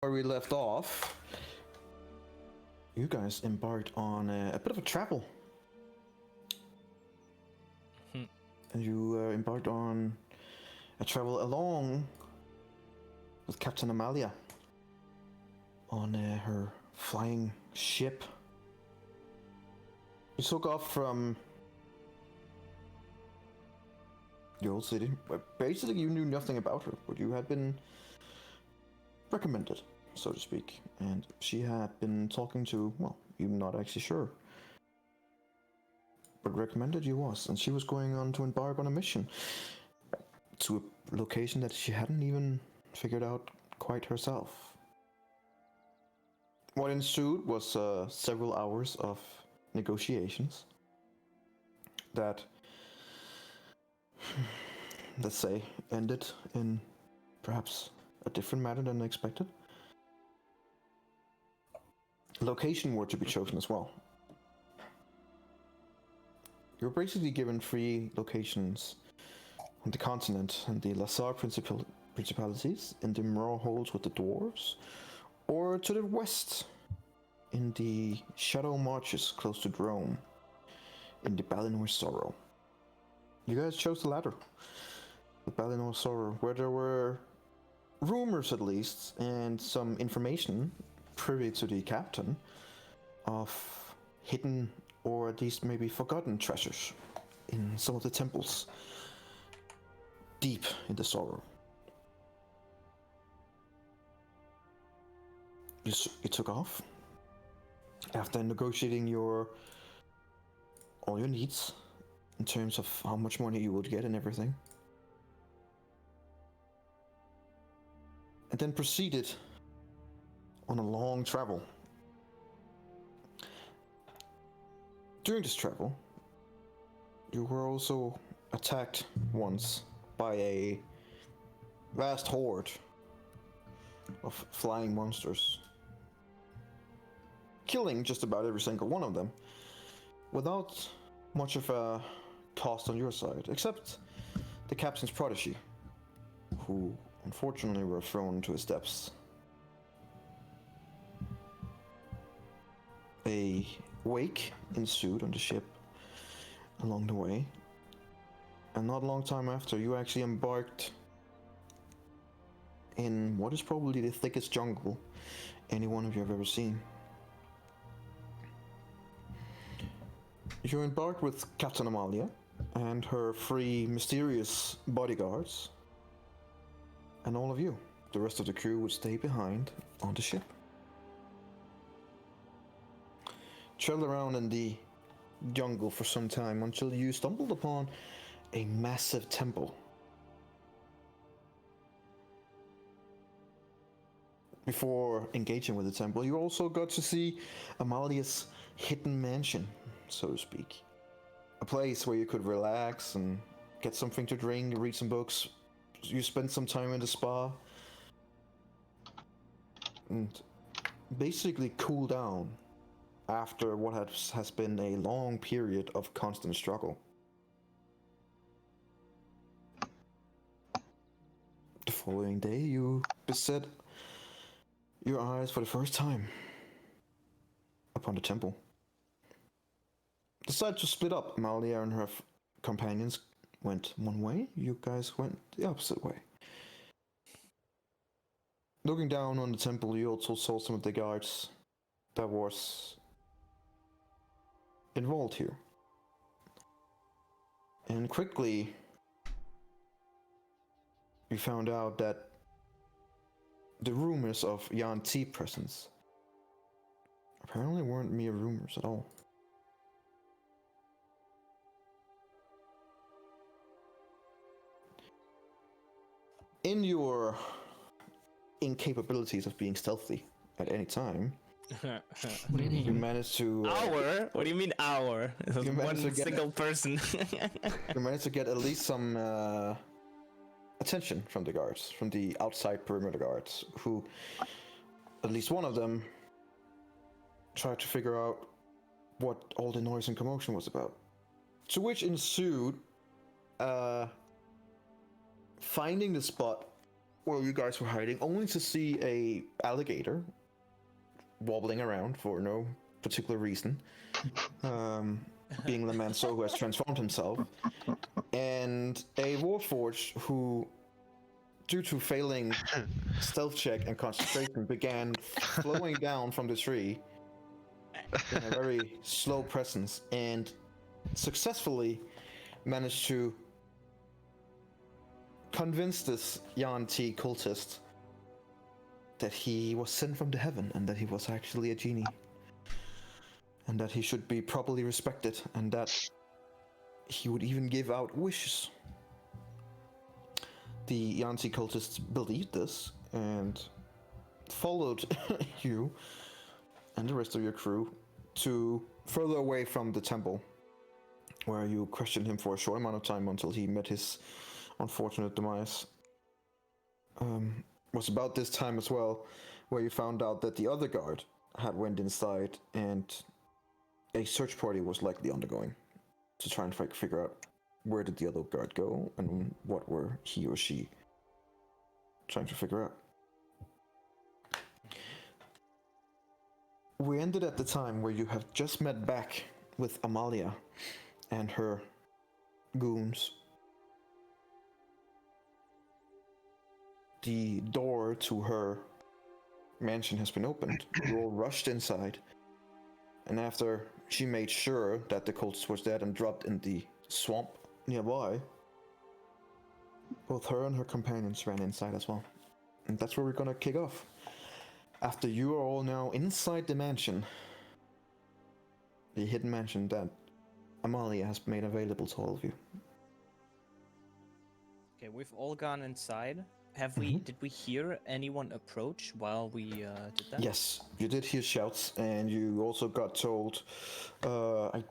where we left off, you guys embarked on a bit of a travel. And you embarked on a travel along with Captain Amalia on her flying ship. You took off from the old city. Basically, you knew nothing about her, but you had been recommended, so to speak. And she had been talking to, well, you're not actually sure, but recommended you was, and she was going on to embark on a mission to a location that she hadn't even figured out quite herself. What ensued was several hours of negotiations that, let's say, ended in perhaps a different manner than expected. Location were to be chosen as well. You're basically given 3 locations on the continent and the Lazar principalities, in the Mirror Holes with the dwarves, or to the west in the Shadow Marches close to Drome in the Balinor Sorrow. You guys chose the latter, the Balinor Sorrow, where there were rumors at least and some information privy to the captain of hidden or at least maybe forgotten treasures in some of the temples deep in the Sorrow. You took off after negotiating all your needs in terms of how much money you would get and everything, and then proceeded on a long travel. During this travel, you were also attacked once by a vast horde of flying monsters, killing just about every single one of them without much of a cost on your side, except the captain's protege, who unfortunately were thrown to his depths. A wake ensued on the ship along the way, and not a long time after, you actually embarked in what is probably the thickest jungle any one of you have ever seen. You embarked with Captain Amalia and her 3 mysterious bodyguards, and all of you, the rest of the crew, would stay behind on the ship. Traveled around in the jungle for some time until you stumbled upon a massive temple. Before engaging with the temple, you also got to see Amalia's hidden mansion, so to speak. A place where you could relax and get something to drink, read some books. You spent some time in the spa and basically cool down after what has been a long period of constant struggle. The following day, you beset your eyes for the first time upon the temple. Decided to split up. Amalia and her companions went one way, you guys went the opposite way. Looking down on the temple, you also saw some of the guards that was involved here. And quickly, you found out that the rumors of Yan T presence apparently weren't mere rumors at all. In your incapabilities of being stealthy at any time, What do you mean? you managed to... Our? What do you mean our? One single person. You managed to get at least some attention from the guards, from the outside perimeter guards, who, at least one of them, tried to figure out what all the noise and commotion was about. To which ensued finding the spot where you guys were hiding, only to see a alligator wobbling around for no particular reason, being the Manso who has transformed himself, and a Warforged who, due to failing stealth check and concentration, began flowing down from the tree in a very slow presence and successfully managed to convince this Yanti cultist that he was sent from the heaven and that he was actually a genie and that he should be properly respected and that he would even give out wishes. The Yanti cultists believed this and followed you and the rest of your crew to further away from the temple, where you questioned him for a short amount of time until he met his unfortunate demise. Was about this time as well where you found out that the other guard had went inside and a search party was likely undergoing to try and figure out where did the other guard go and what were he or she trying to figure out. We ended at the time where you have just met back with Amalia and her goons. The door to her mansion has been opened. You all rushed inside, and after she made sure that the cultist was dead and dropped in the swamp nearby, both her and her companions ran inside as well. And that's where we're gonna kick off. After you are all now inside the mansion, the hidden mansion that Amalia has made available to all of you. Okay, we've all gone inside. Have we? Did we hear anyone approach while we did that? Yes, you did hear shouts, and you also got told. I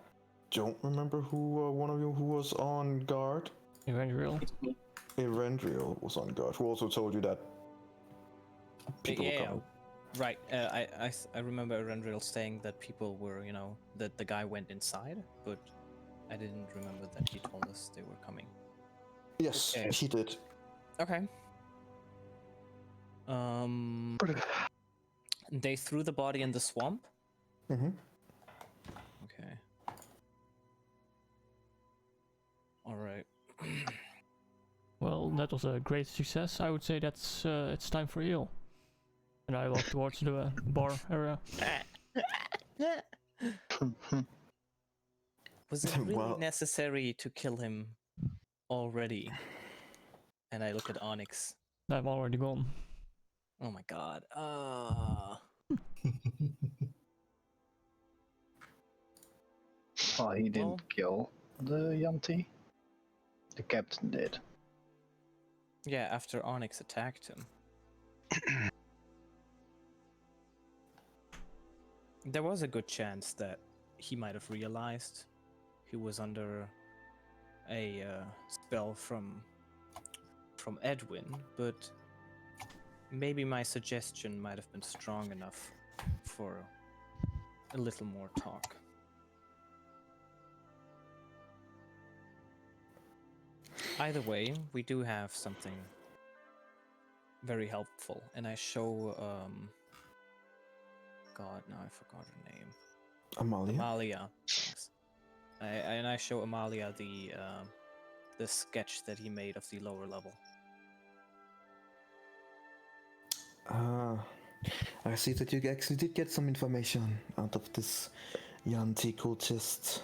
don't remember who one of you who was on guard. Eberron. Eberron was on guard. Who also told you that people were coming. Right. I remember Rendril saying that people were, that the guy went inside, but I didn't remember that he told us they were coming. Yes, Okay. he did. Okay. They threw the body in the swamp? Mm-hmm. Okay. Alright. Well, that was a great success. I would say that's it's time for you. And I walk towards the bar area. Was it really Well- necessary to kill him already? And I look at Onyx. I'm already gone. Oh my god. Oh, he didn't Well- kill the Yanti. The captain did. Yeah, after Onyx attacked him. There was a good chance that he might have realized he was under a spell from Edwin, but maybe my suggestion might have been strong enough for a little more talk. Either way, we do have something very helpful, and I show God, now I forgot her name. Amalia. Amalia. Yes. I show Amalia the sketch that he made of the lower level. I see that you actually did get some information out of this Yanti cultist,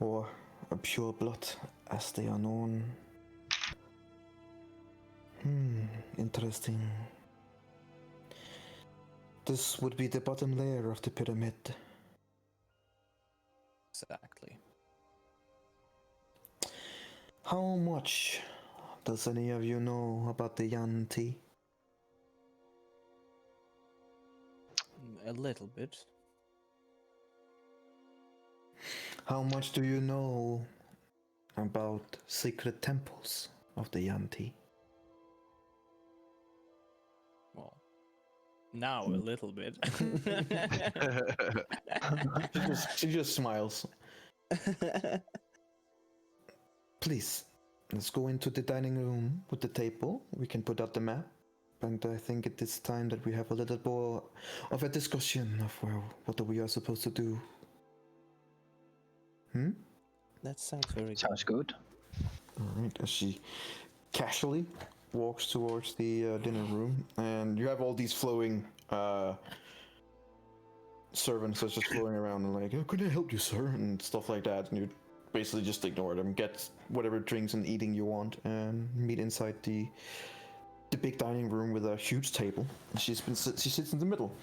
or a pure blood, as they are known. Interesting. This would be the bottom layer of the pyramid. Exactly. How much does any of you know about the Yanti? A little bit. How much do you know about secret temples of the Yanti? Well, now a little bit. She just smiles. Please, let's go into the dining room with the table. We can put out the map. And I think it is time that we have a little more of a discussion of what we are supposed to do. That sounds very good. Sounds good. Alright, as she casually walks towards the dinner room, and you have all these flowing servants that's just flowing around and like, oh, could I help you, sir? And stuff like that, and you basically just ignore them, get whatever drinks and eating you want, and meet inside the big dining room with a huge table. And she sits in the middle,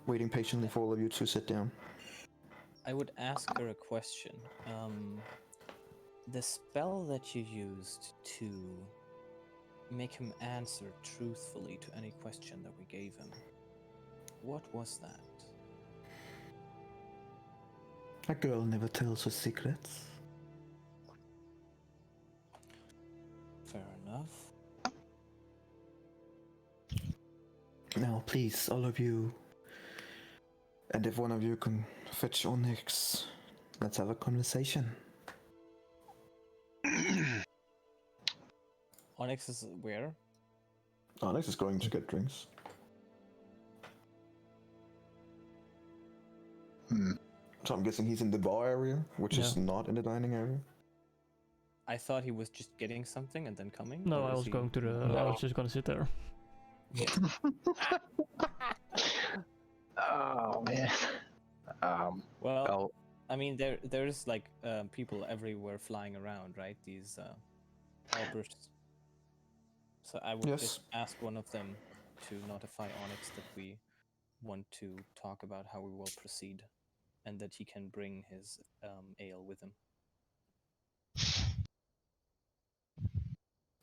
waiting patiently for all of you to sit down. I would ask her a question. The spell that you used to make him answer truthfully to any question that we gave him, what was that? A girl never tells her secrets. Fair enough. Now, please, all of you, and if one of you can fetch Onyx, let's have a conversation. Onyx is where? Onyx is going to get drinks. So I'm guessing he's in the bar area, which is not in the dining area. I thought he was just getting something and then coming. No, or I is was he- going to the. I was just gonna sit there. Oh man. Well, Well, I mean, there's like people everywhere flying around, right? These outbursts. So I would just ask one of them to notify Onyx that we want to talk about how we will proceed, and that he can bring his ale with him.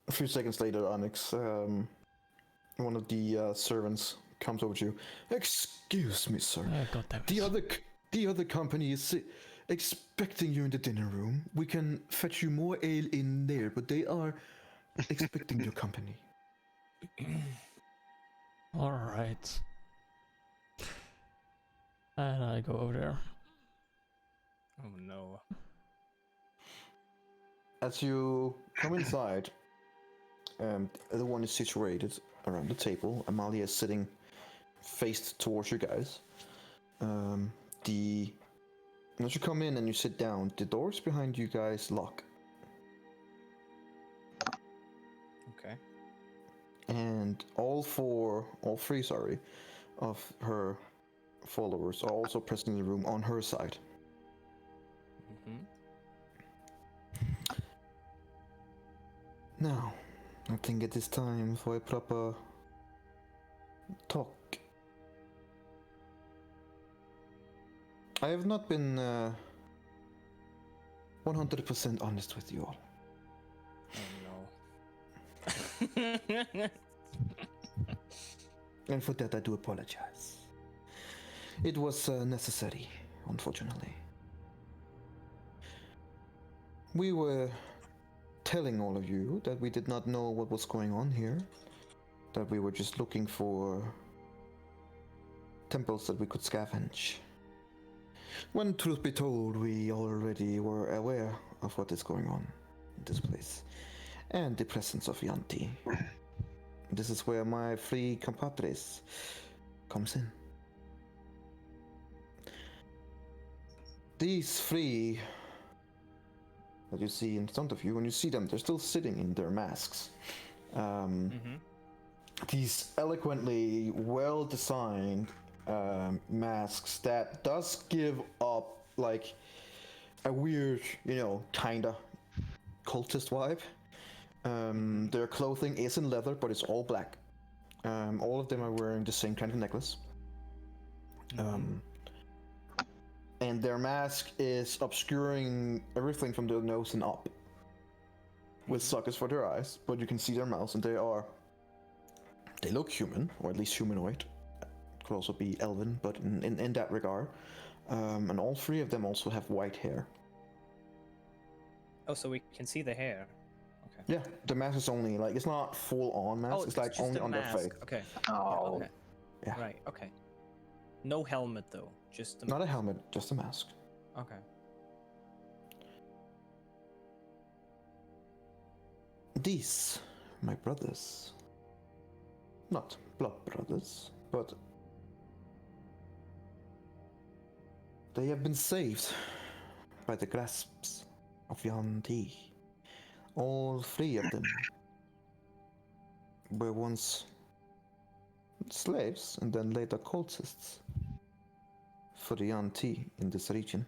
A few seconds later, Onyx, one of the servants comes over to you. Excuse me, sir. God damn it. The other company is expecting you in the dinner room. We can fetch you more ale in there, but they are expecting your company. All right. And I go over there. Oh no. As you come inside, everyone is situated around the table. Amalia is sitting faced towards you guys. As you come in and you sit down, the doors behind you guys lock. Okay. And all three, of her followers are also present in the room on her side. Mm-hmm. Now, I think it is time for a proper talk. I have not been 100% honest with you all. Oh no. And for that I do apologize. It was necessary, unfortunately. We were telling all of you that we did not know what was going on here, that we were just looking for temples that we could scavenge. When truth be told, we already were aware of what is going on in this place, and the presence of Yanti. This is where my three compadres comes in. These three that you see in front of you, when you see them, they're still sitting in their masks. These eloquently well-designed masks that does give up like a weird, kinda cultist vibe. Their clothing is in leather, but it's all black. All of them are wearing the same kind of necklace. And their mask is obscuring everything from their nose and up, with sockets for their eyes, but you can see their mouths, and they look human, or at least humanoid. Could also be elven, but in that regard. And all three of them also have white hair. Oh, so we can see the hair. Okay. Yeah, the mask is only it's not full on mask. Oh, it's like just only a on their mask. face. Okay. Oh. Okay. Yeah. Right. Okay. No helmet though. Just the Not a helmet, just a mask. Okay. These, my brothers, not blood brothers, but they have been saved by the grasps of Yanti. All three of them were once slaves and then later cultists for the Yanti in this region.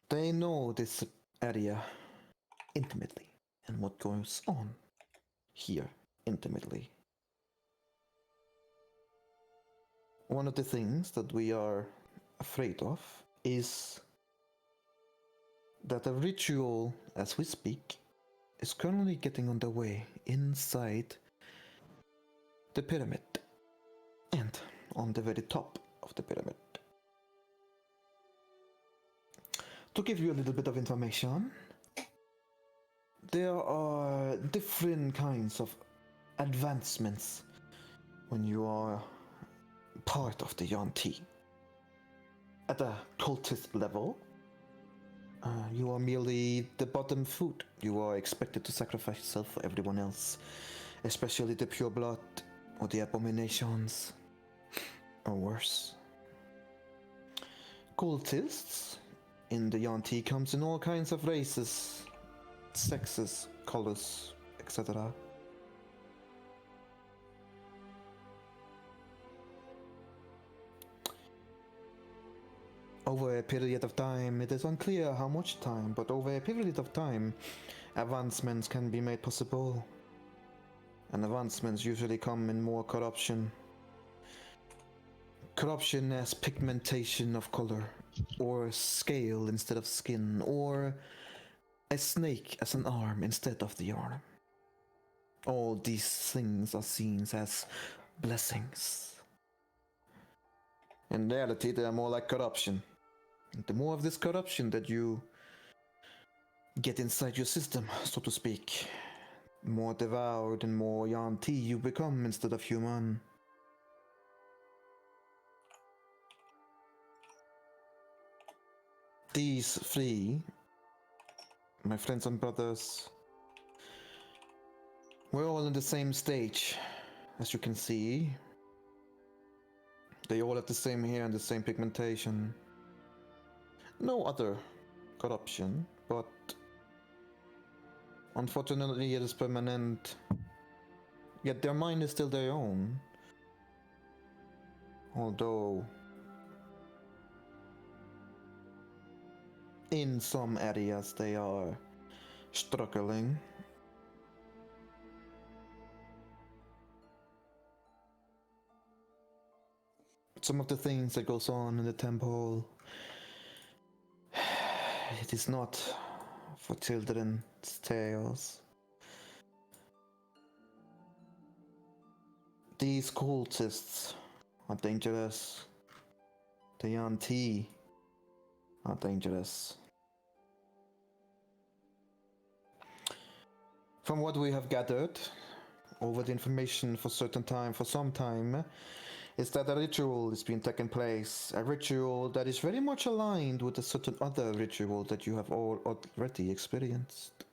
They know this area intimately and what goes on here intimately. One of the things that we are afraid of is that a ritual, as we speak, is currently getting underway inside the pyramid and on the very top of the pyramid. To give you a little bit of information, there are different kinds of advancements when you are part of the Yanti. At a cultist level, you are merely the bottom food. You are expected to sacrifice yourself for everyone else, especially the pure blood or the abominations, or worse. Cultists in the Yanti comes in all kinds of races, sexes, colors, etc. Over a period of time, it is unclear how much time, but over a period of time, advancements can be made possible. And advancements usually come in more corruption. Corruption as pigmentation of color, or scale instead of skin, or a snake as an arm instead of the arm. All these things are seen as blessings. In reality, they are more like corruption. And the more of this corruption that you get inside your system, so to speak, more devoured and more Yanti you become instead of human. These three, my friends and brothers, we're all in the same stage, as you can see. They all have the same hair and the same pigmentation. No other corruption, but unfortunately it is permanent. Yet their mind is still their own. Although in some areas they are struggling. Some of the things that goes on in the temple, it is not for children's tales. These cultists are dangerous. The Yanti are dangerous. From what we have gathered over the information for some time, is that a ritual is being taken place. A ritual that is very much aligned with a certain other ritual that you have all already experienced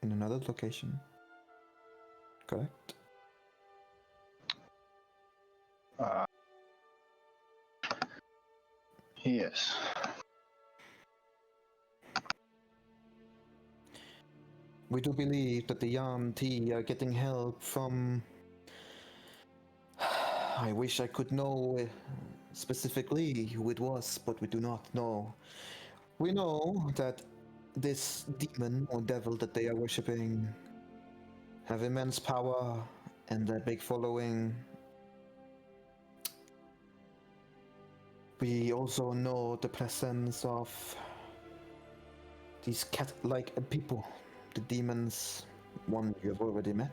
in another location. Correct? Yes. We do believe that the Yanti are getting help from... I wish I could know specifically who it was, but we do not know. We know that this demon or devil that they are worshipping have immense power and a big following. We also know the presence of these cat-like people, the demons. One you have already met.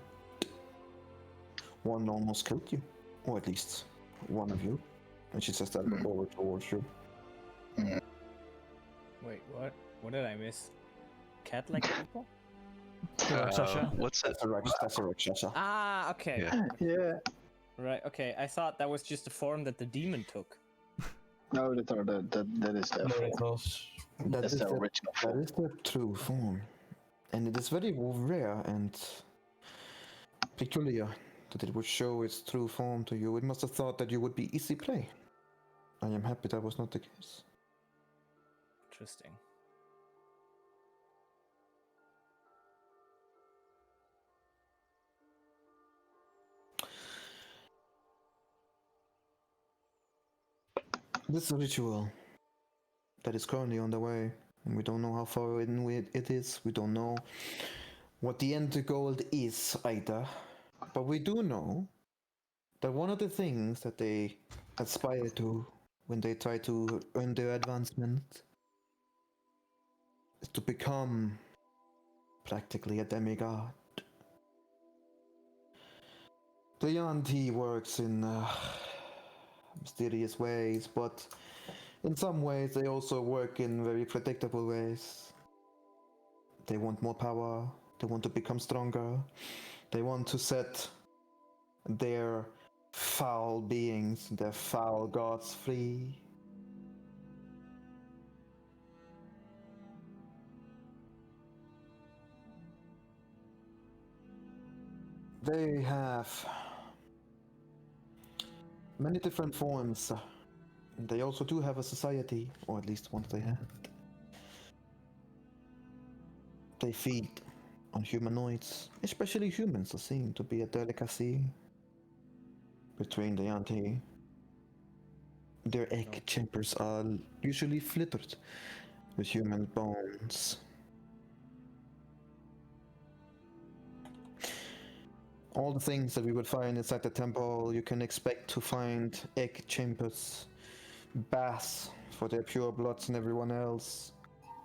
One almost killed you. Or at least one of you. And she says that over towards you. Wait, what? What did I miss? Cat-like people? Sasha. What's that? That's a Rakshasa. Ah, okay. Yeah. Yeah. Right, okay. I thought that was just the form that the demon took. No, that is their form. Miracles. That's the original that form. is the true form, and it is very rare and peculiar that it would show its true form to you. It must have thought that you would be easy play. I am happy that was not the case. Interesting. This ritual that is currently on the way, and we don't know how far in it is. We don't know what the end goal is either, but we do know that one of the things that they aspire to when they try to earn their advancement is to become practically a demigod. The Yanti works in mysterious ways, but in some ways they also work in very predictable ways. They want more power, they want to become stronger, they want to set their foul beings, their foul gods free. They have many different forms. They also do have a society, or at least once they had. They feed on humanoids, especially humans are seen to be a delicacy between the Yanti. Their egg chambers are usually littered with human bones. All the things that we would find inside the temple, you can expect to find egg chambers, baths for their pure bloods and everyone else,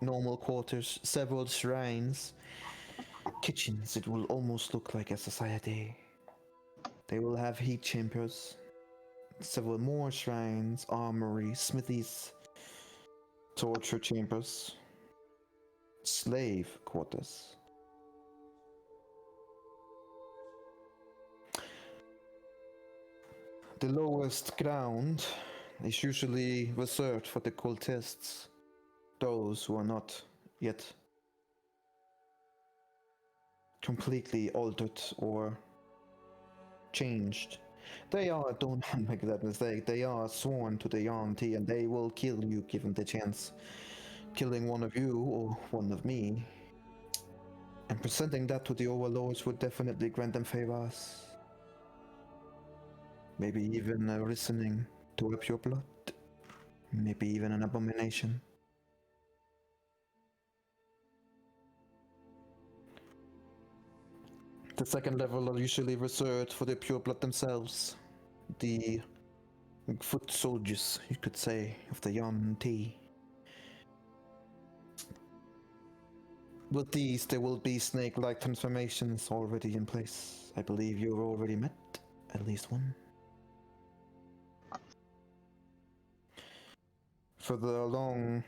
normal quarters, several shrines, kitchens. It will almost look like a society. They will have heat chambers, several more shrines, armories, smithies, torture chambers, slave quarters. The lowest ground is usually reserved for the cultists, those who are not yet completely altered or changed. They are, don't make that mistake, they are sworn to the Yanti and they will kill you given the chance. Killing one of you or one of me and presenting that to the overlords would definitely grant them favors. Maybe even a reasoning to up your blood. Maybe even an abomination. The second level are usually reserved for the pure blood themselves. The foot soldiers, you could say, of the Yanti. With these, there will be snake-like transformations already in place. I believe you've already met at least one. Further along,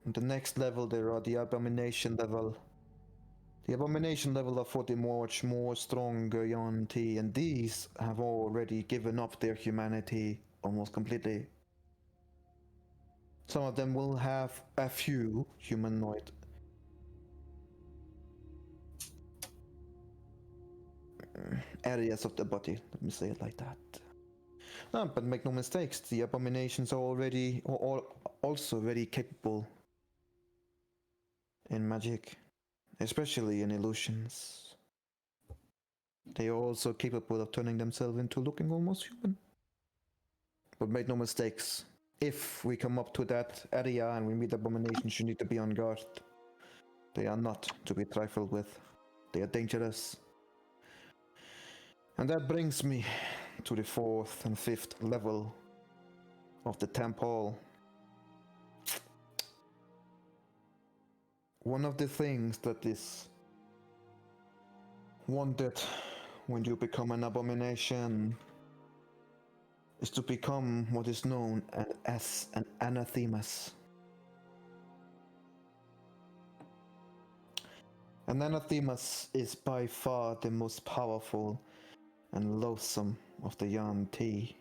the next level there are the abomination level. The abomination level are for the much more stronger Yanti, and these have already given up their humanity almost completely. Some of them will have a few humanoid areas of the body, let me say it like that. No, but make no mistakes, the abominations are already also very capable in magic, especially in illusions. They are also capable of turning themselves into looking almost human. But make no mistakes, if we come up to that area and we meet abominations, you need to be on guard. They are not to be trifled with. They are dangerous. And that brings me to the 4th and 5th level of the temple. One of the things that is wanted when you become an abomination is to become what is known as an anathemas. An anathemas is by far the most powerful and loathsome of the Yanti.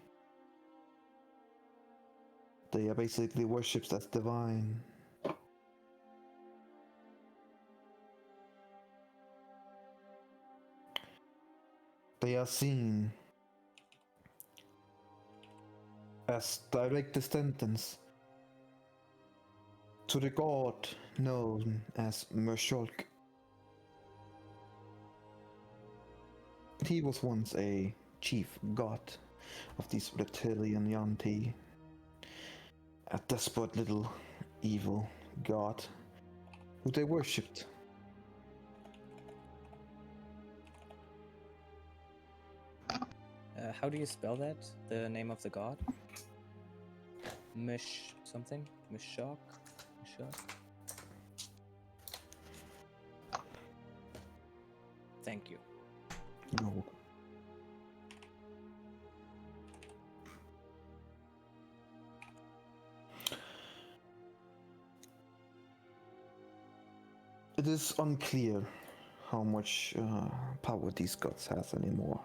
They are basically worshipped as divine. They are seen as direct descendants to the god known as Mershulk. He was once a chief god of these reptilian Yanti, a desperate little evil god who they worshipped. How do you spell that? The name of the god? Mish something? Mishok? Mishok? Thank you. No. It is unclear how much power these gods has anymore.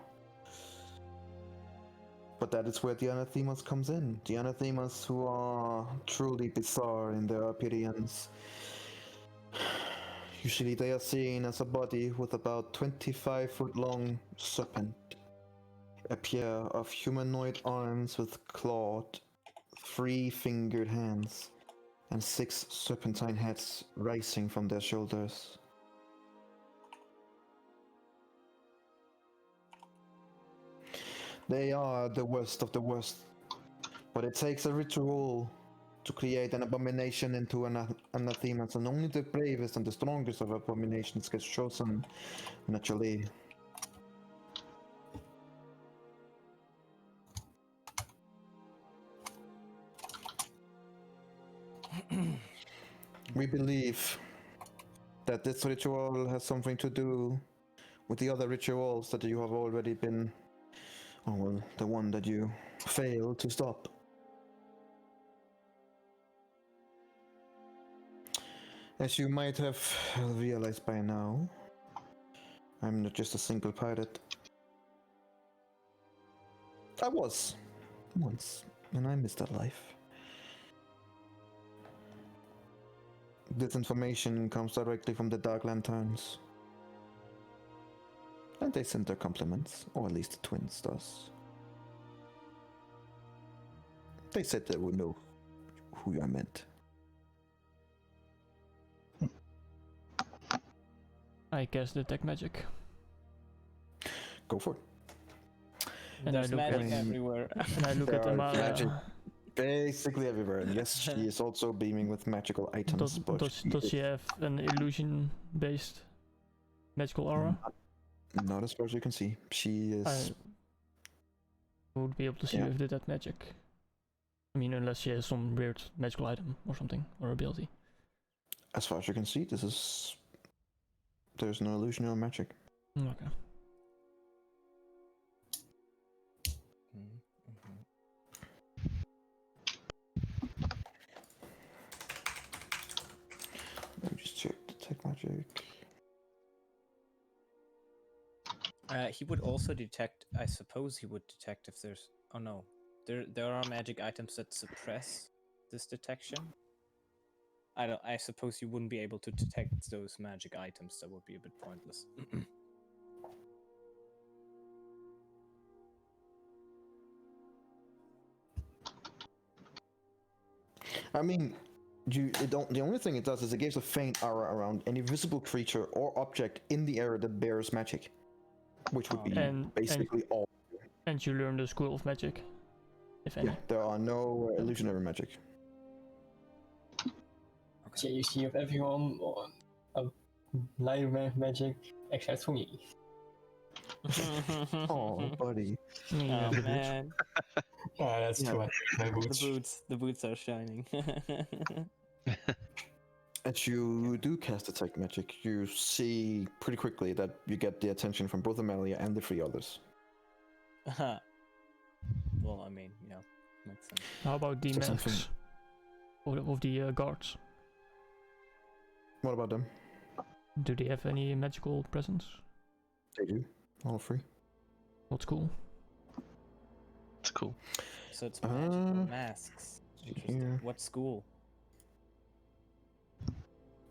But that is where the anathemas comes in. The anathemas who are truly bizarre in their appearance. Usually they are seen as a body with about 25-foot long serpent. A pair of humanoid arms with clawed, 3-fingered hands. And 6 serpentine heads rising from their shoulders. They are the worst of the worst, but it takes a ritual to create an abomination into an anathemas, and only the bravest and the strongest of abominations gets chosen, naturally. We believe that this ritual has something to do with the other rituals that you have already been, oh well, the one that you failed to stop. As you might have realized by now, I'm not just a single pirate. I was, once, and I missed that life. This information comes directly from the Dark Lanterns. And they send their compliments, or at least the twins does. They said they would know who I meant. I guess detect magic. Go for it. And There's I look magic at, everywhere. and I look at There are Amara. magic basically everywhere. And yes, she is also beaming with magical items. Does she have an illusion-based magical aura? Not as far as you can see. She is. I would be able to see if did that magic. I mean, unless she has some weird magical item or something, or ability. As far as you can see, this is. There's no illusion or magic. Okay. Let me just check detect magic. He would also detect. I suppose he would detect if there's. Oh no, there are magic items that suppress this detection. I suppose you wouldn't be able to detect those magic items. That would be a bit pointless. I mean, the only thing it does is it gives a faint aura around any visible creature or object in the area that bears magic, which would be basically all. And you learn the school of magic, if any. Yeah, there are no illusionary magic. So you see of everyone on a light magic except for me. Oh, buddy. Oh man, That's true. My boots. the boots are shining. As you do cast detect magic, you see pretty quickly that you get the attention from both Amelia and the 3 others. Well, I mean, yeah, makes sense. How about the So something- masks of the guards? What about them? Do they have any magical presence? They do. All 3. What's cool? It's cool. So it's magical masks. Interesting. Here. What school?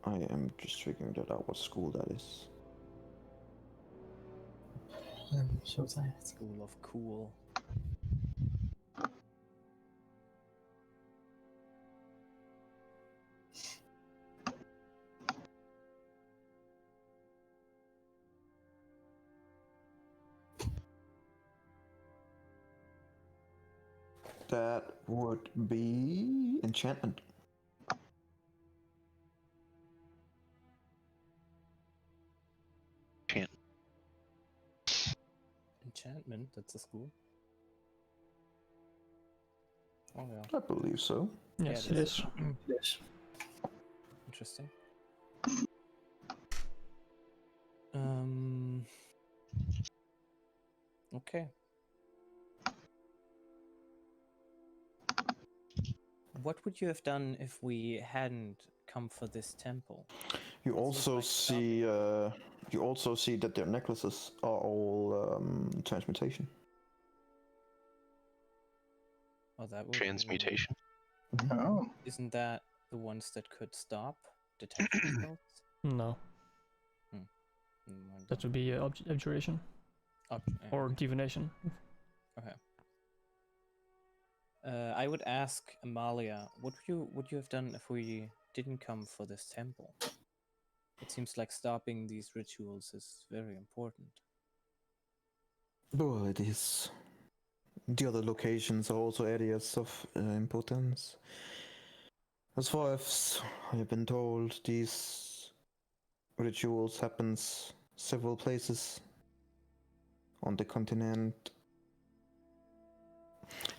I am just figuring that out. What school that is? Showtime. School of Cool. That would be enchantment. Enchantment, that's a school. Oh yeah, I believe so. Yes, it it is. Yes. interesting. Okay. What would you have done if we hadn't come for this temple? You It seems also like see that their necklaces are all transmutation. Oh, that would Transmutation. Oh, Isn't that the ones that could stop detection spells? No, Never mind that would be abjuration then. or Okay. divination. I would ask Amalia, what would you have done if we didn't come for this temple? It seems like stopping these rituals is very important. Well, it is. The other locations are also areas of importance. As far as I have been told, these rituals happens several places on the continent.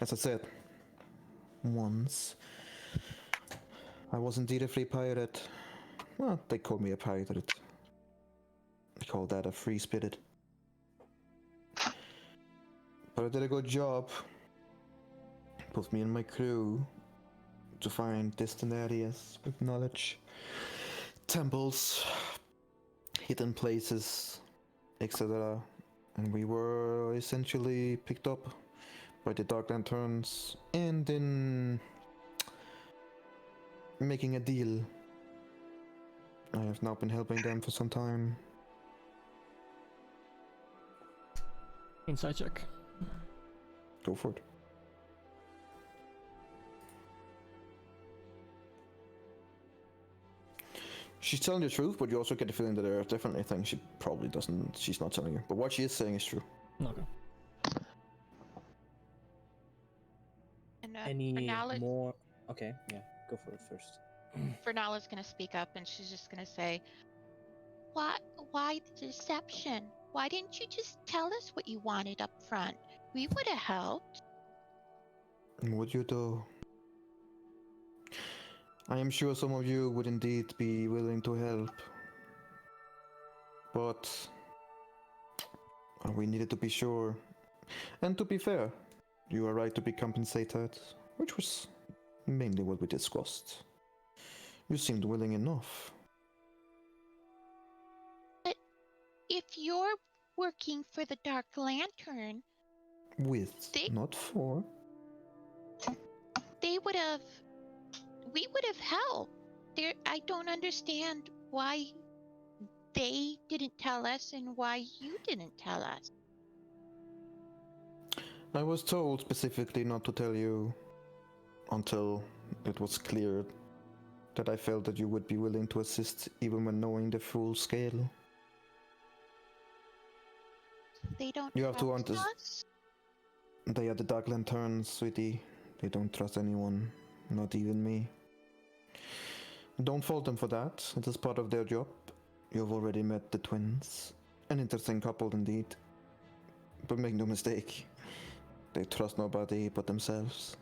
As I said, once I was indeed a free pirate. Well, they call me a pirate. They call that a free spirit. But I did a good job. Both me and my crew to find distant areas with knowledge, temples, hidden places, etc. And we were essentially picked up by the Dark Lanterns and in making a deal. I have now been helping them for some time. Inside check. Go for it. She's telling the truth, but you also get the feeling that there are definitely things she probably doesn't. She's not telling you, but what she is saying is true. Okay. And Any Fernala, more? Okay, yeah, go for it first. Fernala's gonna speak up, and she's just gonna say, Why the deception? Why didn't you just tell us what you wanted up front? We would have helped." Would you though? I am sure some of you would indeed be willing to help. But we needed to be sure. And to be fair, you are right to be compensated, which was mainly what we discussed. You seemed willing enough. But if you're working for the Dark Lantern, With, They- not for. we would have helped. I don't understand why they didn't tell us and why you didn't tell us. I was told specifically not to tell you until it was clear that I felt that you would be willing to assist even when knowing the full scale. They don't You have to trust understand. us. They are the Dark Lanterns, sweetie. They don't trust anyone, not even me. Don't fault them for that. It is part of their job. You've already met the twins. An interesting couple indeed. But make no mistake, they trust nobody but themselves.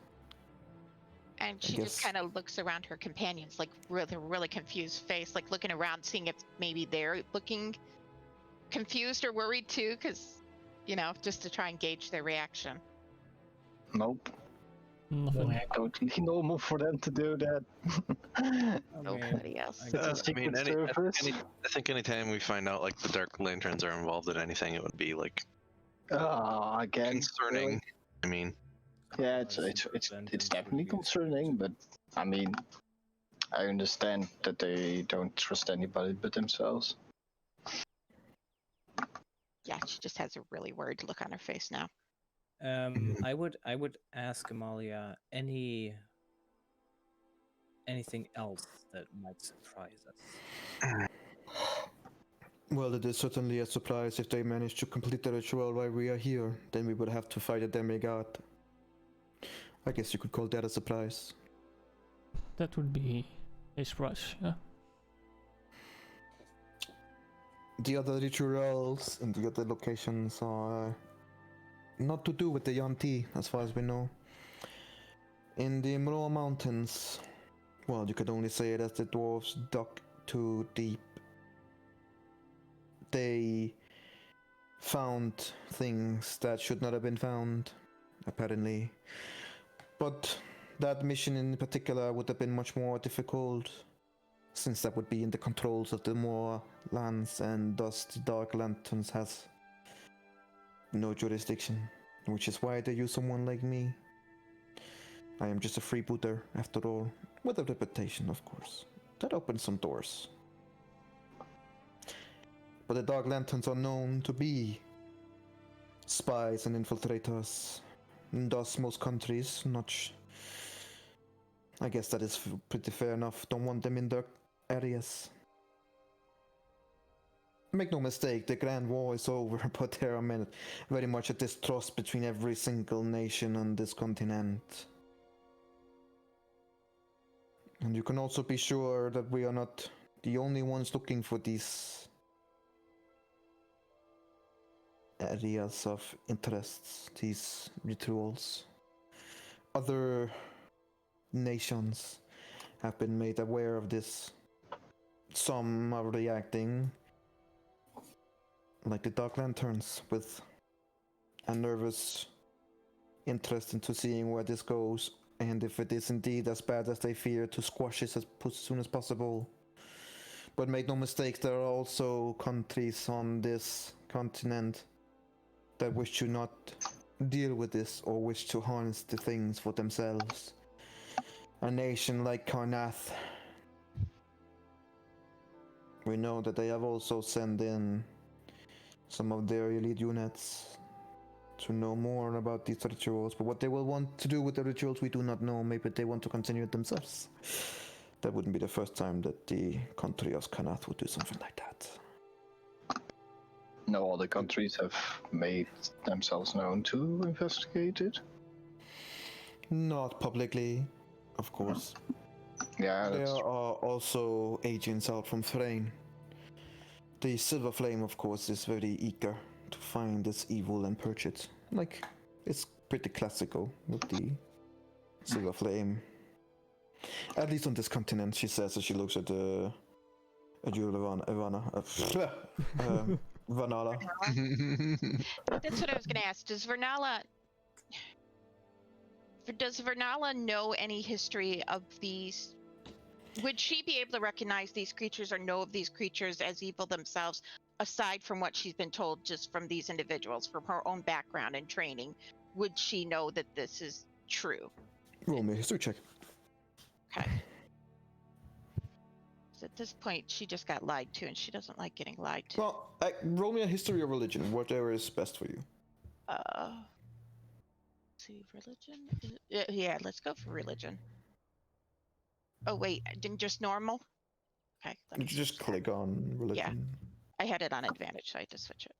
And I she just guess- kind of looks around her companions, like with a really confused face, like looking around, seeing if maybe they're looking confused or worried too, because, just to try and gauge their reaction. nope. Nothing. Totally normal for them to do that. Nobody else. I It's a guess- secret service. I think anytime we find out like the Dark Lanterns are involved in anything, it would be like Again. concerning. I mean, Yeah, it's Otherwise, it's lanterns it's would definitely be concerning, but I mean, I understand that they don't trust anybody but themselves. Yeah, she just has a really worried look on her face now. I would ask Amalia anything else that might surprise us. Well, it is certainly a surprise if they manage to complete the ritual while we are here. Then we would have to fight a demigod. I guess you could call that a surprise. That would be a surprise, yeah. The other rituals and the other locations are not to do with the Yanti, as far as we know. In the Emerald Mountains, well, you could only say it as the dwarves dug too deep. They found things that should not have been found, apparently. But that mission in particular would have been much more difficult, since that would be in the controls of the Moor lands, and thus the Dark Lanterns has no jurisdiction, which is why they use someone like me. I am just a freebooter, after all, with a reputation, of course. That opens some doors. But the Dark Lanterns are known to be spies and infiltrators. And thus, most countries, I guess that is pretty fair enough, don't want them in their areas. Make no mistake, the Grand War is over, but there are very much a distrust between every single nation on this continent. And you can also be sure that we are not the only ones looking for these areas of interests, these rituals. Other nations have been made aware of this. Some are reacting, like the Dark Lanterns, with a nervous interest into seeing where this goes, and if it is indeed as bad as they fear, to squash it as soon as possible. But make no mistake, there are also countries on this continent that wish to not deal with this or wish to harness the things for themselves. A nation like Karnath, we know that they have also sent in some of their elite units to know more about these rituals, but what they will want to do with the rituals we do not know. Maybe they want to continue it themselves. That wouldn't be the first time that the country of Karnath would do something like that. No other countries have made themselves known to investigate it. Not publicly, of course. Yeah, There that's are also agents out from Thrain. The Silver Flame, of course, is very eager to find this evil and purge it. Like, it's pretty classical with the Silver Flame. At least on this continent, she says as she looks at you, Vanala. That's what I was going to ask. Does Vernala know any history of these? Would she be able to recognize these creatures or know of these creatures as evil themselves, aside from what she's been told just from these individuals, from her own background and training? Would she know that this is true? Roll me a history check. Okay. So at this point, she just got lied to, and she doesn't like getting lied to. Well, roll me a history or religion, whatever is best for you. Let's see, religion? Yeah, let's go for religion. Oh, wait, didn't just normal? Okay. Let me You just switch that. click on religion. I had it on advantage, so I had to switch it.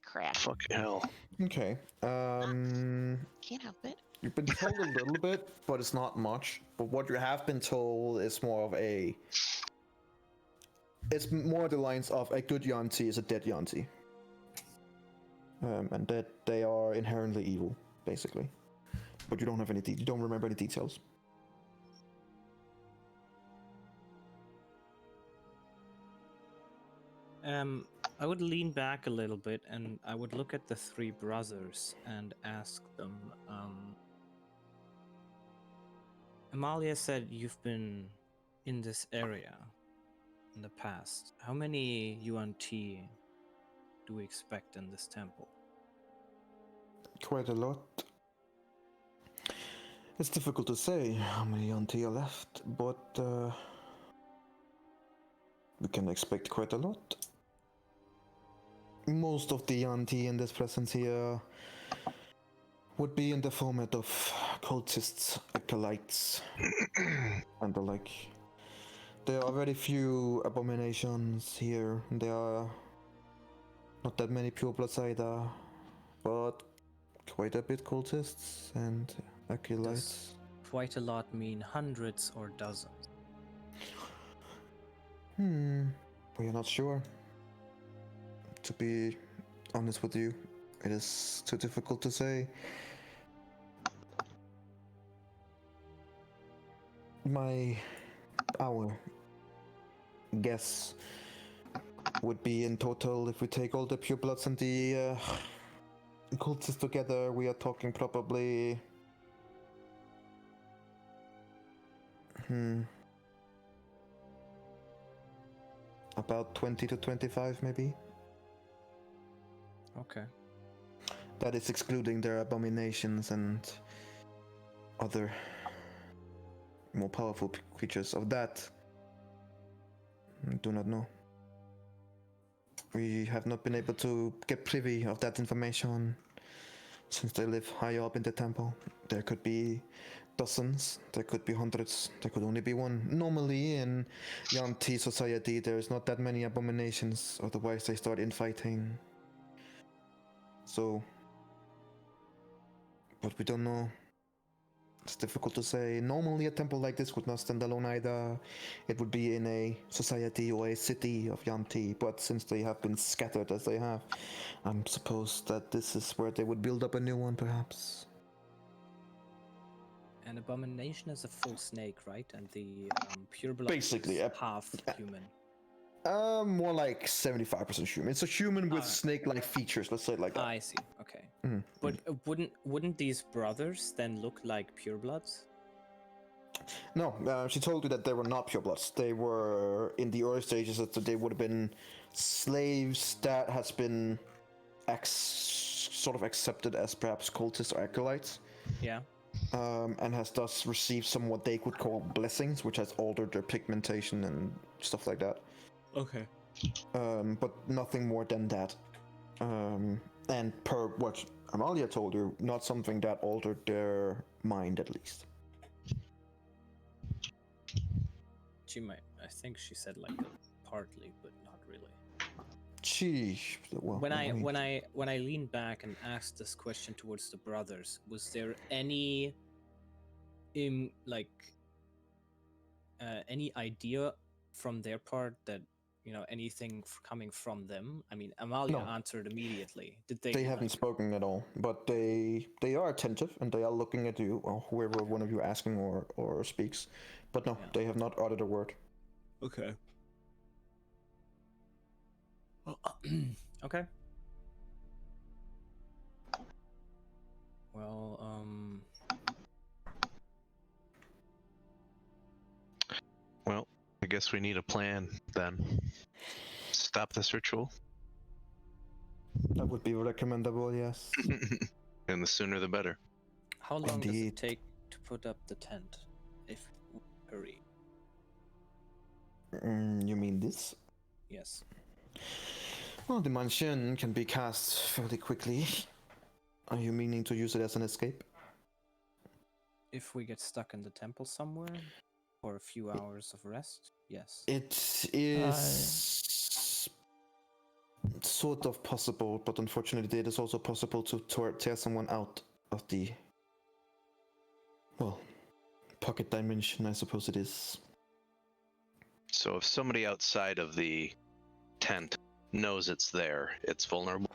Crap. Fucking hell. Okay. Can't help it. You've been told a little bit, but it's not much. But what you have been told is more of it's more the lines of a good Yanti is a dead Yanti. And that they are inherently evil, basically. But you don't have you don't remember any details. I would lean back a little bit and I would look at the three brothers and ask them, Amalia said you've been in this area in the past. How many UNT do we expect in this temple? Quite a lot. It's difficult to say how many Yanti are left, but we can expect quite a lot. Most of the Yanti in this presence here would be in the format of cultists, acolytes, and the like. There are very few abominations here. There are not that many purebloods either, but quite a bit cultists and acolytes. Does quite a lot mean hundreds or dozens? We are not sure. To be honest with you, it is too difficult to say. Our guess would be in total, if we take all the purebloods and the cultists together, we are talking probably about 20 to 25 maybe. Okay. That is excluding their abominations and other more powerful creatures. Of that, I do not know. We have not been able to get privy of that information since they live high up in the temple. There could be dozens, there could be hundreds, there could only be one. Normally in Yanti society there's not that many abominations, otherwise they start infighting. So, but we don't know. It's difficult to say. Normally a temple like this would not stand alone either. It would be in a society or a city of Yanti, but since they have been scattered as they have, I'm suppose that this is where they would build up a new one perhaps. An abomination is a full snake, right? And the pureblood Basically, is half human. More like 75% human. It's a human with Alright. snake-like features, let's say it like that. I see. Okay. Mhm. But wouldn't these brothers then look like purebloods? No, she told you that they were not purebloods. They were in the early stages that they would have been slaves that has been sort of accepted as perhaps cultists or acolytes. Yeah. And has thus received some what they could call blessings, which has altered their pigmentation and stuff like that. Okay. But nothing more than that. And per what Amalia told you, not something that altered their mind at least. She might. I think she said like partly, but not really. Well, When I mean, when I leaned back and asked this question towards the brothers, was there any any idea from their part that anything coming from them? I mean, Amalia No. answered immediately. Did they? they haven't spoken at all, but they are attentive and they are looking at you or whoever one of you asking or speaks. But no, Yeah. they have not uttered a word. Okay. Okay. Well, Well, I guess we need a plan then. Stop this ritual. That would be recommendable, yes. And the sooner the better. how long does Indeed. it take to put up the tent? If we hurry. You mean this? Yes. Well, the mansion can be cast fairly quickly. Are you meaning to use it as an escape? If we get stuck in the temple somewhere for a few hours of rest, yes. It is sort of possible, but unfortunately it is also possible to tear someone out of the, well, pocket dimension, I suppose it is. So if somebody outside of the tent knows it's there, it's vulnerable.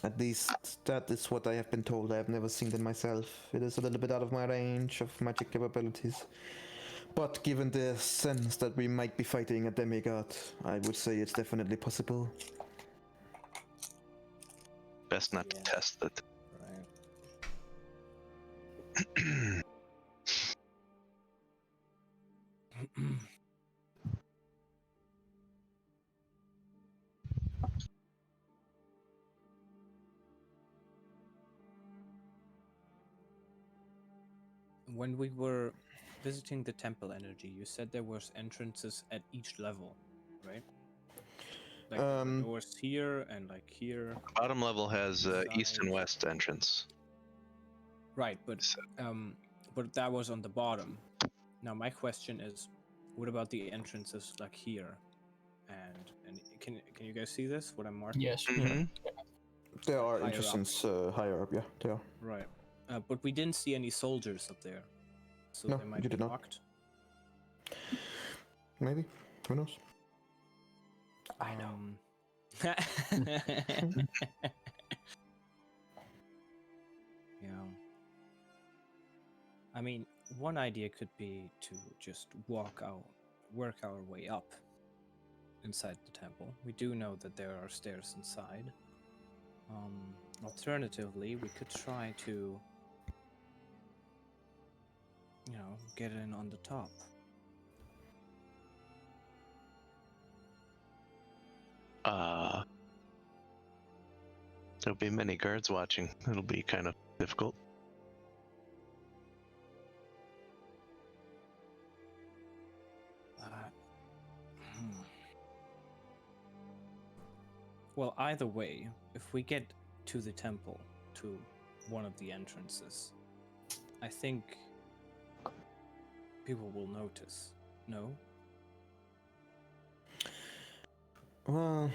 At least that is what I have been told. I have never seen them myself. It is a little bit out of my range of magic capabilities. But given the sense that we might be fighting a demigod, I would say it's definitely possible. Best not to test it. Right. when we were visiting the temple energy, you said there was entrances at each level, right? Like there were doors here and like here. Bottom level has east and Sides. west entrance. Right, but that was on the bottom. Now my question is, what about the entrances like here? And can you guys see this? What I'm marking? Yes. Mhm. There are Higher up. entrances higher up, yeah, there are. Right. But we didn't see any soldiers up there, so No, they might you be did not. locked. Maybe. Who knows? I know. Yeah. I mean, one idea could be to just work our way up inside the temple. We do know that there are stairs inside. Alternatively, we could try to, get in on the top. There'll be many guards watching. It'll be kind of difficult. Well, either way, if we get to the temple, to one of the entrances, I think people will notice. No? Well,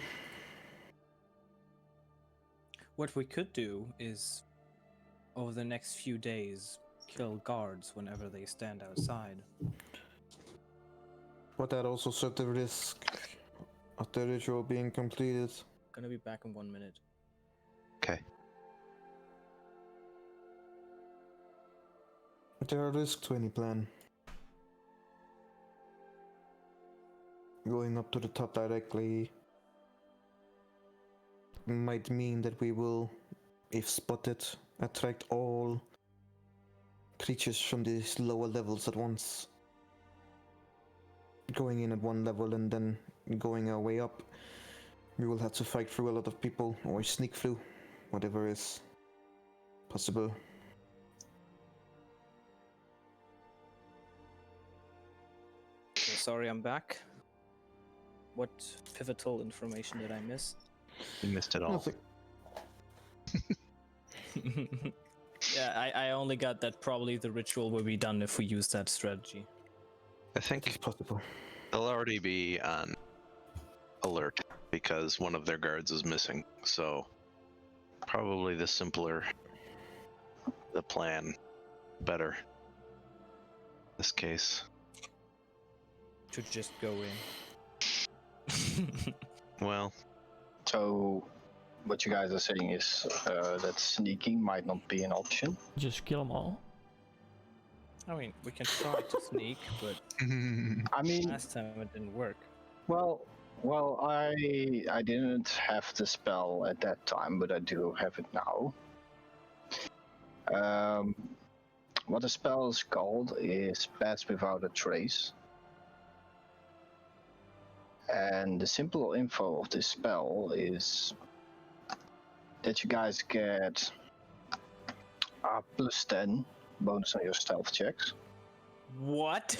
What we could do is, over the next few days, kill guards whenever they stand outside. but that also set the risk of the ritual being completed. Gonna be back in 1 minute. Okay. There are risks to any plan. Going up to the top directly might mean that we will, if spotted, attract all creatures from these lower levels at once. Going in at one level and then going our way up, we will have to fight through a lot of people or sneak through, whatever is possible. So sorry, I'm back. What pivotal information did I miss? You missed it all. Nothing. Yeah, I only got that probably the ritual will be done if we use that strategy. I It's think possible. they'll already be on alert because one of their guards is missing. So probably the simpler the plan, better. In this case. To just go in. Well, So, what you guys are saying is that sneaking might not be an option. Just kill them all. I mean, we can try to sneak, but I mean, last time it didn't work. well, I didn't have the spell at that time, but I do have it now. What the spell is called is Pass Without a Trace. And the simple info of this spell is that you guys get a +10 bonus on your stealth checks. What?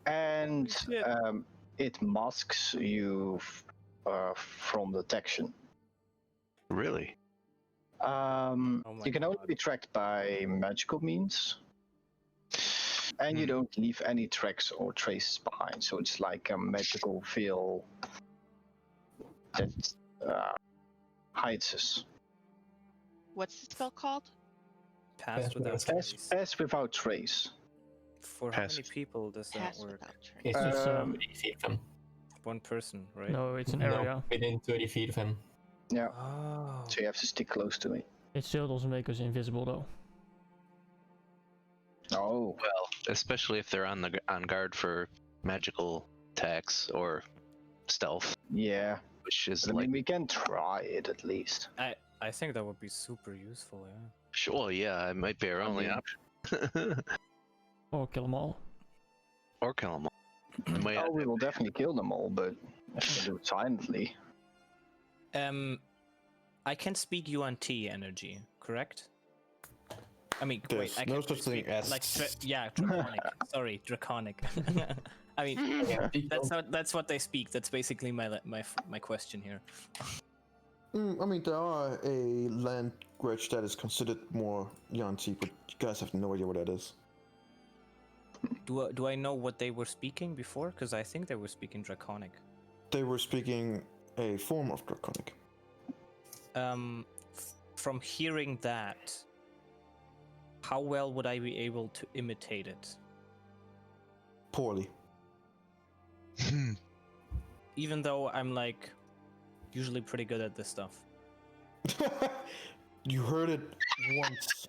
And Shit. it masks you from detection. really? Oh my You can only God. be tracked by magical means. And you don't leave any tracks or traces behind, so it's like a magical veil that hides us. What's the spell called? Pass without Pass trace. Pass without trace. For how many Pass. people does that Pass work? without trace. It's just Um, 30 feet of him. One person, right? No, it's an No, area. within 30 feet of him. Yeah, Oh. so you have to stick close to me. It still doesn't make us invisible though. Oh, Well, especially if they're on guard for magical attacks or stealth, yeah. which is But I like mean, we can try it at least. I think that would be super useful, yeah. sure, yeah, it might be our only mean- option. Or kill them all. Or kill them all. It might- Oh, we will definitely kill them all, but if we do it silently. I can speak UNT energy, correct? I mean, There's wait, I no can such thing speak as- like draconic. Sorry, draconic. I mean, Yeah, that's what they speak. That's basically my question here. I mean, there are a language that is considered more Yanti, but you guys have no idea what that is. Do I know what they were speaking before? Because I think they were speaking draconic. They were speaking a form of Draconic. From hearing that, how well would I be able to imitate it? Poorly. Even though I'm like usually pretty good at this stuff. You heard it once.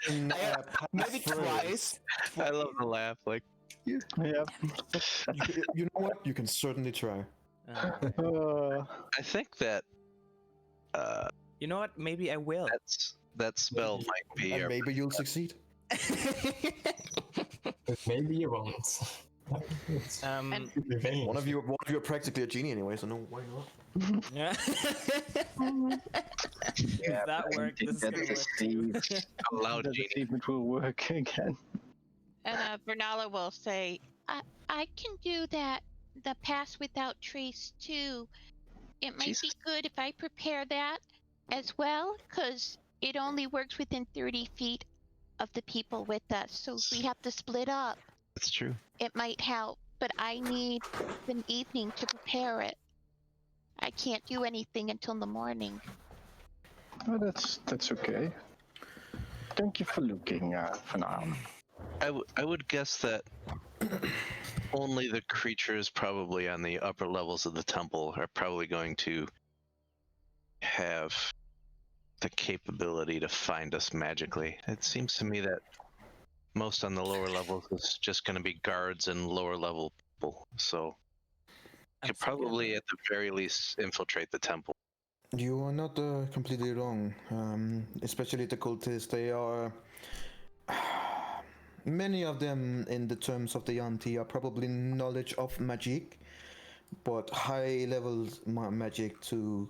In, Maybe passphrase. twice. I love the laugh. Like, Yeah. You know what? You can certainly try. I think that You know what? Maybe I will. that spell might be. And maybe you'll succeed. But maybe you won't. It's revenge. One of you are practically a genie anyway, so no, why not? Yeah. If that worked, this is gonna work too. Allowed Let's genie. see if it will work again. And Vernala will say, I can do that, the pass without trace too. It might be Jesus. good if I prepare that as well, because it only works within 30 feet of the people with us. So if we have to split up, That's true. it might help. But I need an evening to prepare it. I can't do anything until the morning. Oh, that's okay. Thank you for looking, for now. I would guess that only the creatures probably on the upper levels of the temple are probably going to have the capability to find us magically. It seems to me that most on the lower levels is just going to be guards and lower level people. So could probably at the very least infiltrate the temple. You are not completely wrong. Especially the cultists, they are. Many of them, in the terms of the Yanti, are probably knowledge of magic, but high level magic to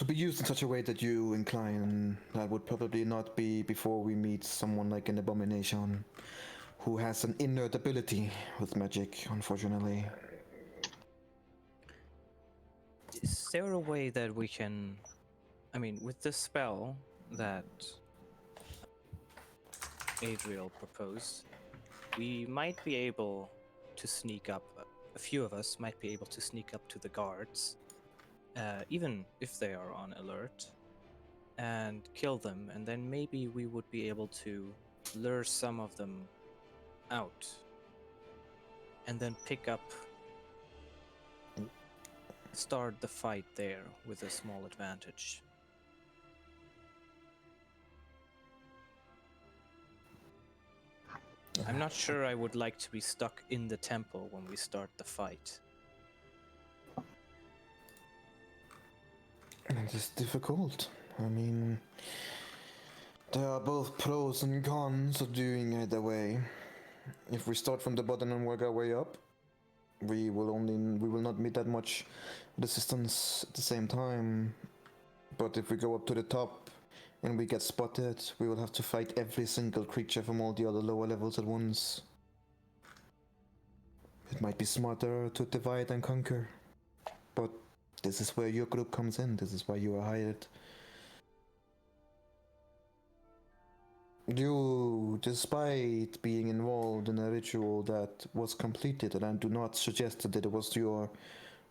be used in such a way that you incline. That would probably not be before we meet someone like an abomination, who has an innate ability with magic. Unfortunately. Is there a way that we can, I mean, with this spell that Adriel proposed, we might be able to sneak up, a few of us might be able to sneak up to the guards, even if they are on alert, and kill them, and then maybe we would be able to lure some of them out, and then pick up, start the fight there with a small advantage. I'm not sure I would like to be stuck in the temple when we start the fight. It is difficult. I mean, there are both pros and cons of doing it that way. If we start from the bottom and work our way up, we will not meet that much resistance at the same time. But if we go up to the top and we get spotted, we will have to fight every single creature from all the other lower levels at once. It might be smarter to divide and conquer, but this is where your group comes in. This is why you are hired. You, despite being involved in a ritual that was completed, and I do not suggest that it was your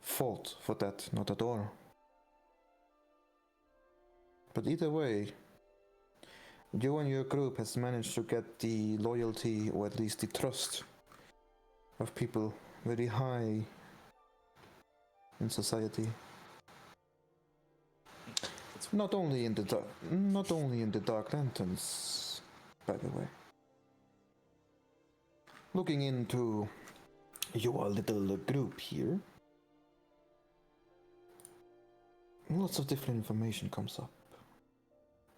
fault for that, not at all. But either way, you and your group has managed to get the loyalty, or at least the trust, of people very high in society. Not only in the Dark Lanterns, by the way. Looking into your little group here, lots of different information comes up.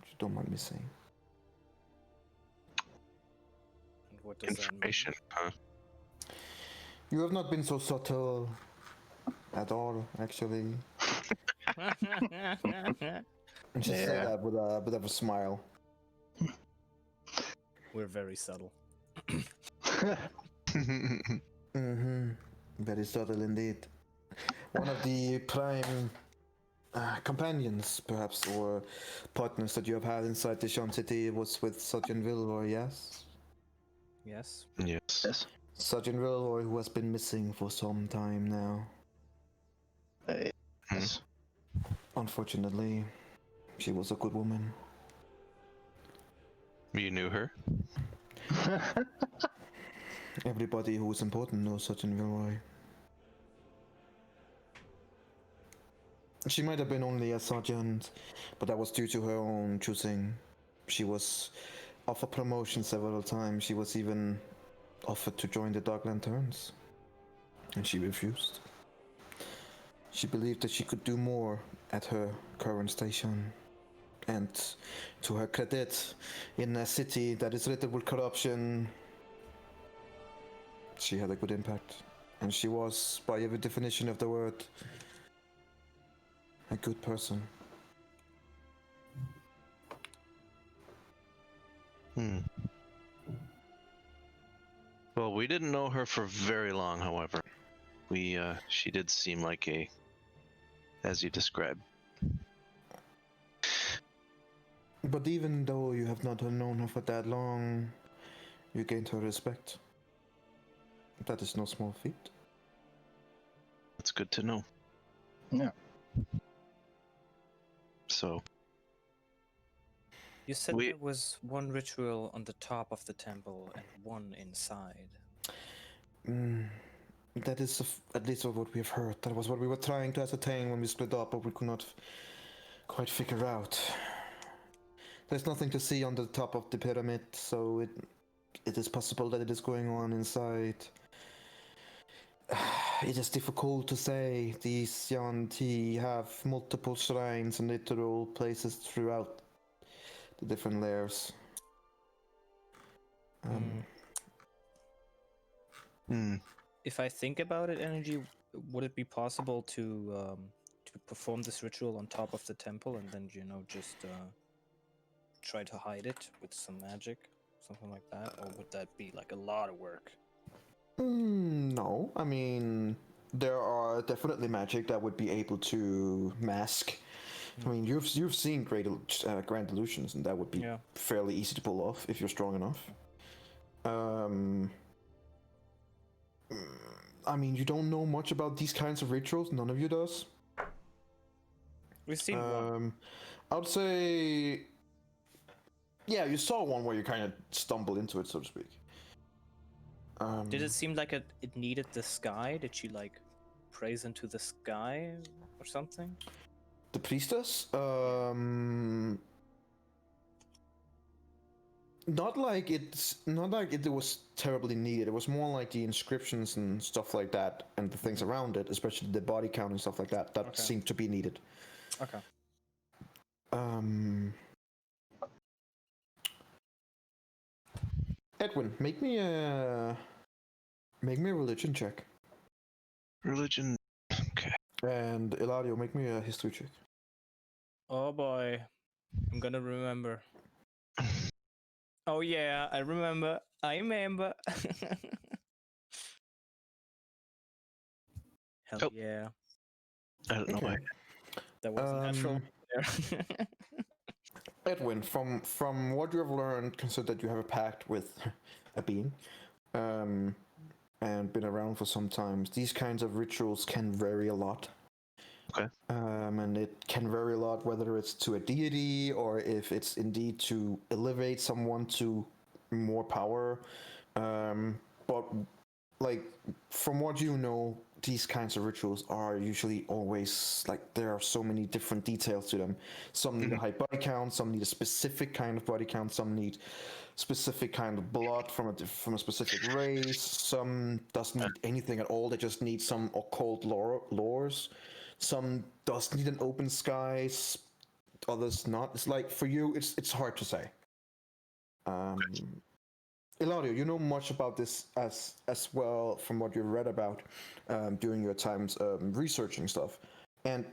If you don't mind me saying. And what does Information, huh? You have not been so subtle at all, actually. that mean? And she said that with a bit of a smile. We're very subtle. Mm-hmm. Very subtle indeed. One of the prime companions, perhaps, or partners that you have had inside the Shan City was with Sergeant Vilroy, yes? Yes. Yes. Sergeant Vilroy, who has been missing for some time now. Yes. Unfortunately, she was a good woman. You knew her? Everybody who is important knows Sergeant Vilroy. She might have been only a sergeant, but that was due to her own choosing. She was offered promotion several times. She was even offered to join the Dark Lanterns, and she refused. She believed that she could do more at her current station. And to her credit, in a city that is riddled with corruption, she had a good impact. And she was, by every definition of the word, a good person. Well, we didn't know her for very long, however. She did seem like as you described. But even though you have not known her for that long, you gained her respect. That is no small feat. That's good to know. Yeah. So. You said there was one ritual on the top of the temple and one inside. That is at least what we have heard. That was what we were trying to ascertain when we split up, but we could not quite figure out. There's nothing to see on the top of the pyramid, so it is possible that it is going on inside. It is difficult to say. These Yanti have multiple shrines and literal places throughout the different layers. If I think about it, Energy, would it be possible to perform this ritual on top of the temple and then, just try to hide it with some magic, something like that? Or would that be like a lot of work? No, I mean, there are definitely magic that would be able to mask. I mean, you've seen grand illusions, and that would be fairly easy to pull off if you're strong enough. I mean, you don't know much about these kinds of rituals. None of you does. We've seen one. I would say, yeah, you saw one where you kind of stumbled into it, so to speak. Did it seem like it needed the sky? Did she like praise into the sky or something? The priestess? Not like it was terribly needed. It was more like the inscriptions and stuff like that, and the things around it, especially the body count and stuff like that, that seemed to be needed. Okay. Edwin, make me a religion check. Religion. Okay. And Eladio, make me a history check. Oh boy, I'm gonna remember. Oh yeah, I remember. Hell yeah. I don't know why. That was natural. Edwin, from what you have learned, consider that you have a pact with a being, and been around for some time. These kinds of rituals can vary a lot. Okay. And it can vary a lot whether it's to a deity or if it's indeed to elevate someone to more power. But like from what you know, these kinds of rituals are usually always like there are so many different details to them. Some need a high body count, some need a specific kind of body count, some need specific kind of blood from a specific race, some doesn't need anything at all, they just need some occult lores. Some does need an open sky, others not. It's like for you, it's hard to say. Eladio, you know much about this as well from what you've read about during your times researching stuff, and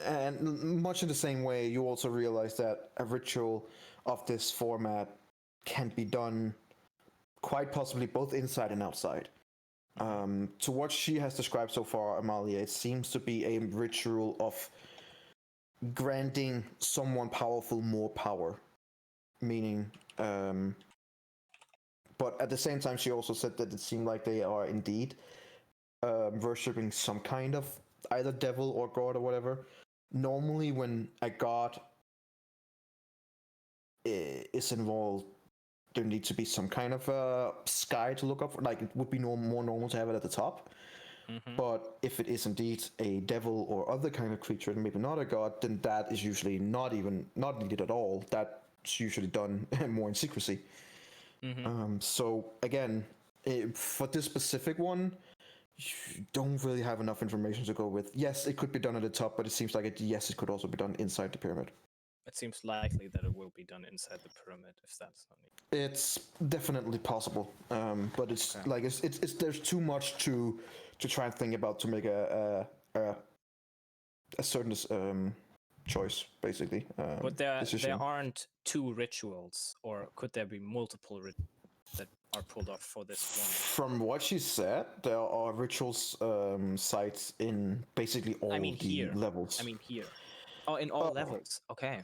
And much in the same way, you also realize that a ritual of this format can be done quite possibly both inside and outside. To what she has described so far, Amalia, it seems to be a ritual of granting someone powerful more power. Meaning, but at the same time, she also said that it seemed like they are indeed worshipping some kind of either devil or god or whatever. Normally, when a god is involved, there needs to be some kind of sky to look up for. Like, it would be more normal to have it at the top. But if it is indeed a devil or other kind of creature, and maybe not a god, then that is usually not needed at all. That's usually done more in secrecy. So again, for this specific one, you don't really have enough information to go with. Yes, it could be done at the top, but it seems like it could also be done inside the pyramid. It seems likely that it will be done inside the pyramid if that's not needed. It's definitely possible, but it's Okay. like it's there's too much to try and think about to make a certain choice, basically. But there decision. aren't two rituals, or could there be multiple that are pulled off for this From what she said, there are rituals sites in basically all the levels. I mean here. Oh, in all levels. Okay.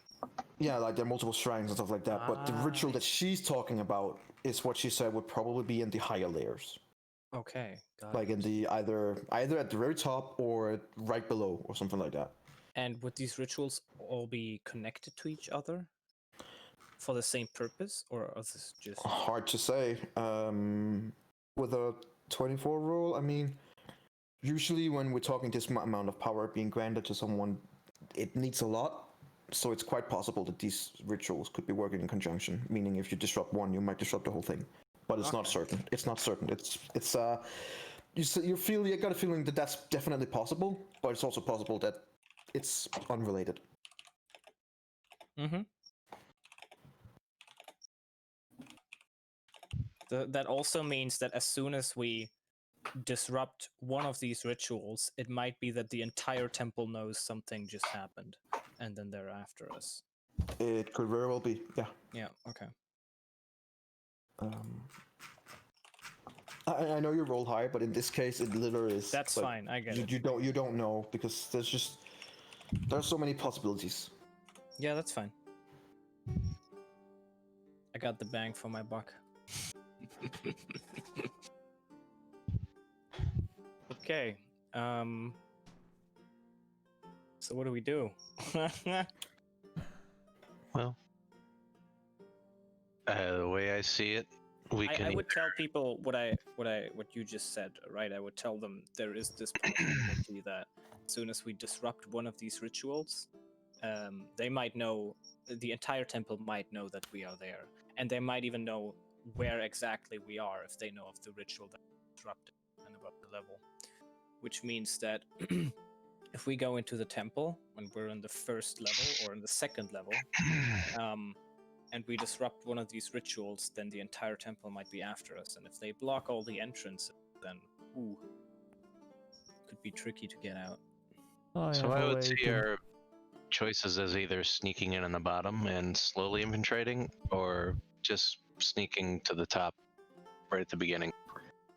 Yeah, like there are multiple shrines and stuff like that. But the ritual that she's talking about is what she said would probably be in the higher layers. Okay. Got Like it. in the either at the very top or right below or something like that. And would these rituals all be connected to each other for the same purpose, or is this just Hard to say. With a 24 rule, I mean, usually when we're talking this amount of power being granted to someone, it needs a lot. So it's quite possible that these rituals could be working in conjunction. Meaning, if you disrupt one, you might disrupt the whole thing. But it's not certain. It's not certain. You got a feeling that that's definitely possible, but it's also possible that it's unrelated. That also means that as soon as we disrupt one of these rituals, it might be that the entire temple knows something just happened, and then they're after us. It could very well be, yeah. Yeah. Okay. I know you roll high, but in this case, it literally is. That's like, fine. I get it. You don't know because there's so many possibilities. Yeah, that's fine. I got the bang for my buck. Okay. So what do we do? Well, the way I see it, I would tell people what you just said, right? I would tell them there is this possibility that as soon as we disrupt one of these rituals, they might know, the entire temple might know that we are there, and they might even know where exactly we are if they know of the ritual that disrupted and about the level. Which means that if we go into the temple when we're in the first level or in the second level, and we disrupt one of these rituals, then the entire temple might be after us. And if they block all the entrances, then could be tricky to get out. So I would see our choices as either sneaking in on the bottom and slowly infiltrating, or just sneaking to the top right at the beginning,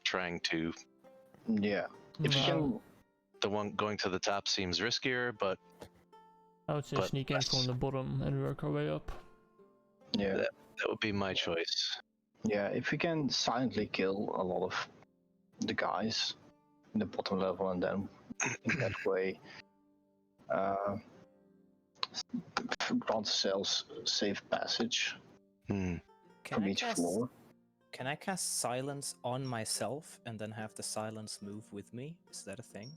trying to. Yeah. If you can. The one going to the top seems riskier, but I would say sneak in from the bottom and work our way up. Yeah. That would be my choice. Yeah, if we can silently kill a lot of the guys in the bottom level, and then in that way grant ourselves safe passage from each floor. Can I cast silence on myself and then have the silence move with me? Is that a thing?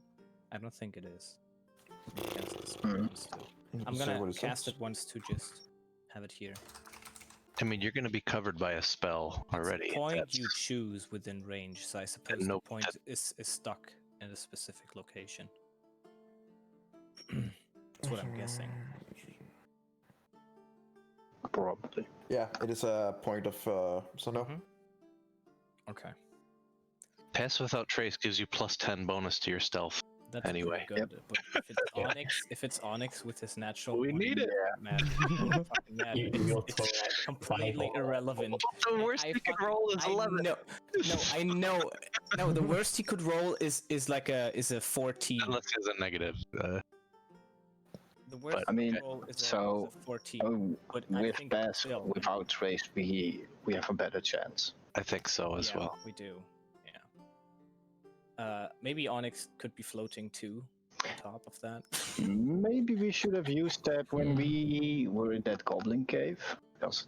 I don't think it is. I'm gonna cast it once to just have it here. I mean, you're going to be covered by a spell already. It's a point you choose within range, so I suppose the point is stuck in a specific location. That's what I'm guessing. Probably. Yeah, it is a point of so no. Okay. Pass without trace gives you +10 bonus to your stealth. That's Anyway. pretty good. But if it's Onyx with his natural, We one, need it. man, fucking mad. You'll It's throw that completely fireball. irrelevant. The worst I he could fucking- roll is 11. I know. No, the worst he could roll is a 14. Unless it's a negative. The worst I mean, he could roll is so, a 14. But I with think Bass, still, without trace, we have a better chance. I think so as yeah, well. we do. Yeah. Maybe Onyx could be floating too, on top of that. Maybe we should have used that when we were in that goblin cave, because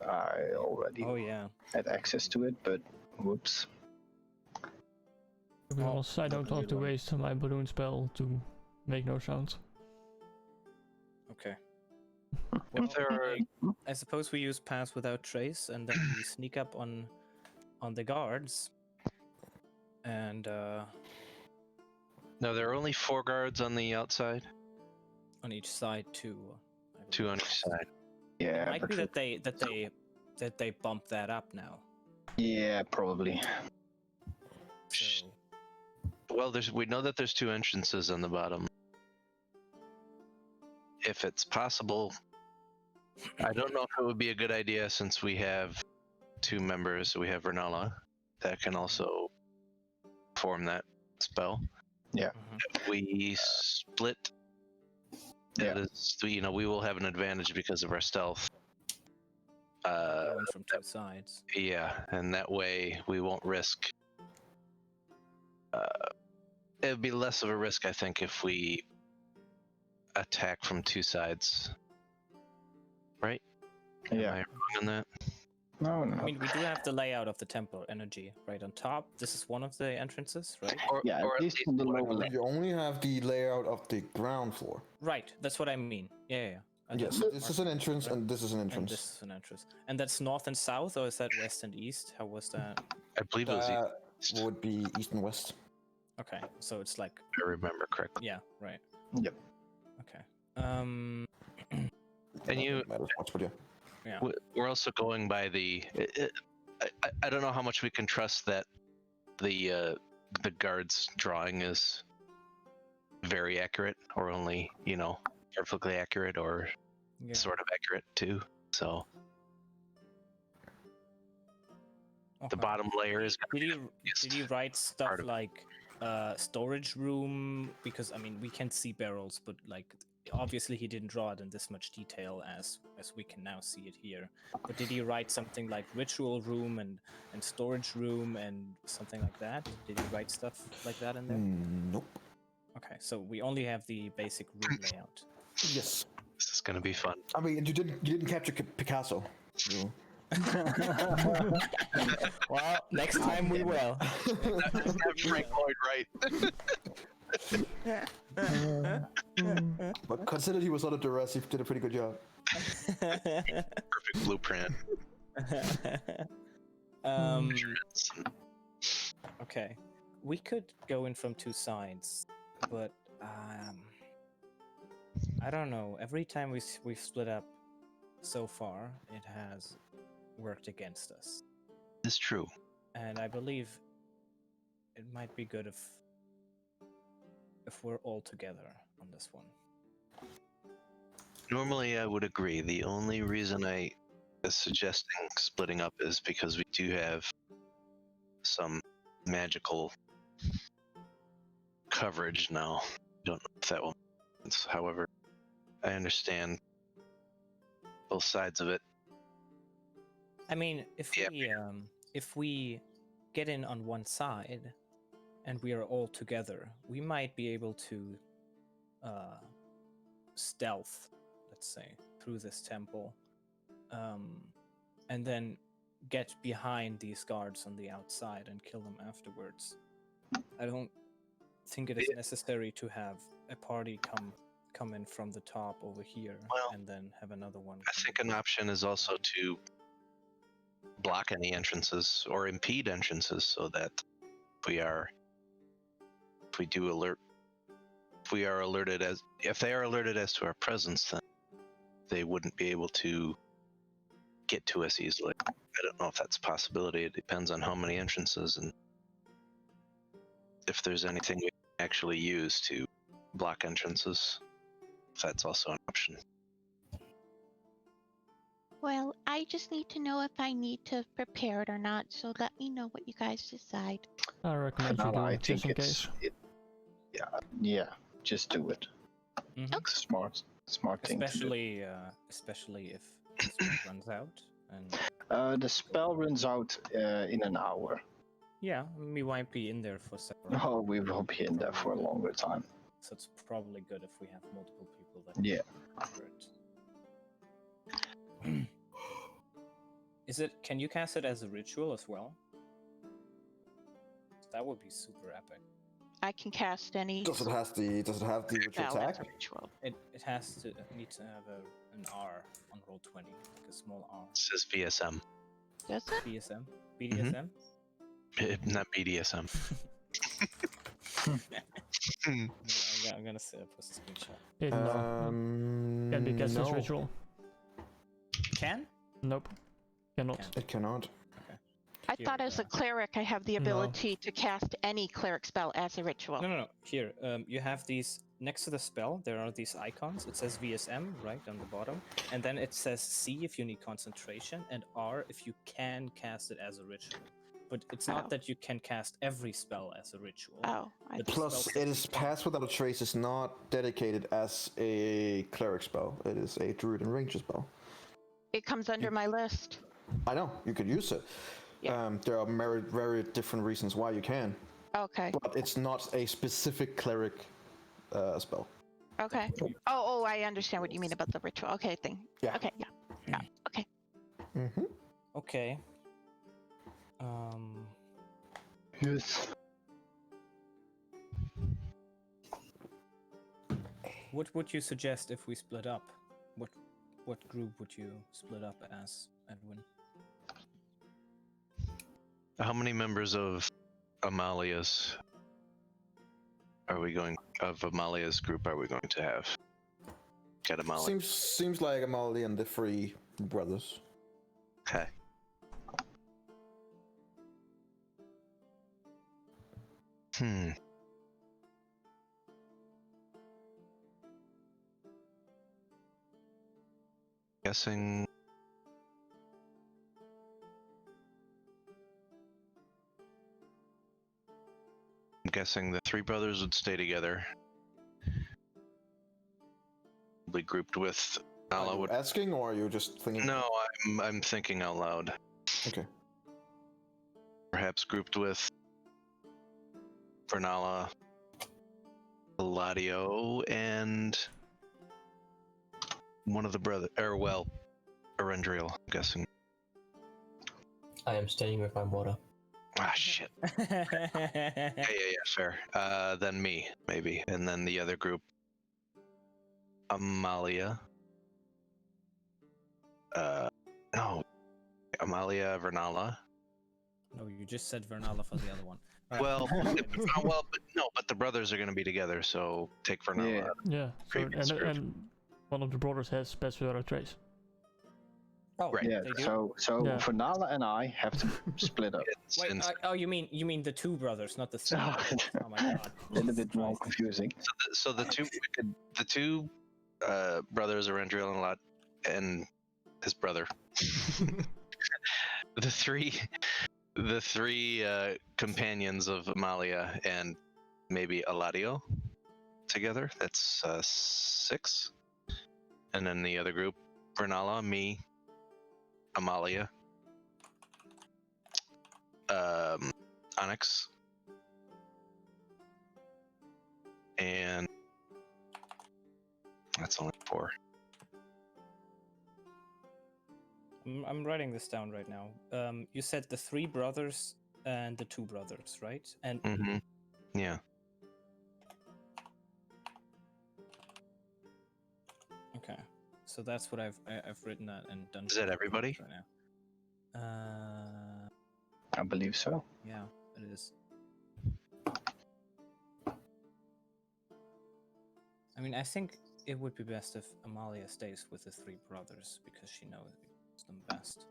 I already Oh yeah. had access to it, but whoops. To be Oh, honest, I don't that's a want to good one. waste my balloon spell to make no sound. Okay. Well, There are- I suppose we use pass without trace, and then we sneak up on the guards. And No, there are only 4 guards on the outside. on each side too. I 2 on believe. each side. It Yeah, might but be that they bump that up now. yeah, probably. So Well, we know that there's 2 entrances on the bottom. If it's possible, I don't know if it would be a good idea since we have 2 members. We have Renala that can also perform that spell. mhm. If we split, Yeah. it is, we will have an advantage because of our stealth. Going from 2 sides. Yeah, and that way we won't risk. It would be less of a risk, I think, if we attack from 2 sides. Right? Am Yeah. I wrong on that? No, I no. mean, we do have the layout of the temple energy right on top. This is one of the entrances, right? Yeah, at least on the lower level. You only have the layout of the ground floor. Right. That's what I mean. Yeah. I Yes, just this is an entrance right? and this is an And entrance. this is an entrance. And that's north and south, or is that west and east? How was that? I believe it was That east, would be east and west. Okay, so it's like, if I remember correctly. yeah, right. Yep. Okay. And Not you, that it matters much, but yeah. Yeah. we're also going by the. I don't know how much we can trust that the guards drawing is very accurate, or only perfectly accurate, or Yeah. sort of accurate too. So the Okay. bottom layer is Did going to he write stuff part of- like storage room? Because I mean, we can see barrels, but like obviously he didn't draw it in this much detail as we can now see it here. But did he write something like ritual room and storage room and something like that? Did he write stuff like that in there? Nope. Okay, so we only have the basic room layout. Yes. This is going to be fun. I mean, you didn't capture Picasso. You. Well, next time we will. Frank Lloyd Wright. But consider he was under duress. He did a pretty good job. Perfect blueprint. Measurements. Okay, we could go in from 2 sides, but I don't know. Every time we've split up so far, it has worked against us, It's true. and I believe it might be good if we're all together on this one. Normally, I would agree. The only reason I is suggesting splitting up is because we do have some magical coverage now. Don't know if that will make sense. However, I understand both sides of it. I mean, if Yeah. if we get in on one side and we are all together, we might be able to stealth, let's say, through this temple, and then get behind these guards on the outside and kill them afterwards. I don't think it is necessary to have a party come in from the top over here Well, and then have another one. I come think in. an option is also to block any entrances or impede entrances so that if we are alerted as to our presence, then they wouldn't be able to get to us easily. I don't know if that's a possibility. It depends on how many entrances and if there's anything we actually use to block entrances. If that's also an option. Well, I just need to know if I need to prepare it or not, so let me know what you guys decide. I recommend you Now, do I just think in it's case. yeah, just do it. Mhm. It's a smart thing to Especially if the spell runs out. And do. The spell runs out in an hour. yeah, we might be in there for several. Oh, we will be in there for a longer time. So it's probably good if we have multiple people that Yeah. cover it. Is it? Can you cast it as a ritual as well? That would be super epic. I can cast any Does it have the ritual spell as attack? a ritual. It has to need to have an R on roll 20, like a small R. It says VSM, Does it? BSM, BDSM. not BDSM. No, I'm gonna post a screenshot. It can be cast as no, ritual. Can? Nope. Cannot. Can. it cannot. I Here, thought as a cleric I have the No. ability to cast any cleric spell as a ritual. No. Here, you have these next to the spell. There are these icons. It says VSM right on the bottom, and then it says C if you need concentration, and R if you can cast it as a ritual. But it's not Oh. that you can cast every spell as a ritual. Oh, I The see. Plus, spell- it is Pass Without a Trace is not dedicated as a cleric spell. It is a druid and ranger spell. It comes under my list. I know you could use it. Yeah. There are very different reasons why you can, Okay. but it's not a specific cleric spell. Okay. Oh, I understand what you mean about the ritual. Okay, thing. Yeah. Okay, yeah. Okay. Mm-hmm. Okay. Yes. What would you suggest if we split up? What group would you split up as, Edwin? How many members of Amalia's group are we going to have? Get Amalia. Seems like Amalia and the three brothers. Okay. Guessing. I'm guessing the three brothers would stay together. Be grouped with Nala Are you would. asking, or are you just thinking? No, I'm thinking out loud. Okay. Perhaps grouped with Vernala, Eladio, and one of the Arendriel, I'm guessing. I am staying with my mother. Ah, shit. Yeah, fair. Then me, maybe. And then the other group, Amalia. No. Amalia, Vernala. No, you just said Vernala for the other one. All right. Well, but the brothers are going to be together, so take Vernala. Yeah. So, Previous group. and one of the brothers has Pass Without a Trace. Oh, Right. Yeah. they do? So Yeah. Fernala and I have to split up. It's Wait, in- oh, you mean the two brothers, not the three? Oh my god. A little bit more confusing. so the two brothers Arendriel and Lot and his brother. the three companions of Amalia and maybe Eladio together. That's 6. And then the other group, Vernala, me, Amalia, Onyx, and that's only 4. I'm writing this down right now. You said the 3 brothers and the 2 brothers, right? And Mm-hmm. Yeah. okay, so that's what I've written that and done. Is that everybody? right now? I believe so. Yeah, it is. I mean, I think it would be best if Amalia stays with the 3 brothers because she knows them best.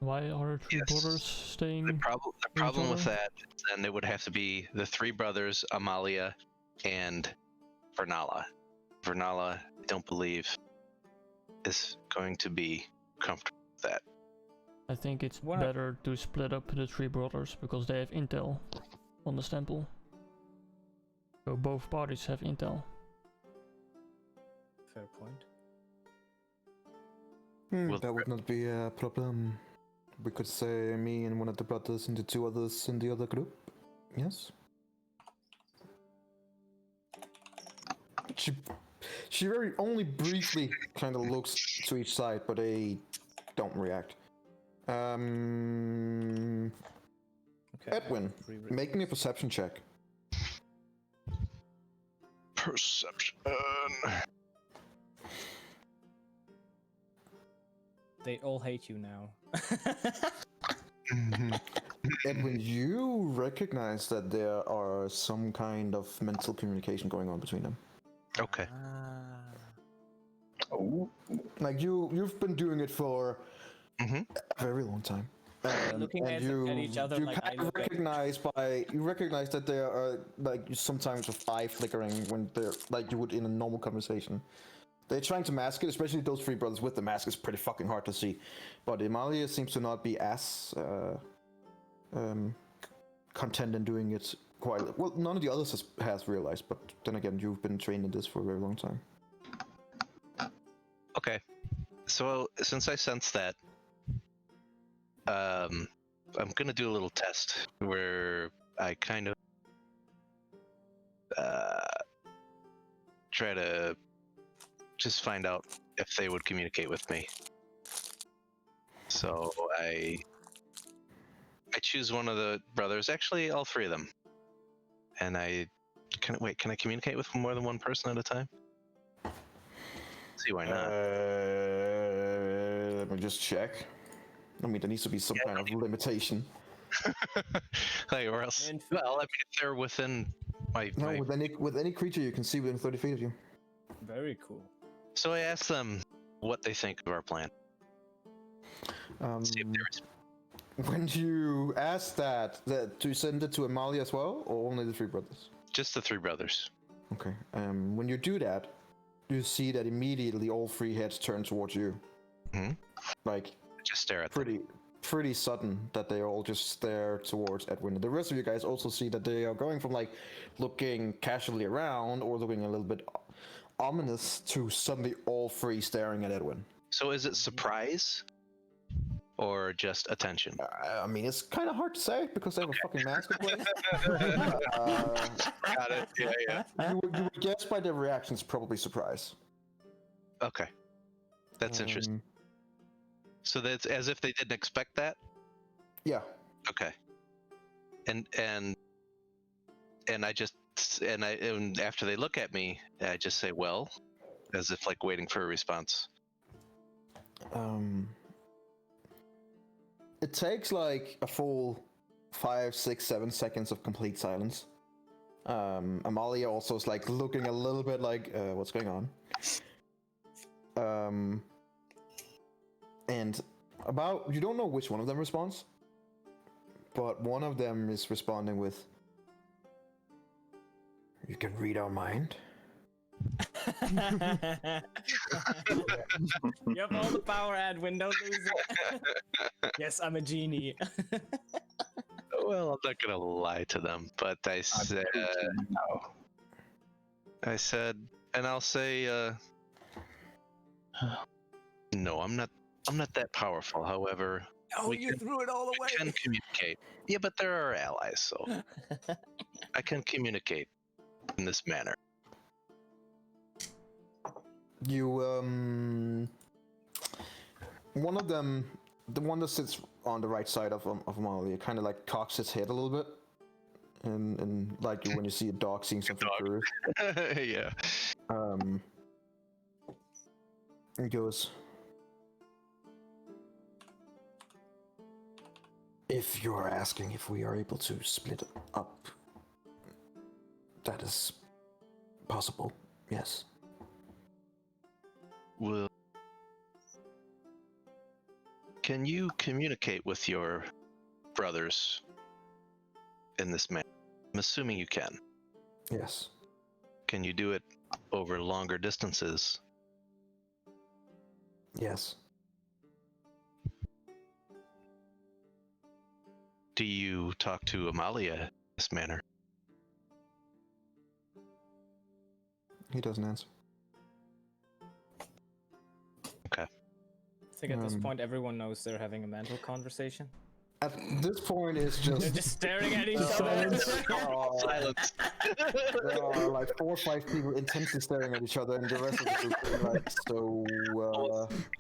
Why are three Yes. brothers staying? The problem with other? that is then it would have to be the three brothers, Amalia and Vernala. Vernala, I don't believe, is going to be comfortable with that. I think it's What- better to split up the three brothers because they have intel on the temple. So both parties have intel. Fair point. Well, That would not be a problem. We could say me and one of the brothers and the two others in the other group. Yes. She very only briefly kind of looks to each side, but they don't react. Okay. Edwin, Pre-written. make me a perception check. Perception. They all hate you now. Edwin, you recognize that there are some kind of mental communication going on between them. Okay. Oh, Like you've been doing it for Mhm. a very long time. Looking And at each other you like I kind of look at- recognize that there are like sometimes a eye flickering when they're like you would in a normal conversation. They're trying to mask it, especially those three brothers with the mask is pretty fucking hard to see. But Amalia seems to not be as content in doing it quite well. None of the others has realized, but then again, you've been trained in this for a very long time. Okay. So since I sense that, I'm gonna do a little test where I kind of try to just find out if they would communicate with me. So I choose one of the brothers, actually all three of them, and can I communicate with more than one person at a time? See why not? Let me just check. I mean, there needs to be some kind of limitation. Like, or else, And- well, I mean, if they're within my, No, with any creature you can see within 30 feet of you. Very cool. So I asked them what they think of our plan. See if they respond. When you ask that to send it to Amalia as well, or only the three brothers? Just the three brothers. Okay. When you do that, you see that immediately all three heads turn towards you. Mhm. Like Just stare at them. pretty sudden that they all just stare towards Edwin. The rest of you guys also see that they are going from like looking casually around or looking a little bit ominous to suddenly all three staring at Edwin. So is it surprise or just attention? I mean, it's kind of hard to say because they have a fucking mask on. Got it. Yeah. You would guess by their reactions, probably surprise. Okay. That's interesting. Um, So that's as if they didn't expect that? Yeah. Okay. And after they look at me, I just say, well, as if like waiting for a response. It takes like a full 5, 6, 7 seconds of complete silence. Amalia also is like looking a little bit like, what's going on? And you don't know which one of them responds, but one of them is responding with, "You can read our mind." You have all the power, Edwin. Don't lose it. Yes, I'm a genie. Well, I'm not gonna lie to them, but I said, and I'll say, no, I'm not that powerful. However, Oh, we you threw it all we away. can communicate. Yeah, but they're our allies, so I can communicate in this manner. You, one of them, the one that sits on the right side of Amalia, kind of like cocks his head a little bit, and like when you see a dog seeing something curious. Yeah. He goes, "If you're asking if we are able to split up, that is possible, yes." can you communicate with your brothers in this manner? I'm assuming you can. Yes. Can you do it over longer distances? Yes. Do you talk to Amalia in this manner? He doesn't answer. Okay. I think at this Um, point everyone knows they're having a mental conversation. At this point, it's They're just just staring at each Silence. other. Silence. there are like 4 or 5 people intensely staring at each other, and the rest of the group being like, so.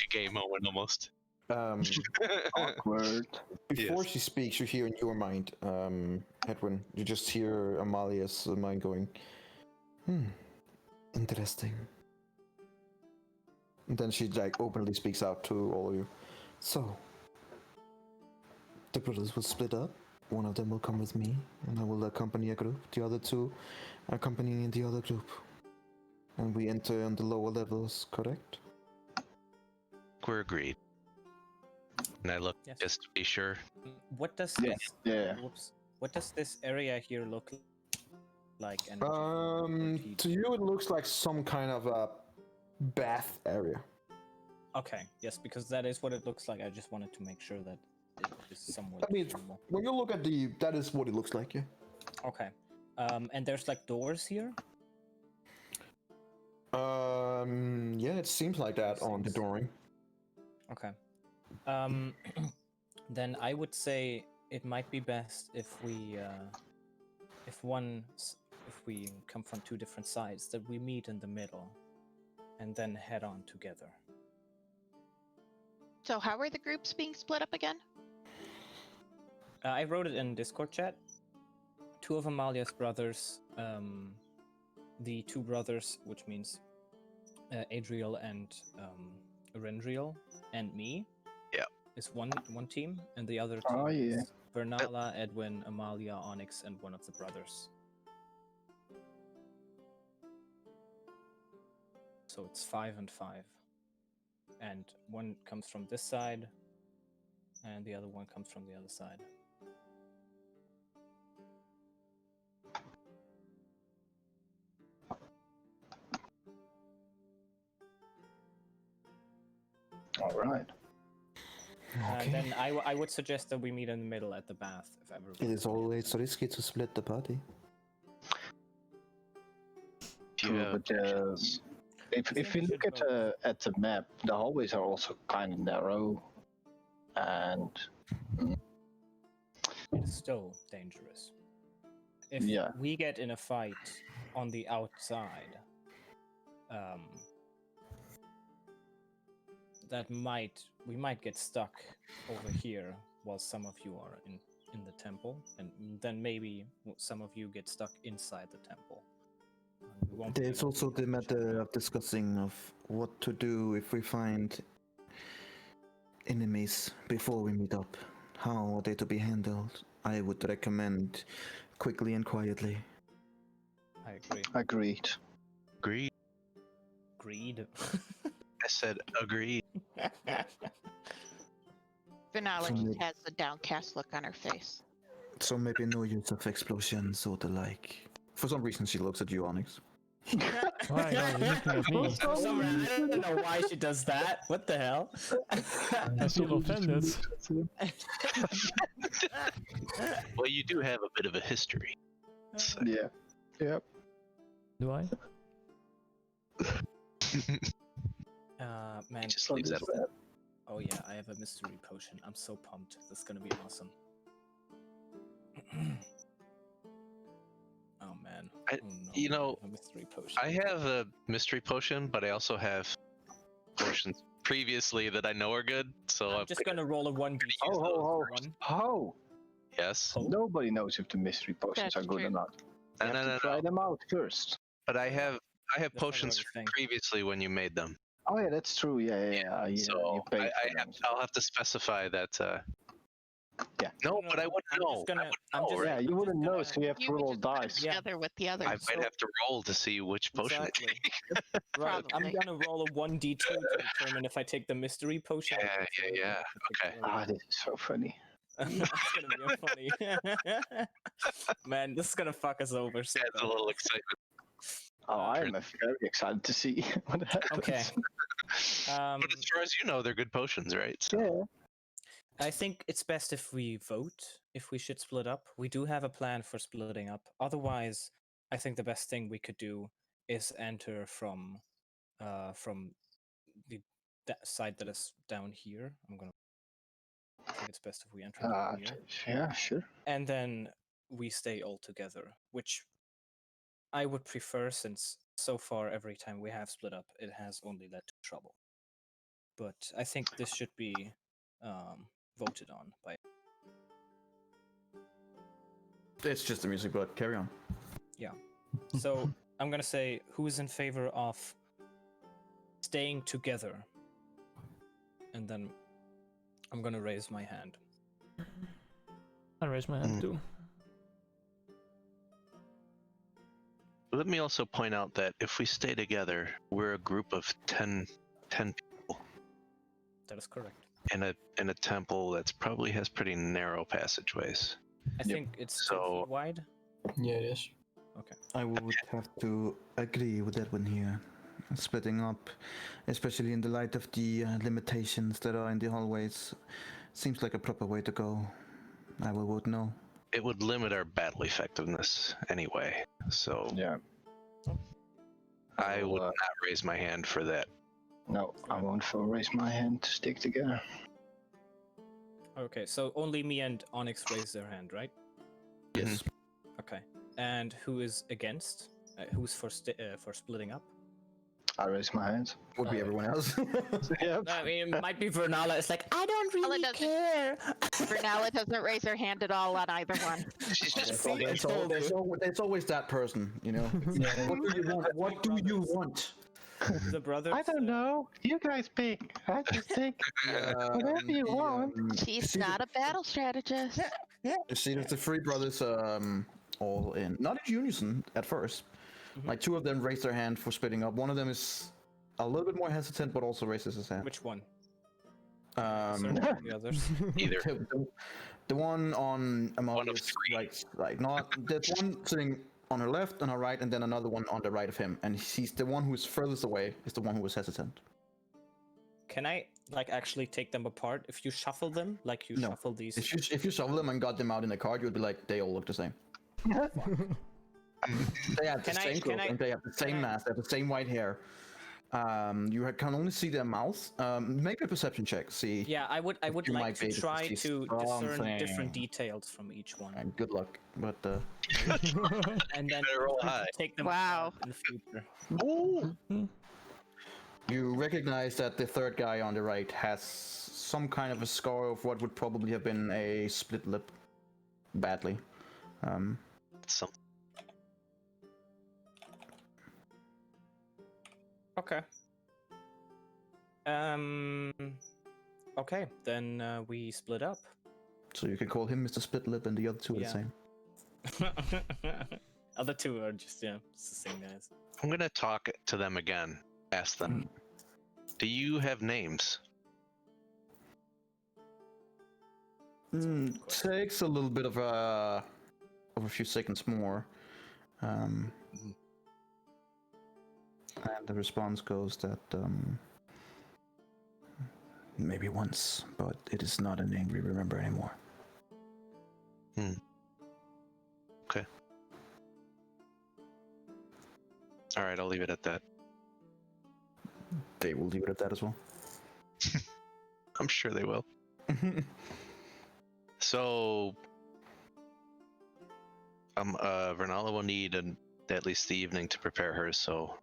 A game moment almost. Awkward. Before Yes. she speaks, you hear in your mind, Edwin, you just hear Amalia's mind going, interesting. And then she like openly speaks out to all of you. So, the brothers will split up. One of them will come with me, and I will accompany a group. The other 2 accompanying the other group. And we enter on the lower levels, correct? We're agreed. And I look Yes. just to be sure. What does Yeah, this? yeah. Whoops. What does this area here look like? And To you it looks like some kind of a bath area. okay, yes, because that is what it looks like. I just wanted to make sure that it is somewhat I mean, visual. when you look at that is what it looks like, yeah. Okay. And there's like doors here. Yeah, it seems like that on the Seems- drawing. Okay. Then I would say it might be best if we come from 2 different sides, that we meet in the middle and then head on together. So how are the groups being split up again? I wrote it in Discord chat. 2 of Amalia's brothers, the 2 brothers, which means Adriel and Rendriel, and me. Yeah. Is one team, and the other team Oh, yeah. is Vernala, Edwin, Amalia, Onyx, and one of the brothers. So it's 5 and 5. And one comes from this side, and the other one comes from the other side. All right. And then I would suggest that we meet in the middle at the bath, if ever. It is always risky to split the party. Do you True, have but if think you we look should at the map, the hallways are also kind of narrow, and It is still dangerous. If Yeah. we get in a fight on the outside, we might get stuck over here while some of you are in the temple, and then maybe some of you get stuck inside the temple. We won't be There's able also to the help each other. matter of discussing of what to do if we find enemies before we meet up. How are they to be handled? I would recommend quickly and quietly. I agree. agreed. agreed? Greed. I said agreed. Vanilla So just maybe- has a downcast look on her face. So maybe no use of explosions or the like. For some reason she looks at you, Onyx. Why are you looking at me? For some reason, I don't know why she does that. What the hell? I feel offended. Well, you do have a bit of a history. Yeah. Yep. Do I? Man. Just leaves that. Oh yeah, I have a mystery potion. I'm so pumped. This is gonna be awesome. Oh man. I- Oh, no. you know, I have a mystery potion. I have a mystery potion, but I also have potions previously that I know are good. So I'm just gonna roll a 1d. Ho ho ho! One. Ho! yes. Oh. Nobody knows if the mystery potions That's are good or true. not. You No, have no, to no, try no. them out first. But I have not potions what I was saying. previously when you made them. Oh yeah, that's true. Yeah. You So paid for I them. I'll have to specify that No, but I wouldn't know. I'm just, Yeah, you wouldn't know, so you have You to would roll just put them dice. together with the others. I might have to roll to see which potion Exactly. to take. Right, I'm Probably. gonna roll a 1d2 to determine if I take the mystery potion. or Yeah, the yeah, fluid, or if I take okay. the Ah, this is so funny. That's gonna be funny. Man, this is gonna fuck us over. So Adds a bad. little excitement. Oh, I am very excited to see what happens. Okay. But as far as you know, they're good potions, right? So, Yeah. I think it's best if we vote if we should split up. We do have a plan for splitting up. Otherwise, I think the best thing we could do is enter from the that side that is down here. I think it's best if we enter down here. Yeah, sure. And then we stay all together, which I would prefer, since so far every time we have split up, it has only led to trouble. But I think this should be voted on by. It's just the music, but carry on. So I'm gonna say, who is in favor of staying together? And then I'm gonna raise my hand. I raise my hand too. let me also point out that if we stay together, we're a group of 10 people That is correct. in a temple that's probably has pretty narrow passageways. I think it's 10 So- feet wide. Yeah, it is. Okay. I would have to agree with that one here. Splitting up, especially in the light of the limitations that are in the hallways, seems like a proper way to go. I will vote no. It would limit our battle effectiveness anyway, so Yeah. I Well, would not raise my hand for that. No, I won't raise my hand to stick together. Okay, so only me and Onyx raised their hand, right? Yes. Okay. And who is against? Who's for splitting up? I raise my hand. Would be everyone else. Yep. I mean, it might be Vernala. It's like, I don't really doesn't- care. Brunella doesn't raise her hand at all on either one. She's just It's always that person, you know. What do you want? What do you want? The brothers. I don't know. You guys pick. I just think whatever you want. She's not a battle strategist. You see, there's the three brothers all in, not in unison at first. Like two of them raise their hand for splitting up. One of them is a little bit more hesitant, but also raises his hand. Which one? Um, The others. either. the one on One of Amalia's three. right side. Not there's one sitting on her left and her right, and then another one on the right of him. And he's the one who's furthest away. Is the one who was hesitant. Can I actually take them apart? If you shuffle them, like you No. shuffle these. If you shuffle them and got them out in the card, you'd be like, they all look the same. They have the Can I- same can clothes, I- and they have the same can I- mask, they have the same white hair. You can only see their mouths. Make a perception check. See. Yeah, I would you like might to be able to try see to discern something. different details from each one, And good luck. But and then Better roll high. take them Wow. apart in the future. you recognize that the third guy on the right has some kind of a scar of what would probably have been a split lip, badly. Some, Okay. Okay, then we split up. So you can call him Mr. Split Lip, and the other two are the Yeah. same. Other two are just it's the same guys. I'm gonna talk to them again. Ask them, do you have names? Takes a little bit of a few seconds more. And the response goes that maybe once, but it is not a name we remember anymore. Okay. All right, I'll leave it at that. They will leave it at that as well. I'm sure they will. So, Vernala will need at least the evening to prepare her. So,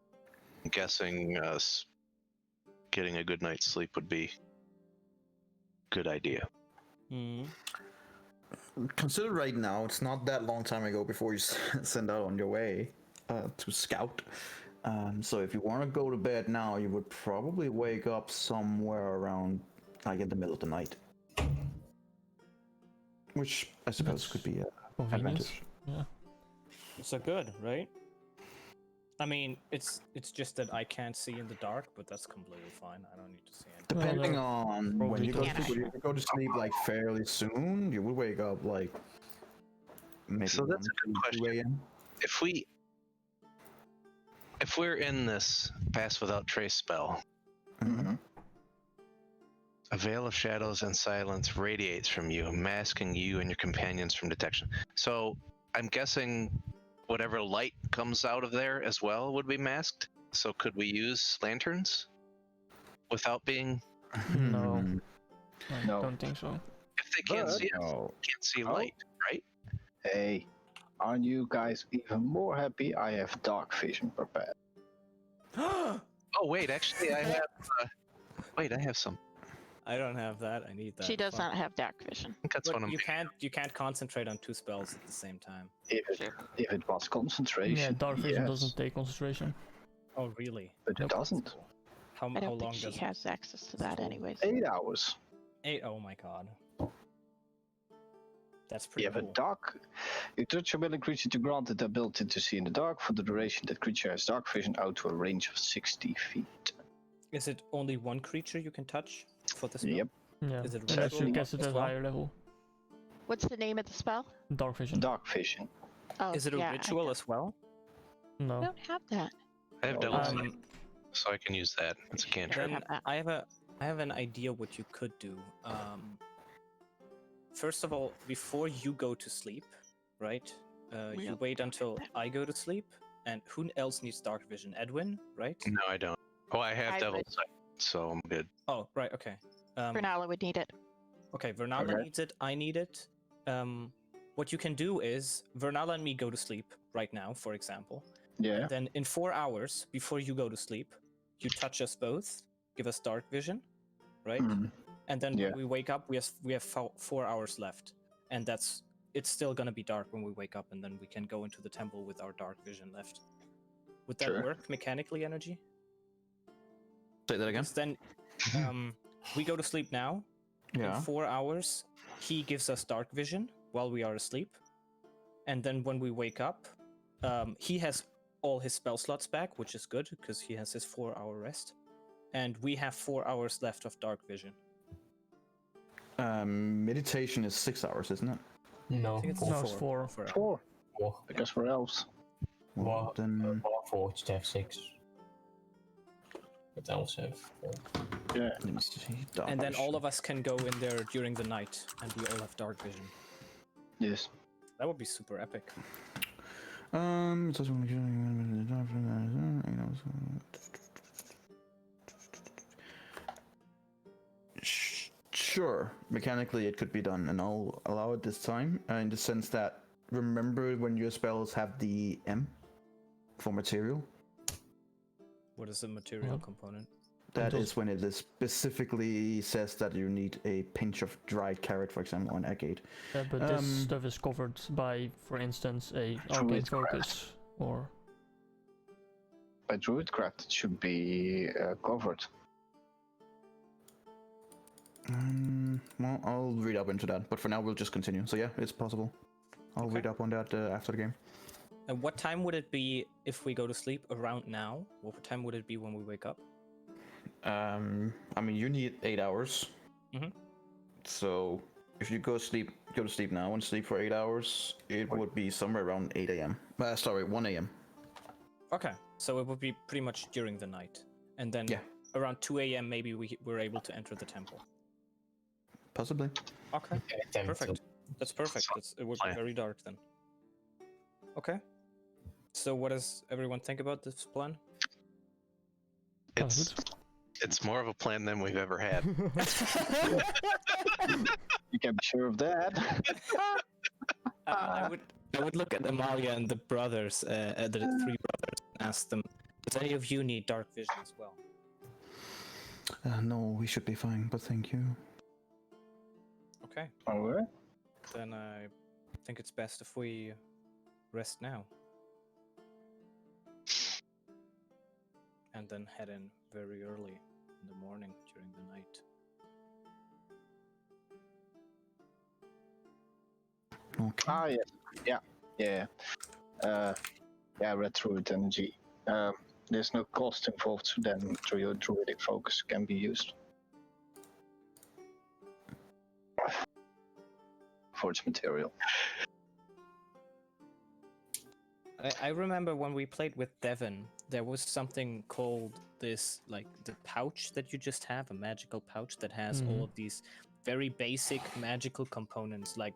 I'm guessing us getting a good night's sleep would be a good idea. Consider right now, it's not that long time ago before you send out on your way to scout. So if you want to go to bed now, you would probably wake up somewhere around, like in the middle of the night. which I suppose That's could be Convenience. advantage. Yeah. So good, right? I mean, it's just that I can't see in the dark, but that's completely fine. I don't need to see anything. Depending they're on when probably you go to close. sleep, when you go to sleep like fairly soon, you would wake up like maybe So that's a good 1, 2 question. a.m. If we're in this pass without trace spell, Mhm. a veil of shadows and silence radiates from you, masking you and your companions from detection. So I'm guessing whatever light comes out of there as well would be masked. So could we use lanterns without being? No. Hmm. I No. don't think so. If they can't But- see us, No. can't see Oh. light, right? Hey, aren't you guys even more happy? I have dark vision prepared. Oh wait, actually I have. Wait, I have some. I don't have that. I need that. She does Fuck. not have dark vision. I think that's But what I'm. you can't concentrate on 2 spells at the same time. If it was concentration, Yeah, dark vision yes, doesn't take concentration. Oh really? but it Nope. doesn't. How I how don't long think she does has access to that, anyways. 8 hours. 8? Oh my god. That's You pretty have a cool. dark. You touch a willing creature to grant it the ability to see in the dark for the duration that creature has dark vision out to a range of 60 feet. Is it only one creature you can touch for this spell? Yep, Yeah. Is it Unless you ritual guess it as at well? higher level. What's the name of the spell? Dark vision. dark vision. Oh, Is it a yeah, ritual as well? I No. don't have that. I have double sight, Um, so I can use that. It's a cantrip. then have that. I have an idea what you could do. First of all, before you go to sleep, right? You Yep. wait until I go to sleep, and who else needs dark vision? Edwin, right? No, I don't. Oh, I have I double would. sight, so I'm good. Oh, right. Okay. Vernala would need it. Okay, Vernala Okay. needs it. I need it. What you can do is Vernala and me go to sleep right now, for example. Yeah. Then in 4 hours before you go to sleep, you touch us both, give us dark vision, right? Mhm. And then Yeah. when we wake up, we have 4 hours left, and it's still gonna be dark when we wake up, and then we can go into the temple with our dark vision left. Would that Sure. work mechanically, Energy? Say that again. Because then we go to sleep now. Yeah. In 4 hours, he gives us dark vision while we are asleep, and then when we wake up, he has all his spell slots back, which is good because he has his 4-hour rest, and we have 4 hours left of dark vision. Meditation is 6 hours, isn't it? No, I think it's No, it's 4. 4 hours. 4, four. because we're elves. Well, Well, then four to have 6. But elves have 4. Yeah. let me see. Dark And then all vision. of us can go in there during the night, and we all have dark vision. Yes. That would be super epic. It doesn't really Sure, mechanically it could be done, and I'll allow it this time, in the sense that remember when your spells have the M for material? What is the material Mhm. component? That does- is when it is specifically says that you need a pinch of dried carrot, for example, or an agate. But this Um, stuff is covered by, for instance, a arcane Druidcraft. focus or By Druidcraft, it should be covered. Well, I'll read up into that, but for now we'll just continue. So yeah, it's possible. I'll Okay. read up on that after the game. And what time would it be if we go to sleep? Around now? What time would it be when we wake up? I mean, you need 8 hours. Mhm. So if you go to sleep now and sleep for 8 hours, it would be somewhere around 8 a.m. Sorry, 1 a.m. Okay, so it would be pretty much during the night, and then Yeah. around 2 a.m. maybe we're able to enter the temple. Possibly. Okay, perfect. That's perfect. It would be plan. very dark then. Okay. So what does everyone think about this plan? Sounds It's good. it's more of a plan than we've ever had. You can be sure of that. I would look at Amalia and the brothers, the 3 brothers, and ask them, does any of you need dark vision as well? No, we should be fine, but thank you. Okay, Alright. then I think it's best if we rest now. And then head in very early in the morning during the night. Okay. Ah, yes. Yeah. Yeah, I read through it, energy. There's no cost involved, so then your druidic focus can be used for its material. I remember when we played with Devon, there was something called this, like the pouch that you just have, a magical pouch that has all of these very basic magical components, like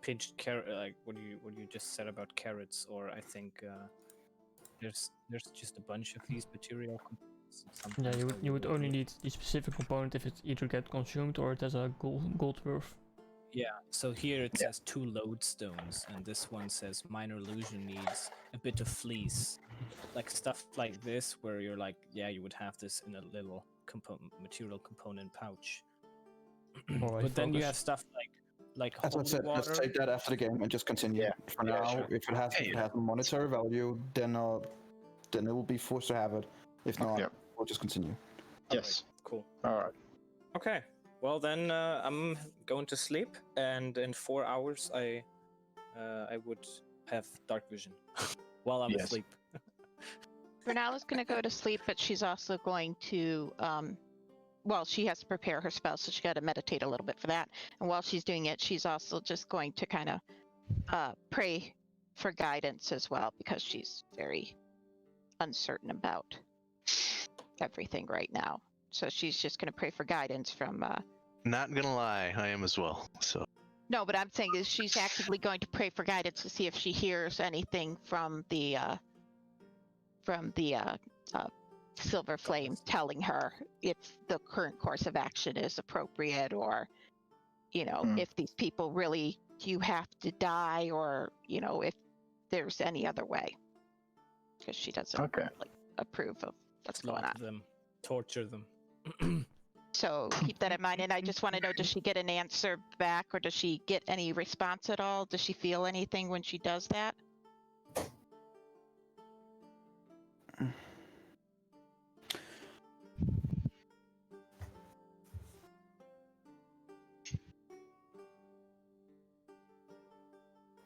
pinched carrot, like what you just said about carrots, or I think there's just a bunch of these material components. Yeah, Sometimes you would really only good. need the specific component if it either get consumed or it has a gold worth. Yeah, so here it Yeah. says 2 lodestones, and this one says minor illusion needs a bit of fleece. Like stuff like this, where you're like, yeah, you would have this in a little material component pouch. Alright, But then you focus. have stuff like As I holy said, water. let's take that after the game and just continue. Yeah. For Yeah, now, sure. if it has a monetary value, then it will be forced to have it. If not, Yeah. we'll just continue. Yes. Cool. All right. Okay. Well then, I'm going to sleep, and in 4 hours, I would have dark vision while I'm Yes. asleep. Renala's going to go to sleep, but she's also going to, well, she has to prepare her spell, so she got to meditate a little bit for that. And while she's doing it, she's also just going to kind of pray for guidance as well, because she's very uncertain about everything right now. So she's just going to pray for guidance from. Not gonna lie, I am as well. So No, but I'm saying is she's actively going to pray for guidance to see if she hears anything from the Silver Flame telling her if the current course of action is appropriate, or if these people really you have to die, or if there's any other way, because she doesn't Okay. really approve of what's going Slaughter on. them, torture them. So keep that in mind. And I just want to know, does she get an answer back, or does she get any response at all? Does she feel anything when she does that?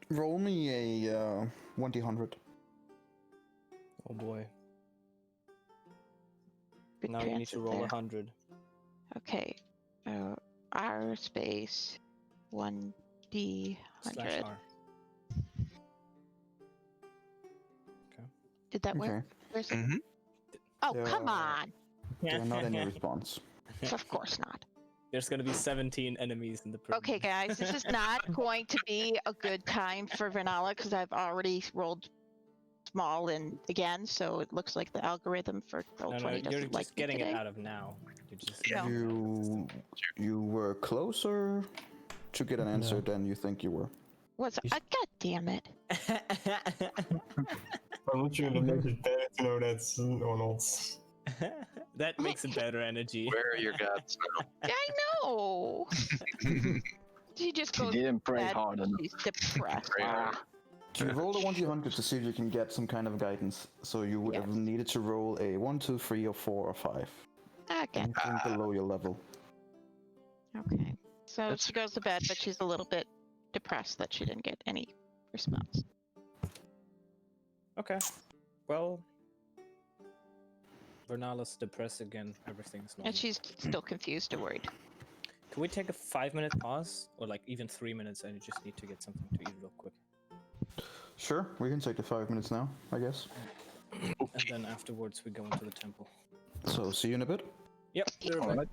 Roll me a 1d100. Oh boy. Good Now you need transit to roll there. 100. Okay. R space 1d100. /R. Did that work? Okay. Where's it? Mhm. Oh, come Yeah. on! They're not any response. Of course not. There's gonna be 17 enemies in the prison. Okay, guys, this is not going to be a good time for Vanilla, because I've already rolled small and again, so it looks like the algorithm for roll No, 20 you're doesn't just like me getting today. it out of now. You're just Yeah. You were closer to get an answer Yeah. than you think you were. Was He's- God damn it! I'm not sure that makes it better to know that's or not. That makes it better energy. Where are your gods I know. She just She goes didn't pray bad. hard enough. She's depressed. Pray hard. You roll a 1d100 to see if you can get some kind of guidance. So you would have Yes. needed to roll a 1, 2, 3, or 4, or 5. Okay. Anything below your level. Okay. So That's- she goes to bed, but she's a little bit depressed that she didn't get any response. Okay. Well, Vernala's depressed again. Everything's normal. And she's still confused and worried. Can we take a 5-minute pause, or like even 3 minutes, and you just need to get something to eat real quick, Sure, we can take the 5 minutes now, I guess. and then afterwards we go into the temple. So, see you in a bit. Yep. be right back. Alright.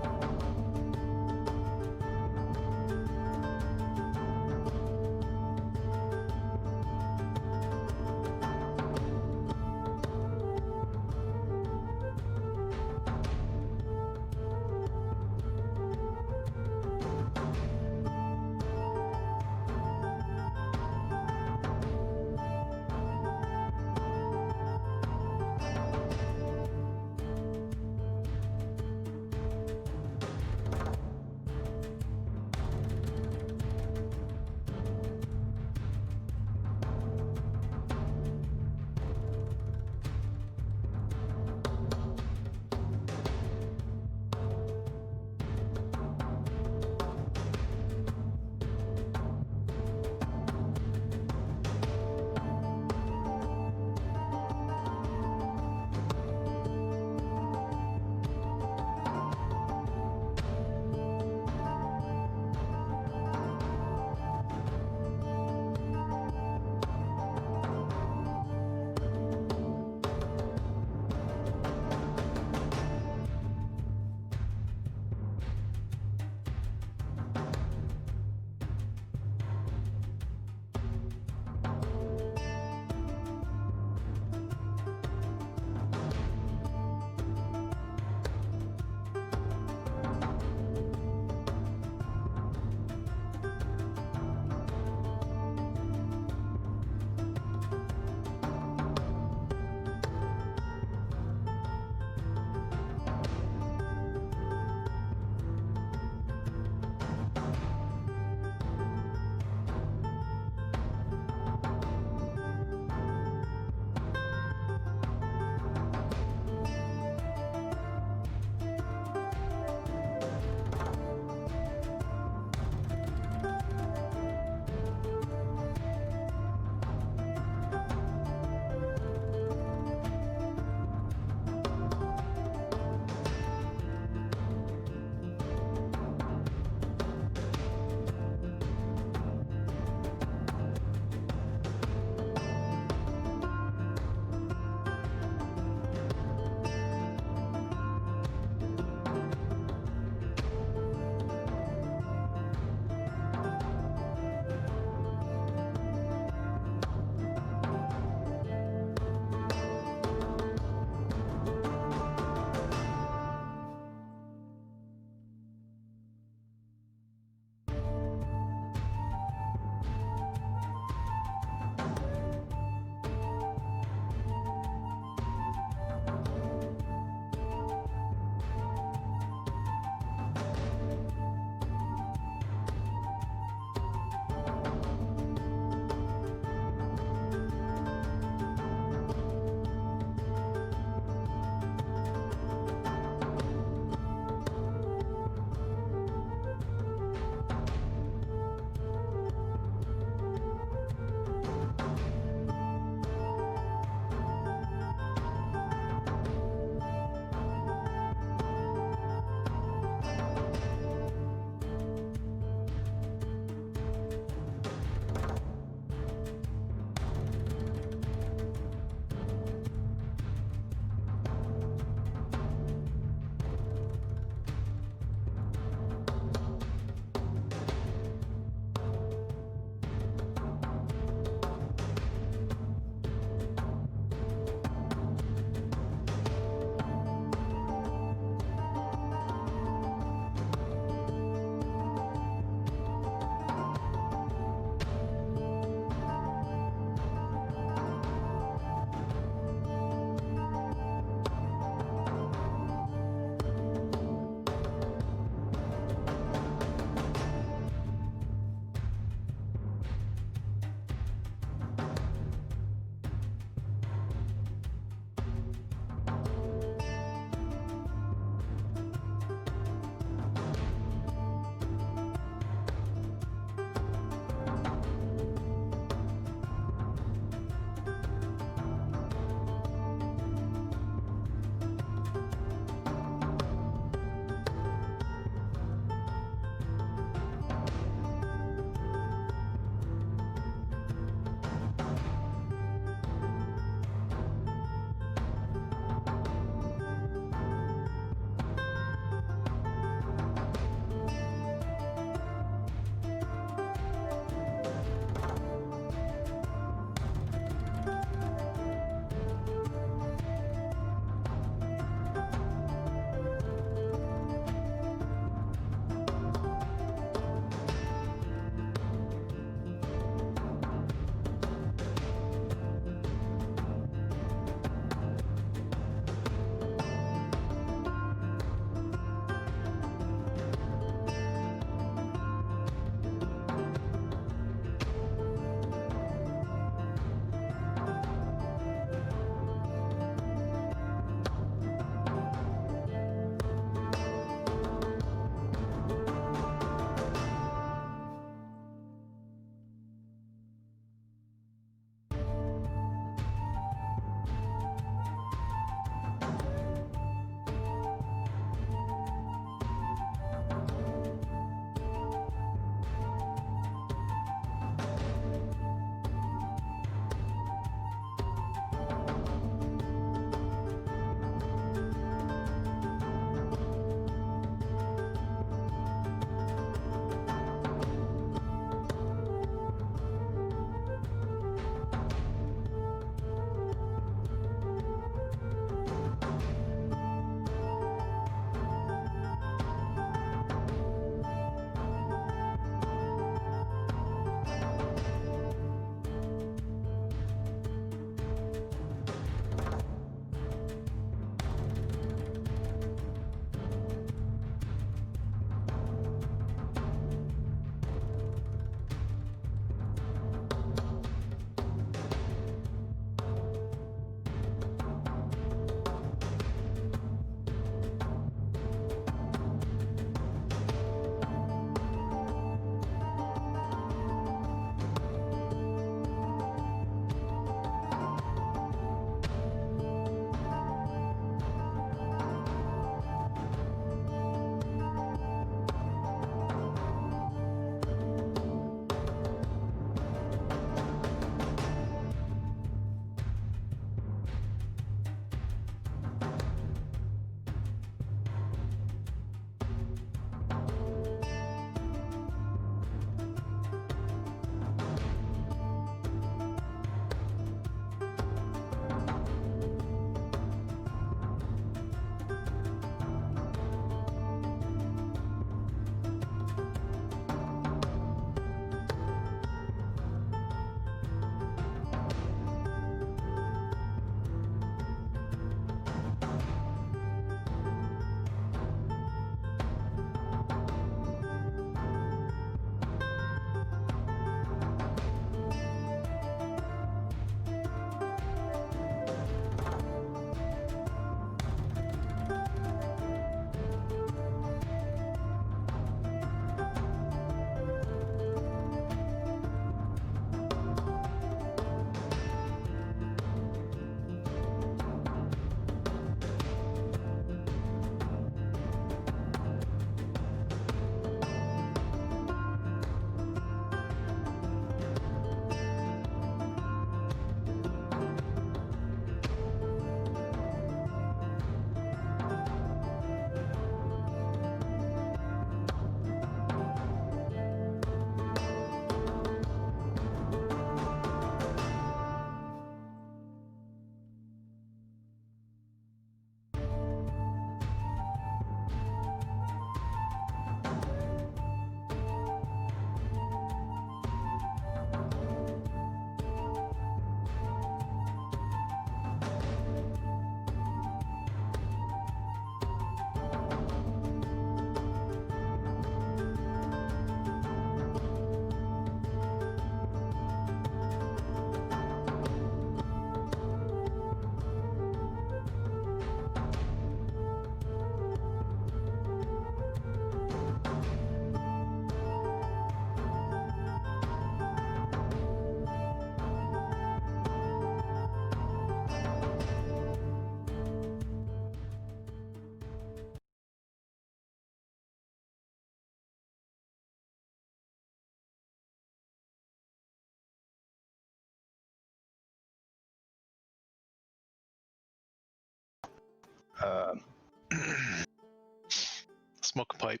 Smoke a pipe.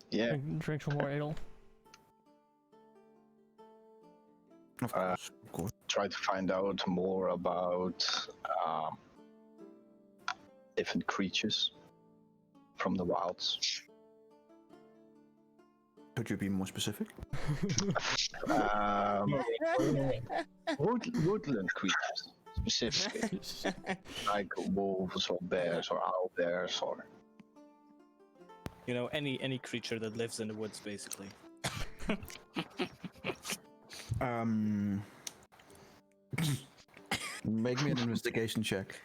Yeah. Drink some more ale. Of course. Try to find out more about different creatures from the wilds. Could you be more specific? Woodland creatures, specifically, like wolves or bears or owl bears or. You know, any creature that lives in the woods, basically. Make me an investigation check.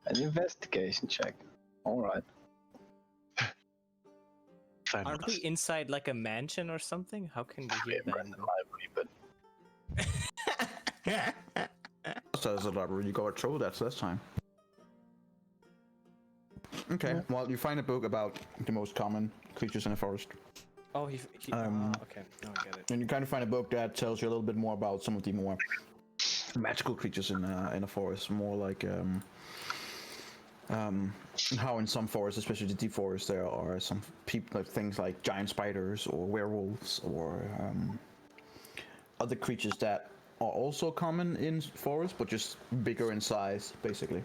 An investigation check. All right. Aren't we inside like a mansion or something? How can we hear We're in the library, but Says the library. You got through that last time. Okay. Well, you find a book about the most common creatures in the forest. Oh, he okay. No, I get it. And you kind of find a book that tells you a little bit more about some of the more magical creatures in the forest. More like how in some forests, especially the deep forests, there are some things like giant spiders or werewolves or other creatures that are also common in forests, but just bigger in size, basically.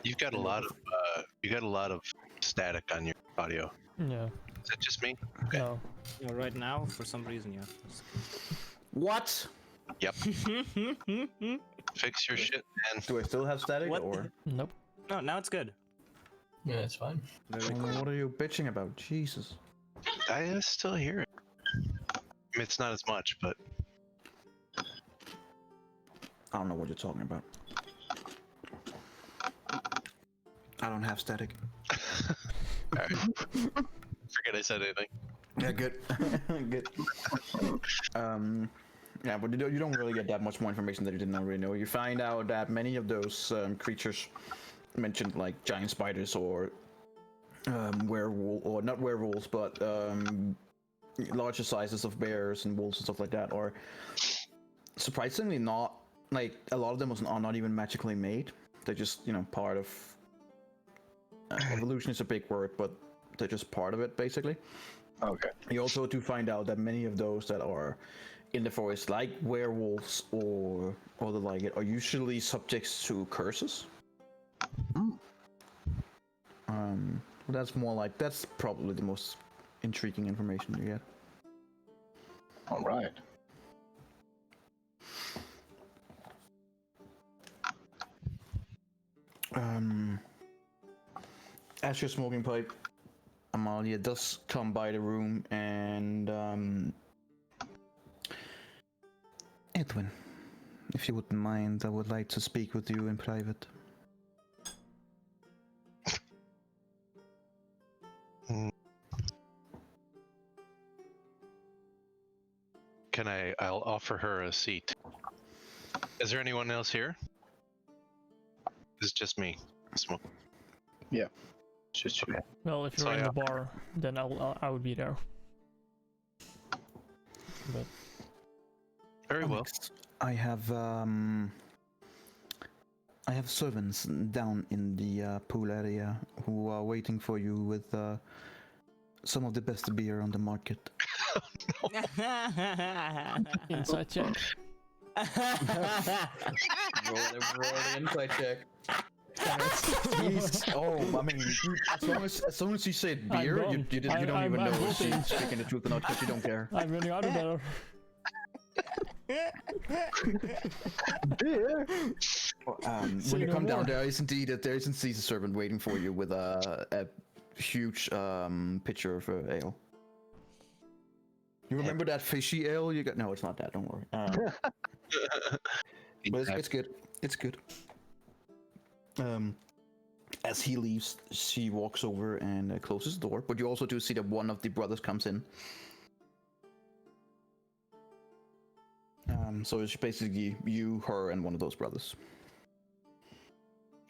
You've got a lot of static on your audio. Yeah. Is that just me? No. Yeah, right now, for some reason, yeah. What? Yep. Fix your shit, man. Do I still have static What? or? Nope. No, now it's good. Yeah, it's fine. Very cool. What are you bitching about? Jesus. I still hear it. I mean, it's not as much, but I don't know what you're talking about. I don't have static. alright. Forget I said anything. Yeah, good. Good. Yeah, but you don't really get that much more information that you didn't already know. You find out that many of those creatures mentioned, like giant spiders or werewolf, or not werewolves, but larger sizes of bears and wolves and stuff like that, are surprisingly not, like, a lot of them are not even magically made. They're just, part of evolution is a big word, but they're just part of it, basically. Okay. You also do find out that many of those that are in the forest, like werewolves or the like it, are usually subjects to curses. That's probably the most intriguing information you get. All right. As you're smoking pipe, Amalia does come by the room and Edwin, if you wouldn't mind, I would like to speak with you in private. I'll offer her a seat. Is there anyone else here? It's just me. Smoke. Yeah. Just you. Well, if you're So, in yeah. the bar, then I would be there. But Very well. Next, I have servants down in the pool area who are waiting for you with some of the best beer on the market. inside check. roll the inside check. I mean, as soon as you said beer, you don't even know if she's speaking the truth or not, because you don't care. I'm running out of better. Beer. When you come down, there is indeed a servant waiting for you with a huge pitcher of ale. You remember that fishy ale you got? No, it's not that. Don't worry. But it's good. It's good. As he leaves, she walks over and closes the door. But you also do see that one of the brothers comes in. So it's basically you, her, and one of those brothers.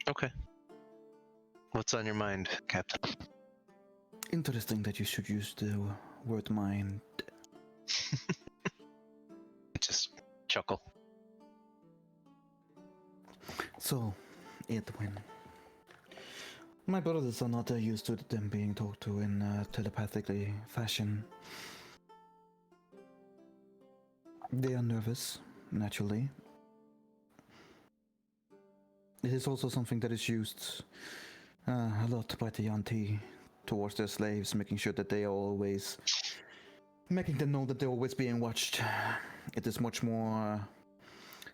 Okay. What's on your mind, Captain? Interesting that you should use the word mind. Just chuckle. So, Edwin. My brothers are not used to them being talked to in telepathically fashion. They are nervous, naturally. It is also something that is used a lot by the Yanti towards their slaves, making sure that they are always... making them know that they're always being watched. It is much more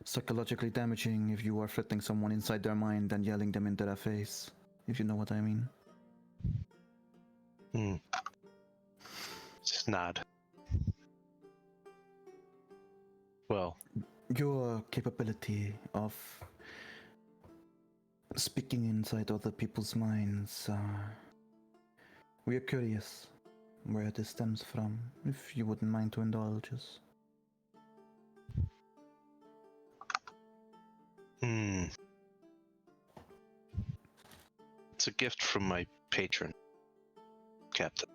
psychologically damaging if you are threatening someone inside their mind than yelling them into their face, if you know what I mean. Just nod. Well, Your capability of speaking inside other people's minds, we are curious where this stems from, if you wouldn't mind to indulge us. It's a gift from my patron, Captain.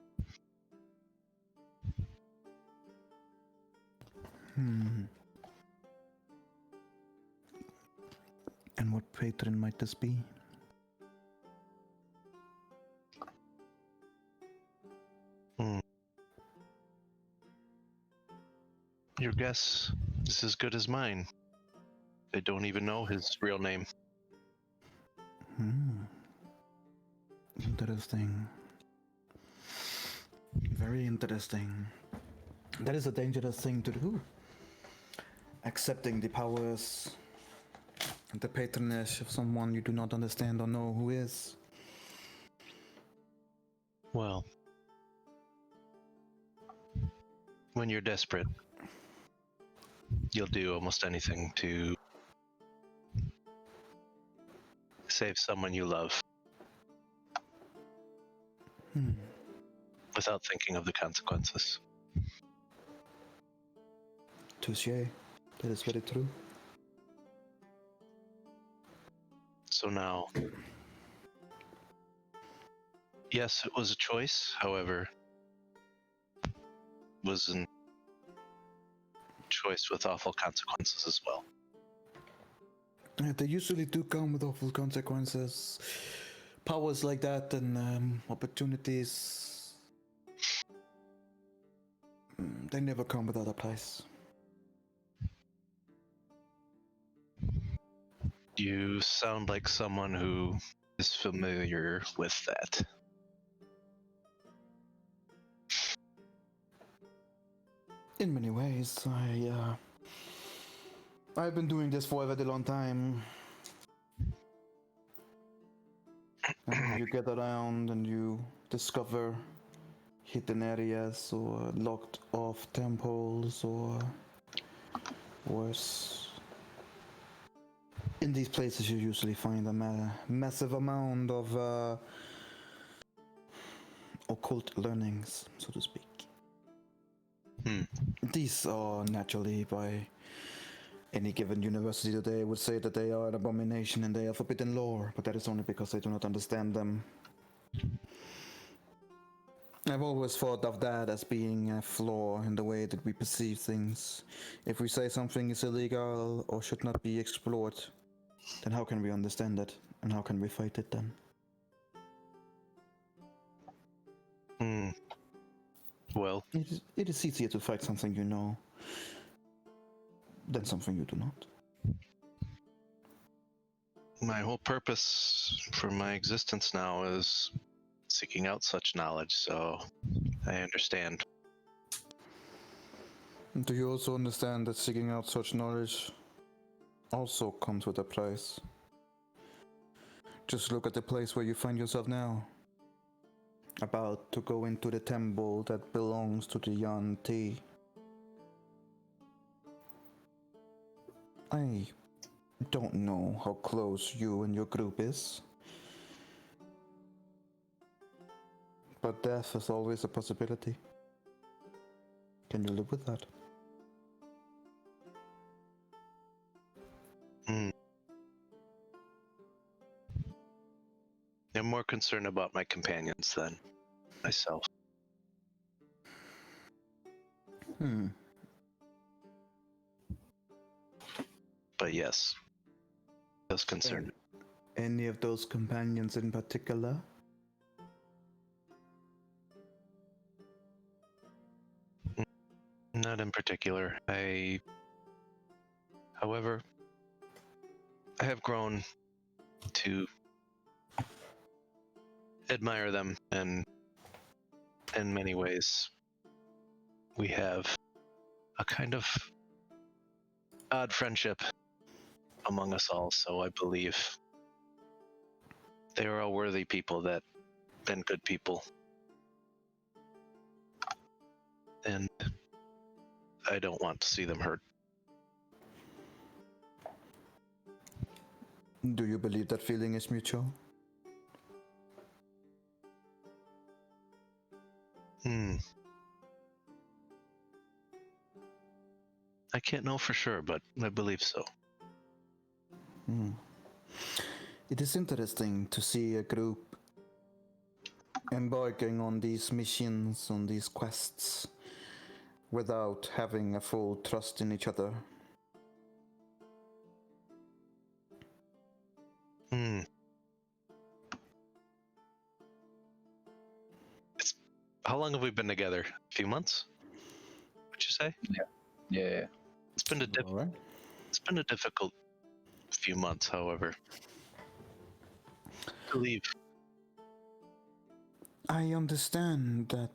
And what patron might this be? Your guess is as good as mine. I don't even know his real name. Interesting. Very interesting. That is a dangerous thing to do. Accepting the powers and the patronage of someone you do not understand or know who is. Well, when you're desperate, you'll do almost anything to save someone you love without thinking of the consequences. Touché. That is very true. So now, yes, it was a choice. However, it was a choice with awful consequences as well. They usually do come with awful consequences. Powers like that and opportunities, they never come without a price. You sound like someone who is familiar with that. In many ways, I've been doing this for a very long time. And you get around and you discover hidden areas or locked off temples or worse. In these places you usually find a massive amount of occult learnings, so to speak. These are naturally, by any given university today, would say that they are an abomination and they are forbidden lore, but that is only because they do not understand them. I've always thought of that as being a flaw in the way that we perceive things. If we say something is illegal or should not be explored, then how can we understand it? And how can we fight it then? Well, it is easier to fight something you know than something you do not. my whole purpose for my existence now is seeking out such knowledge, so I understand. Do you also understand that seeking out such knowledge also comes with a price? Just look at the place where you find yourself now. About to go into the temple that belongs to the Yanti. I don't know how close you and your group is, but death is always a possibility. Can you live with that? I'm more concerned about my companions than myself. But yes, does concern me. Any of those companions in particular? Not in particular. However, I have grown to admire them, and in many ways, we have a kind of odd friendship among us all, so I believe they are all worthy people and good people. And I don't want to see them hurt. Do you believe that feeling is mutual? I can't know for sure, but I believe so. It is interesting to see a group embarking on these missions, on these quests, without having a full trust in each other. How long have we been together? A few months? Would you say? Yeah. It's been a difficult few months, however. I believe. I understand that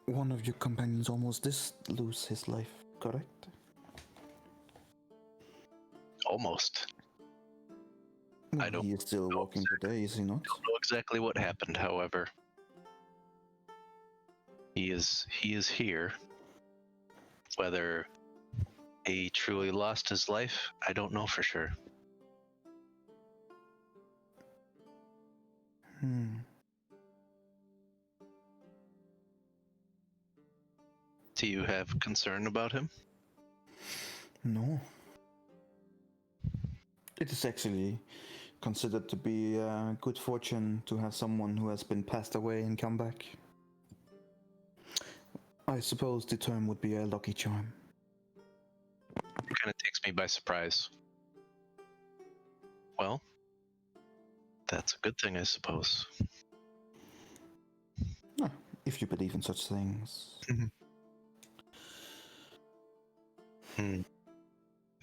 one of your companions almost did lose his life, correct? Almost. I don't He is still know walking today, is he not? don't know exactly what happened, however. He is here. Whether he truly lost his life, I don't know for sure. Do you have concern about him? No. It is actually considered to be good fortune to have someone who has been passed away and come back. I suppose the term would be a lucky charm. Kind of takes me by surprise. Well, that's a good thing, I suppose. If you believe in such things.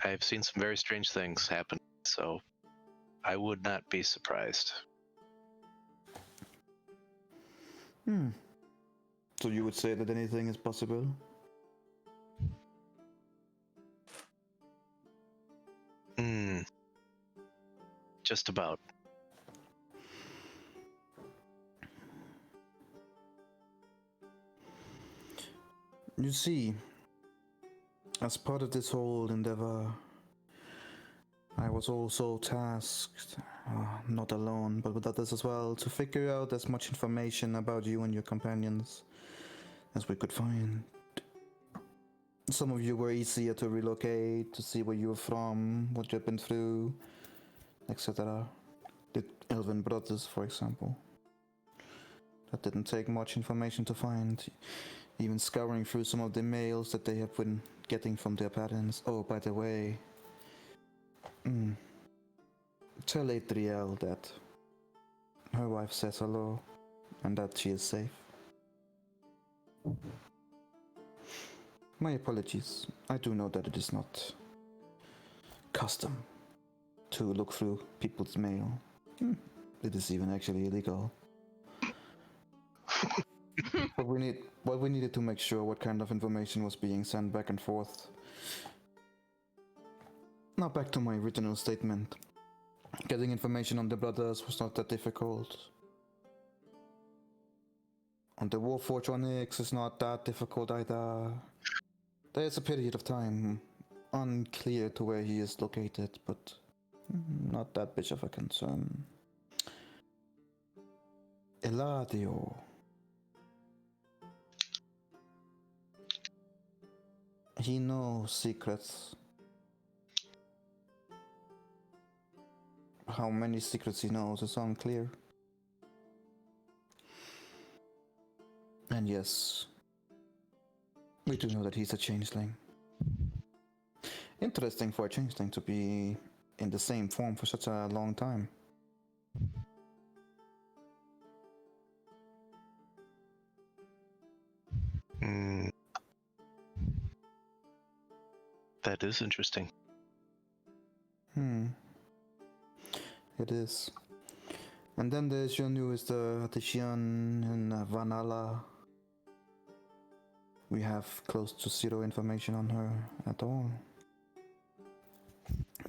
I've seen some very strange things happen, so I would not be surprised. So you would say that anything is possible? Just about. You see, as part of this whole endeavor, I was also tasked, not alone, but with others as well, to figure out as much information about you and your companions as we could find. Some of you were easier to relocate, to see where you were from, what you've been through, etc. The Elven brothers, for example. That didn't take much information to find, even scouring through some of the mails that they have been getting from their parents. Oh, by the way, tell Adriel that her wife says hello and that she is safe. My apologies. I do know that it is not custom to look through people's mail. It is even actually illegal. But we needed to make sure what kind of information was being sent back and forth. Now back to my original statement. Getting information on the brothers was not that difficult. On the Warforged Onyx is not that difficult either. There's a period of time unclear to where he is located, but not that big of a concern. Eladio. He knows secrets. How many secrets he knows is unclear. And yes, we do know that he's a changeling. Interesting for a changeling to be in the same form for such a long time. Hmm. That is interesting. It is. And then there's your newest Xian and Vanala. We have close to zero information on her at all.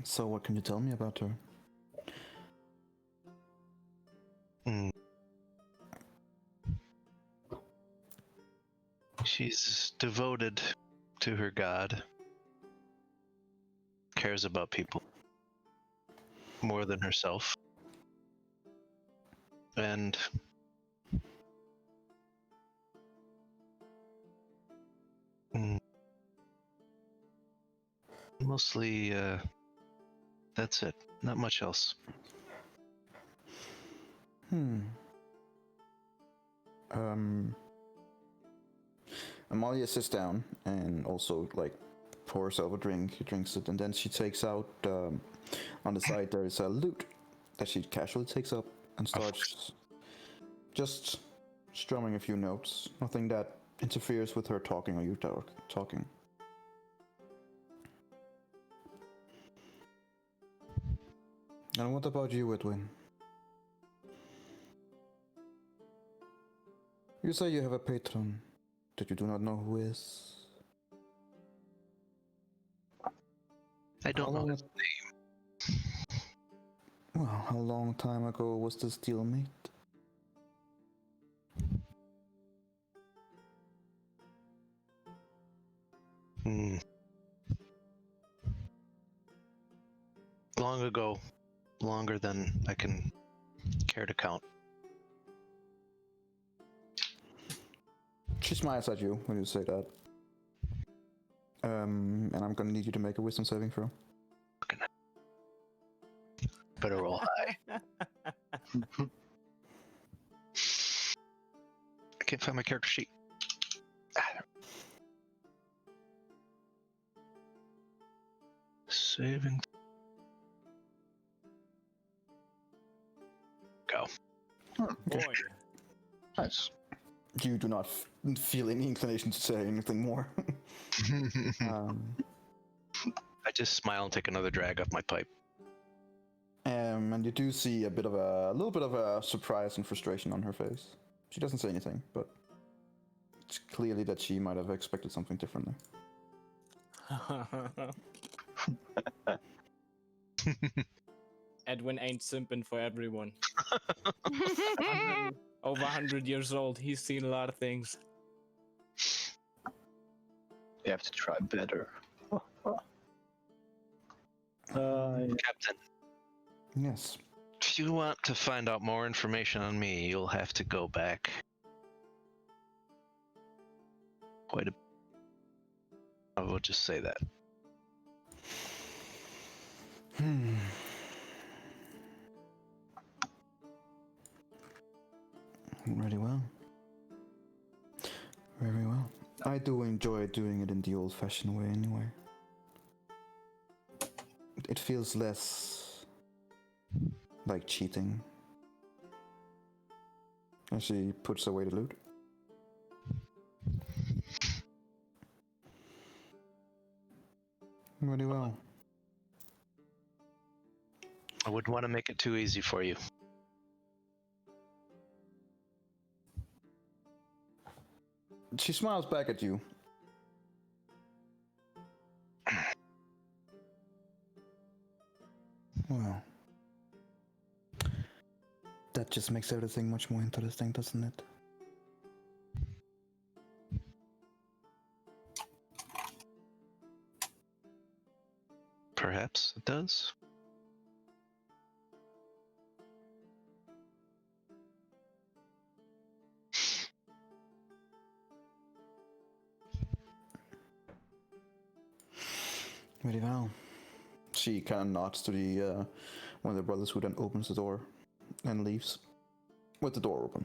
So what can you tell me about her? Hmm. She's devoted to her god. Cares about people more than herself. And mostly that's it. Not much else. Amalia sits down and also like pours herself a drink. She drinks it, and then she takes out on the side there is a lute that she casually takes up and starts just strumming a few notes. Nothing that interferes with her talking or you talking. And what about you, Edwin? You say you have a patron that you do not know who is. I don't know his name. Well, how long time ago was this deal made? Long ago. Longer than I can care to count. She smiles at you when you say that. And I'm gonna need you to make a wisdom saving throw. Better roll high. I can't find my character sheet. Saving. Go. Boy. Nice. You do not feel any inclination to say anything more. I just smile and take another drag off my pipe. And you do see a little bit of a surprise and frustration on her face. She doesn't say anything, but it's clearly that she might have expected something differently. Edwin ain't simping for everyone. Over 100 years old, he's seen a lot of things. You have to try better. Captain. Yes. If you want to find out more information on me, you'll have to go back quite a... I will just say that. Very well. Very well. I do enjoy doing it in the old-fashioned way anyway. It feels less like cheating. And she puts away the loot. Very well. I wouldn't want to make it too easy for you. She smiles back at you. Well, that just makes everything much more interesting, doesn't it? Perhaps it does. Very well. She kind of nods to the one of the brothers, who then opens the door and leaves with the door open.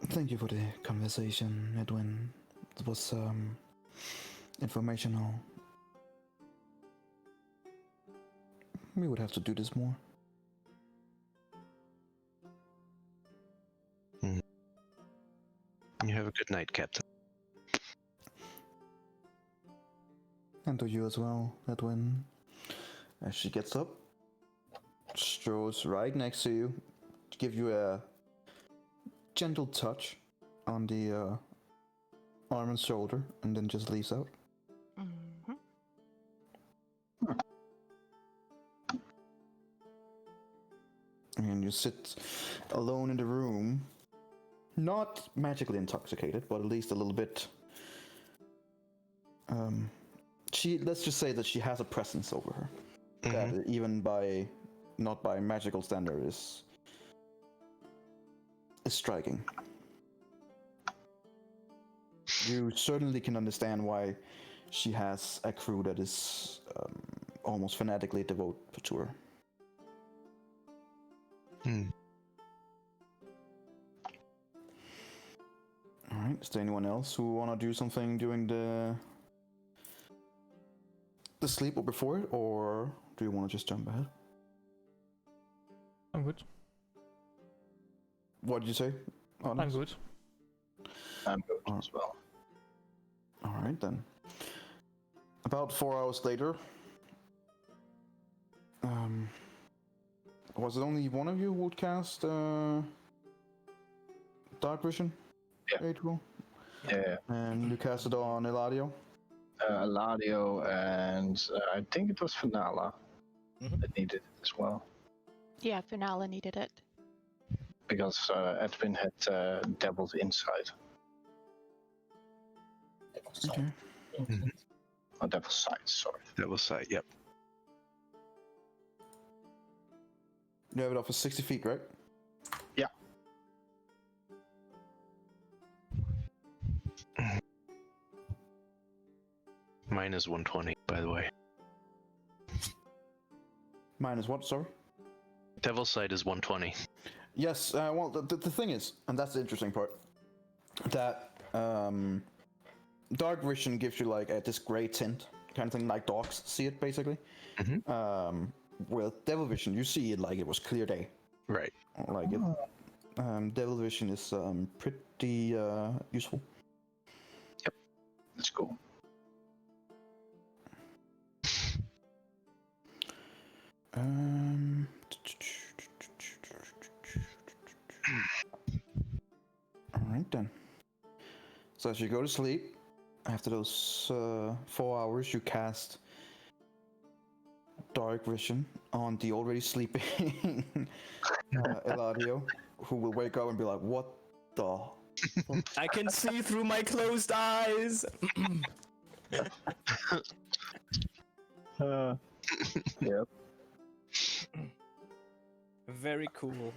Thank you for the conversation, Edwin. It was Informational. We would have to do this more. You have a good night, Captain. And to you as well, Edwin. As she gets up, strolls right next to you, to give you a gentle touch on the arm and shoulder, and then just leaves out. Mm-hmm. And you sit alone in the room, not magically intoxicated, but at least a little bit. Let's just say that she has a presence over her. That even not by magical standard is striking. You certainly can understand why she has a crew that is almost fanatically devoted to her. Alright, is there anyone else who wanna do something during the sleep or before it, or do you wanna just jump ahead? I'm good. What did you say? I'm good. I'm good as well. Alright then. About 4 hours later, was it only one of you who would cast Dark Vision? Yeah. April? Yeah. And you cast it on Eladio? Eladio and I think it was Finala that needed it as well. Yeah, Finala needed it. Because Edwin had dabbled inside. Okay. Oh, Devil's Side, sorry. Devil's Side, yep. You have it off for 60 feet, right? Yeah. Mine is 120, by the way. Mine is what, sorry? Devil's Side is 120. Yes, well, the thing is, and that's the interesting part, that Dark Vision gives you like this gray tint, kind of thing, like dogs see it, basically. With Devil Vision, you see it like it was clear day. Right. Like it. Devil Vision is pretty useful. Yep, that's cool. Alright then. So as you go to sleep, after those 4 hours, you cast Dark Vision on the already sleeping Eladio, who will wake up and be like, what the fuck? I can see through my closed eyes. Yep. Very cool.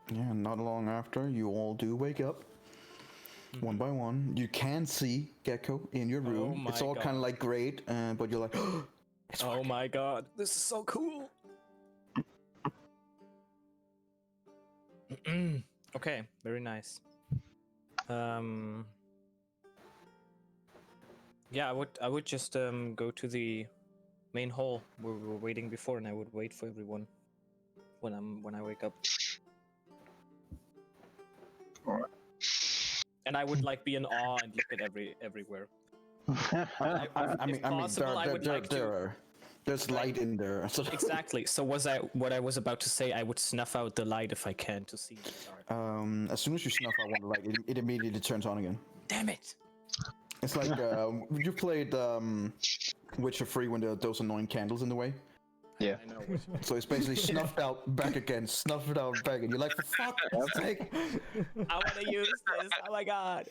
Yeah, not long after, you all do wake up. One by one. You can see Gecko in your room. my It's all kind of God. like great, but you're like, it's Oh working. my god, this is so cool. Okay, very nice. Yeah, I would just go to the main hall where we were waiting before, and I would wait for everyone when I wake up. Alright. And I would like be in awe and look at everywhere. I mean, possible, I would like to- there's light in there. So Exactly. So what I was about to say, I would snuff out the light if I can to see in the dark. as soon as you snuff out one light, it immediately turns on again. Damn it! It's like you played Witcher 3 when there are those annoying candles in the way. Yeah. I know. So it's basically snuffed out, back again, snuffed out, back again. You're like, for fuck's sake! I want to use this. Oh my god!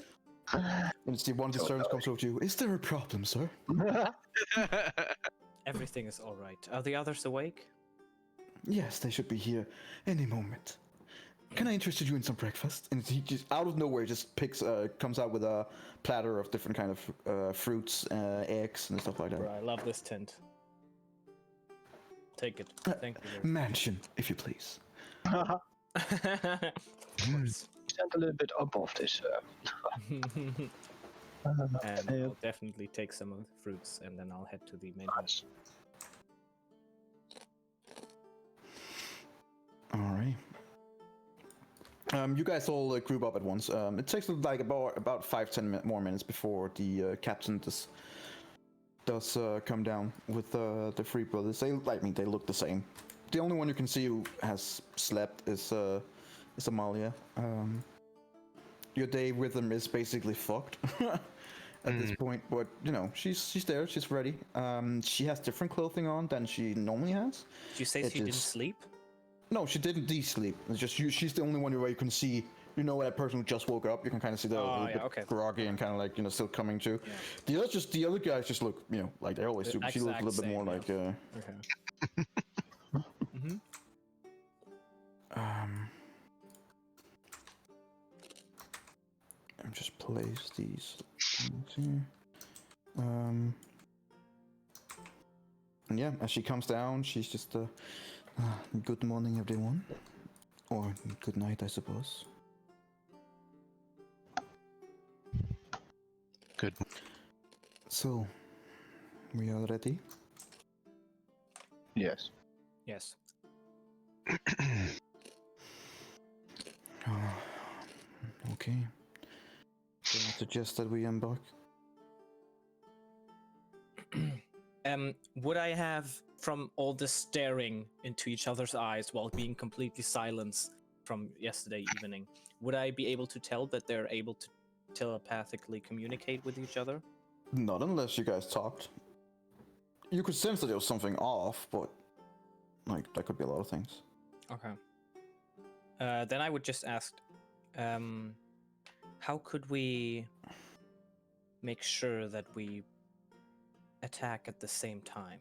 And you see one of the servants comes over to you. Is there a problem, sir? Everything is all right. Are the others awake? Yes, they should be here any moment. Can I interest you in some breakfast? And he just out of nowhere just comes out with a platter of different kind of fruits, eggs, and stuff like that. Bro, I love this tent. Take it. Thank you. Mansion, if you please. Of course. Stand a little bit above this. And Yeah. I'll definitely take some of the fruits, and then I'll head to the main hall. Nice. All right. You guys all group up at once. It takes like about 5-10 more minutes before the captain does come down with the three brothers. They look the same. The only one you can see who has slept is Amalia. Your day with them is basically fucked at this point, but you know she's there. She's ready. She has different clothing on than she normally has. Did you say It she didn't is- sleep? No, she didn't de-sleep. It's just she's the only one where you can see, you know, that person who just woke up. You can kind of see they're a little bit okay. groggy and kind of like, you know, still coming to. Yeah. The other guys just look, you know, like they're always The super. She looks a little bit exact more same, like. Okay. Mm-hmm. And just place these things here. And yeah, as she comes down, she's just good morning, everyone, or good night, I suppose. Good. So, we are ready. Yes. Yes. Okay. So I suggest that we embark. Would I have, from all the staring into each other's eyes while being completely silenced from yesterday evening, would I be able to tell that they're able to telepathically communicate with each other? Not unless you guys talked. You could sense that there was something off, but like that could be a lot of things. Okay. Then I would just ask, how could we make sure that we attack at the same time?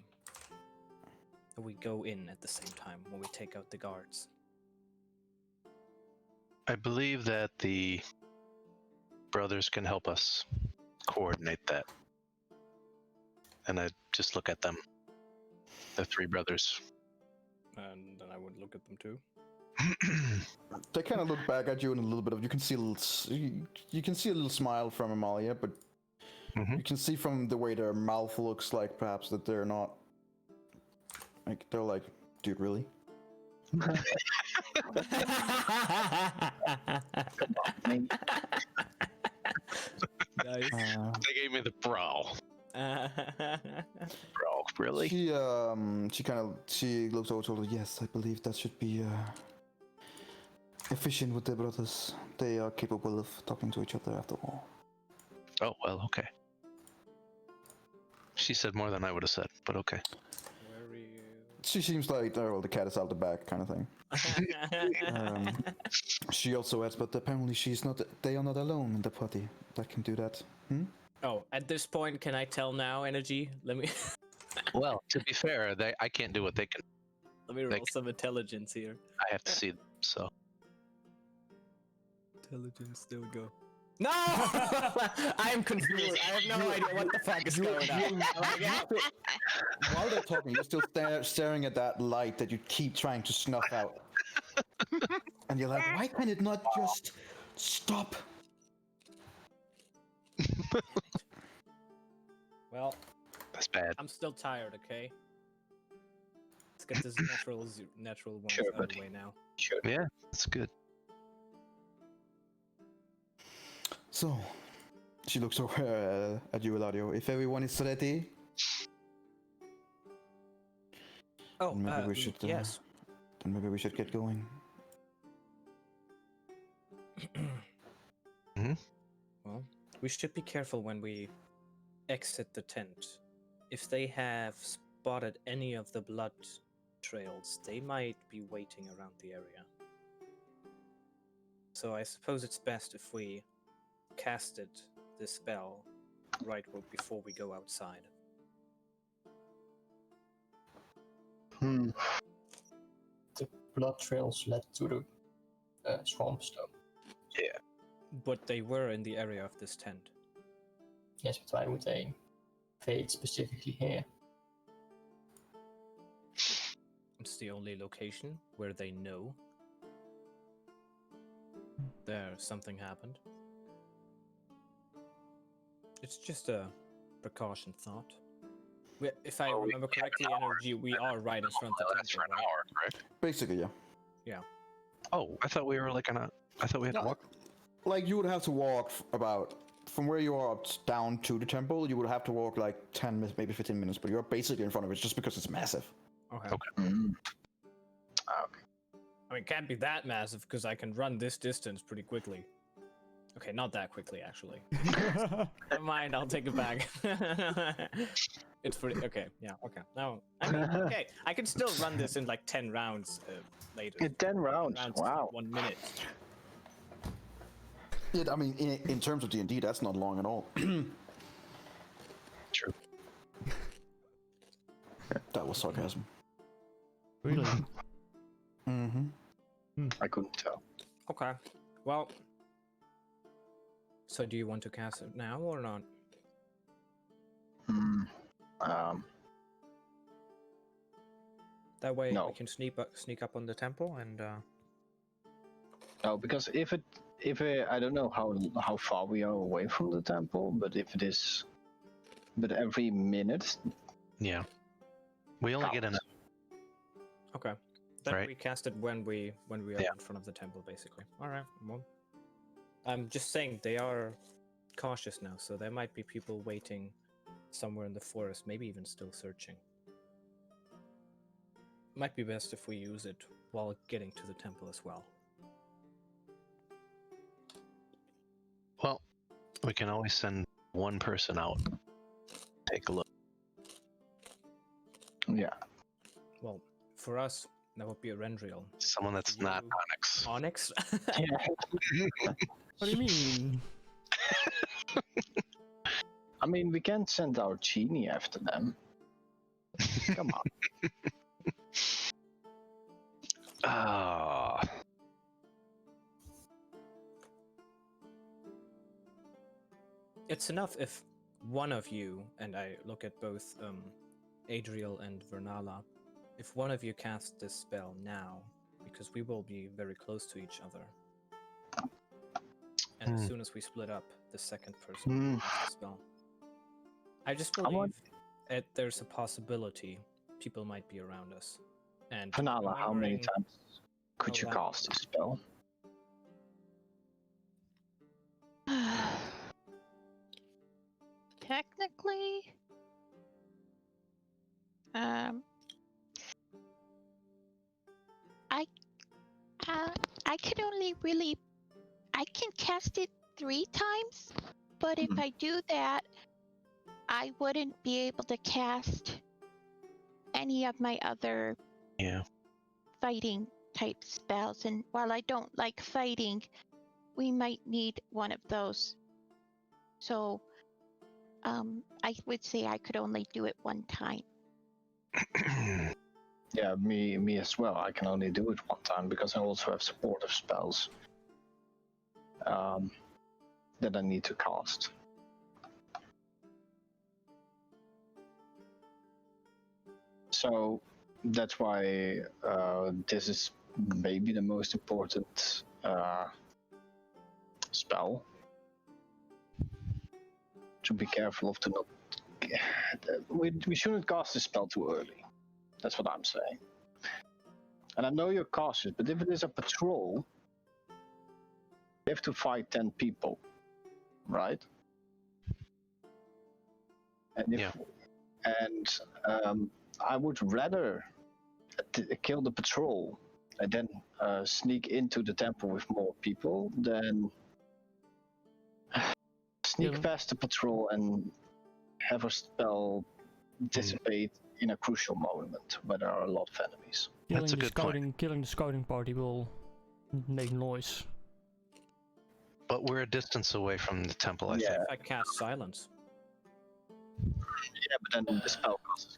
That we go in at the same time when we take out the guards? I believe that the brothers can help us coordinate that. And I just look at them. The three brothers. And then I would look at them too. They kind of look back at you in a little bit of. You can see you can see a little smile from Amalia, but Mhm. you can see from the way their mouth looks like perhaps that they're not. Like they're like, dude, really? Nice. They gave me the bro. Bro, really? She looks over to her. Yes, I believe that should be efficient with the brothers. They are capable of talking to each other after all. Oh, well, okay. She said more than I would have said, but okay. Very... She seems like, oh, well, the cat is out the bag kind of thing. She also adds, but apparently they are not alone in the party that can do that. Oh, at this point, can I tell now, Energy? Let me Well, to be fair, I can't do what they can. let me roll some intelligence here. I have to see them, so. Intelligence, there we go. No! I am confused. I have no idea what the fuck is going on. While they're talking, you're still staring at that light that you keep trying to snuff out. And you're like, why can it not just stop? Well, That's bad. I'm still tired, okay? Let's get this natural ones Sure, out of buddy. the way now. Sure. Yeah, that's good. So, she looks over at you, Eladio. If everyone is ready, Oh, maybe we should. yes. Then maybe we should get going. Well, we should be careful when we exit the tent. If they have spotted any of the blood trails, they might be waiting around the area. So I suppose it's best if we casted this spell right before we go outside. Hmm. The blood trails led to the swamps, though. But they were in the area of this tent. Yes, but why would they fade specifically here? It's the only location where they know something happened. It's just a precaution thought. If I Well, we remember have correctly, an hour. energy, we are right in front of the Lasts for temple, an right? hour, correct? Basically, yeah. Oh, I thought we were like I thought we had to No. walk. Like you would have to walk about from where you are down to the temple. You would have to walk like 10 minutes, maybe 15 minutes, but you're basically in front of it just because it's massive. Okay. Mm. Okay. I mean, it can't be that massive because I can run this distance pretty quickly. Okay, not that quickly, actually. Never mind, I'll take it back. It's pretty... Okay, yeah, okay. No, I mean, okay. I can still run this in like 10 rounds later. In 10 rounds. Wow. 1 minute. Yeah, I mean, in terms of D&D, that's not long at all. True. That was sarcasm. Really? Mm-hmm. I couldn't tell. Okay, well... So do you want to cast it now or not? That way No. we can sneak up on the temple and No, because if I don't know how far we are away from the temple, but if it is, but every minute. Yeah. We only get in. okay. Then Right. we cast it when we are Yeah. in front of the temple, basically. All right. Well, I'm just saying they are cautious now, so there might be people waiting somewhere in the forest, maybe even still searching. Might be best if we use it while getting to the temple as well. Well, we can always send one person out. Take a look. Yeah. Well, for us, that would be a Rendriel. Someone that's not You- Onyx. Onyx? What do you mean? I mean, we can't send our genie after them. Come on. Ah. It's enough if one of you, and I look at both Adriel and Vernala, if one of you casts this spell now, because we will be very close to each other. And as soon as we split up, the second person will cast the spell. I just believe there's a possibility people might be around us. And Vanala, how many remembering- times could you Hold on. cast this spell? Technically, I can only really, I can cast it 3 times, but if I do that, I wouldn't be able to cast any of my other Yeah. fighting type spells. And while I don't like fighting, we might need one of those. So, I would say I could only do it 1 time. Yeah, me as well. I can only do it 1 time because I also have supportive spells that I need to cast. So that's why this is maybe the most important spell. To be careful of to not. We shouldn't cast this spell too early. That's what I'm saying. And I know you're cautious, but if it is a patrol, you have to fight 10 people, right? And if, I would rather kill the patrol and then sneak into the temple with more people than sneak past the patrol and have a spell dissipate in a crucial moment where there are a lot of enemies. That's a good point. Killing the scouting party will make noise. But we're a distance away from the temple, I If I cast silence. Yeah, but then the spell costs.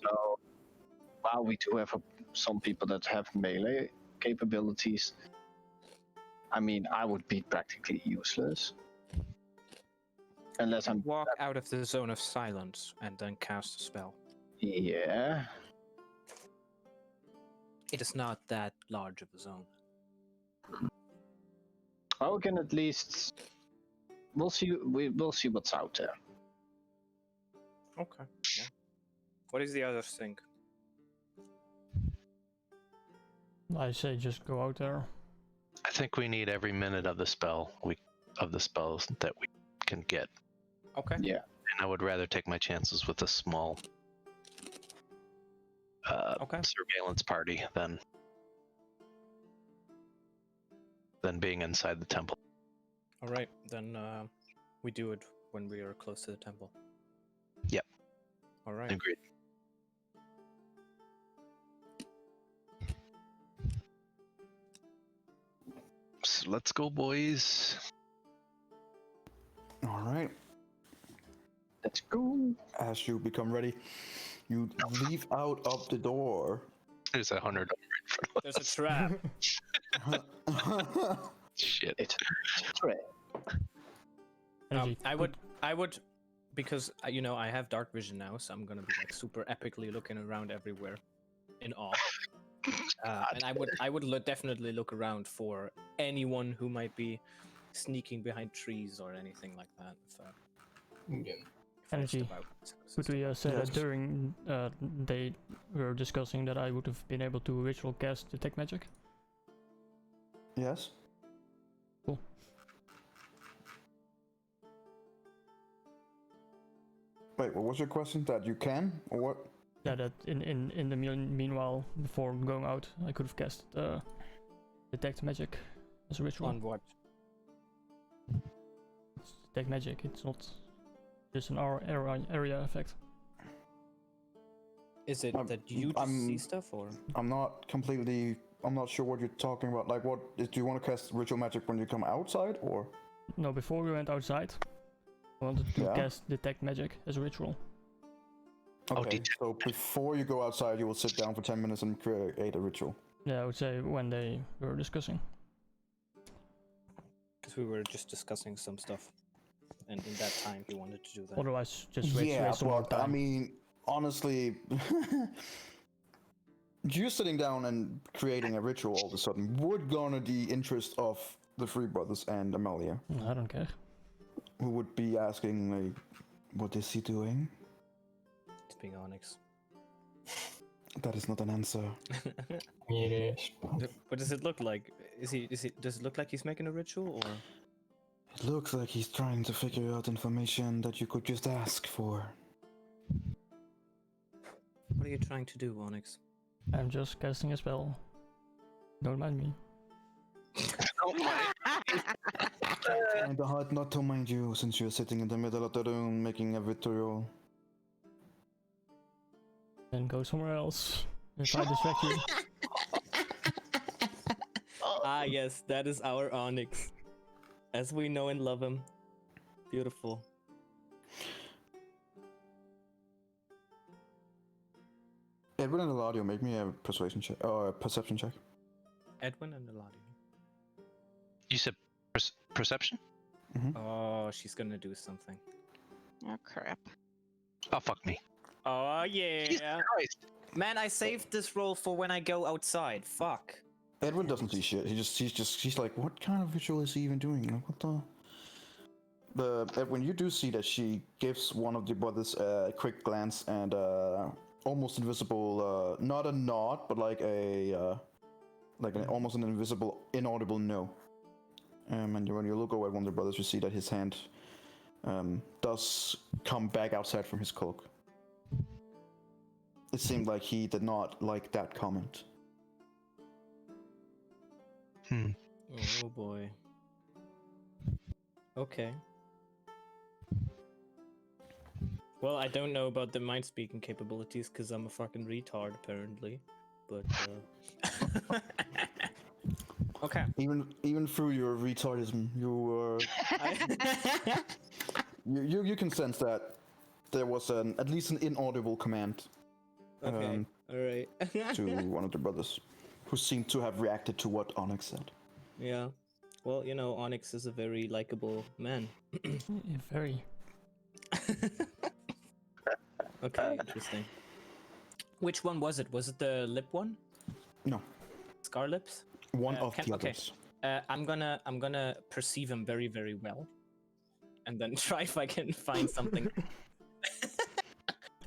So while we do have some people that have melee capabilities, I mean, I would be practically useless. Unless I'm... Walk out of the zone of silence and then cast a spell. Yeah. It is not that large of a zone. I can at least we'll see. We'll see what's out there. Okay. Yeah. What does the others think? I say just go out there. I think we need every minute of the spells that we can get. Okay. Yeah. And I would rather take my chances with a small Okay. surveillance party than being inside the temple. All right. Then we do it when we are close to the temple. Yep. All right. Agreed. So let's go, boys. All right. Let's go. As you become ready, you leave out of the door. There's a hunter in front of There's a us. trap. Shit. It's a threat. Energy. I would, because you know I have dark vision now, so I'm gonna be like super epically looking around everywhere, in awe. And I would definitely look around for anyone who might be sneaking behind trees or anything like that. If I Energy. step out. Could we say Yes. that during they were discussing that I would have been able to ritual cast detect magic? Yes. Cool. Wait, what was your question? That you can, or what? Yeah, that in the meanwhile, before going out, I could have cast detect magic as a ritual. On what? It's detect magic. It's not just an area effect. Is it that you just see stuff, or? I'm not sure what you're talking about. Like, do you want to cast ritual magic when you come outside, or? No, before we went outside, I wanted to Yeah. cast detect magic as a ritual. Okay, so before you go outside, you will sit down for 10 minutes and create a ritual. Yeah, I would say when they were discussing. Because we were just discussing some stuff, and in that time he wanted to do that. Otherwise, just waste some more but time. I mean, honestly, you sitting down and creating a ritual all of a sudden would garner the interest of the three brothers and Amelia, I don't care. who would be asking, like, what is he doing? It's being Onyx. That is not an answer. It is. What does it look like? Does it look like he's making a ritual, or? It looks like he's trying to figure out information that you could just ask for. What are you trying to do, Onyx? I'm just casting a spell. Don't mind me. Kinda hard not to mind you, since you're sitting in the middle of the room making a ritual. Then go somewhere else. If I distract you. Ah, yes, that is our Onyx, as we know and love him. Beautiful. Edwin and Eladio, make me a persuasion check or a perception check. Edwin and Eladio. You said perception? Oh, she's gonna do something. Oh crap. Oh, fuck me. Oh yeah. Jesus Christ. Man, I saved this roll for when I go outside. Fuck. Edwin doesn't see shit. She's like, what kind of ritual is he even doing? Like, what the? But Edwin, you do see that she gives one of the brothers a quick glance and almost invisible, not a nod, but like an almost an invisible, inaudible no. And when you look over at one of the brothers, you see that his hand does come back outside from his cloak. It seemed like he did not like that comment. Oh boy. Okay. Well, I don't know about the mind speaking capabilities because I'm a fucking retard apparently, but okay. Even through your retardism, you can sense that there was at least an inaudible command. Okay. All right. To one of the brothers, who seemed to have reacted to what Onyx said. Yeah. Well, you know, Onyx is a very likable man. Yeah, very. Okay, interesting. Which one was it? Was it the lip one? No, Scar lips? one of the okay. others. I'm gonna perceive him very, very well. and then try if I can find something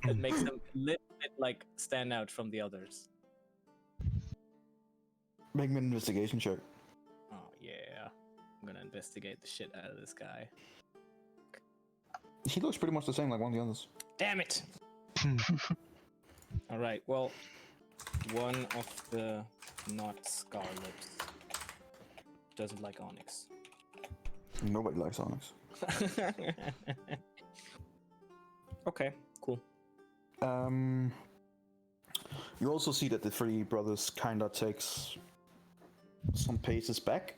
that makes them a little bit like stand out from the others. Make me an investigation check. Oh yeah, I'm gonna investigate the shit out of this guy. He looks pretty much the same like one of the others. Damn it! All right, well, one of the not Scarlets doesn't like Onyx. Nobody likes Onyx. Okay, cool. You also see that the three brothers kinda takes some paces back.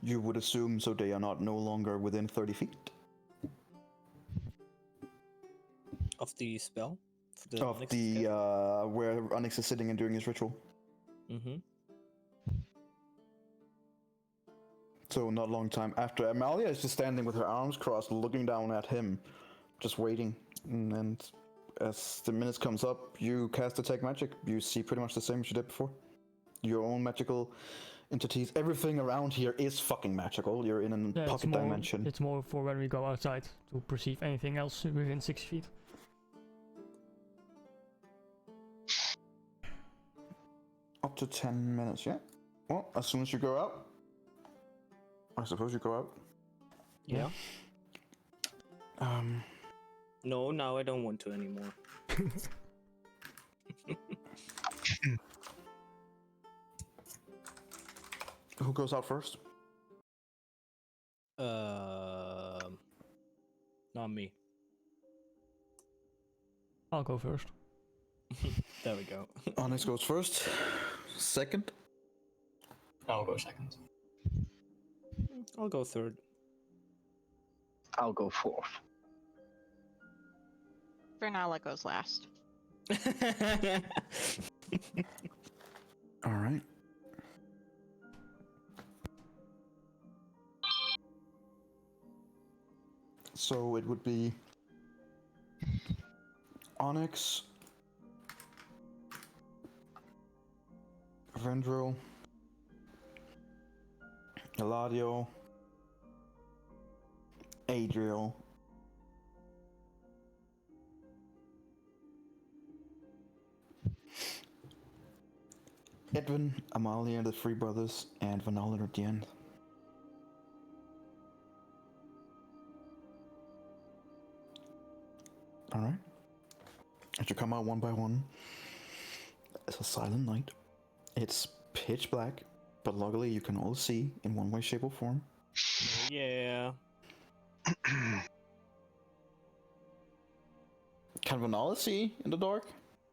You would assume so they are not no longer within 30 feet Of the spell? of the where Onyx is sitting and doing his ritual. Mm-hmm. So not long time after, Amalia is just standing with her arms crossed, looking down at him, just waiting. And as the minutes comes up, you cast Detect Magic. You see pretty much the same as you did before. Your own magical entities. Everything around here is fucking magical. You're in a pocket dimension. It's more for when we go outside to perceive anything else within 6 feet. Up to 10 minutes, yeah? Well, as soon as you go out, I suppose you go out. Yeah. Um, No, now I don't want to anymore. who goes out first? Not me. I'll go first. There we go. Onyx goes first. Second. I'll go second. I'll go third. I'll go fourth. Vernala goes last. All right. So it would be Onyx, Vendril, Eladio, Adriel, Edwin, Amalia, the three brothers, and Vanilla at the end. Alright. As you come out one by one, it's a silent night. It's pitch black, but luckily you can all see in one way, shape, or form. Yeah. Can Vanilla see in the dark?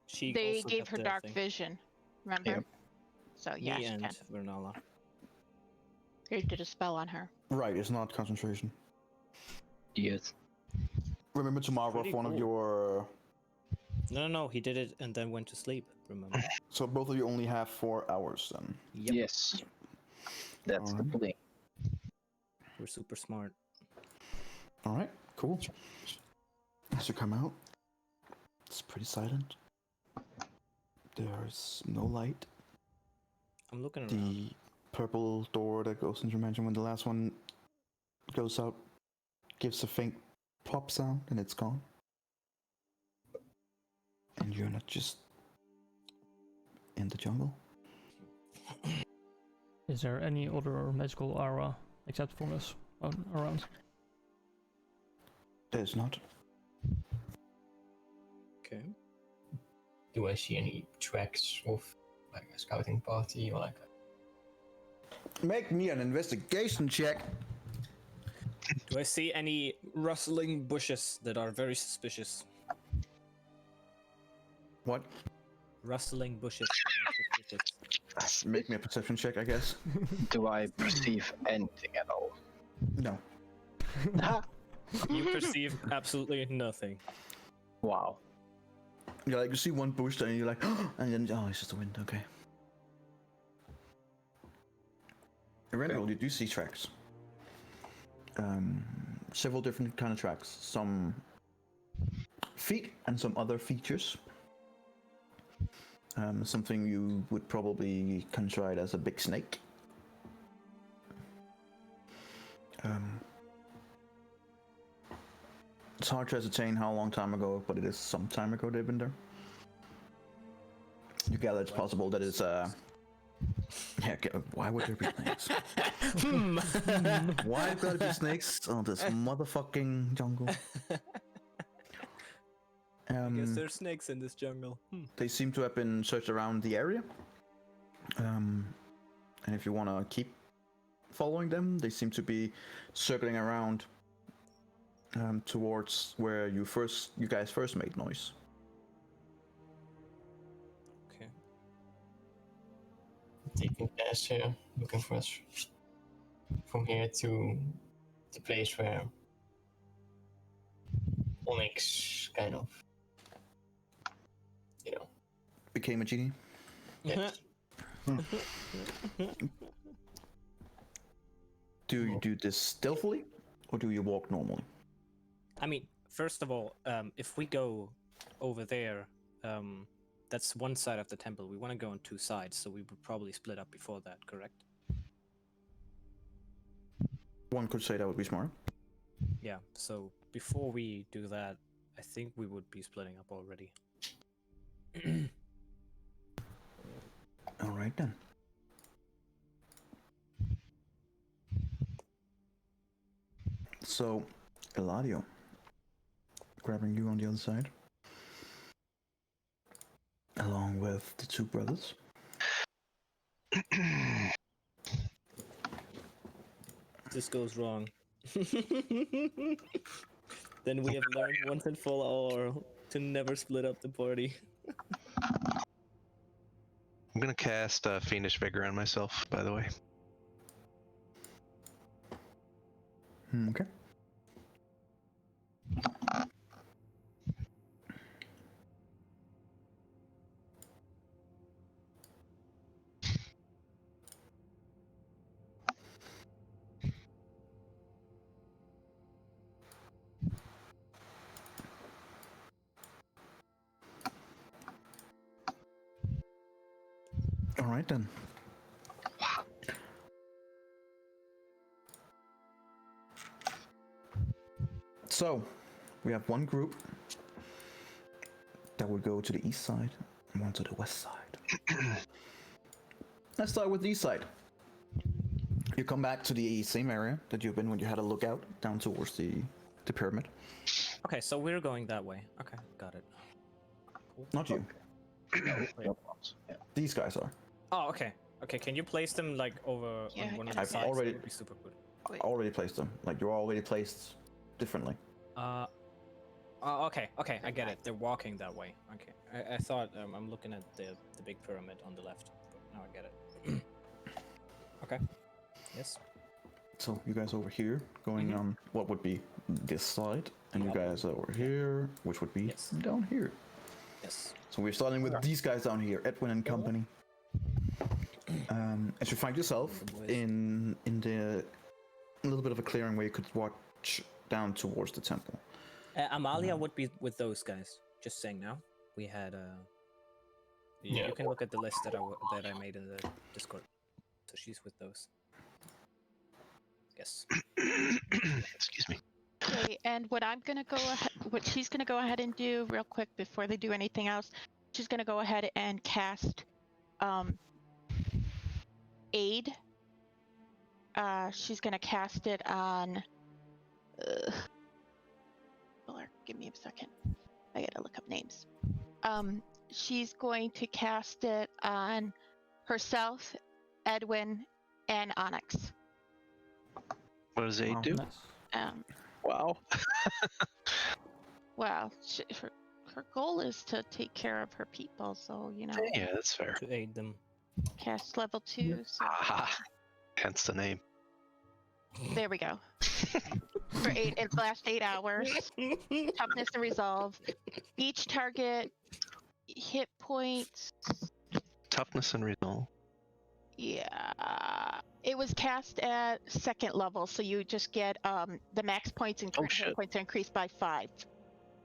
She They also gave got her the dark thing. vision, remember? Yeah. So yeah, Me she and can. Vernala. They did a spell on her. Right, it's not concentration. Yes. Remember to mark off Pretty one of cool. your... No, he did it and then went to sleep, remember? So both of you only have 4 hours then. Yep. Yes. That's the Alright. thing. We're super smart. Alright, cool. As you come out, it's pretty silent. There's no light. I'm looking around. The purple door that goes into your mansion when the last one goes out gives a faint pop sound and it's gone. And you're not just in the jungle. Is there any other magical aura except for us around? There's not. Okay. Do I see any tracks of like a scouting party or like Make me an investigation check. Do I see any rustling bushes that are very suspicious? What? Rustling bushes that are suspicious. Make me a perception check, I guess. Do I perceive anything at all? No. You perceive absolutely nothing. Wow. Yeah, like you see one bush and you're like, and then it's just the wind. Okay. In general, you do see tracks. Several different kind of tracks. Some feet and some other features. Something you would probably consider as a big snake. It's hard to ascertain how long time ago, but it is some time ago they've been there. You gather it's possible that it's yeah, why would there be snakes? Why gotta be snakes on this motherfucking jungle? I guess there's snakes in this jungle. They seem to have been searched around the area. And if you want to keep following them, they seem to be circling around towards where you guys first made noise. Okay. Taking past here, looking for us from here to the place where Onyx kind of, you know, Became a genie. yes. Do you do this stealthily, or do you walk normally? I mean, first of all, if we go over there, that's one side of the temple. We want to go on two sides, so we would probably split up before that, correct? One could say that would be smart. Yeah, so before we do that, I think we would be splitting up already. All right then. So, Eladio, grabbing you on the other side, along with the two brothers. This goes wrong. Then we have learned once and for all to never split up the party. I'm gonna cast Fiendish Vigor on myself, by the way. Okay. All right then. So, we have one group that will go to the east side and one to the west side. Let's start with the east side. You come back to the same area that you've been when you had a lookout down towards the pyramid. Okay, so we're going that way. Okay, got it. Cool. Not you. Yeah. These guys are. Oh, okay. Okay, can you place them like over Yeah, on one of I the I've sides? already- That would be super good. I already placed them. Like, you're already placed differently. Okay, okay, I get it. They're walking that way. Okay, I thought I'm looking at the big pyramid on the left, but now I get it. Okay. Yes. So you guys over here going on what would be this side, and you guys over here, which would be Yes. down here. Yes. So we're starting with these guys down here, Edwin and company. As you find yourself in a little bit of a clearing where you could watch down towards the temple. Amalia would be with those guys. Just saying now. We had Yeah. You can look at the list that I made in the Discord. So she's with those. Yes. Excuse me. Okay, and what she's gonna go ahead and do real quick before they do anything else, she's gonna go ahead and cast aid. She's gonna cast it on. Give me a second. I gotta look up names. She's going to cast it on herself, Edwin, and Onyx. What does aid do? Nice. Wow. Well, her goal is to take care of her people, so Yeah, that's fair. To aid them. cast level 2. So Ah, hence the name. there we go. For it lasts 8 hours. Toughness and resolve. Each target hit points. Toughness and resolve. Yeah, it was cast at 2nd level, so you just get the max points and current hit shit. points are increased by 5.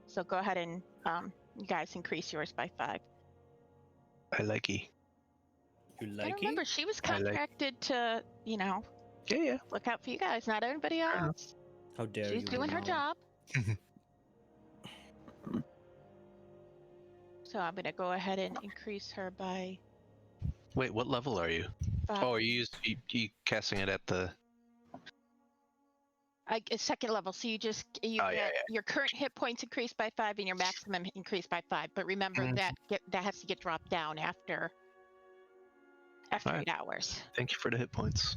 So go ahead and you guys increase yours by 5. I like E. You I like don't remember, she was I like- contracted to, Yeah. look out for you guys, not everybody enough. else. How dare She's you? doing her Renala. job. So I'm gonna go ahead and increase her by Wait, what level are you? 5. Oh, are you casting it at the? Second level, so you Oh, get yeah. your current hit points increased by 5 and your maximum increased by 5. But remember Mhm. that has to get dropped down after Alright. 8 hours. Thank you for the hit points.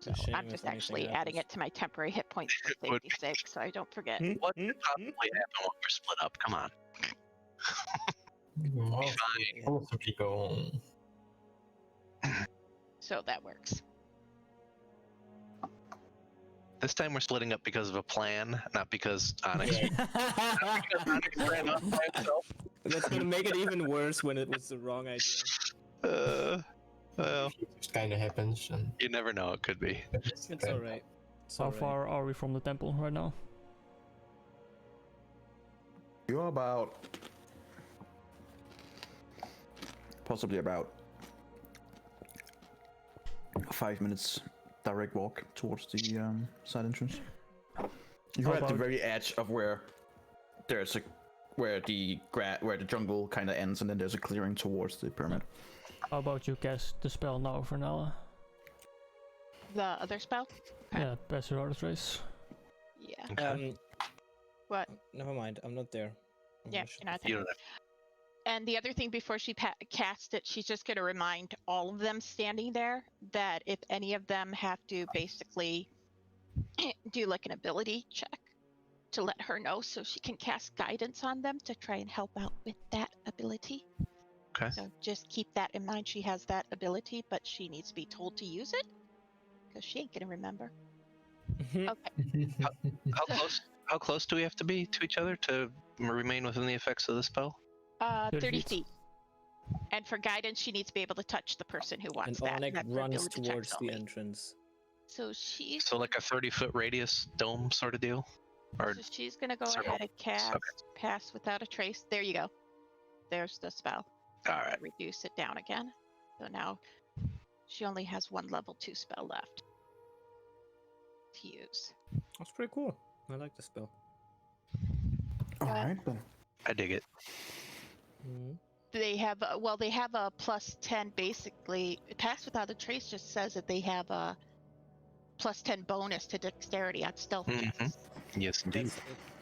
So It's a shame I'm if just anything actually adding happens. it to my temporary hit points for Would safety's sake, so I don't forget. What could possibly happen when we're split up? Come on. Possibly go on. So that works. This time we're splitting up because of a plan, not because Onyx. Onyx ran off by himself. That's gonna make it even worse when it was the wrong idea. Well, It just kind of happens. And you never know. It could be. It's alright. How far are we from the temple right now? You're about possibly about 5 minutes direct walk towards the side entrance. You're at the very edge of where there's a where the jungle kind of ends, and then there's a clearing towards the pyramid. How about you cast the spell now, Vernala? The other spell? Okay. Yeah, pass your artist race. Yeah. Okay. What? Never mind. I'm not there. Yeah, you're not there. You don't have And the other thing before she casts it, she's just going to remind all of them standing there that if any of them have to basically do like an ability check to let her know so she can cast guidance on them to try and help out with that ability. Okay. So just keep that in mind. She has that ability, but she needs to be told to use it because she ain't going to remember. Okay. How close do we have to be to each other to remain within the effects of the spell? 30 feet. And for guidance, she needs to be able to touch the person who And wants that. Onik That's for runs ability checks towards the only. entrance. So she's So like a 30-foot radius dome sort of deal? Or So she's gonna go circle. ahead and cast Okay. Pass Without a Trace. There you go. There's the spell. all right. Reduce it down again. So now she only has one level 2 spell left to use. That's pretty cool. I like the spell. Alright then. I dig it. They have a plus 10 basically. Pass Without a Trace just says that they have a plus 10 bonus to dexterity on stealth checks. Yes, indeed.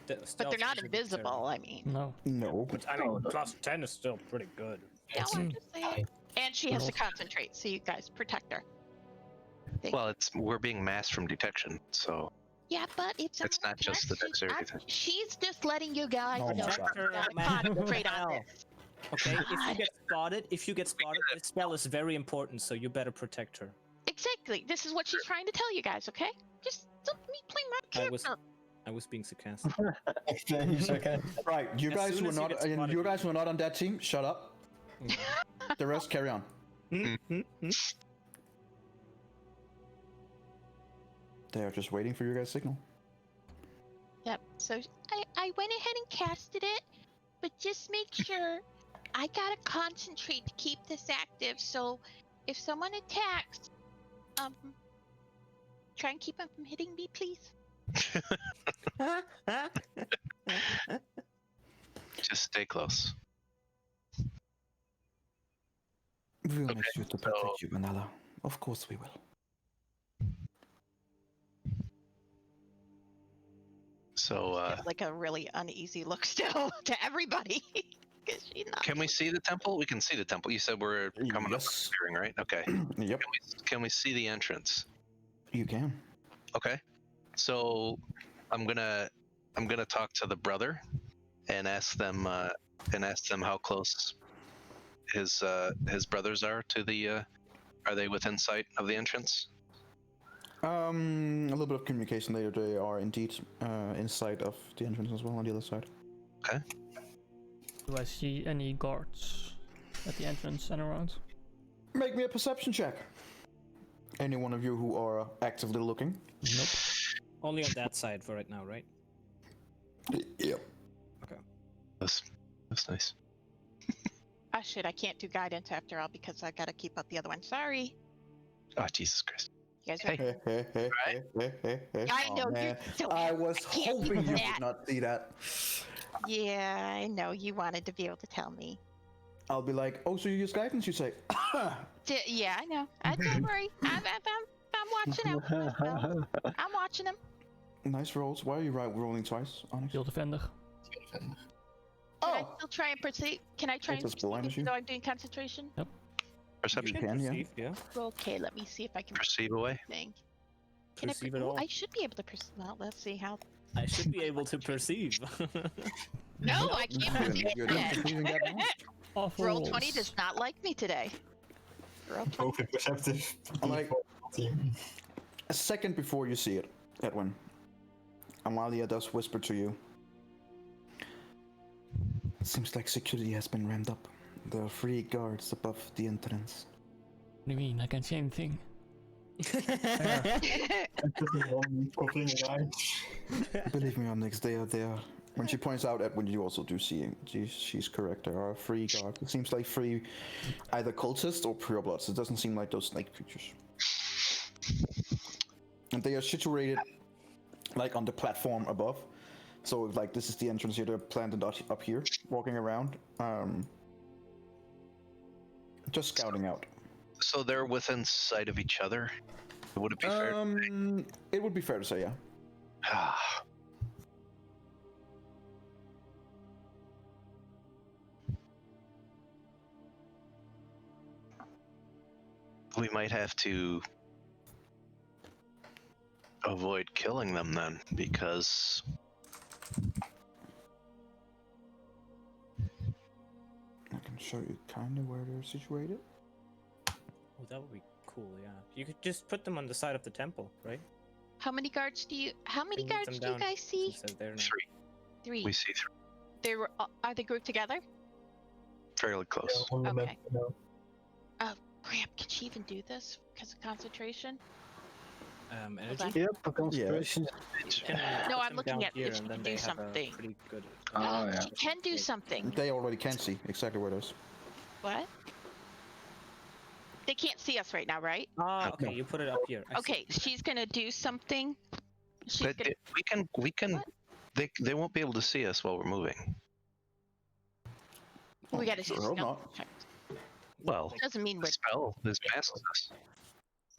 But they're not invisible, I mean. No. No. But I mean, plus 10 is still pretty good. No, I'm just saying. And she has to concentrate, so you guys protect her. Well, we're being masked from detection, so Yeah, but it's not just the dexterity thing. She's just letting you guys Oh my know God. Protect her, to man. concentrate on Hell. this. Okay, if you God. get spotted, this spell is very important, so you better protect her. Exactly. This is what she's trying to tell you guys, okay? Just let me play my I was- character. I was being sarcastic. He's okay. Right, you As guys soon who are as you not get spotted, you guys who are not on that team, shut up. The rest carry on. They are just waiting for your guys' signal. Yep. So I went ahead and casted it, but just make sure I gotta concentrate to keep this active. So if someone attacks, try and keep them from hitting me, please. Just stay close. We'll Okay, make sure to protect you, Vanilla. Of course we will. So, Like a really uneasy look still to everybody. 'Cause she's not. can we see the temple? We can see the temple. You said we're coming up with Yes. the clearing, right? Okay. Yep, Can we see the entrance? you can. Okay. So, I'm gonna talk to the brother and ask them how close his brothers are to the. Are they within sight of the entrance? A little bit of communication later. They are indeed inside of the entrance as well on the other side. Okay. Do I see any guards at the entrance and around? Make me a perception check. Any one of you who are actively looking. Nope. Only on that side for right now, right? Yep. That's nice. Ah, shit, I can't do guidance after all because I gotta keep up the other one. Sorry. Oh, Jesus Christ. You guys are. Hey. I Aw, know, man. you're so. I was I can't hoping do you that. would not see that. Yeah, I know you wanted to be able to tell me. I'll be like, oh, so you use guidance? You say, Yeah, I know. Don't worry. I'm watching out for myself. I'm watching them. nice rolls. Why are you rolling twice, Onyx? Shield defender. Can Oh! I still try and perceive? Can I try and That's as blind perceive as you. even though I'm doing concentration? Perception. You can, yeah. Perceive, yeah. Okay, let me see if I can Perceive away. thing. Perceive it Ooh, all. I should be able to perceive. Well, let's see how. I should be able to perceive. No, I can't perceive You're not yet. perceiving that now? Awful Roll rolls. 20 does not like me today. Roll 20. Both are perceptive. I'm like- Team. A second before you see it, Edwin, Amalia does whisper to you. It seems like security has been ramped up. There are 3 guards above the entrance. What do you mean? I can't see anything. Covering your eyes. Believe me, Onyx, they are there. When she points out Edwin, you also do see she's correct. There are 3 guards. It seems like 3 either cultists or purebloods. It doesn't seem like those snake creatures. And they are situated like on the platform above. So like this is the entrance here. They're planted up here, walking around. Just scouting out. So they're within sight of each other. Would it be fair? It would be fair to say, yeah. We might have to avoid killing them then, because I can show you kind of where they're situated. Oh, that would be cool. Yeah, you could just put them on the side of the temple, right? How many guards do you? How many Bring them guards do you down. guys see? Since they're there now. 3. 3. We see 3 Are they grouped together? fairly close. On the map, Okay. you know. Crap! Can she even do this because of concentration? Energy. Yep, for concentration. You can No, put I'm them looking down at here, if she and can then do they have a something. pretty good. Oh, yeah. She can do something. They already can see exactly where it is. What? They can't see us right now, right? Ah, okay. You put it up here. I see. Okay, she's gonna do something. She's But gonna. we can. What? They won't be able to see us while we're moving. We gotta Sure do hope stealth not. check. Well, Doesn't mean the we're. spell is masks us.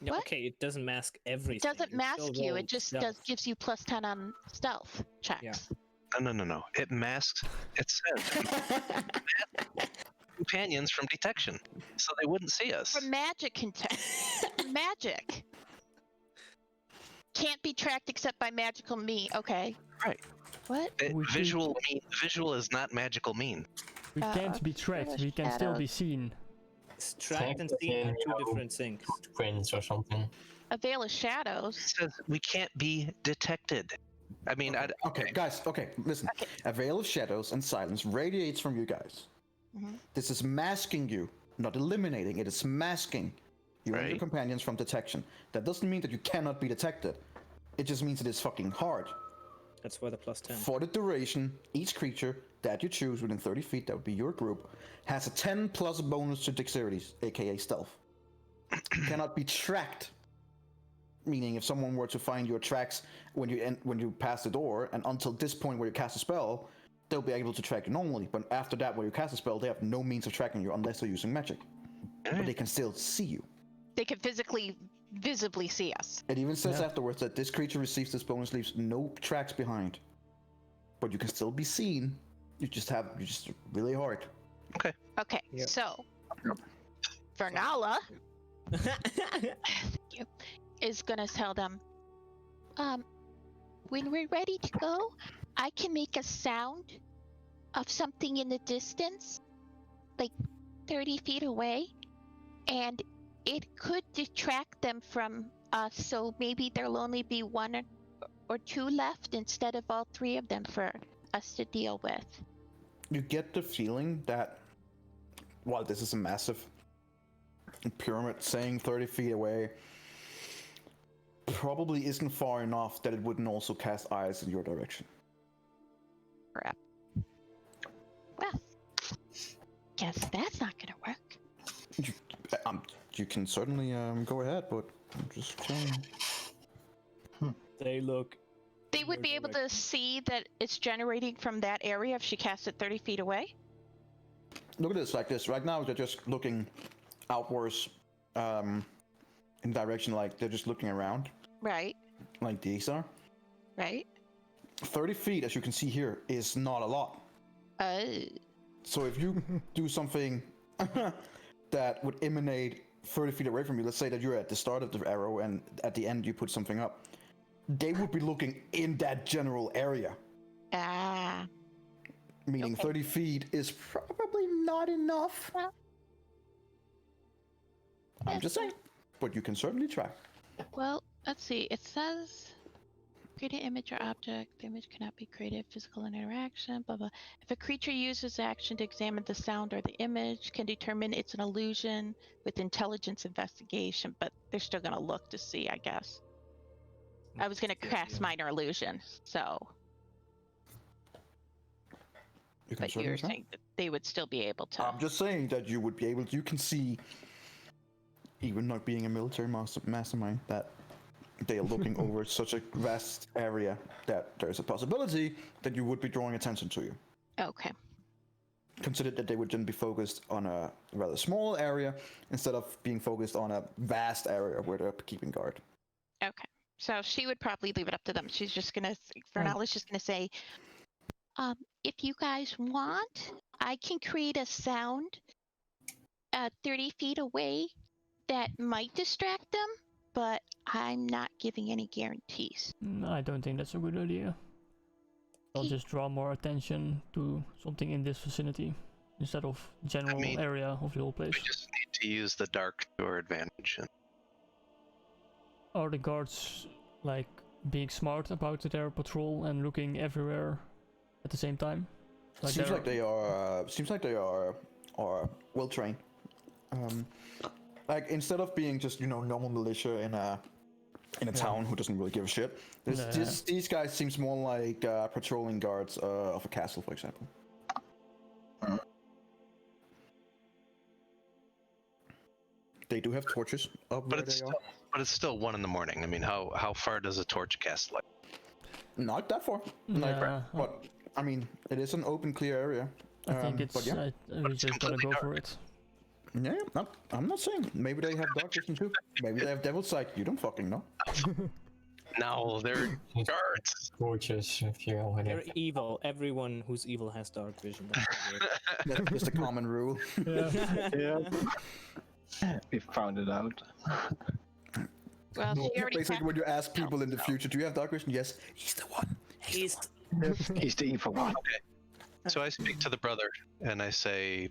No, What? okay, it doesn't mask everything. It doesn't You mask still you. roll It just stealth. gives you +10 on stealth checks. Yeah. No. It masks. It says companions from detection, so they wouldn't see us. For magic magic. Can't be tracked except by magical mean. Okay. Right. What? Visual is not magical mean. We can't be tracked. We can still be seen. Tracked and seen are two different things. Footprints or something. A veil of shadows. It says we can't be detected. I mean, Okay, guys. Okay, listen. Okay. A veil of shadows and silence radiates from you guys. Mhm. This is masking you, not eliminating. It is masking you and your Right. companions from detection. That doesn't mean that you cannot be detected. It just means it is fucking hard. That's why the +10. For the duration, each creature that you choose within 30 feet, that would be your group, has a 10 plus bonus to dexterity, aka stealth. You cannot be tracked. Meaning, if someone were to find your tracks when you pass the door, and until this point where you cast a spell, they'll be able to track you normally. But after that, when you cast a spell, they have no means of tracking you unless they're using magic. But they can still see you. They can visibly see us. It even says Yeah. afterwards that this creature receives this bonus, leaves no tracks behind. But you can still be seen. You just really hard. Okay, Yep. so Vernala thank you, is gonna tell them, when we're ready to go, I can make a sound of something in the distance, like 30 feet away, and it could detract them from us, so maybe there'll only be 1 or 2 left instead of all 3 of them for us to deal with. You get the feeling that while this is a massive pyramid, saying 30 feet away probably isn't far enough that it wouldn't also cast eyes in your direction. Crap. Well, guess that's not gonna work. You can certainly go ahead, but I'm just saying. They look They would be able to see that it's generating from that area if she casts it 30 feet away? Look at this like this. Right now, they're just looking outwards in direction, like they're just looking around, Right, like these are. right. 30 feet, as you can see here, is not a lot. So if you do something that would emanate 30 feet away from you, let's say that you're at the start of the arrow and at the end you put something up, they would be looking in that general area. Ah. Meaning Okay. 30 feet is probably not enough. Well, I'm just saying. But you can certainly try. well, let's see. It says create an image or object. The image cannot be created physical in interaction, blah blah. If a creature uses action to examine the sound or the image, can determine it's an illusion with intelligence investigation, but they're still gonna look to see, I guess. I was gonna cast minor illusion, so You can but certainly you're try. saying that they would still be able to. I'm just saying that you would be able to, you can see, even not being a military mastermind, that they are looking over such a vast area that there's a possibility that you would be drawing attention to you. Okay. Consider that they would then be focused on a rather small area instead of being focused on a vast area where they're keeping guard. Okay. So she would probably leave it up to them. She's just gonna, Vernala's just gonna say, if you guys want, I can create a sound 30 feet away that might distract them, but I'm not giving any guarantees. I don't think that's a good idea. I'll just draw more attention to something in this vicinity instead of general area of the whole place. We just need to use the dark to our advantage. Are the guards like being smart about their patrol and looking everywhere at the same time? Seems like they are well trained. Like instead of being just normal militia in a town who doesn't really give a shit, these guys seems more like patrolling guards of a castle, for example. They do have torches up where they are. But it's still 1 a.m. I mean, how far does a torch cast light? Not that far. But I mean, it is an open, clear area. I think it's. We just gotta go for it. Yeah, I'm not saying. Maybe they have dark vision too. Maybe they have devil's sight. You don't fucking know. No, they're guards. Torches, if you want They're it. evil. Everyone who's evil has dark vision. That's just a common rule. Yeah. We found it out. Well, she already Basically, cast when you ask people in the future, do you have dark vision? Yes, he's the one. He's He's the evil one. Okay. So I speak to the brother and I say,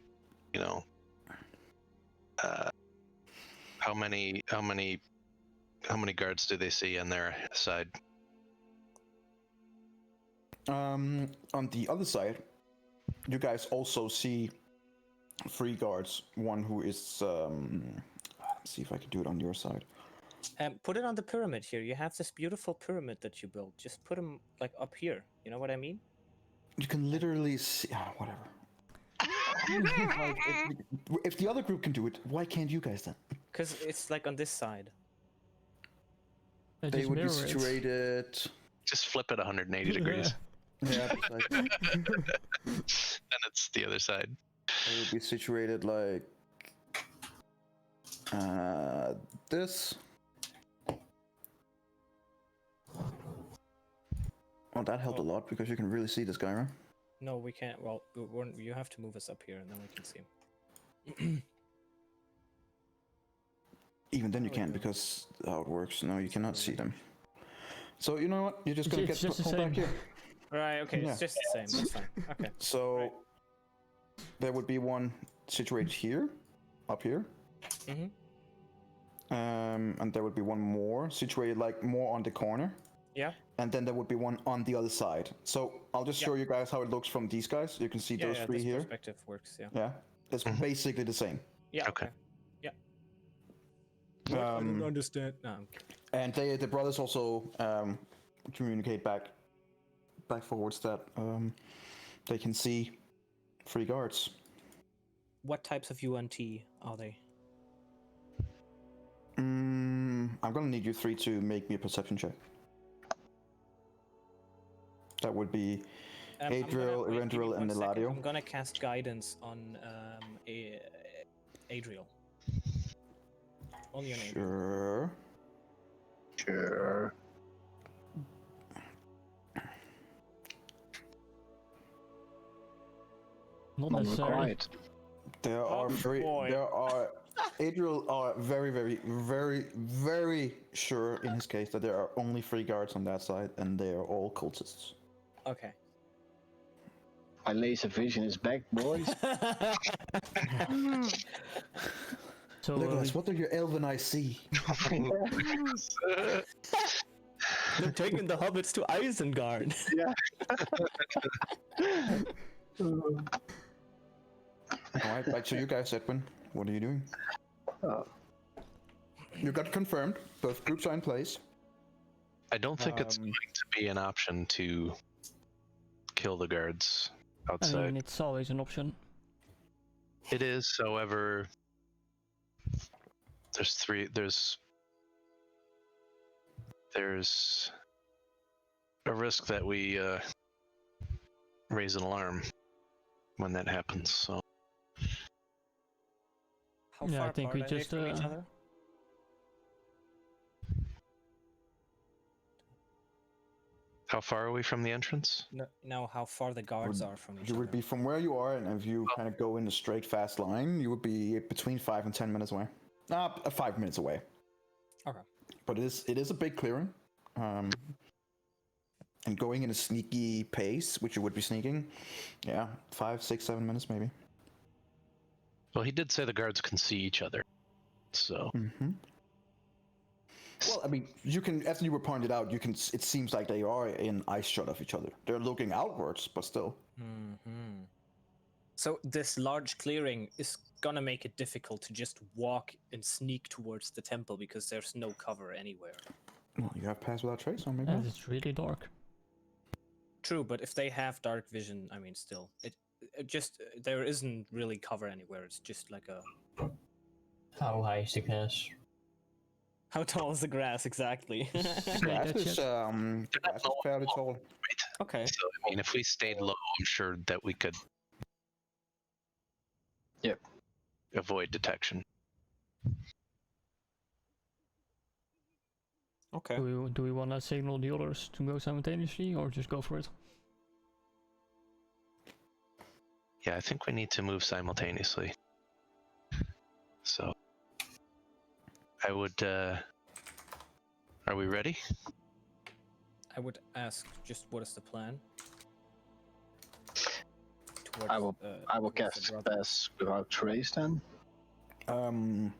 how many guards do they see on their side? On the other side, you guys also see 3 guards. One who is let's see if I can do it on your side. put it on the pyramid here. You have this beautiful pyramid that you built. Just put him like up here. You know what I mean? You can literally see whatever. Like, if the other group can do it, why can't you guys then? Because it's like on this side. They would be situated. Just flip it 180 degrees. Yeah, like, And it's the other side. they would be situated like this. Well, that helped a lot because you can really see this guy, right? No, we can't. Well, you have to move us up here and then we can see him. Even then you can't because how it works. No, you cannot see them. So you know what? You're just gonna It's get just the pulled back same. here. Right, okay, Yeah. it's just the same. That's fine. Okay. So Right. there would be one situated here, up here. Mm-hmm. And there would be one more situated like more on the corner. Yeah. And then there would be one on the other side. So I'll just show you guys how it looks from these guys. You can see those 3 this here. perspective works, yeah. Yeah, it's basically the same. Yeah, Okay. Yeah. I don't understand. No, I'm kidding. And the brothers also communicate back forwards that they can see 3 guards. What types of UNT are they? I'm gonna need you 3 to make me a perception check. That would be I'm gonna- Adriel, wait, give me Erendril, and 1 second. Eladio. I'm gonna cast guidance on Adriel. Only on Adriel. Sure. Sure. Not Not necessarily. required. There are very, boy. there are. Adriel are very, very, very, very sure in his case that there are only 3 guards on that side, and they are all cultists. Okay. My laser vision is back, boys. So Legolas, what do your elven eyes see? They're taking the hobbits to Isengard. Alright, back to you guys, Edwin. What are you doing? You got confirmed. Both groups are in place. I don't think it's going to be an option to kill the guards I outside. mean, it's always an option. It is, however, there's a risk that we raise an alarm when that happens. So How Yeah, far I think apart we are they just, from each other? how far are we from the entrance? No, how far the guards are from each You other. would be from where you are, and if you kind of go in a straight, fast line, you would be between 5 and 10 minutes away. 5 minutes away. Okay. But it is a big clearing. And going in a sneaky pace, which you would be sneaking, yeah, 5, 6, 7 minutes maybe. Well, he did say the guards can see each other, so Mm-hmm. Well, I mean, you can, as you were pointed out, you can. It seems like they are in eye shot of each other. They're looking outwards, but still. Mm-hmm. So this large clearing is gonna make it difficult to just walk and sneak towards the temple because there's no cover anywhere. Well, you have Pass Without Trace, so maybe. And it's really dark. True, but if they have dark vision, I mean, still, it just there isn't really cover anywhere. It's just like a. How high is the grass? How tall is the grass exactly? Grass that's is it. grass is fairly tall. Okay. So I mean, if we stayed low, I'm sure that we could. Yep. Avoid detection. Okay. Do we want to signal the others to go simultaneously, or just go for it? Yeah, I think we need to move simultaneously. So I would. Are we ready? I would ask just what is the plan? I will towards the cast brother. Pass Without Trace then. As The you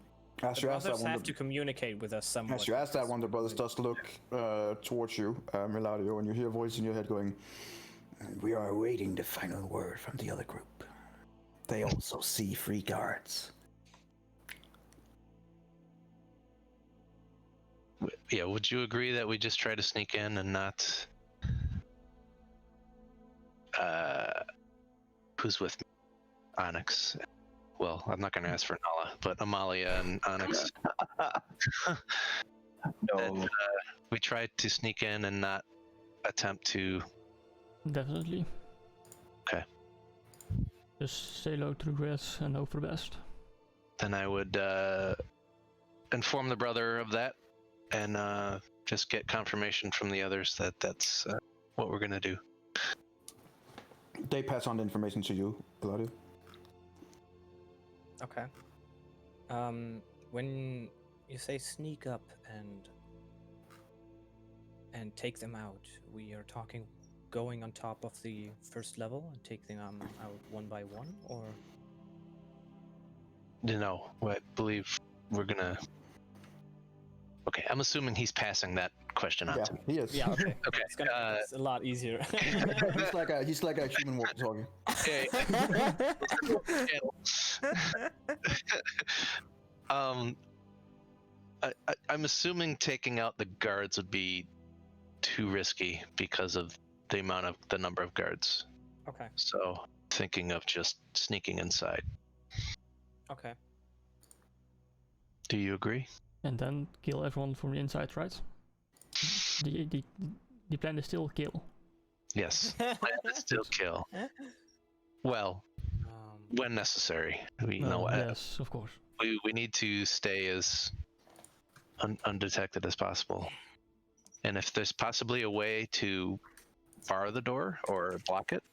ask that brothers one, have to communicate with us somewhat. as you ask that one, the brothers does look towards you, Eladio, and you hear a voice in your head going, "We are awaiting the final word from the other group. They also see 3 guards." Yeah, would you agree that we just try to sneak in and not? Who's with me? Onyx. Well, I'm not going to ask for Nala, but Amalia and Onyx. No. We tried to sneak in and not attempt to. Definitely. Okay. Just stay low to the grass and hope for the best. Then I would inform the brother of that, and just get confirmation from the others that that's what we're gonna do. They pass on the information to you, Eladio. Okay. When you say sneak up and take them out, we are talking going on top of the first level and take them out one by one, or? No, I believe we're gonna. Okay, I'm assuming he's passing that question on Yeah, to me. he is. Yeah. Okay. Okay, It's a lot easier. he's like a human walkie-talkie. I'm assuming taking out the guards would be too risky because of the number of guards. Okay. So thinking of just sneaking inside. Okay. Do you agree? And then kill everyone from the inside, right? The plan is still kill. Yes, plan is still kill. Well, when necessary. We know Yes, of course. we need to stay as undetected as possible. And if there's possibly a way to bar the door or block it,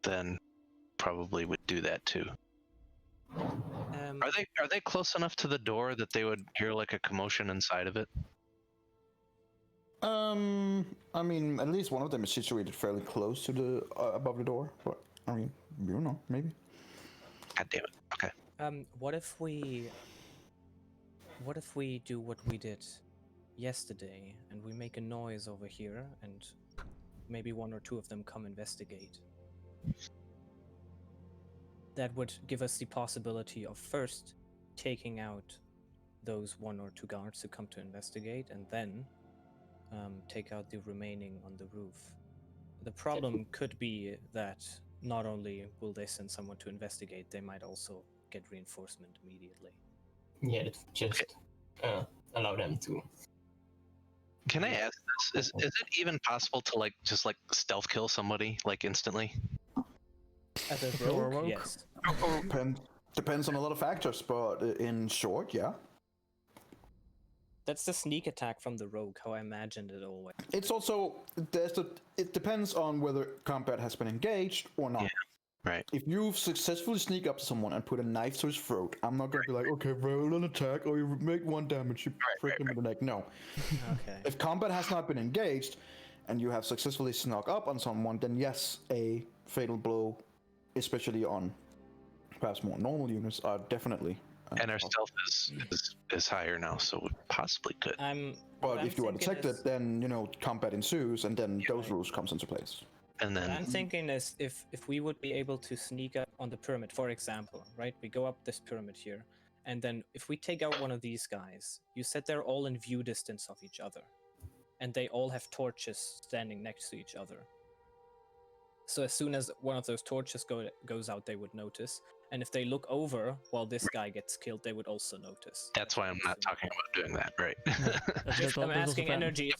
then probably would do that too. Are they close enough to the door that they would hear like a commotion inside of it? I mean, at least one of them is situated fairly close to the above the door. But I mean, you don't know, maybe. God damn it. Okay. What if we do what we did yesterday and we make a noise over here and maybe one or two of them come investigate? That would give us the possibility of first taking out those one or two guards who come to investigate, and then take out the remaining on the roof. The problem could be that not only will they send someone to investigate, they might also get reinforcement immediately. Yeah, just allow them to. Can I ask this? Is it even possible to like just like stealth kill somebody like instantly? As a You're a rogue, rogue? yes. Depends on a lot of factors, but in short, yeah. That's the sneak attack from the rogue, how I imagined it always. It's also it depends on whether combat has been engaged or not. Yeah, right. If you successfully sneak up to someone and put a knife to his throat, I'm not gonna be like, okay, roll an attack, or you make 1 damage, you prick him in the neck. No. Okay. If combat has not been engaged, and you have successfully snuck up on someone, then yes, a fatal blow, especially on perhaps more normal units, are definitely. And our stealth is higher now, so we possibly could. But if you are detected, then combat ensues, and then those rules comes into place. And then I'm thinking is if we would be able to sneak up on the pyramid, for example, right? We go up this pyramid here, and then if we take out one of these guys, you said they're all in view distance of each other, and they all have torches standing next to each other. So as soon as one of those torches goes out, they would notice. And if they look over while this guy gets killed, they would also notice. that's why I'm not talking about doing that, right? I'm asking energy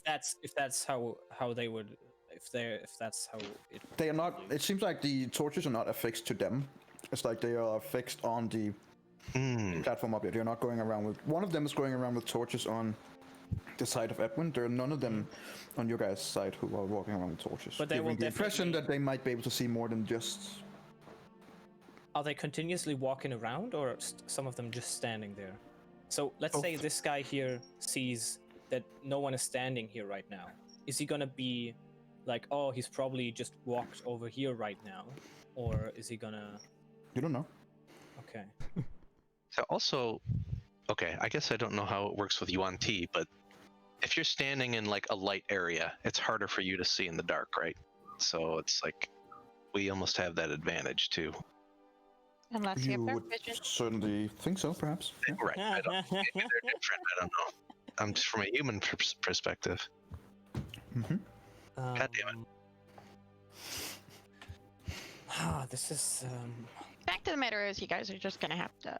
if that's how they would if that's how it. They are not. It seems like the torches are not affixed to them. It's like they are fixed on the platform up here. They're not going around with. One of them is going around with torches on the side of Edwin. There are none of them on your guys' side who are walking around with torches. But they will the impression definitely- that they might be able to see more than just. Are they continuously walking around, or some of them just standing there? So let's say this guy here sees that no one is standing here right now. Is he gonna be like, oh, he's probably just walked over here right now, or is he gonna? You don't know. Okay. So also, okay, I guess I don't know how it works with UNT, but if you're standing in like a light area, it's harder for you to see in the dark, right? So it's like we almost have that advantage too. Unless you You have dark would vision. certainly think so, perhaps. Yeah. Right. I don't, maybe they're different. I don't know. I'm just from a human perspective. Mm-hmm. God damn it. This is. Fact of the matter is, you guys are just gonna have to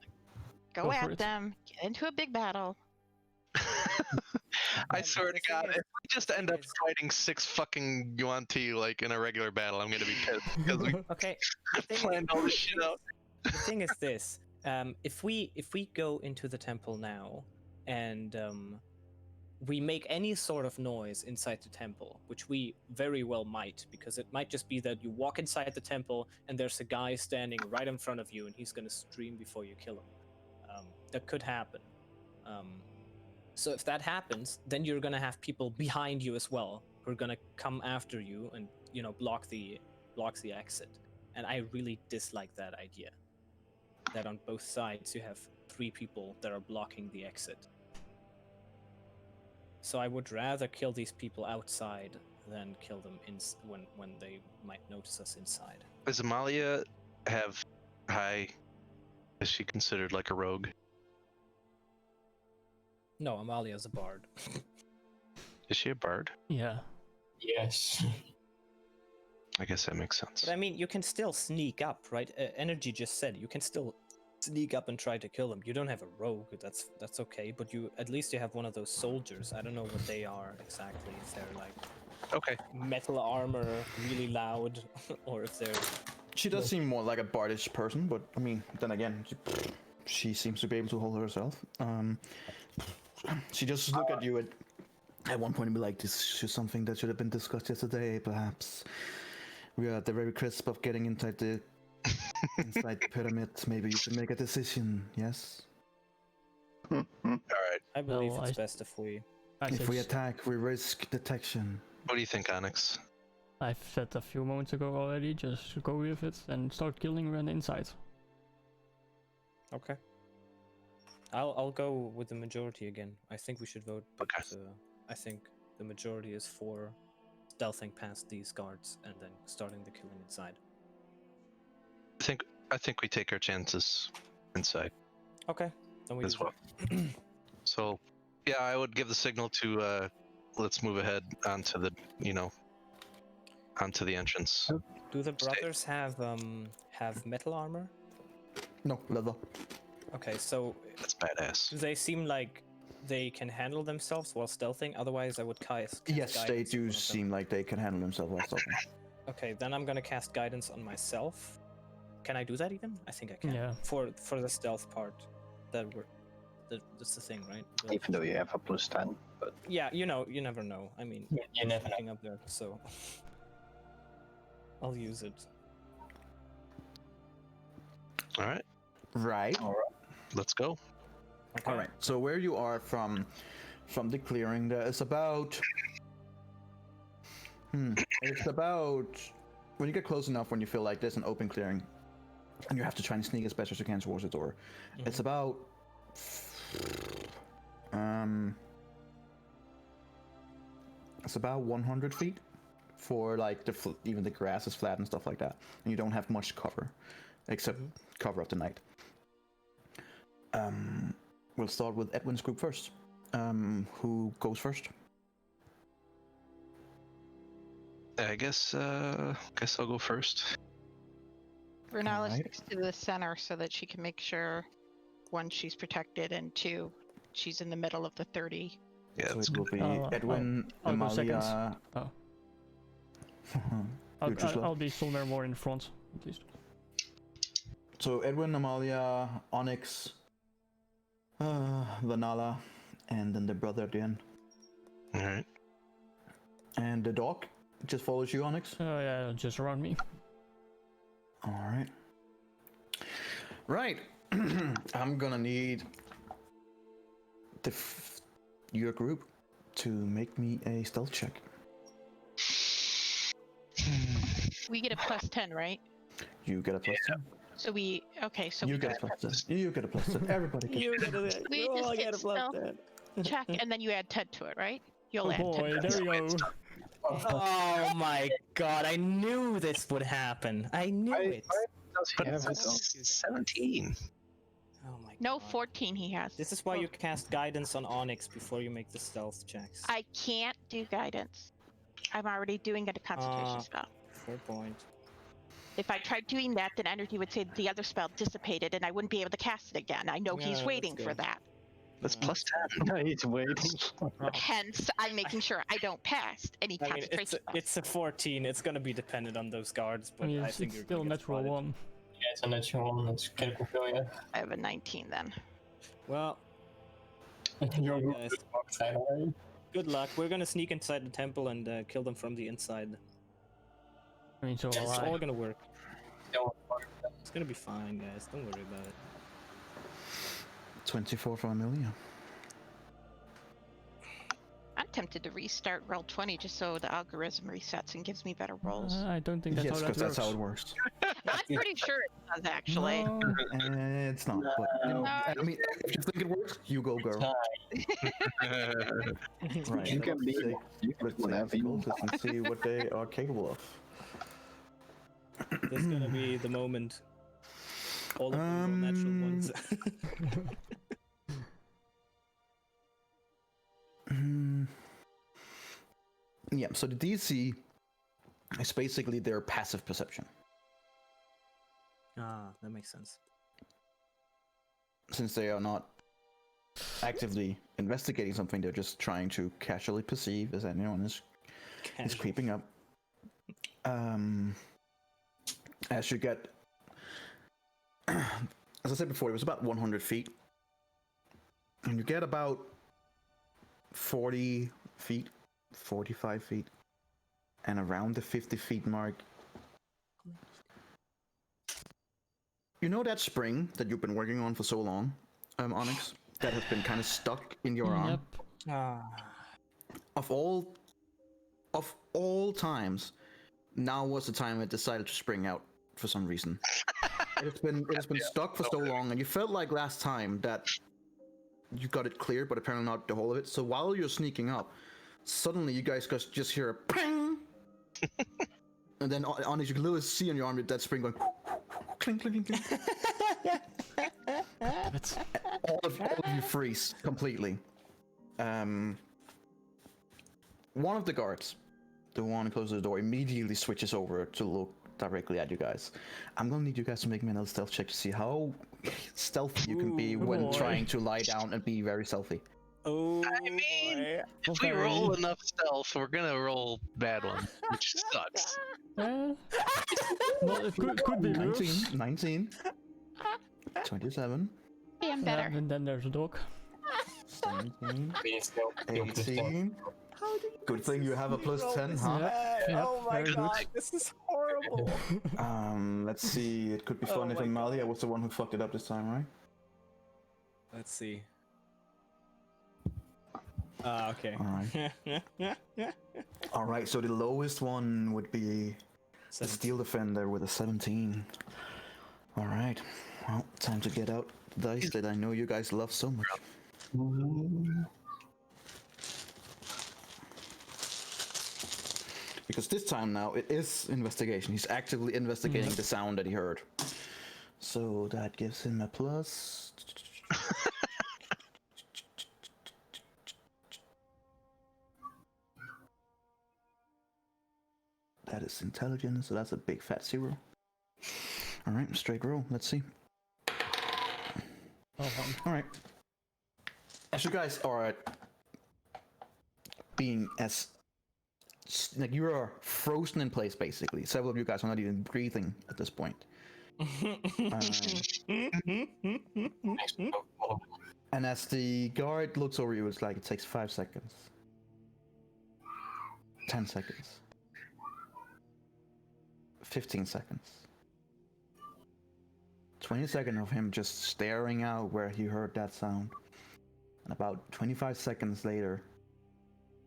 Go go for at it. them, get into a big battle. I swear to the God, thing is- if we just end up fighting 6 fucking UNT like in a regular battle, I'm gonna be pissed because we Okay. The thing is- planned all this shit out. the thing is this: if we go into the temple now and we make any sort of noise inside the temple, which we very well might, because it might just be that you walk inside the temple and there's a guy standing right in front of you and he's gonna scream before you kill him. That could happen. So if that happens, then you're gonna have people behind you as well who are gonna come after you and block the exit. And I really dislike that idea. That on both sides you have 3 people that are blocking the exit. So I would rather kill these people outside than kill them when they might notice us inside. Does Amalia have high? Is she considered like a rogue? No, Amalia's a bard. Is she a bard? Yeah. Yes. I guess that makes sense. But I mean, you can still sneak up, right? Energy just said you can still sneak up and try to kill them. You don't have a rogue, that's okay. But at least you have one of those soldiers. I don't know what they are exactly. If they're like Okay. metal armor really loud, or if they're She does seem more like a bardish person, but I mean, then again, she seems to be able to hold herself. She just look at you at one point and be like, "This is something that should have been discussed yesterday. Perhaps we are at the very crisp of getting inside the pyramid. Maybe you should make a decision. Yes. All right. I believe Well, it's best if we. If we attack, we risk detection." What do you think, Onyx? I've said a few moments ago already, just go with it and start killing her on the inside. Okay. I'll go with the majority again. I think we should vote. But, Okay. I think the majority is for stealthing past these guards and then starting the killing inside. I think we take our chances inside Okay. Then we as do well. So, yeah, I would give the signal to let's move ahead onto the onto the entrance. that. Do the brothers have metal armor? No, leather. Okay, so That's badass. do they seem like they can handle themselves while stealthing? Otherwise, I would cast Yes, they guidance on do one of them. seem like they can handle themselves while stealthing. Okay, then I'm gonna cast guidance on myself. Can I do that even? I think I can. Yeah. For the stealth part, that's the thing, right? Even though you have a +10, but Yeah, you never know. I mean, You never know. looking up there, so I'll use it. All right, Right. let's go. Okay. All right. So where you are from the clearing, there is about. It's about when you get close enough, when you feel like there's an open clearing, and you have to try and sneak as best as you can towards the door. It's about. It's about 100 feet for like even the grass is flat and stuff like that, and you don't have much cover, except cover of the night. We'll start with Edwin's group first. Who goes first? I guess I'll go first. Renala Alright. sticks to the center so that she can make sure, one, she's protected, and two, she's in the middle of the 30. Yeah, So that's it will good. be Edwin, I'll go Amalia. second. Oh. Good, just I'll be somewhere more in front, at least. So Edwin, Amalia, Onyx, Vanala, and then the brother at the end. All right. And the dog just follows you, Onyx. Yeah, just around me. All right. Right. I'm gonna need your group to make me a stealth check. We get a +10, right? You get a plus 10. So we so You we get a plus 10. You get a plus 10. Everybody gets. You get a, We you all just get hit a plus stealth. 10. check, and then you add 10 to it, right? You'll Oh add 10. boy, there we go. Oh my god, I knew this would happen. I knew it. does he have it? 17. Oh my No, god. 14 he has. This is why you cast guidance on Onyx before you make the stealth checks. I can't do guidance. I'm already doing a concentration spell. Fair point. If I tried doing that, then energy would say the other spell dissipated and I wouldn't be able to cast it again. I know Yeah, he's that's waiting for good. that. That's Yeah. plus 10. No, he's waiting. Hence, I'm making sure I don't pass any I mean, concentration spells. it's a 14. It's gonna be dependent on those guards, but I mean, I it's think you're still gonna get natural spotted. 1. Yeah, it's a natural one. It's critical failure. I have a 19 then. Well, Your group guys. is outside already. good luck. We're gonna sneak inside the temple and kill them from the inside. I mean, so It's will all I. gonna work. Don't worry. It's gonna be fine, guys. Don't worry about it. 24 for Amelia. I'm tempted to restart roll 20 just so the algorithm resets and gives me better rolls. I don't think that's Yes, how that because works. that's how it works. I'm pretty sure it does actually. No. It's not, but you know, I mean, if you think it works, you go, girl. Right. You can be Let's whatever you want. and see what they are capable of. This is gonna be the moment. All of them roll natural ones. Yeah, so the DC is basically their passive perception. Ah, that makes sense. Since they are not actively investigating something, they're just trying to casually perceive if anyone is It's creeping up. As you get, as I said before, it was about 100 feet, and you get about 40 feet, 45 feet, and around the 50 feet mark, you know that spring that you've been working on for so long, Onyx, that has been kind of stuck in your arm. Ah. Of all times, now was the time it decided to spring out for some reason. It has been stuck for so long, and you felt like last time that you got it cleared, but apparently not the whole of it. So while you're sneaking up, suddenly you guys just hear a ping, and then Onyx, you can literally see on your arm that spring going clink, clink, clink, clink. all of you freeze completely. One of the guards, the one close to the door, immediately switches over to look directly at you guys. I'm gonna need you guys to make me another stealth check to see how stealthy you can be when trying to lie down and be very stealthy. Oh, I mean, boy. if we roll enough stealth, we're gonna roll bad ones, which sucks. Well, it could be worse. 19, 27, Damn better. And then there's a dog. 17, Being still. 18. Good thing you have a plus 10, huh? Yep, Oh my very god, good. this is horrible. Let's see. It could be fun if my Amalia was the one who fucked it up this time, right? Let's see. Okay. All right. So the lowest one would be the 17. Steel Defender with a 17. All right. Well, time to get out the dice that I know you guys love so much. Because this time now it is investigation. He's actively investigating the sound that he heard. So that gives him a plus. That is intelligence, so that's a big fat 0. All right, straight roll. Let's see. All right. As you guys are being as like you are frozen in place, basically. Several of you guys are not even breathing at this point. And as the guard looks over you, it's like it takes 5 seconds, 10 seconds, 15 seconds, 20 seconds of him just staring out where he heard that sound. And about 25 seconds later,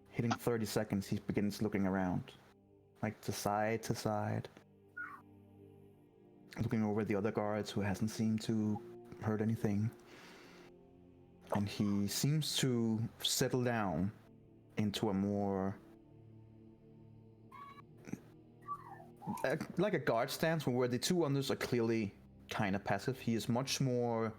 hitting 30 seconds, he begins looking around, like to side, looking over the other guards who hasn't seemed to heard anything. And he seems to settle down into a more like a guard stance, where the two others are clearly kind of passive. He is much more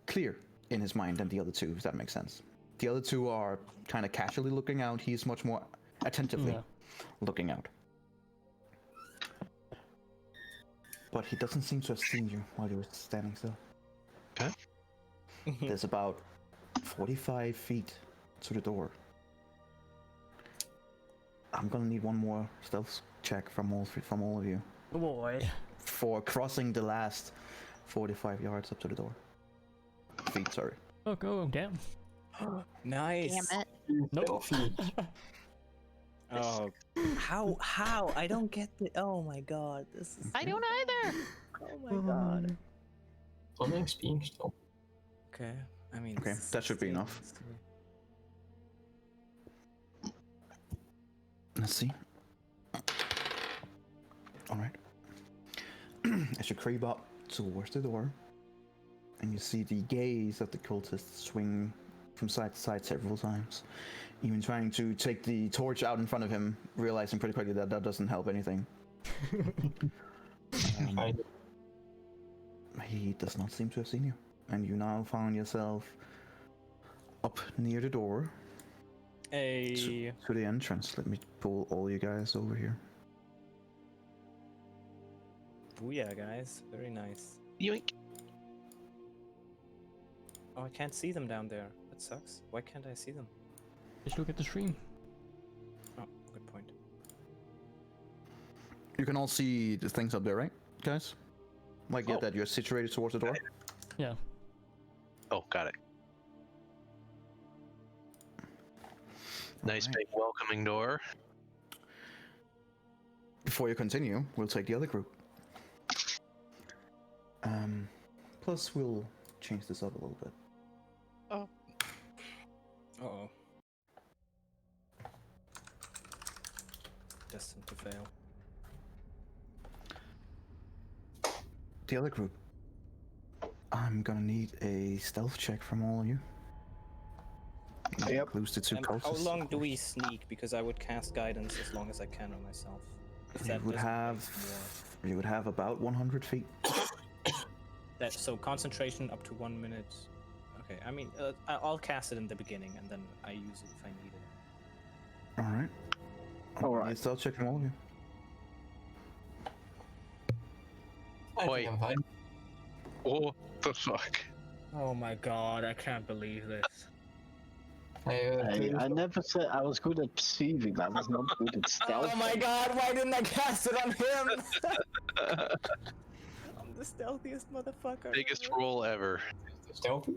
clear in his mind than the other two, if that makes sense. The other two are kind of casually looking out. He's much more attentively looking out. But he doesn't seem to have seen you while you were standing still. Okay. There's about 45 feet to the door. I'm gonna need one more stealth check from all of you Oh boy. for crossing the last 45 yards up to the door. Feet, sorry. Oh, go down. Nice. Damn it. Nope. Oh, How? I don't get the. Oh my god, this is. I don't either. Oh my god. Something's being still. okay. I mean. Okay, that should be enough. Let's see. Alright. As you creep up towards the door, and you see the gaze of the cultist swing from side to side several times, even trying to take the torch out in front of him, realizing pretty quickly that that doesn't help anything. He does not seem to have seen you, and you now found yourself up near the door to the entrance. Let me pull all you guys over here. Booyah, guys. Very nice. Yoink. Oh, I can't see them down there. That sucks. Why can't I see them? Just look at the stream. Oh, You can all see the things up there, right, guys? Like Oh. that you're situated towards the door. Yeah. Oh, got it. Nice Alright. big welcoming door. Before you continue, we'll take the other group. Plus we'll change this up a little bit. Uh-oh. Destined to fail. The other group. I'm gonna need a stealth check from all of you. That Yep. includes the two How closest. long do we sneak? Because I would cast guidance as long as I can on myself. If You that would doesn't have. make You would have about 100 feet. that, so concentration up to 1 minute. Okay, I mean, I'll cast it in the beginning and then I use it if I need it. All right. All right. Stealth check from all of you. I Wait. think I'm fine. What the fuck? Oh my god, I can't believe this. I never said I was good at perceiving. I was not good at stealth. Oh my god, why didn't I cast it on him? I'm the stealthiest motherfucker. Biggest ever. roll ever. Stealthy?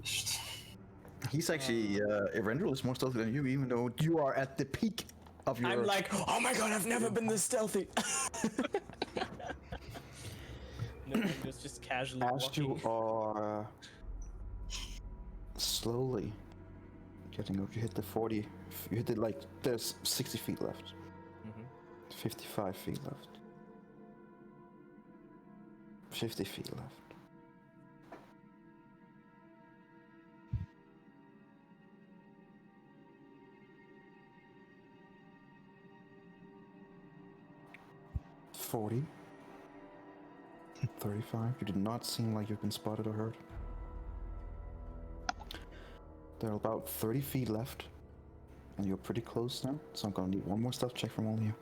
He's actually Eberron is more stealthy than you, even though you are at the peak of your. I'm like, oh my god, I've never been this stealthy. No, just casually As walking. you are slowly getting up, you hit the 40. You hit it like there's 60 feet left. Mhm. 55 feet left. 50 feet left. $40. 35. You did not seem like you've been spotted or heard. There are about 30 feet left, and you're pretty close now, so I'm gonna need one more stealth check from all of you.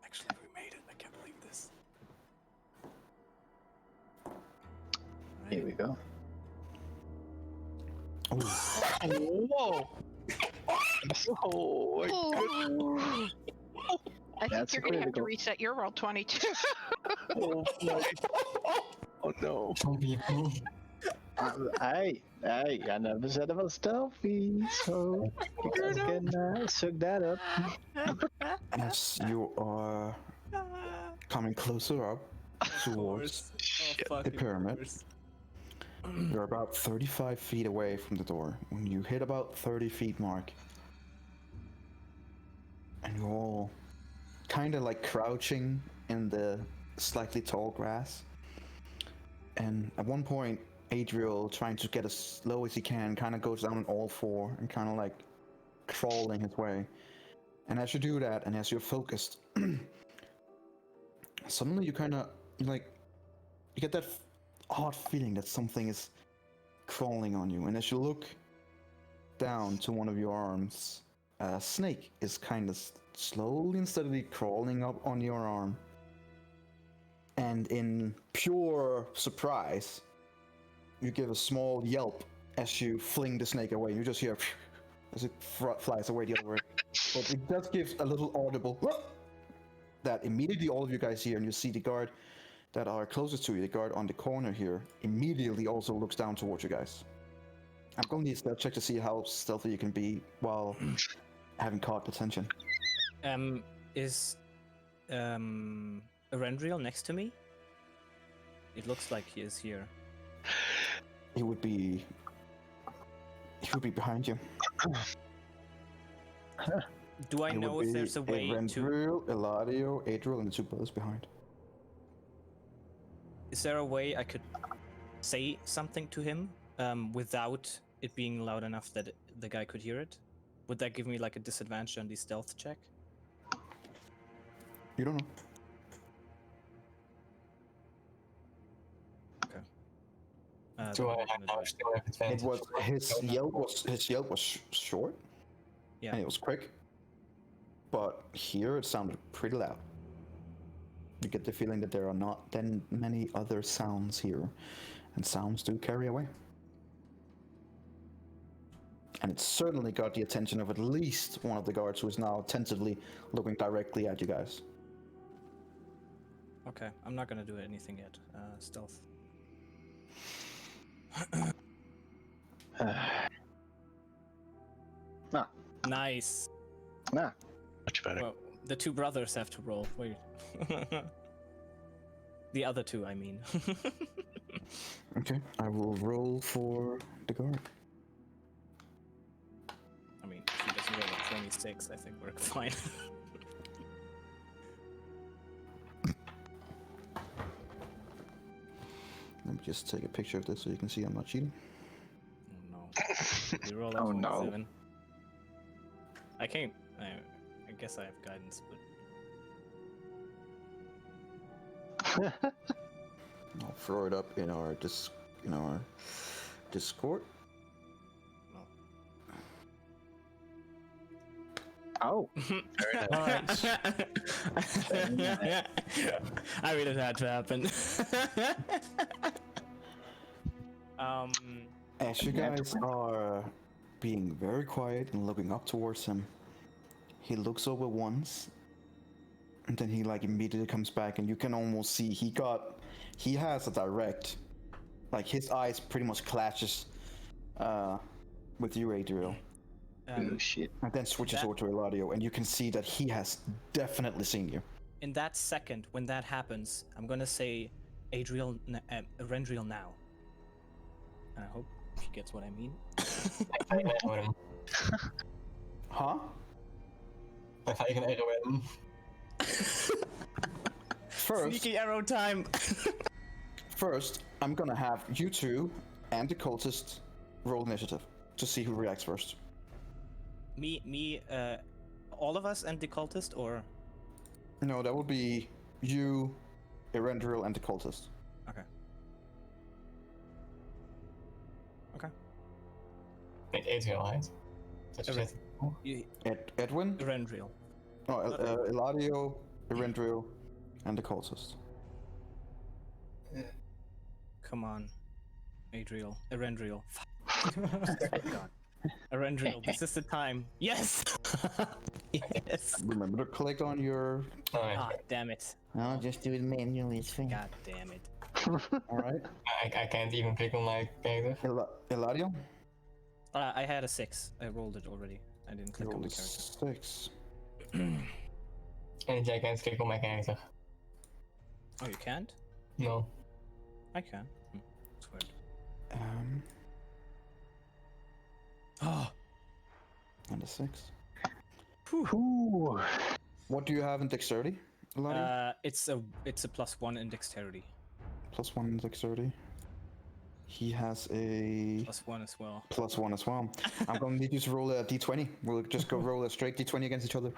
Actually, we made it. I can't believe this. Here we go. Oh, Whoa! Oh, Oh. I think That's you're gonna have to critical. reset your roll 22. oh no. Some people. I never said I was stealthy, so you guys can suck that up. as you are coming closer up towards the pyramid, you're about 35 feet away from the door. When you hit about 30 feet mark, and you're all kind of like crouching in the slightly tall grass. And at one point, Adriel, trying to get as low as he can, kind of goes down on all four and kind of like crawling his way. And as you do that, and as you're focused, suddenly you kind of you get that odd feeling that something is crawling on you. And as you look down to one of your arms, a snake is kind of slowly and steadily crawling up on your arm. And in pure surprise, you give a small yelp as you fling the snake away. You just hear as it flies away the other way. But it does give a little audible that immediately all of you guys hear, and you see the guard that are closest to you, the guard on the corner here, immediately also looks down towards you guys. I'm going to need a stealth check to see how stealthy you can be while having caught attention. Is Arendriel next to me? It looks like he is here. He would be behind you. Do I It know would if be there's a way to? Eberron, Eladio, Adriel, and the two brothers behind. Is there a way I could say something to him without it being loud enough that the guy could hear it? Would that give me like a disadvantage on the stealth check? You don't know. Do then I I'm have gonna do now it. still have It advantage? was his yelp was short, Yeah. and it was quick. But here it sounded pretty loud. You get the feeling that there are not then many other sounds here, and sounds do carry away. And it certainly got the attention of at least one of the guards who is now attentively looking directly at you guys. Okay, I'm not gonna do anything yet. Stealth. Nah, Nice. nah. Much better. Well, the two brothers have to roll. Wait. The other two, I mean. Okay, I will roll for the guard. I mean, if he doesn't roll a 26, I think we're fine. Let me just take a picture of this so you can see I'm not cheating. Oh no. We roll a Oh, no. 27. I can't. I guess I have guidance, but I'll throw it up in our Discord. Oh, Nice. I mean, it had to happen. As you guys are being very quiet and looking up towards him, he looks over once, and then he like immediately comes back, and you can almost see he has a direct, like his eyes pretty much clashes with you, Adriel, oh shit. and then switches That- over to Eladio, and you can see that he has definitely seen you. in that second, when that happens, I'm gonna say Rendriel now. And I hope she gets what I mean. I can arrow him. Huh? If I can arrow him. First, Sneaky arrow time! First, I'm gonna have you two and the cultist roll initiative to see who reacts first. All of us and the cultist, or? No, that would be you, Erendril, and the cultist. Okay. Okay. Wait, Adriel, right? That's Okay. it. Edwin? Rendriel. No, Eladio, Erendril, and the cultist. Come on. Erendriel. God. Erendriel, this is the time. Yes! Yes! Remember to click on your... Alright, Ah, damn it. I'll just do it manually, it's fine. God damn it. Alright. I can't even click on my character. Eladio? I had a 6. I rolled it already. I didn't click on Roll the a character. 6. And I can't click on my character. Oh, you can't? No. I can. It's weird. Oh! And a 6. Ooh. What do you have in dexterity, Eladio? It's a +1 in dexterity. +1 in dexterity. He has a +1 as well. +1 as well. I'm going to need you to roll a d20. We'll just go roll a straight d20 against each other.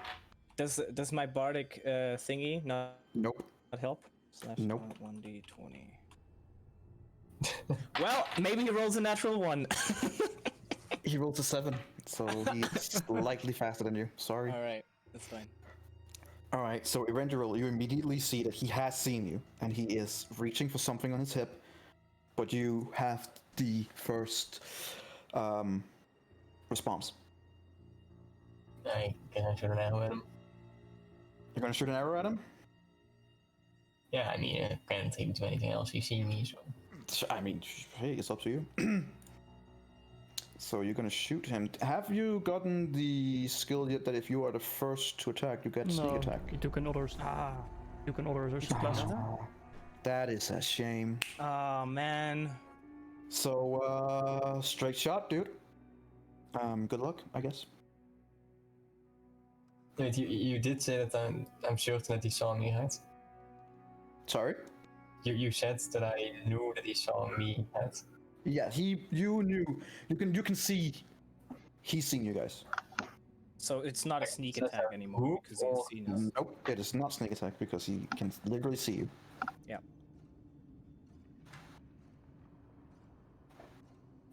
Does my bardic thingy not Nope. help? Nope. 1d20. Well, maybe he rolls a natural 1. He rolls a 7, so he's slightly faster than you. Sorry. All right, that's fine. All right, so Erendril, you immediately see that he has seen you, and he is reaching for something on his hip, but you have the first response. I can shoot an arrow at him. You're gonna shoot an arrow at him? Yeah, I mean, I can't even do anything else. You see me, so. I mean, hey, it's up to you. So you're gonna shoot him. Have you gotten the skill yet that if you are the first to attack, you get sneak attack? You took another. You can order a class. Oh, that is a shame. Oh man. So straight shot, dude. Good luck, I guess. Wait, you did say that I'm certain that he saw me, right? Sorry. You said that I knew that he saw me, right? Yeah, you knew. You can see. He's seen you guys. So it's not a sneak So attack anymore who because he's seen us. Nope, it is not sneak attack because he can literally see you. Yeah.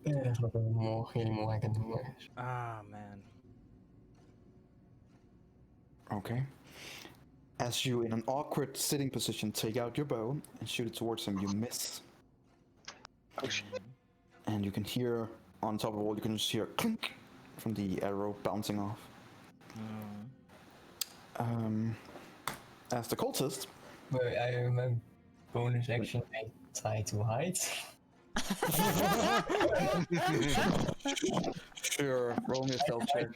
Yeah, there's not really more I can do. Ah man. Okay. As you, in an awkward sitting position, take out your bow and shoot it towards him, you miss. Oh shit. And you can hear, on top of all, you can just hear a clink from the arrow bouncing off. As the cultist, But I remember bonus action I try to hide. Sure, roll me a stealth check.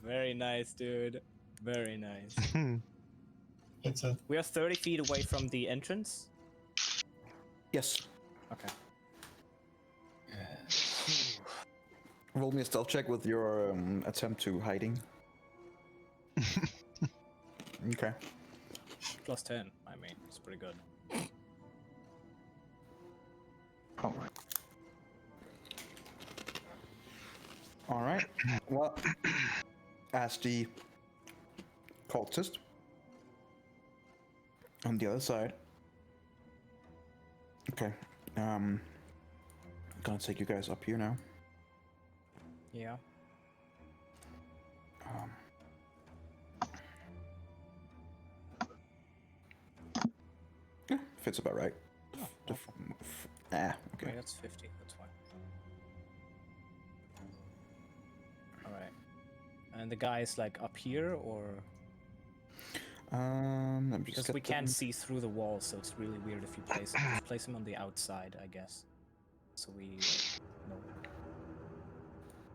Very nice, dude. Very nice. It's a We are 30 feet away from the entrance. Yes. Okay. Roll me a stealth check with your attempt to hiding. Okay. Plus 10. I mean, it's pretty good. Oh, All right. Well, as the cultist on the other side. Okay. Gonna take you guys up here now. Yeah. Yeah, fits about right. Okay. Okay, that's 50. That's fine. Alright. And the guy is like up here, or Let me just because get we can't them. see through the wall, so it's really weird if you place him. Just place him on the outside, I guess. So we know.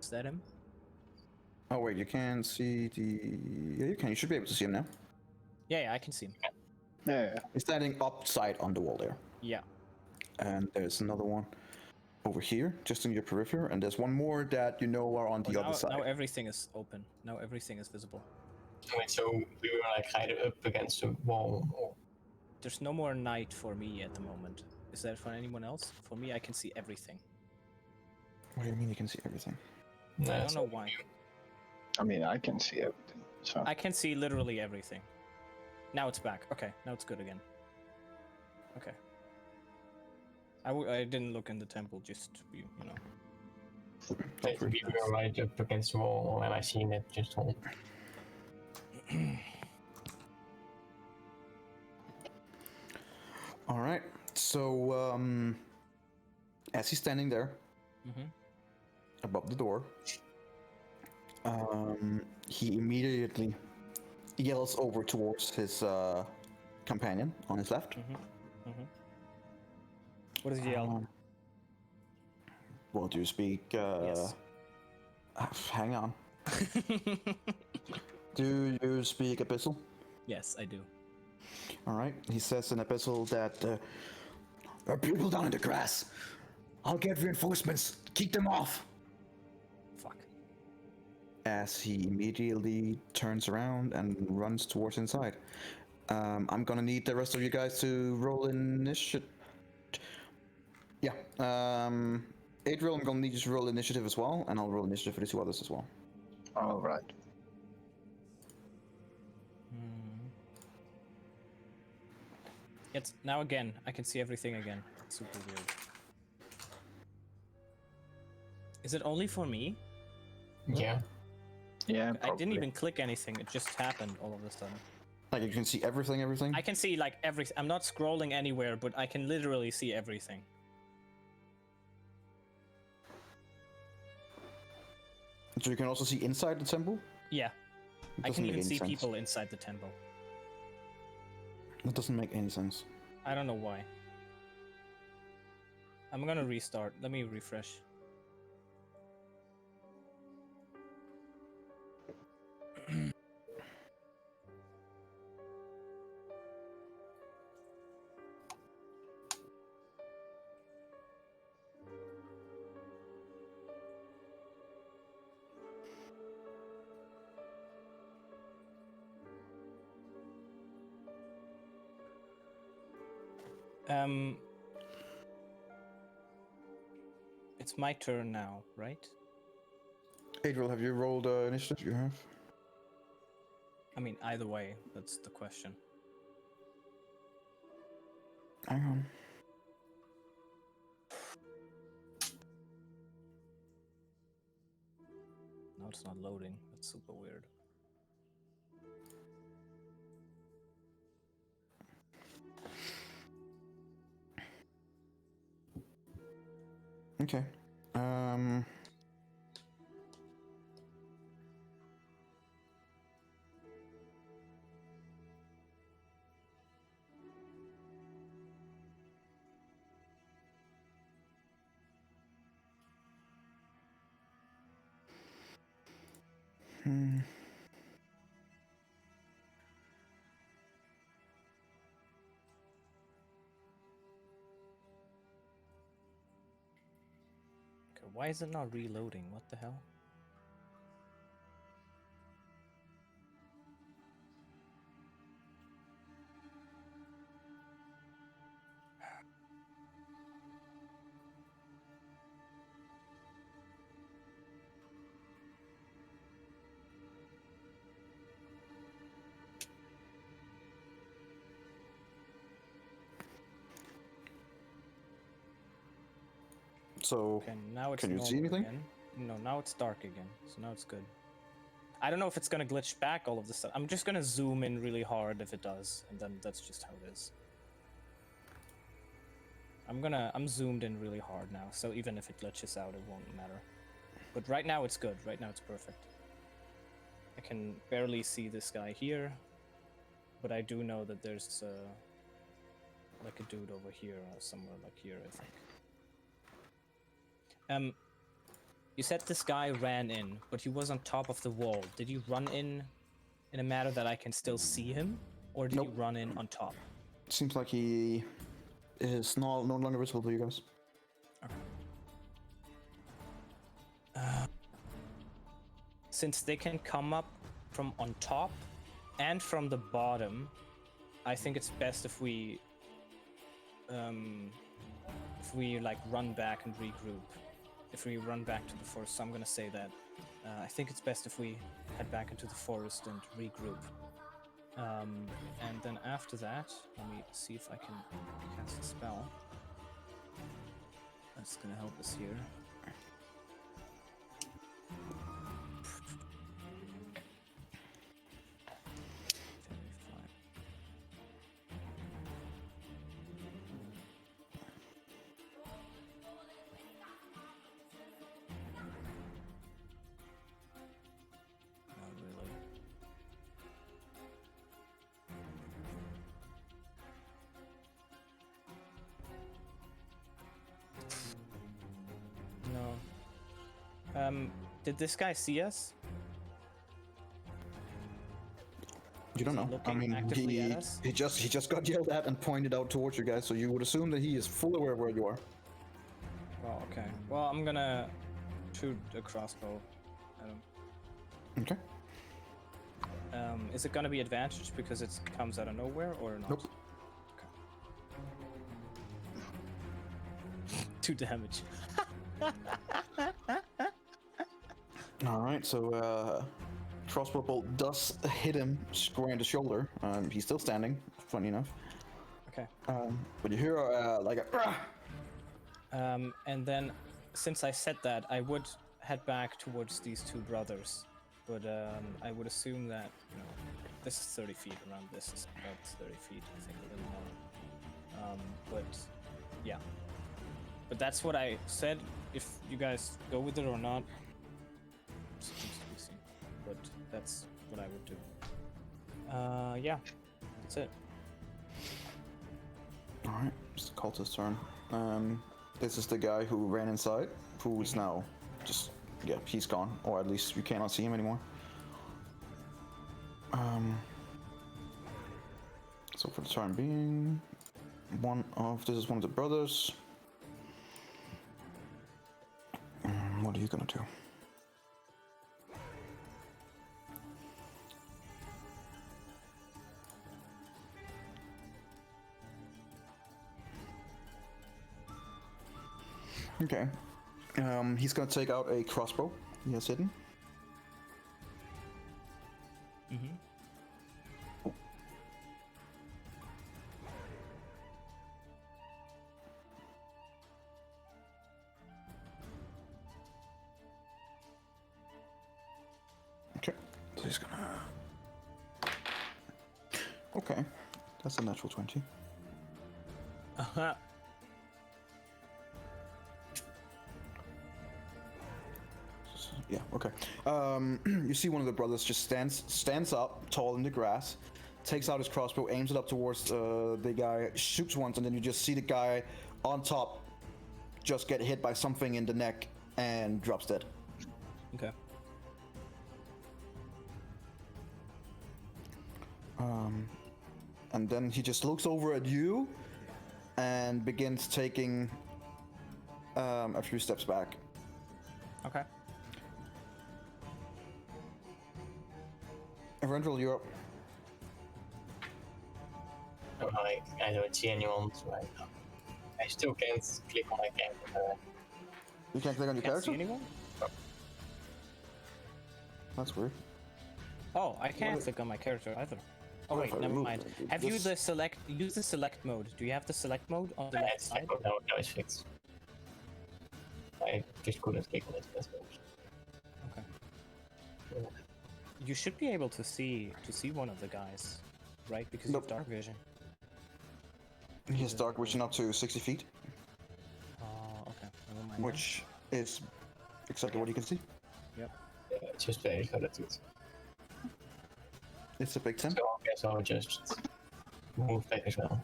Is that him? Oh wait, you can see the. Yeah, you can. You should be able to see him now. Yeah, I can see him. yeah. He's standing upside on the wall there. Yeah. And there's another one over here, just in your periphery, and there's one more that you know are on the other side. Now everything is open. Now everything is visible. wait, so we were like hiding up against the wall. Or... There's no more night for me at the moment. Is that for anyone else? For me, I can see everything. What do you mean you can see everything? Nah, I don't it's know not- why. I mean, I can see everything. So I can see literally everything. Now it's back. Okay, now it's good again. Okay. I didn't look in the temple, just to be, you know. Like, we were right up against the wall, and I seen it just all. All right. So, as he's standing there Mm-hmm. above the door, he immediately yells over towards his companion on his left. What does he yell? Well, do you speak? Yes. Hang on. Do you speak Abyssal? Yes, I do. All right. He says in Abyssal that there are people down in the grass. I'll get reinforcements. Keep them off. Fuck. As he immediately turns around and runs towards inside. I'm gonna need the rest of you guys to roll initiative. Yeah. Adriel, I'm gonna need you to roll initiative as well, and I'll roll initiative for the two others as well. all right. It's now again. I can see everything again. It's super weird. Is it only for me? Yeah. Yeah, I didn't probably. even click anything. It just happened all of a sudden. Like you can see everything. I can see like everything. I'm not scrolling anywhere, but I can literally see everything. So you can also see inside the temple. Yeah. It I doesn't can make even any see sense. people inside the temple. That doesn't make any sense. I don't know why. I'm gonna restart. Let me refresh. It's my turn now, right? Adriel, have you rolled initiative? You have. I mean, either way, that's the question. Hang on. No, it's not loading. That's super weird. Okay. Okay, why is it not reloading? What the hell? So, Okay, now it's can you see normal anything? again. No, now it's dark again, so now it's good. I don't know if it's gonna glitch back all of the stuff. I'm just gonna zoom in really hard if it does, and then that's just how it is. I'm zoomed in really hard now, so even if it glitches out, it won't matter. But right now it's good. Right now it's perfect. I can barely see this guy here, but I do know that there's like a dude over here, somewhere like here, I think. You said this guy ran in, but he was on top of the wall. Did you run in a manner that I can still see him, or did Nope. you run in on top? Seems like he is no longer visible to you guys. Since they can come up from on top and from the bottom, I think it's best if we like run back and regroup. If we run back to the forest, so I'm gonna say that. I think it's best if we head back into the forest and regroup. And then after that, let me see if I can cast a spell. That's gonna help us here. Did this guy see us? You don't Is he know. I looking mean, actively at us? he just got yelled at and pointed out towards you guys, so you would assume that he is fully aware of where you are. Oh, okay. Well, I'm gonna shoot a crossbow at him. Okay. Is it gonna be advantage because it comes out of nowhere or not? Nope. Okay. 2 damage. All right. So crossbow bolt does hit him square in the shoulder. He's still standing. Funny enough. Okay. But you hear like a. And then, since I said that, I would head back towards these 2 brothers. But I would assume that, you know, this is 30 feet around this. Is about 30 feet, I think, a little more. But, yeah. But that's what I said. If you guys go with it or not, seems to be seen. But that's what I would do. Yeah. That's it. Alright, it's the cultist's turn. This is the guy who ran inside, who is now just, yeah, he's gone. Or at least you cannot see him anymore. So for the time being, this is one of the brothers. What are you gonna do? Okay. He's gonna take out a crossbow he has hidden. Mm-hmm. Okay. So he's gonna. Okay. That's a natural 20. Uh-huh. Yeah, okay. You see one of the brothers just stands up, tall in the grass, takes out his crossbow, aims it up towards the guy, shoots once, and then you just see the guy on top just get hit by something in the neck and drops dead. Okay. And then he just looks over at you and begins taking a few steps back. Okay. Eventually, you're up. Oh, I don't see anyone, so I still can't click on my camera. You can't click on your Can't character? see anyone? That's weird. Oh, I can't click on my character either. Oh What if wait, I never remove mind. it? Have you This- the select? Use the select mode. Do you have the select mode on the left It's side? no, it's fixed. I just couldn't click on it. That's all. Okay. You should be able to see one of the guys, right? Because you Nope. have dark vision. He has dark vision up to 60 feet, Oh, okay. Never mind. which is exactly what you can see. Yep. Yeah, just very good at it. It's a big 10. So I guess I'll just move back as well.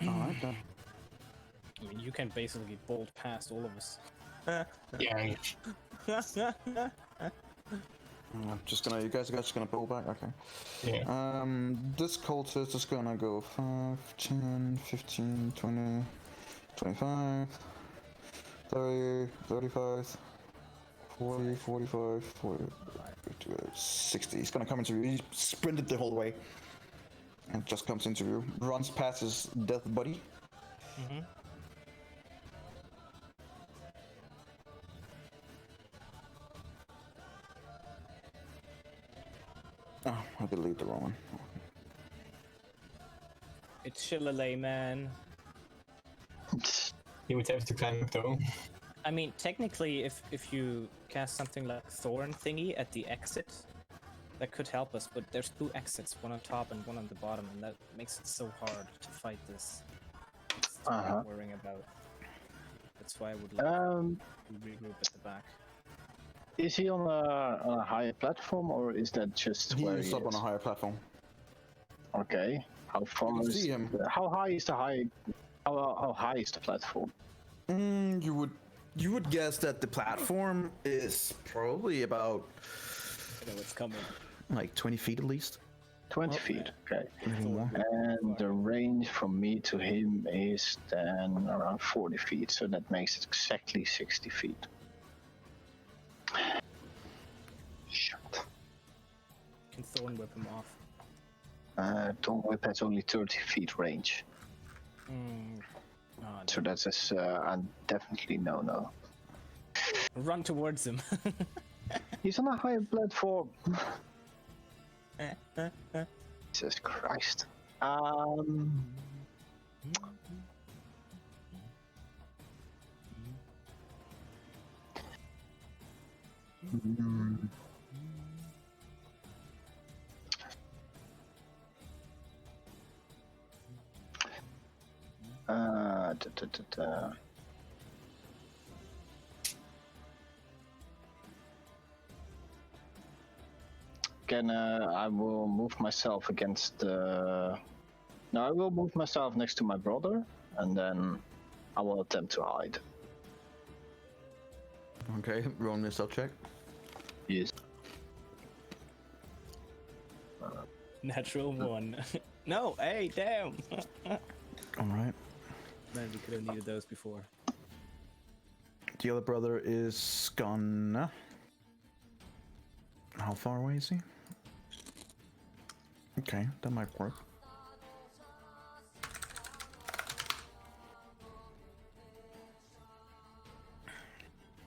Alright then. I mean, you can basically bolt past all of us. Yeah, I'm just gonna, you guys are just gonna pull back, okay. yeah. This cultist is gonna go 5, 10, 15, 20, 25, 30, 35, 40, 45, 40, 50, 60. He's gonna come into you. He sprinted the whole way. And just comes into you. Runs past his death buddy. Mm-hmm. Oh, I deleted the wrong one. It's Shillelagh, man. You would have to climb up though. I mean, technically, if you cast something like Thorn thingy at the exit, that could help us. But there's 2 exits, one on top and one on the bottom, and that makes it so hard to fight this. It's Uh-huh. worrying about. That's why I would like to regroup at the back. Is he on a higher platform, or is that just He where is he up on is? a higher platform. Okay. How far can is see him. How high is the high? How high is the platform? You would guess that the platform is probably about I know what's coming. like 20 feet at least. 20 feet. Okay. Maybe more. And the range from me to him is then around 40 feet, so that makes it exactly 60 feet. Shit. Can Thorn whip him off. Don't whip has only 30 feet range, Oh, so that's a definitely no. run towards him. He's on a higher platform. Jesus Christ. Again, I will move myself against the. No, I will move myself next to my brother, and then I will attempt to hide. Okay, roll me a stealth check. Yes. Natural 1. No, hey, damn. Alright. Man, we could have needed those before. The other brother is gonna. How far away is he? Okay, that might work.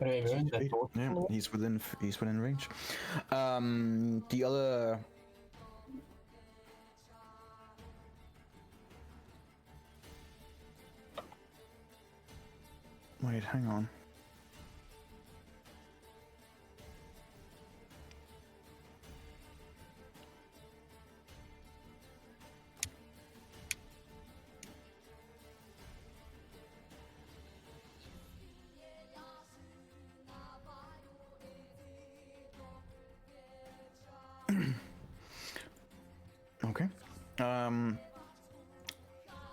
Yeah, he's within range. The other. Wait, hang on. Okay.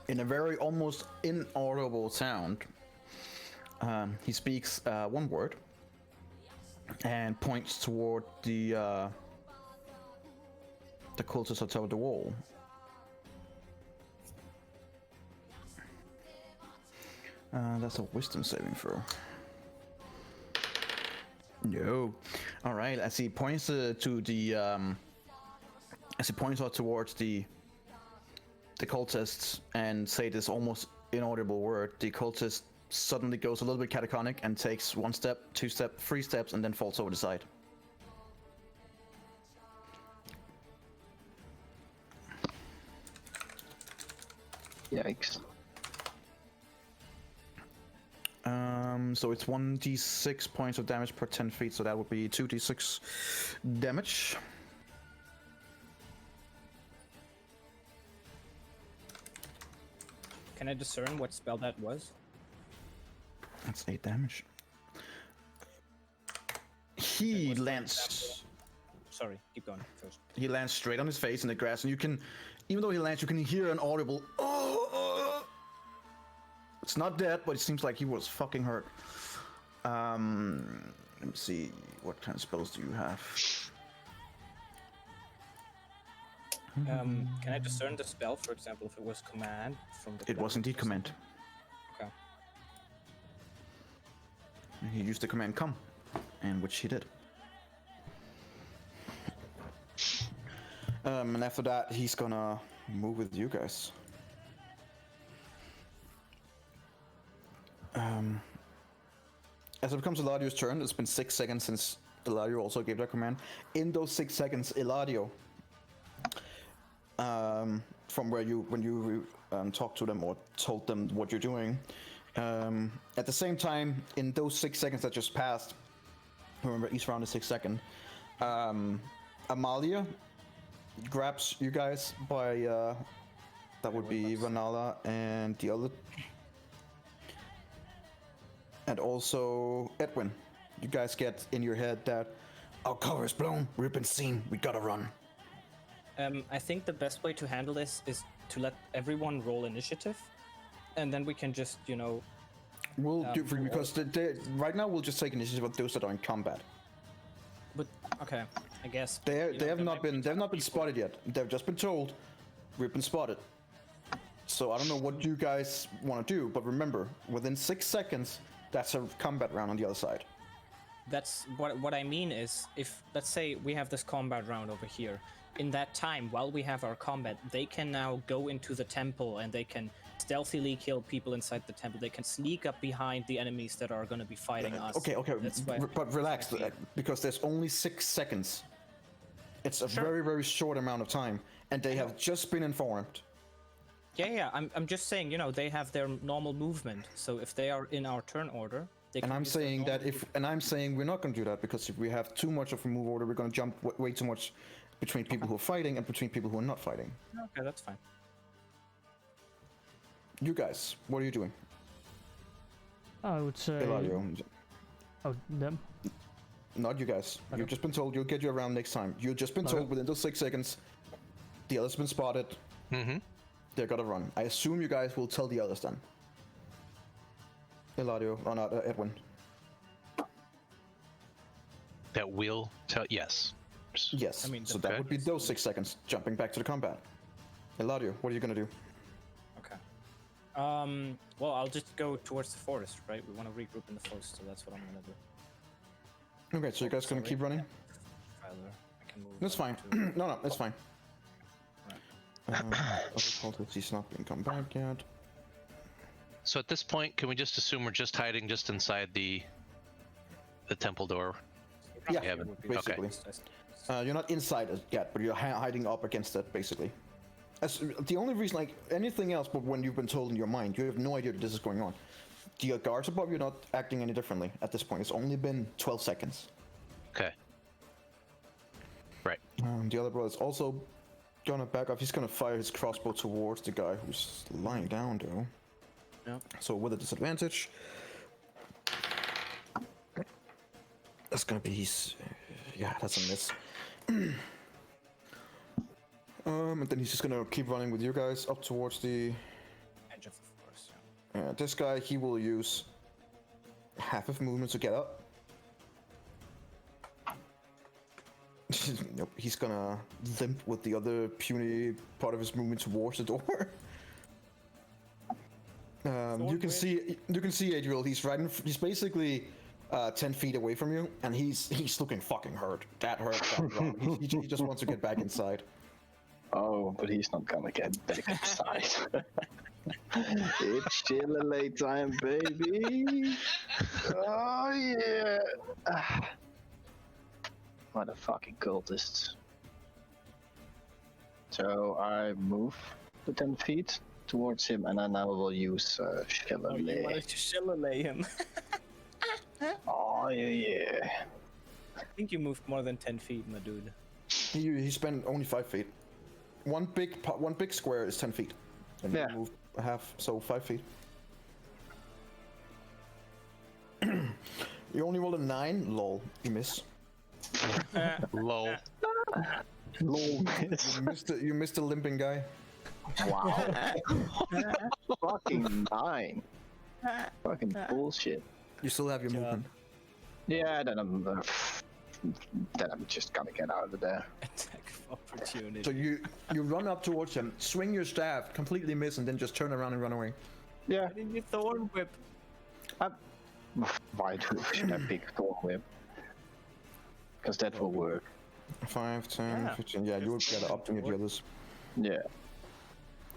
In a very almost inaudible sound, he speaks one word and points toward the the cultists on top of the wall. That's a wisdom saving throw. No. All right. As he points to the as he points out towards the cultists and say this almost inaudible word, the cultist suddenly goes a little bit catatonic and takes 1 step, 2 step, 3 steps, and then falls over the side. Yikes. So it's 1d6 points of damage per 10 feet, so that would be 2d6 damage. Can I discern what spell that was? That's 8 damage. He lands. Sorry, keep going first. He lands straight on his face in the grass, and you can, even though he lands, you can hear an audible. Oh! It's not dead, but it seems like he was fucking hurt. Let me see. What kind of spells do you have? Can I discern the spell, for example, if it was command from the? It was indeed command. Okay. He used the command "come," and which he did. And after that, he's gonna move with you guys. As it becomes Eladio's turn, it's been 6 seconds since Eladio also gave that command. In those 6 seconds, Eladio, from when you talked to them or told them what you're doing, at the same time, in those 6 seconds that just passed, remember each round is 6 seconds, Amalia grabs you guys by, that would be Vanala and the other, and also Edwin. You guys get in your head that our cover is blown, we've been seen, we gotta run. I think the best way to handle this is to let everyone roll initiative, and then we can just, you know. We'll do because right now we'll just take initiative with those that are in combat. But okay, I guess They have not been spotted yet. They've just been told we've been spotted. So I don't know what you guys want to do, but remember, within 6 seconds, that's a combat round on the other side. That's what I mean is, if let's say we have this combat round over here, in that time while we have our combat, they can now go into the temple and they can stealthily kill people inside the temple. They can sneak up behind the enemies that are going to be fighting us. Okay, but relax, because there's only 6 seconds. It's a very, very short amount of time, and they have just been informed. Yeah, I'm just saying, you know, they have their normal movement. So if they are in our turn order, they can. And I'm saying that I'm saying we're not going to do that, because if we have too much of a move order, we're going to jump way too much between people who are fighting and between people who are not fighting. Okay, that's fine. You guys, what are you doing? I would say. Eladio. Oh, them. Not you guys. Okay. You've just been told you'll get you around next time. You've just been told within those 6 seconds, the other's been spotted. Mm-hmm. They're gonna run. I assume you guys will tell the others then. Eladio, or not, Edwin. That will tell. Yes. Yes. I mean, so that would be those 6 seconds. Jumping back to the combat. Eladio, what are you gonna do? Okay. Well, I'll just go towards the forest, right? We want to regroup in the forest, so that's what I'm gonna do. Okay, so you guys gonna keep running? Tyler, I can move. That's fine. No, that's fine. Right. He's not been come back yet. So at this point, can we just assume we're just hiding just inside the temple door? Yeah, basically. You're not inside it yet, but you're hiding up against it, basically. As the only reason, like anything else, but when you've been told in your mind, you have no idea that this is going on. The guards above you are not acting any differently at this point. It's only been 12 seconds. Okay. Right. The other brother's also gonna back off. He's gonna fire his crossbow towards the guy who's lying down, though. Yeah. So with a disadvantage, that's gonna be his. Yeah, that's a miss. And then he's just gonna keep running with you guys up towards the Edge of the forest. this guy, he will use half of movement to get up. Nope, he's gonna limp with the other puny part of his movement towards the door. You can see Adriel. He's right. He's basically 10 feet away from you, and he's looking fucking hurt. That hurt. That wrong. He just wants to get back inside. Oh, but he's not gonna get back inside. It's Chillalay time, baby. Oh yeah. Motherfucking cultists. So I move the 10 feet towards him, and then I will use Oh, you Chillalay. wanted to shillelay him. Oh yeah. I think you moved more than 10 feet, my dude. He spent only 5 feet. One big square is 10 feet. And Yeah. you move a half, so 5 feet. You only rolled a 9, lol. You miss. Lol. Lol. You missed the limping guy. Wow. Fucking 9. Fucking bullshit. You still have your movement. Yeah, then I'm just gonna get out of there. Attack of opportunity. So you run up towards him, swing your staff, completely miss, and then just turn around and run away. Yeah. Why didn't you thorn whip? Why should I pick Thorn Whip? Because that will work. 5, 10, 15. Yeah, you would get up to the others. Yeah.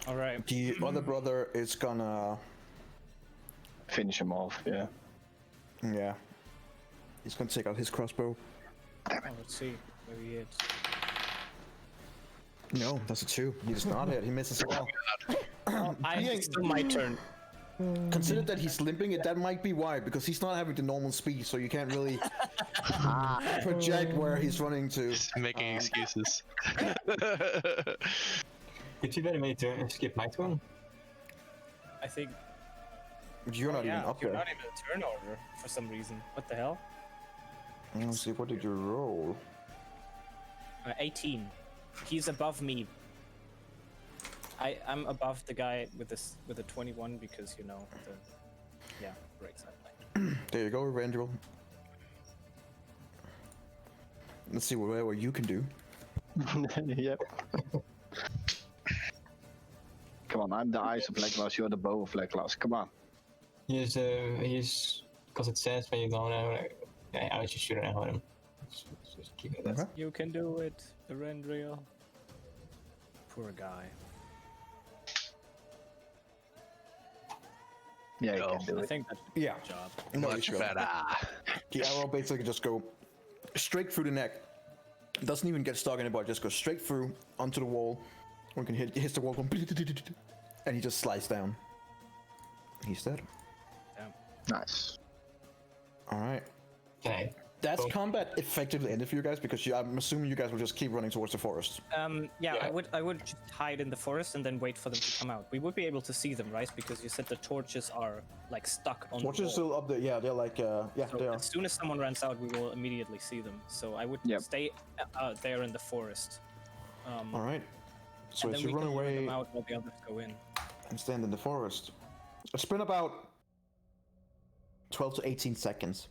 All right. The other brother is gonna. Finish him off, yeah. Yeah. He's gonna take out his crossbow. Oh, let's see. Where he hits. No, that's a 2. He does not hit. He misses as well. It's still my turn. Consider that he's limping. That might be why, because he's not having the normal speed, so you can't really project where he's running to. Just making excuses. Could you better make turn skip my turn? I think. You're not even up you're there. not even a turn order for some reason. What the hell? Let's see, what did you roll? 18. He's above me. I'm above the guy with a 21 because the breaks I like. There you go, Randall. Let's see what you can do. Yep. Come on, I'm the eyes of Blackglass, you're the bow of Blackglass. Come on. He's because it says when you go now. I was just shooting at him. Just keep it. Okay. You can do it, Erendriel. Poor guy. Yeah, you No. can do I it. think that's Yeah. a good job. No, Much you should. better. The arrow basically just go straight through the neck. Doesn't even get stuck in it, but just goes straight through onto the wall. One can hits the wall, and he just slides down. He's dead. Nice. All right. Okay. That's Cool. combat effectively ended for you guys because I'm assuming you guys will just keep running towards the forest. Yeah, Yeah. I would just hide in the forest and then wait for them to come out. We would be able to see them, right? Because you said the torches are like stuck on Torches the wall. still up there. Yeah, they're like So they are. as soon as someone runs out, we will immediately see them. So I would Yep. stay there in the forest. All right. So And as then you we run can lure away them out while the others go in. and stand in the forest, it's been about 12 to 18 seconds.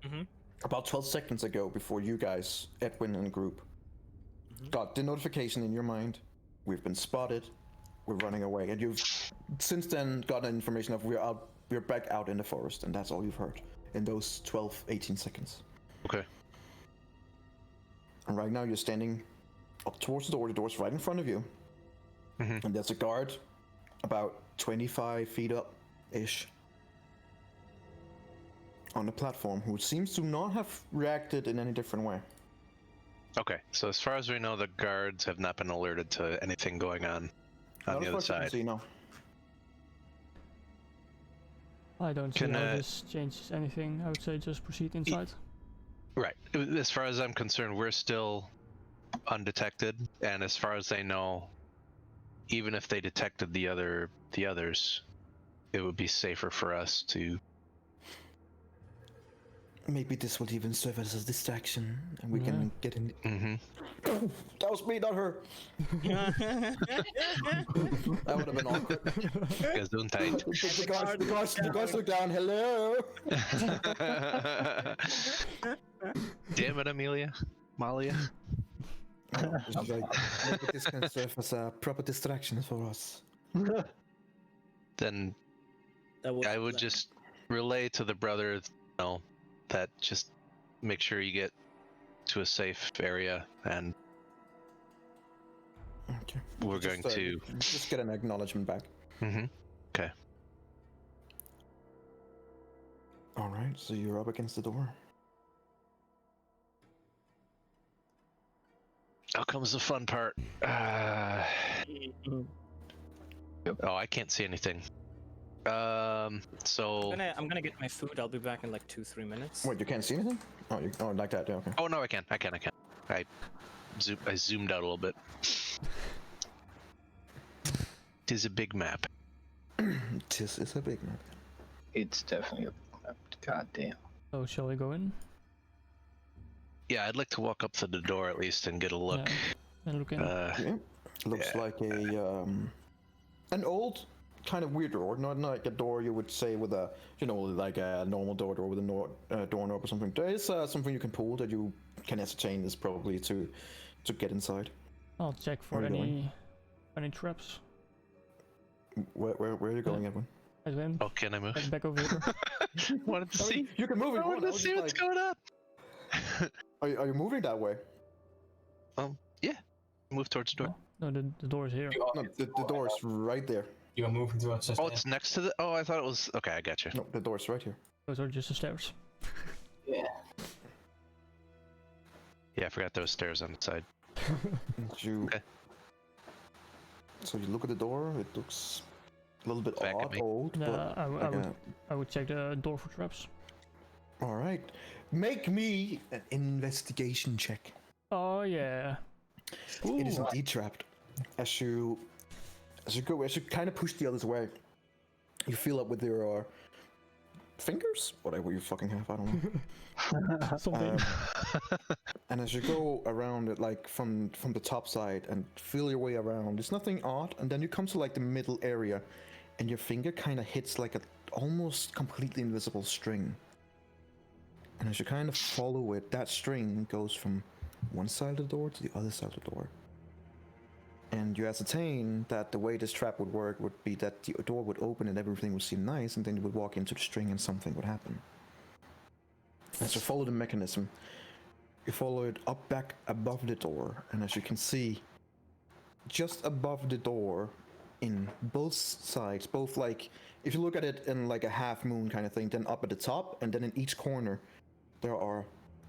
Mhm. About 12 seconds ago, before you guys, Edwin and group, got the notification in your mind, we've been spotted, we're running away, and you've since then gotten information of we're back out in the forest, and that's all you've heard in those 12, 18 seconds. Okay. And right now you're standing up towards the door's right in front of you, Mhm. and there's a guard about 25 feet up-ish on the platform who seems to not have reacted in any different way. Okay. So as far as we know, the guards have not been alerted to anything going on Not the as other far as you can side. see, no. I don't see Can, how uh, this changes anything. I would say just proceed inside. Right. As far as I'm concerned, we're still undetected, and as far as they know, even if they detected the others, it would be safer for us to. Maybe this will even serve as a distraction, and we Yeah. can get in. Mm-hmm. That was me, not her. That would have been awkward. Gesundheit. The guards look down. Hello. Damn it, Amelia. Malia? It's like, maybe this can serve as a proper distraction for us. Then That was I the would plan. just relay to the brother, that just make sure you get to a safe area, and Okay. we're going to. Just get an acknowledgement back. Mm-hmm. Okay. All right, so you're up against the door. Now comes the fun part. Mhm. Oh, I can't see anything. So. I'm gonna get my food. I'll be back in like 2-3 minutes. Wait, you can't see anything? Oh, like that. Yeah, okay. Oh no, I can. I zoomed out a little bit. Tis a big map. This is a big map. It's definitely a goddamn. So shall we go in? Yeah, I'd like to walk up to the door at least and get a look. Yeah. And look in. Yeah. Looks Yeah. like an old kind of weird door, not like a door you would say with a, like a normal door with a doorknob or something. There is something you can pull that you can ascertain is probably to get inside. I'll check for Where are you any traps. Where are you going, Edwin? Edwin, Oh, can I move? head back over here. Wanted to see. You can move it. I wanted to see what's going on. Are you moving that way? Yeah. Move towards the door. No, the door is here. No, the door's right there. You are moving towards the Oh, it's next to the. Oh, I thought it was. Okay, I got you. No, the door's right here. Those are just the stairs. Yeah. Yeah, I forgot there was stairs on the side. Okay. So you look at the door. It looks a little bit Back at odd, me. old, No, but I would check the door for traps. all right. Make me an investigation check. Oh yeah. It is indeed trapped. As you kind of push the others away, you feel up with your fingers, whatever you fucking have, I don't know. Something. And as you go around it, like from the top side and feel your way around, there's nothing odd, and then you come to like the middle area, and your finger kind of hits like a almost completely invisible string. And as you kind of follow it, that string goes from one side of the door to the other side of the door. And you ascertain that the way this trap would work would be that the door would open and everything would seem nice, and then you would walk into the string and something would happen. As you follow the mechanism, you follow it up back above the door, and as you can see, just above the door, in both sides, both like, if you look at it in like a half moon kind of thing, then up at the top, and then in each corner, there are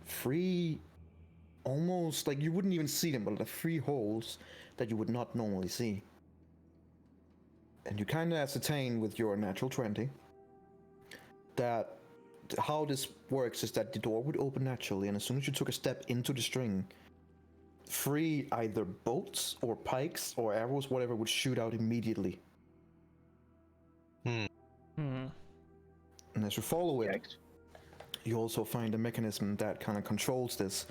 3, almost like you wouldn't even see them, but the 3 holes that you would not normally see. And you kind of ascertain with your natural 20 that how this works is that the door would open naturally, and as soon as you took a step into the string, 3 either bolts or pikes or arrows, whatever, would shoot out immediately. Hmm. And as you follow it, you also find a mechanism that kind of controls this,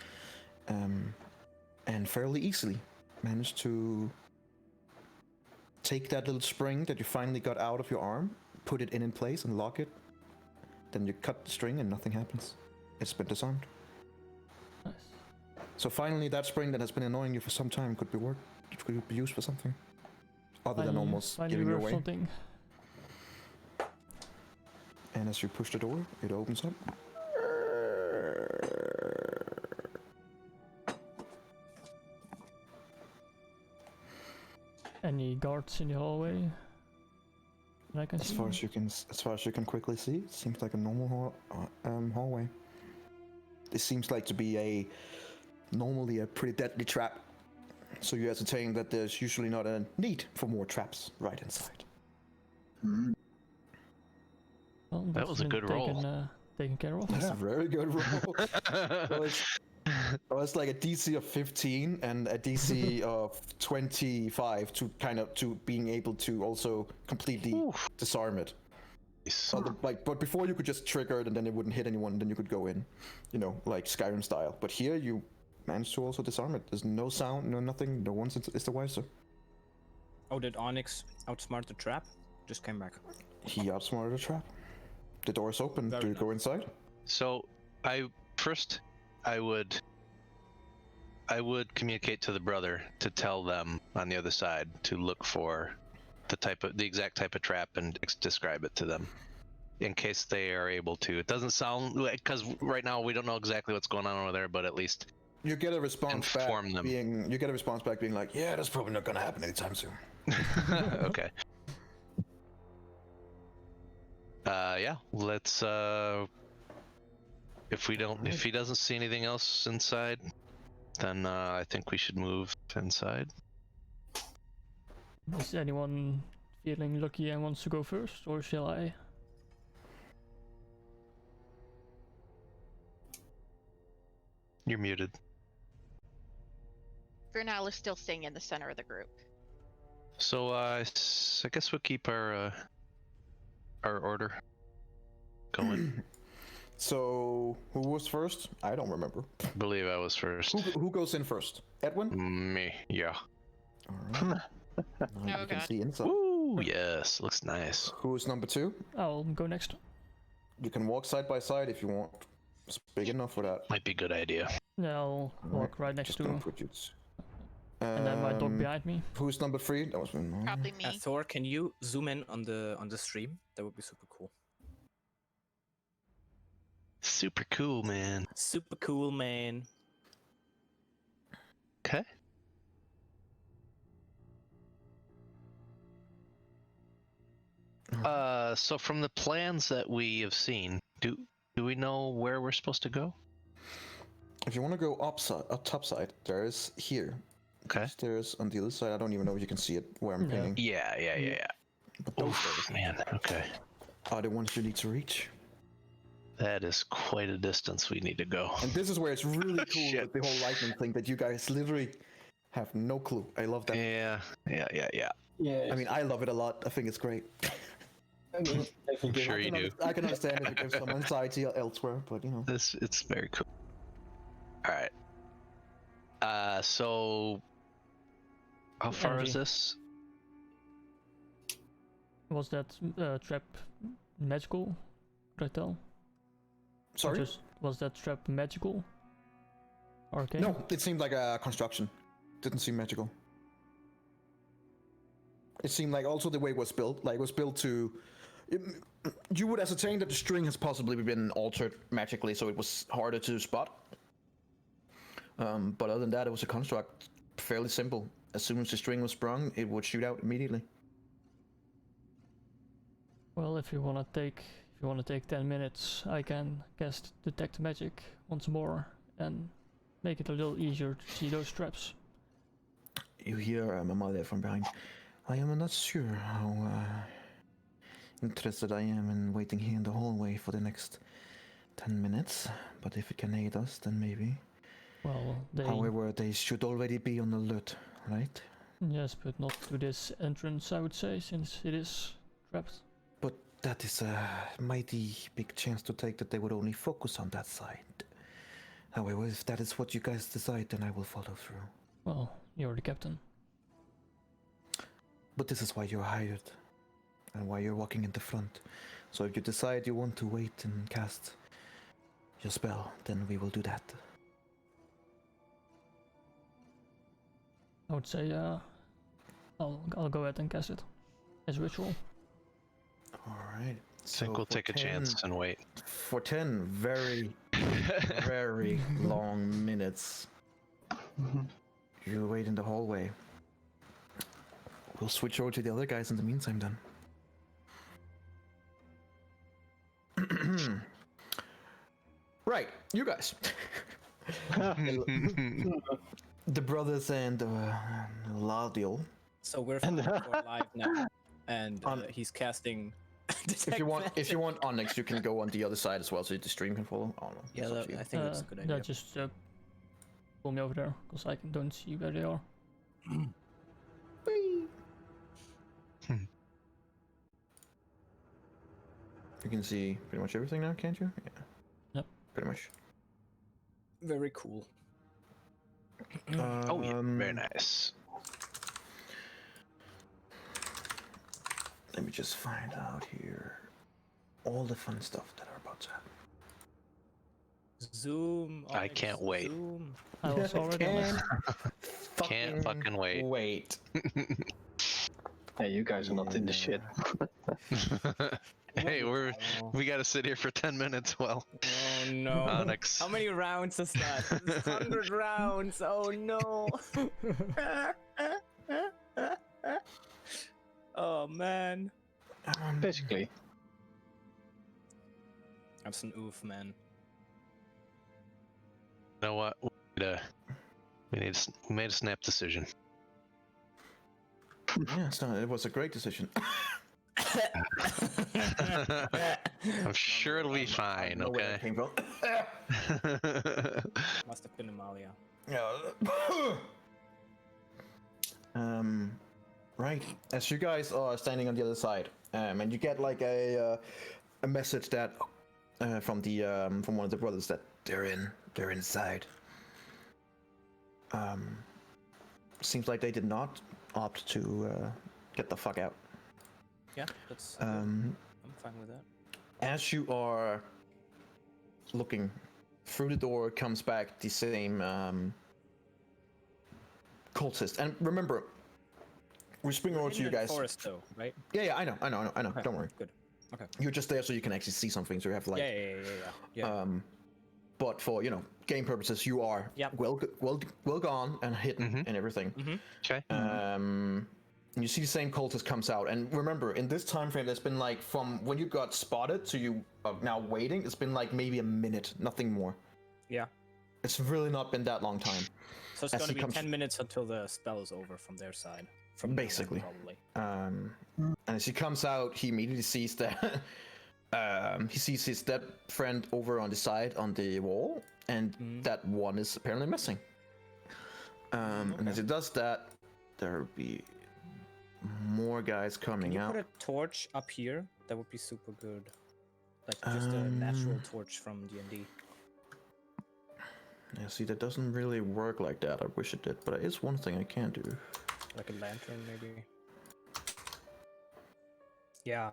and fairly easily managed to take that little spring that you finally got out of your arm, put it in place and lock it. Then you cut the string and nothing happens. It's been disarmed. Nice. So finally, that spring that has been annoying you for some time could be used for something other than almost giving you away. Something. And as you push the door, it opens up. Any guards in the hallway? That I can As see? far as you can quickly see, it seems like a normal hallway. This seems like to be normally a pretty deadly trap. So you ascertain that there's usually not a need for more traps right inside. Well, That that's was a been good roll. Taken care of. That's a very good roll. It's like a DC of 15 and a DC of 25 to being able to also completely disarm it. But before you could just trigger it and then it wouldn't hit anyone, and then you could go in, like Skyrim style. But here you managed to also disarm it. There's no sound, no nothing. No one is the wiser. Oh, did Onyx outsmart the trap? Just came back. He outsmarted the trap. The door is open. Very Do you nice. go inside? So I would I would communicate to the brother to tell them on the other side to look for the exact type of trap and describe it to them, in case they are able to. It doesn't sound like, because right now we don't know exactly what's going on over there, but at least You get a response back inform them. being like, yeah, that's probably not gonna happen anytime soon. Okay. Yeah. Let's. If he doesn't see anything else inside, then I think we should move inside. Is anyone feeling lucky and wants to go first, or shall I? You're muted. Vernal is still staying in the center of the group. So I guess we'll keep our order going. So who was first? I don't remember. Believe I was first. Who goes in first? Edwin? Me, yeah. All right. Now you can God. see inside. Ooh, yes, looks nice. Who's number 2? I'll go next. You can walk side by side if you want. It's big enough for that. Might be a good idea. Yeah, I'll walk right next Just to don't him. put you. And then my dog behind me. Who's number 3? That was me. Probably me. Thor, can you zoom in on the stream? That would be super cool. Super cool, man. Super cool, man. Okay. So from the plans that we have seen, do we know where we're supposed to go? If you want to go up top side, there is here. Okay. Stairs on the other side. I don't even know if you can see it where I'm Yeah. painting. Yeah. But those Oof, man. Okay. are the ones you need to reach. That is quite a distance we need to go. And this is where it's really cool Shit. with the whole lightning thing that you guys literally have no clue. I love that. Yeah. Yeah. I mean, I love it a lot. I think it's great. I mean, I'm sure you do. I can understand if it gives some anxiety elsewhere, but you know. It's very cool. All right. So how far is Energy. this? Was that trap magical? Could I tell? Sorry? Was that trap magical? Arcane? No, it seemed like a construction. Didn't seem magical. It seemed like also the way it was built. Like it was built to... you would ascertain that the string has possibly been altered magically, so it was harder to spot. But other than that, it was a construct fairly simple. As soon as the string was sprung, it would shoot out immediately. Well, if you wanna take 10 minutes, I can cast detect magic once more and make it a little easier to see those traps. You hear Amalia from behind. I am not sure how interested I am in waiting here in the hallway for the next 10 minutes, but if it can aid us, then maybe. Well, However, they should already be on alert, right? yes, but not to this entrance, I would say, since it is trapped. But that is a mighty big chance to take that they would only focus on that side. However, if that is what you guys decide, then I will follow through. Well, you're the captain. But this is why you're hired, and why you're walking in the front. So if you decide you want to wait and cast your spell, then we will do that. I would say, I'll go ahead and cast it as ritual. Alright. I think we'll take a chance and wait. For 10 very, very long minutes, you wait in the hallway. We'll switch over to the other guys in the meantime then. Right, you guys. The brothers and Ladiel. So we're live now, and he's casting. If you want Onyx, you can go on the other side as well, so the stream can follow. I don't know. Yeah, It's up to you. I think that's a good idea. Yeah, just pull me over there, because I don't see where they are. You can see pretty much everything now, can't you? Yeah. Yep. Pretty much. Very cool. Oh yeah, very nice. Let me just find out here all the fun stuff that are about to happen. Zoom. I can't wait. Zoom. I was already on it. Can't fucking wait. Wait. Hey, you guys are not in the shit. Hey, Oh. we gotta sit here for 10 minutes. Well, Oh no. Onyx. How many rounds is that? 100 rounds. Oh no. Oh man. Basically. That's an oof, man. You know what? We made a snap decision. Yeah, so it was a great decision. I'm sure it'll be fine. Know where Okay. that came from. Must have been Amalia. Yeah. Right. As you guys are standing on the other side, and you get like a message that from one of the brothers that they're inside. Seems like they did not opt to get the fuck out. Yeah, that's. I'm fine with that. As you are looking through the door, comes back the same cultist. And remember, we spring over to you In the guys. forest, though, right? Yeah, I know. Okay, Don't worry. Good. Okay. You're just there so you can actually see something. So you have like. Yeah. But for game purposes, you are Yep. well gone and hidden and everything. Okay. And you see the same cultist comes out, and remember, in this time frame, there's been like from when you got spotted to you now waiting, it's been like maybe a minute, nothing more. Yeah. It's really not been that long time. So it's As going he to be comes- 10 minutes until the spell is over from their side. From their end, Basically. probably. And as he comes out, he immediately sees that he sees his dead friend over on the side on the wall, and that one is apparently missing. And as he does that, there'll be more guys coming Can you out. put a torch up here? That would be super good. Like just a natural torch from D&D. Yeah, see, that doesn't really work like that. I wish it did, but it is one thing I can do. Like a lantern, maybe. Yeah,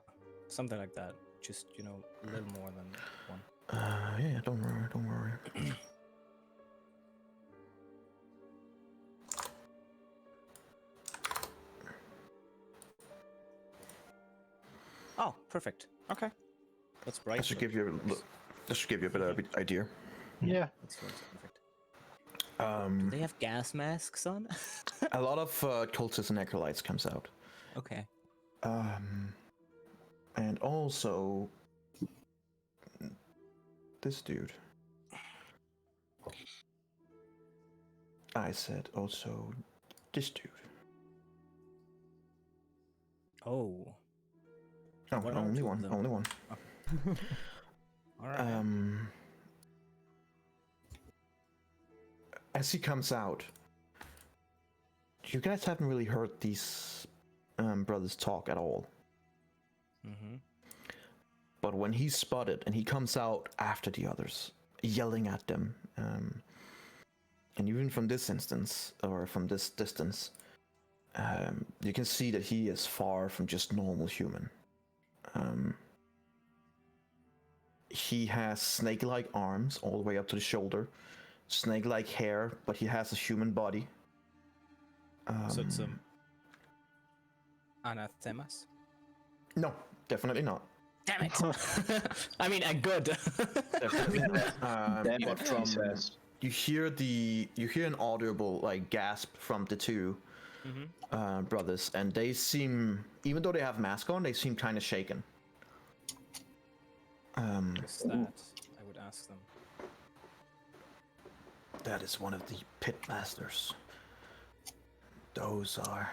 something like that. Just, a little more than one. Yeah, don't worry. Oh, perfect. Okay. That's bright. That should give you a bit of an idea. Yeah. That's perfect. Do they have gas masks on? A lot of cultists and acolytes comes out. Okay. And also this dude. I said also this dude. Oh. No, What are only two of one. them? Only one. All right. As he comes out, you guys haven't really heard these brothers talk at all. Mm-hmm. But when he's spotted and he comes out after the others, yelling at them, and even from this instance or from this distance, you can see that he is far from just normal human. He has snake-like arms all the way up to the shoulder, snake-like hair, but he has a human body. So it's anathemas? No, definitely not. Damn it! I mean, good. Definitely not. Damn But it, from Jesus. you hear an audible like gasp from the two brothers, and they seem, even though they have masks on, they seem kind of shaken. What's that? I would ask them. That is one of the pit masters. Those are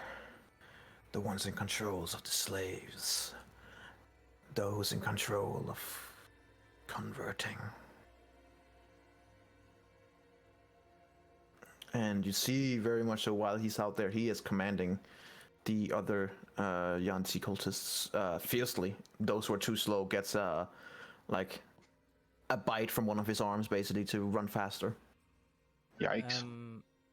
the ones in control of the slaves. Those in control of converting. And you see very much so while he's out there, he is commanding the other Yanti cultists fiercely. Those who are too slow gets like a bite from one of his arms basically to run faster. Yikes.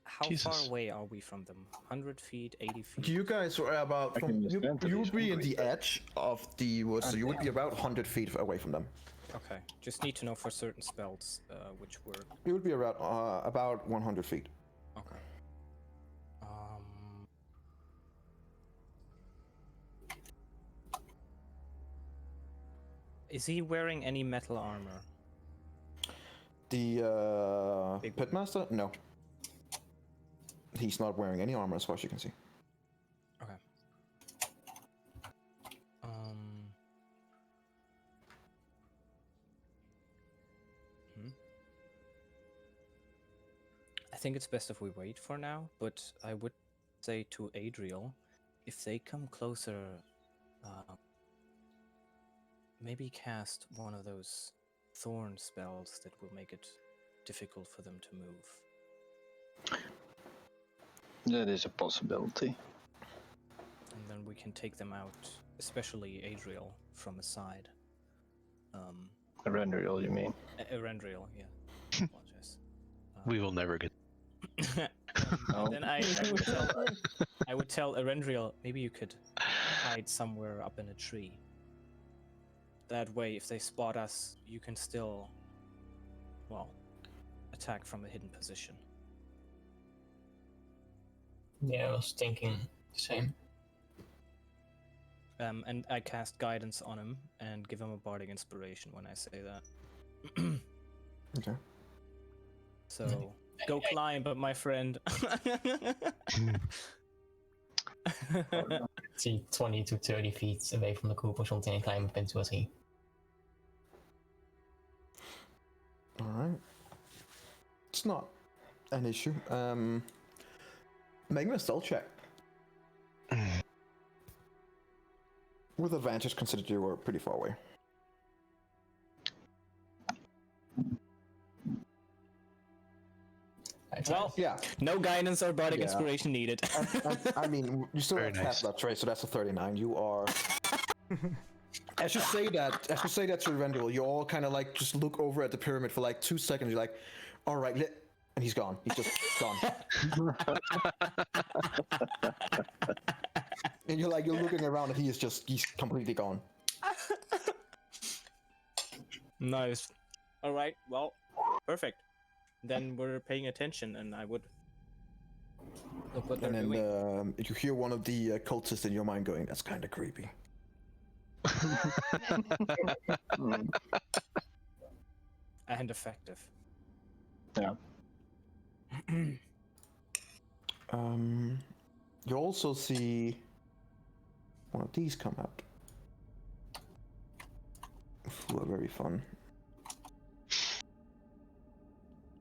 How Jesus. far away are we from them? 100 feet, 80 feet? You guys are about I can you understand that would he's be in hungry, the edge of the woods, so you would be about 100 feet away from them. Okay, just need to know for certain spells which work. It would be around about 100 feet. Okay. Is he wearing any metal armor? The Big pitmaster? No. He's not wearing any armor as far as you can see. Okay. I think it's best if we wait for now, but I would say to Adriel, if they come closer, maybe cast one of those thorn spells that will make it difficult for them to move. That is a possibility. And then we can take them out, especially Adriel, from a side. Erendriel, you mean? Erendriel, yeah. Apologize. We will never get. Then I would tell Erendriel, maybe you could hide somewhere up in a tree. That way, if they spot us, you can still, well, attack from a hidden position. Yeah, I was thinking the same. And I cast guidance on him and give him a bardic inspiration when I say that. Okay. So, go climb, but my friend. See 20 to 30 feet away from the group or something and climb up into a tree. Alright. It's not an issue. Make me a stealth check. With advantage, considered you were pretty far away. Well, Yeah. no guidance or bardic Yeah. inspiration needed. I mean, you still Very have nice. that trait, so that's a 39. You are. I should say that. I should say that to Rendell. You all kind of like just look over at the pyramid for like 2 seconds. You're like, all right, and he's gone. He's just gone. And you're looking around, and he's completely gone. Nice. All right. Well, perfect. Then we're paying attention, and I would look what they're And then doing. you hear one of the cultists in your mind going, "That's kind of creepy." And effective. Yeah. You also see one of these come out. Who are very fun.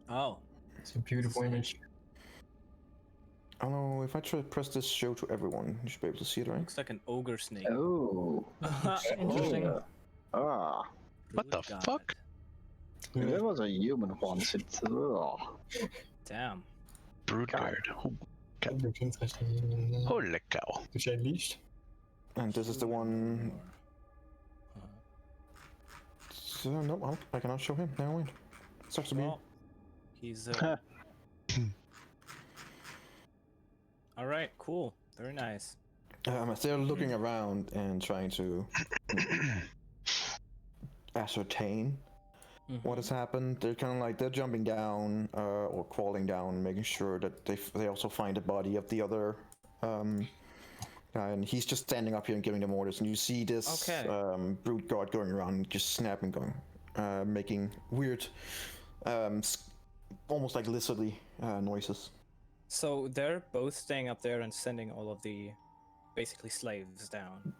Oh. It's a beautiful image. I don't know, if I try to press this show to everyone, you should be able to see it, right? Looks like an ogre snake. Oh. Interesting. Ah. What the God. fuck? There was a human once. Damn. Broodguard. Dat looks interesting. Holy cow. Dus jij liefst? And this is the one. So, no, I cannot show him. Never mind. Sucks to be. Well, he's all right. Cool. Very nice. As they're looking around and trying to ascertain what has happened, they're kind of like they're jumping down or crawling down, making sure that they also find the body of the other guy, and he's just standing up here and giving them orders. And you see this brute guard going around, just snapping, going, making weird, almost like lizardly noises. So they're both staying up there and sending all of the basically slaves down.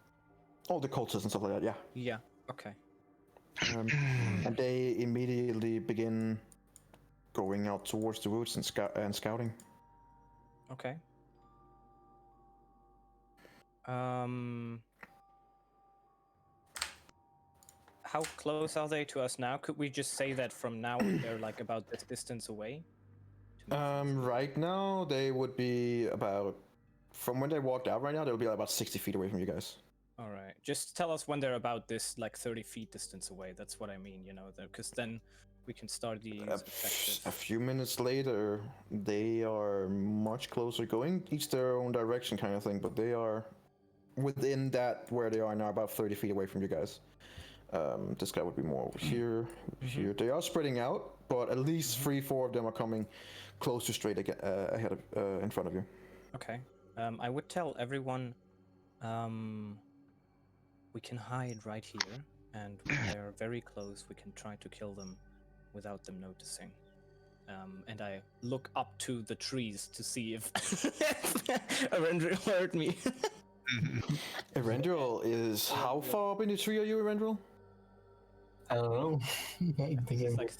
All the cultists and stuff like that, yeah. Yeah. Okay. And they immediately begin going out towards the woods and scouting. Okay. How close are they to us now? Could we just say that from now they're like about this distance away? Right now they would be about, from when they walked out right now, they would be like about 60 feet away from you guys. All right. Just tell us when they're about this like 30 feet distance away. That's what I mean, you know, because then we can start these A effective. few minutes later, they are much closer, going each their own direction kind of thing, but they are within that where they are now, about 30 feet away from you guys. This guy would be more over here, here. They are spreading out, but at least 3-4 of them are coming close to straight ahead of, in front of you. Okay. I would tell everyone, we can hide right here, and when they're very close, we can try to kill them without them noticing. And I look up to the trees to see if Arendril heard me. Erendril is how far up in the tree are you, Erendril? I don't know. I think He's I'm- like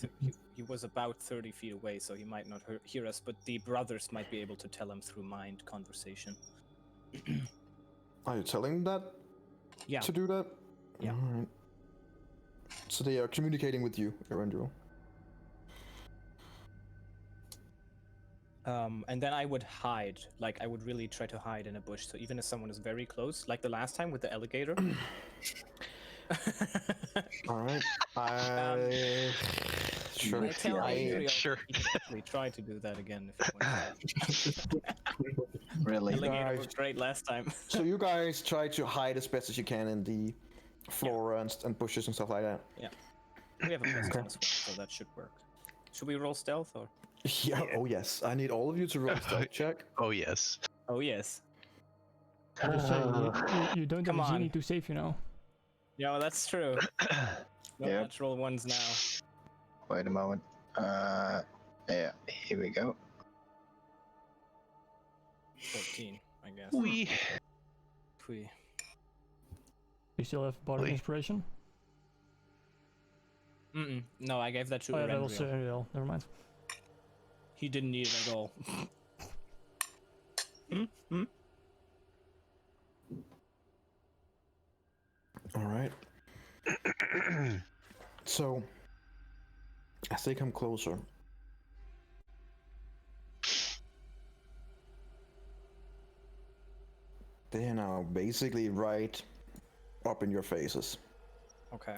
he was about 30 feet away, so he might not hear us, but the brothers might be able to tell him through mind conversation. Are you telling them that Yeah. to do that? Yeah. Alright. So they are communicating with you, Erendril. And then I would hide, like I would really try to hide in a bush. So even if someone is very close, like the last time with the alligator. Alright. Sure. I tell Adriel Sure. he can actually try to do that again if he wants. Really? Alligator Guys. was great last time. So you guys try to hide as best as you can in the flora and bushes and stuff like that. We have a plus 10 as well, so that should work. Should we roll stealth or? Yeah. Oh yes. I need all of you to roll a stealth check. Oh yes. Oh yes. I'm just saying, you don't have Come a on. genie to save you now. Yeah, well, that's true. No Yep. natural ones now. Wait a moment. Yeah, here we go. 14, I guess. We. Pui. You still have Bardic Wait. Inspiration? No, I gave that to Oh yeah, that was Erendril. Ariel. Never mind. He didn't need it at all. All right. So, as they come closer, they are now basically right up in your faces. Okay.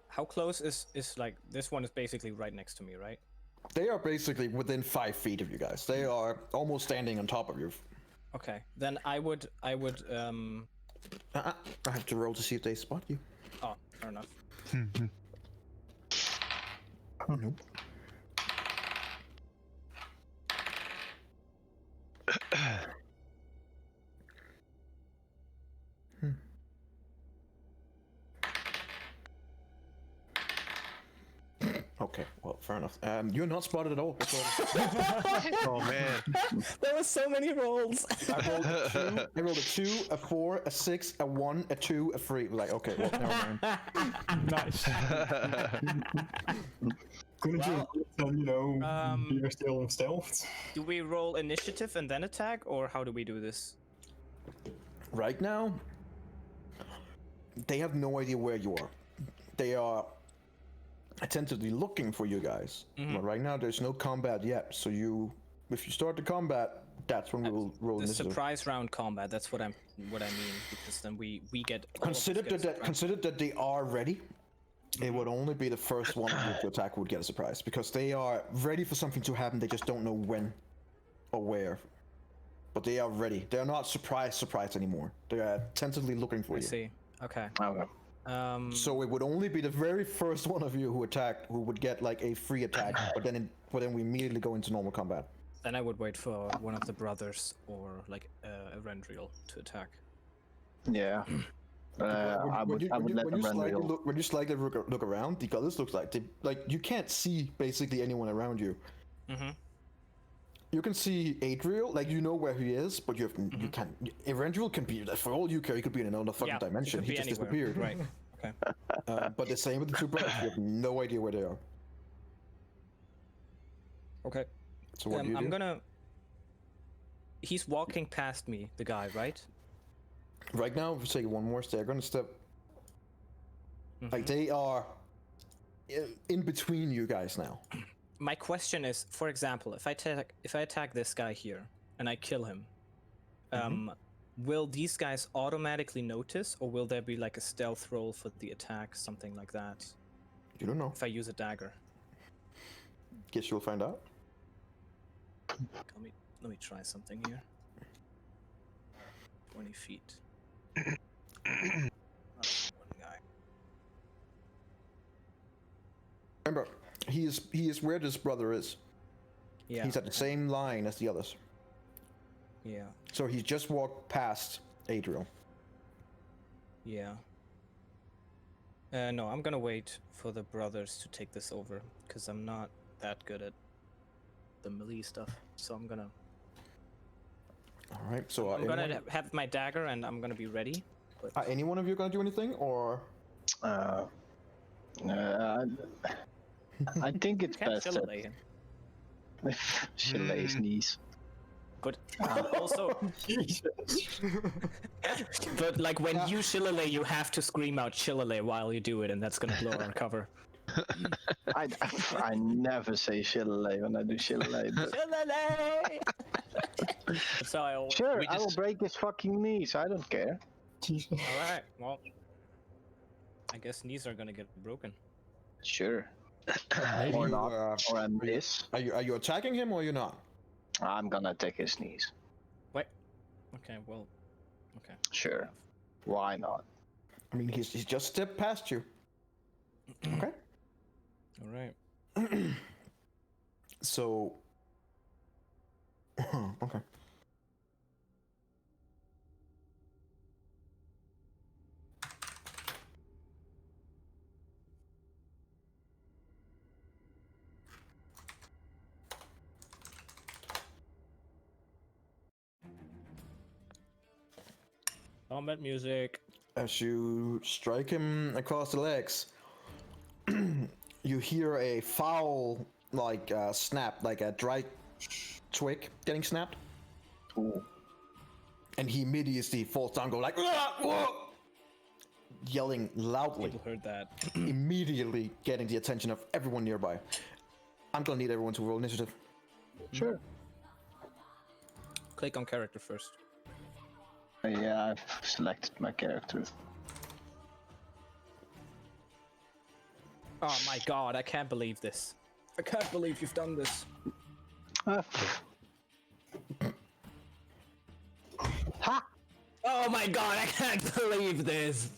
How close is like this one is basically right next to me, right? They are basically within 5 feet of you guys. They are almost standing on top of you. Okay. Then I would I have to roll to see if they spot you. oh, fair enough. Nope. Okay, well, fair enough. You're not spotted at all. Oh man. There were so many rolls. I rolled a 2, a 4, a 6, a 1, a 2, a 3. Like, okay, well, never mind. Nice. Couldn't Well, you you're still stealth? Do we roll initiative and then attack, or how do we do this? Right now, they have no idea where you are. They are attentively looking for you guys. But right now, there's no combat yet. So if you start the combat, that's when we will roll The initiative. surprise round combat. That's what I mean. Because then we get. all of us Consider get a surprise. consider that they are ready. It would only be the first one to attack would get a surprise because they are ready for something to happen. They just don't know when or where. But they are ready. They are not surprised anymore. They are attentively looking for I you. see. Okay. Okay. So it would only be the very first one of you who attacked who would get like a free attack, but then we immediately go into normal combat. Then I would wait for one of the brothers or like Erendril to attack. Yeah. I would let them run real. When you slightly look around, the colors looks like you can't see basically anyone around you. Mm-hmm. You can see Adriel, like you know where he is, but you can't. Erendril can be, for all you care, he could be in another fucking dimension. He just disappeared. Right. Okay. But the same with the two brothers. You have no idea where they are. Okay. So what do you do? I'm gonna. He's walking past me, the guy, right? Right now, if you take one more step, they're gonna step. Like they are in between you guys now. My question is, for example, if I attack this guy here and I kill him, will these guys automatically notice, or will there be like a stealth roll for the attack, something like that? You don't know. If I use a dagger, Guess you'll find out. let me try something here. 20 feet. One guy. Remember, he is where this brother is. Yeah. He's at the same line as the others. Yeah. So he just walked past Adriel. Yeah. No, I'm gonna wait for the brothers to take this over, because I'm not that good at the melee stuff. So I'm gonna All right. So I'm gonna have my dagger and I'm gonna be ready. But are any one of you gonna do anything, or? I think it's can't best shillelagh him. that Shillelagh's knees. But also, but like when you shillelagh, you have to scream out shillelagh while you do it, and that's gonna blow our cover. I never say Shilelagh when I do Shilelagh. Shillelagh! That's how I always. Sure, We I will just- break his fucking knees. I don't care. All right. Well, I guess knees are gonna get broken. Sure. Maybe. Or not. Or I Are you- miss. Are you attacking him or you're not? I'm gonna take his knees. Wait. Okay. Well. Okay. Sure. Why not? I mean, he's just stepped past you. Okay. All right. So. Okay. Combat music. As you strike him across the legs, you hear a foul, like snap, like a dry twig getting snapped, Ooh. and he immediately falls down, go like, "Ah, whoa!" Yelling loudly, People heard that. immediately getting the attention of everyone nearby. I'm gonna need everyone to roll initiative. Sure. Click on character first. Yeah, I've selected my character. Oh my god! I can't believe this. I can't believe you've done this. Ha! Oh my god! I can't believe this.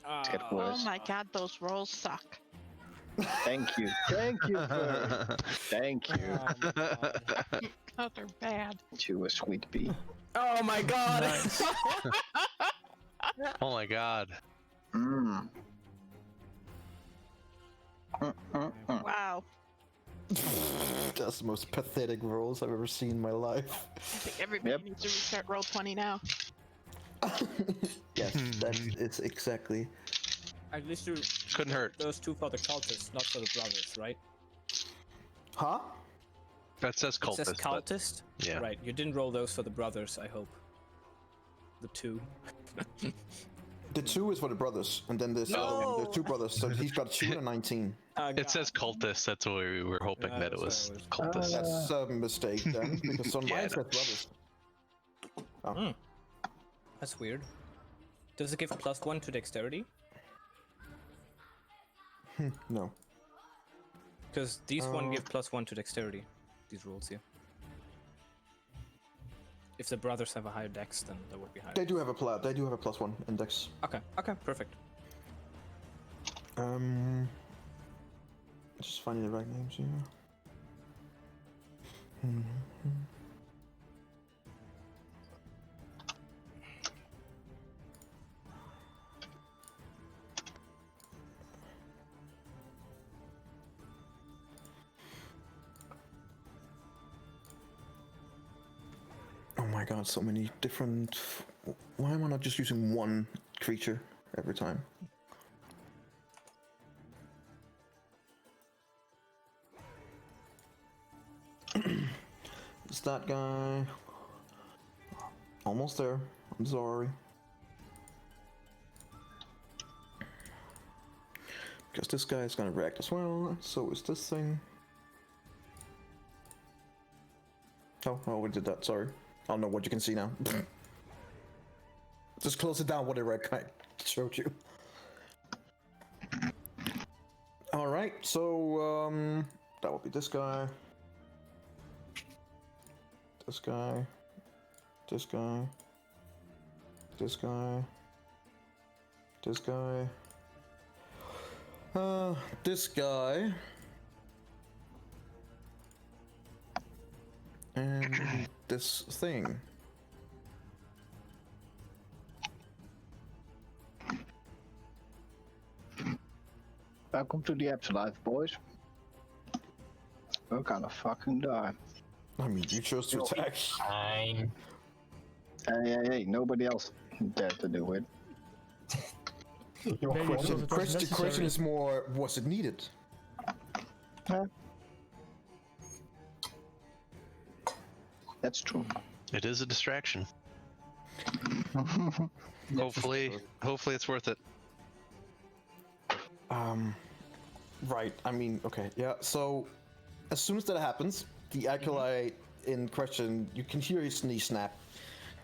Let's get Oh worse. my god, those rolls suck. Thank you. Thank you, Fern. Thank you. Oh my god. Oh, they're bad. You a sweet pea. Oh my god! Nice. Oh my god. Mmm. Wow. That's the most pathetic rolls I've ever seen in my life. I think everybody Yep. needs to restart roll 20 now. Yes, it's exactly. At least you Couldn't hurt. those two for the cultists, not for the brothers, right? Huh? That says It cultist. says but- cultist. yeah. Right. You didn't roll those for the brothers, I hope. The two. The 2 is for the brothers, and then there's No! 2 brothers, so he's got 2 and 19. It says cultist. That's why we were hoping Yeah, that it that's was what cultist. That's a mistake then, because on Yeah, mine I says brothers. That's weird. Does it give +1 to dexterity? No. Because these one give +1 to dexterity. These rules here. If the brothers have a higher dex, then that would be higher. They do have a +1 index. Okay. Okay. Perfect. Just finding the right names here. Oh my god, so many different. Why am I not just using one creature every time? It's that guy. Almost there. I'm sorry. Because this guy is gonna react as well, so is this thing. Oh, we did that, sorry. I don't know what you can see now. Just close it down, whatever I showed you. Alright, so, that would be this guy. This guy. This guy. This guy. This guy. This guy. And this thing. Welcome to the afterlife, boys. We're gonna fucking die. I mean, you chose to attack. Fine. Hey, nobody else dared to do it. Your Maybe because it was question necessary. is more, was it needed? Huh? That's true. It is a distraction. Hopefully it's worth it. Right, I mean, okay, yeah, so as soon as that happens, the acolyte in question, you can hear his knee snap,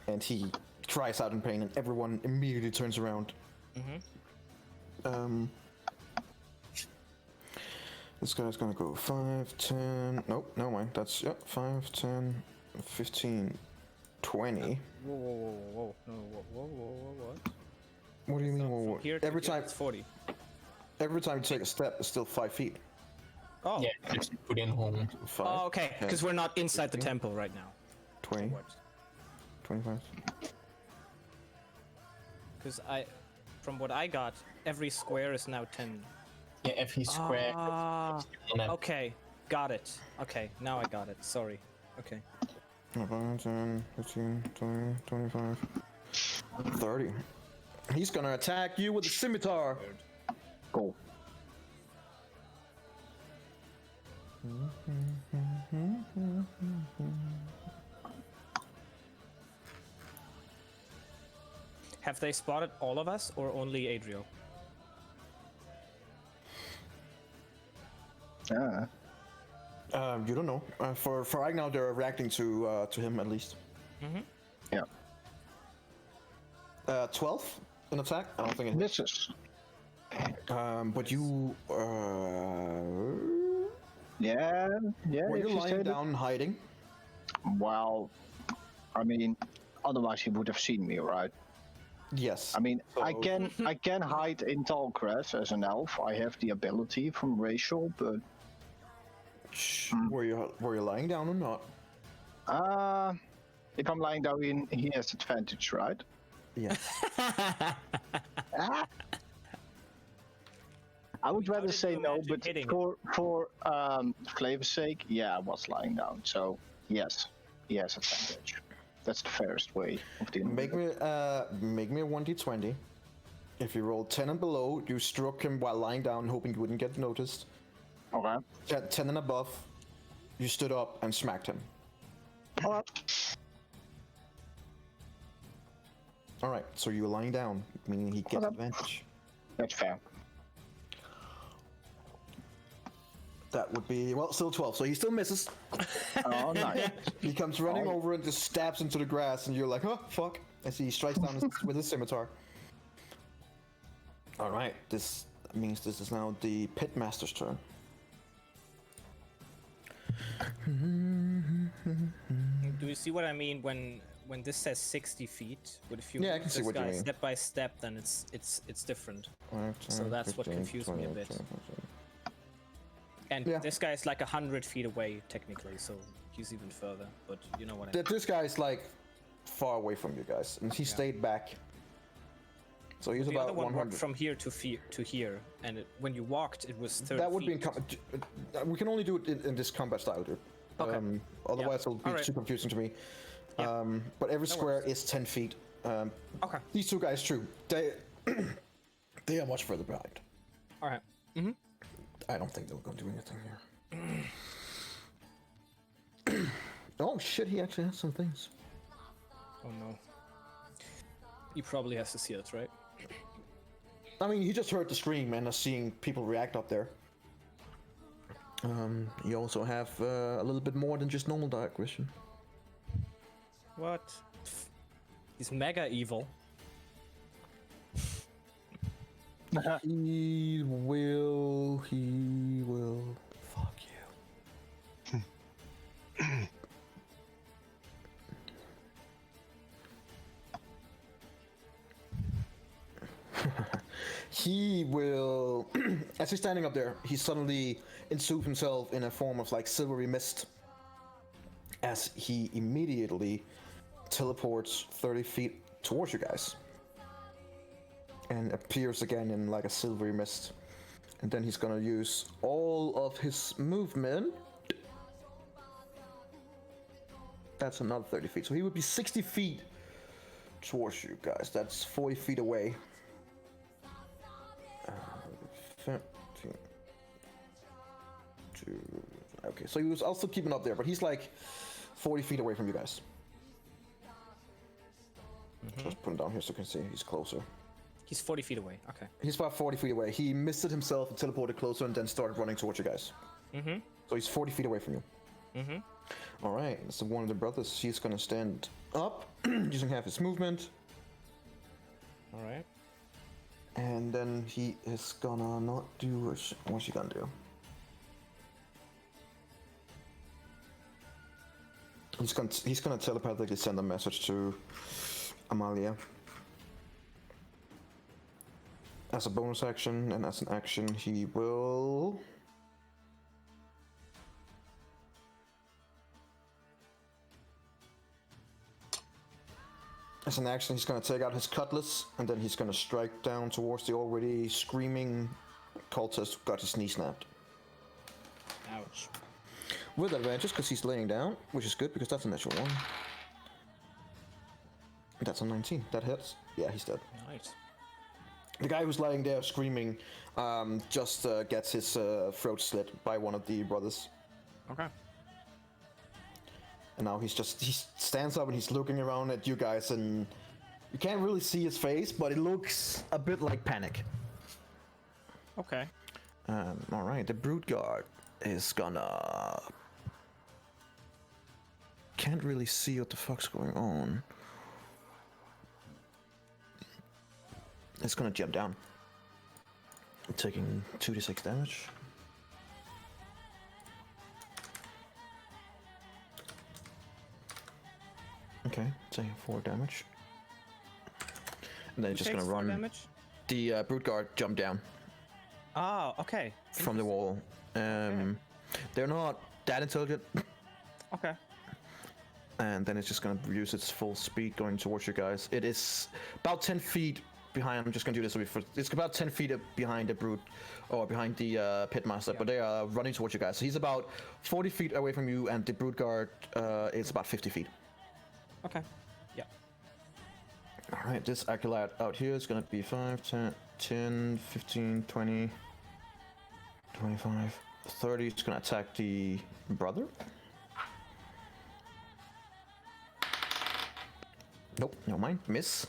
and he cries out in pain, and everyone immediately turns around. This guy's gonna go 5, 10, nope, never mind, that's, 5, 10, 15, 20. Whoa, no, what? What do you mean, So whoa? from here to Every here, time, it's 40. every time you take a step, it's still 5 feet. Oh, Yeah, just put in home. 5, oh okay, 10, because we're not inside the 15, temple right now. 20, 25. Because from what I got, every square is now 10. Yeah, every square. Ah, on a- okay, got it. Okay, now I got it. Sorry. Okay. 5, 10, 15, 20, 25, 30. He's gonna attack you with a scimitar. Cool. Have they spotted all of us or only Adriel? Ah. You don't know. For right now, they're reacting to him at least. Yeah. 12 in attack. I don't think it hits. Misses. But you Yeah. were if you you say lying that- down hiding? Well, I mean, otherwise he would have seen me, right? Yes. I mean, So- I can hide in tall grass as an elf. I have the ability from racial, but Were you lying down or not? if I'm lying down, he has advantage, right? Yes. I would rather did say you no, imagine but hitting for flavor's sake, yeah, I was lying down. So yes, he has advantage. That's the fairest way of dealing Make with it. me a 1d20. If you roll 10 and below, you struck him while lying down, hoping you wouldn't get noticed. Okay. 10 and above, you stood up and smacked him. Alright. All right, so you're lying down, meaning he gets Okay. advantage. That's fair. That would be, well, still 12, so he still misses. Oh, nice. He comes running over and just stabs into the grass, and you're like, oh, fuck. As he strikes down with his scimitar. All right, this means this is now the pitmaster's turn. Do you see what I mean when this says 60 feet? But if you Yeah, I move can see this what you guy mean. step by step, then it's different. 5, So 10, that's what 15, confused me a 20, bit. 25. And Yeah. this guy is like 100 feet away technically, so he's even further. But you know what I mean. This guy's like far away from you guys, and he stayed back. So he's The about other one walked 100. from here to here, and when you walked, it was 30 That would be in feet. we can only do it in this combat style, dude. Okay. Otherwise, it'll be Alright. too confusing to me. Yeah. But every That square works. is 10 feet. Okay. These two guys, true. They are much further behind. All right. I don't think they're going to do anything here. Oh shit! He actually has some things. Oh no. He probably has to see us, right? I mean, he just heard the scream and is seeing people react up there. You also have a little bit more than just normal dark vision. What? He's mega evil. He will. Fuck you. He will So, as he's standing up there, he suddenly ensues himself in a form of like silvery mist. As he immediately teleports 30 feet towards you guys. And appears again in like a silvery mist. And then he's gonna use all of his movement. That's another 30 feet. So he would be 60 feet towards you guys. That's 40 feet away. 15, 2, okay, so he was also keeping up there, but he's like 40 feet away from you guys. Just put him down here so you can see he's closer. He's 40 feet away. Okay. He's about 40 feet away. He misted himself and teleported closer and then started running towards you guys. So he's 40 feet away from you. Alright, so one of the brothers, he's gonna stand up using half his movement. Alright. And then he is gonna not do what's he gonna do? He's gonna telepathically send a message to Amalia. As a bonus action, and as an action, he will. As an action, he's gonna take out his cutlass, and then he's gonna strike down towards the already screaming cultist who got his knee snapped. Ouch. With advantage, because he's laying down, which is good, because that's a natural one. That's a 19. That hits. Yeah, he's dead. Nice. The guy who's lying there screaming just gets his throat slit by one of the brothers. Okay. And now he stands up and he's looking around at you guys, and you can't really see his face, but it looks a bit like panic. Okay. Alright, the Brute Guard is gonna... Can't really see what the fuck's going on. It's gonna jump down. Taking 2d6 damage. Okay, taking 4 damage. And then it's just gonna run. Damage? The Brute Guard jump down Oh, okay. from the wall. They're not that intelligent. Okay. And then it's just gonna use its full speed going towards you guys. It is about 10 feet behind. I'm just gonna do this before. It's about 10 feet behind the Brute, or behind the Pitmaster, but they are running towards you guys. So he's about 40 feet away from you, and the Brute Guard is about 50 feet. Okay. Yeah. Alright, this acolyte out here is gonna be 5, 10, 15, 20, 25, 30. It's gonna attack the brother. Nope, never mind. Miss.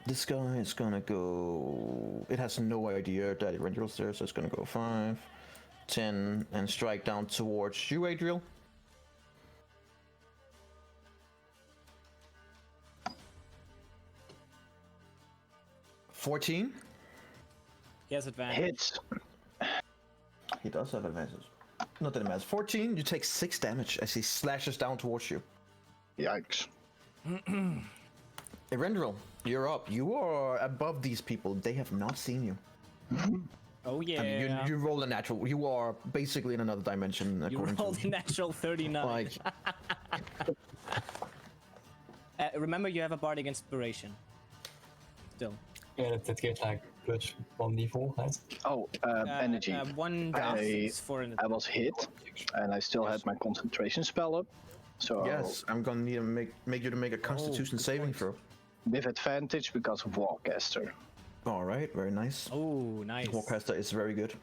This guy is gonna go... It has no idea that Adriel's there, so it's gonna go 5, 10, and strike down towards you, Adriel. $14. He has advantage. Hits. He does have advantage. Not that it matters. 14, you take 6 damage as he slashes down towards you. Yikes. Erendril, you're up. You are above these people. They have not seen you. Oh yeah. I mean, you roll a natural. You are basically in another dimension. You According rolled to a natural 39. like, Remember, you have a bardic inspiration. Still. Yeah, that gives like plus 1d4, right? Oh, energy. One I- dice for an. I was hit, and I still had my concentration spell up. So yes, I'm gonna need to make you to make a Constitution good saving point. throw. with advantage because of Warcaster. All right, very nice. Oh, nice. Warcaster is very good.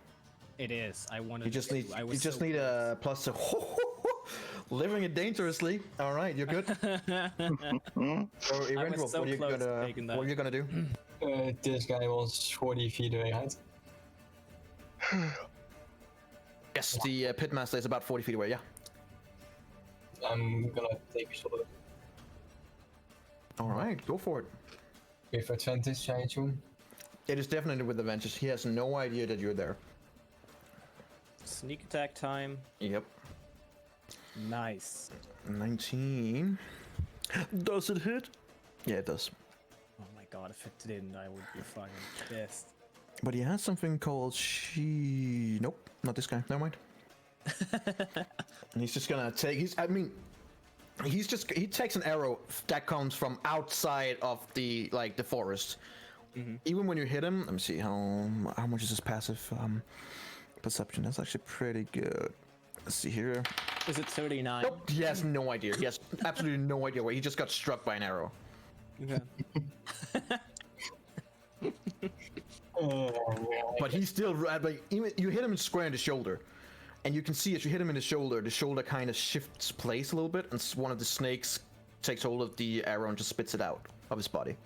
It is. I wanted. You just to, need I you was just so need close. a plus. Living it dangerously. All right, you're good. So, Erendril, so what are you close to gonna taking that. what are you gonna do? This guy was 40 feet away, right? Yes, the Pitmaster is about 40 feet away. Yeah. I'm gonna take a shot at it All right, go for it. with advantage, I assume. It is definitely with advantage. He has no idea that you're there. Sneak attack time. Yep. Nice. 19. Does it hit? Yeah, it does. Oh my god, if it didn't, I would be fucking pissed. But he has something called she. Nope, not this guy. Never mind. And he's just gonna take. He takes an arrow that comes from outside of the forest. Even when you hit him, let me see how much is his passive perception. That's actually pretty good. Let's see here. Is it 39? Nope, he has no idea. He has absolutely no idea where he just got struck by an arrow. Okay. But he's still even you hit him square in the shoulder, and you can see as you hit him in the shoulder kind of shifts place a little bit, and one of the snakes takes hold of the arrow and just spits it out of his body.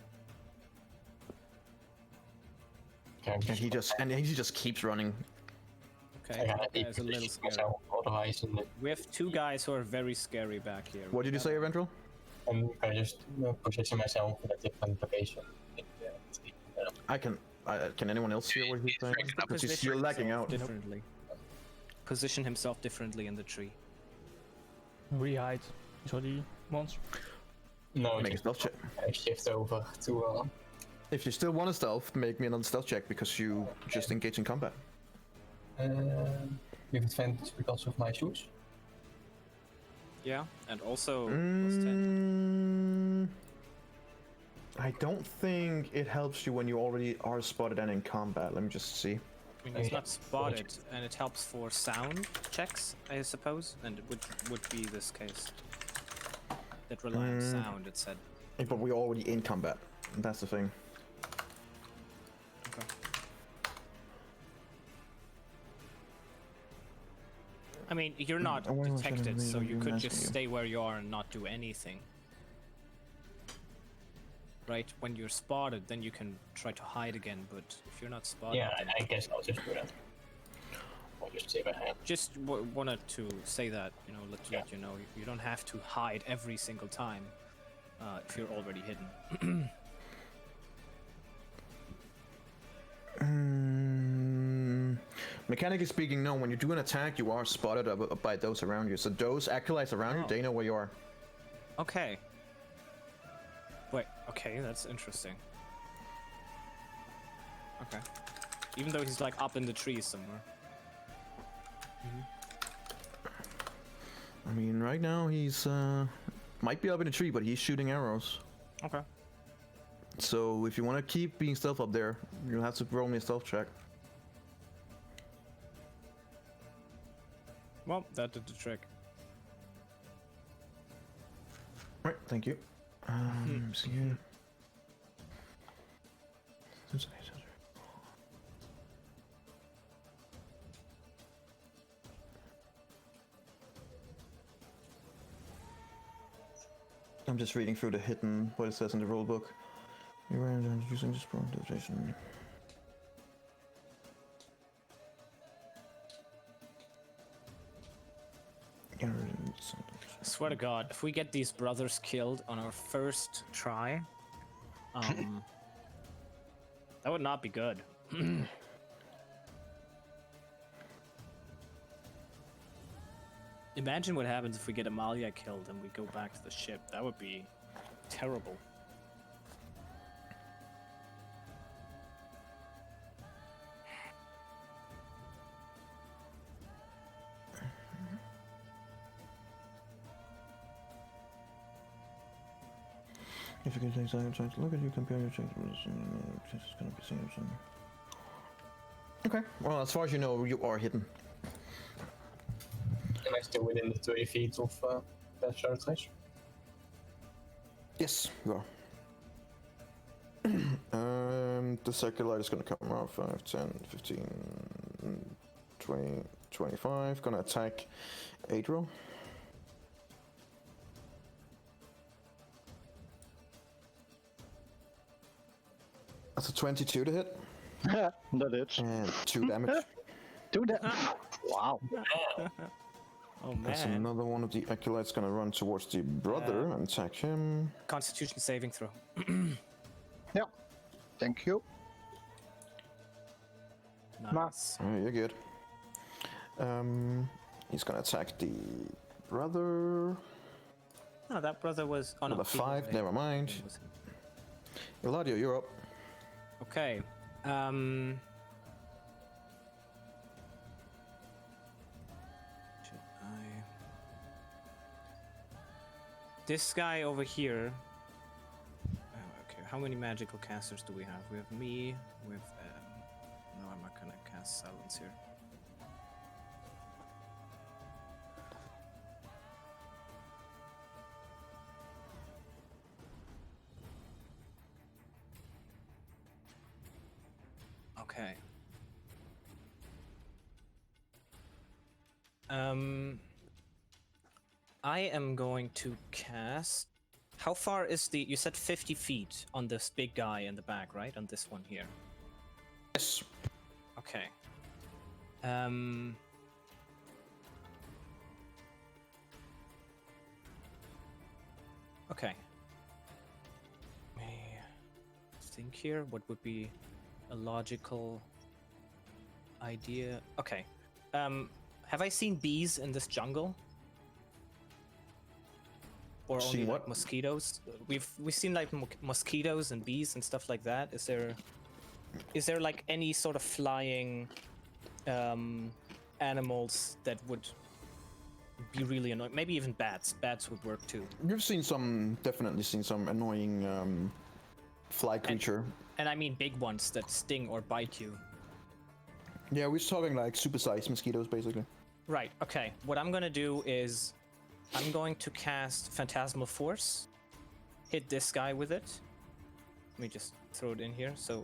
And he just keeps running. Okay, that is a little scary. We have two guys who are very scary back here. What did you say, Eventral? I just position myself in a different location. Can anyone else hear what he's saying? Because you're lagging out. Differently. Position himself differently in the tree. Rehide is what he wants. No, Make a stealth check. I shift over to. If you still want a stealth, make me another stealth check because you just engage in combat. With advantage because of my shoes. Yeah, and also plus 10. I don't think it helps you when you already are spotted and in combat. Let me just see. I mean, it's not spotted, and it helps for sound checks, I suppose, and it would be this case. That rely on sound, it said. Yeah, but we're already in combat. That's the thing. Okay. I mean, you're not detected, so you could just stay where you are and not do anything. Right? When you're spotted, then you can try to hide again, but if you're not spotted... Yeah, I guess I'll just do that. I'll just save a hand. Just wanted to say that, you know, let you know, you don't have to hide every single time if you're already hidden. Mechanically speaking, no. When you do an attack, you are spotted by those around you. So those acolytes around you, they know where you are. Okay. Wait, okay, that's interesting. Okay. Even though he's like up in the trees somewhere. I mean, right now he's might be up in a tree, but he's shooting arrows. Okay. So if you want to keep being stealth up there, you'll have to roll me a stealth check. Well, that did the trick. Right, thank you. See here. I'm just reading through the hidden what it says in the rulebook. You are using this pronunciation. I swear to God, if we get these brothers killed on our first try, that would not be good. Imagine what happens if we get Amalia killed and we go back to the ship. That would be terrible. If you can take time to look at you, compare your changes, this is gonna be same. Okay, well, as far as you know, you are hidden. Am I still within the 30 feet of that shard slash? Yes, you are. The circular light is gonna come around 5, 10, 15, 20, 25. Gonna attack Adriel. That's a 22 to hit. That is. And 2 damage. 2 damage. Wow. Oh That's man. another one of the acolytes gonna run towards the brother and attack him. Constitution saving throw. Yeah. Thank you. Nice. Alright, you're good. He's gonna attack the brother. No, that brother was on Another 5, never mind. Eladio, you're up. Okay. Should I? This guy over here. Okay, how many magical casters do we have? We have me. We have. No, I'm not gonna cast silence here. Okay. I am going to cast. How far is the? You said 50 feet on this big guy in the back, right? On this one here. Yes. Okay. Okay. Let me think here. What would be a logical idea? Okay. Have I seen bees in this jungle? Or Seen only like what? mosquitoes? We've seen like mosquitoes and bees and stuff like that. Is there like any sort of flying animals that would be really annoying? Maybe even bats. Bats would work too. You've definitely seen some annoying fly creature. And I mean big ones that sting or bite you. Yeah, we're talking like super-sized mosquitoes, basically. Right, okay. What I'm gonna do is I'm going to cast Phantasmal Force. Hit this guy with it. Let me just throw it in here. So,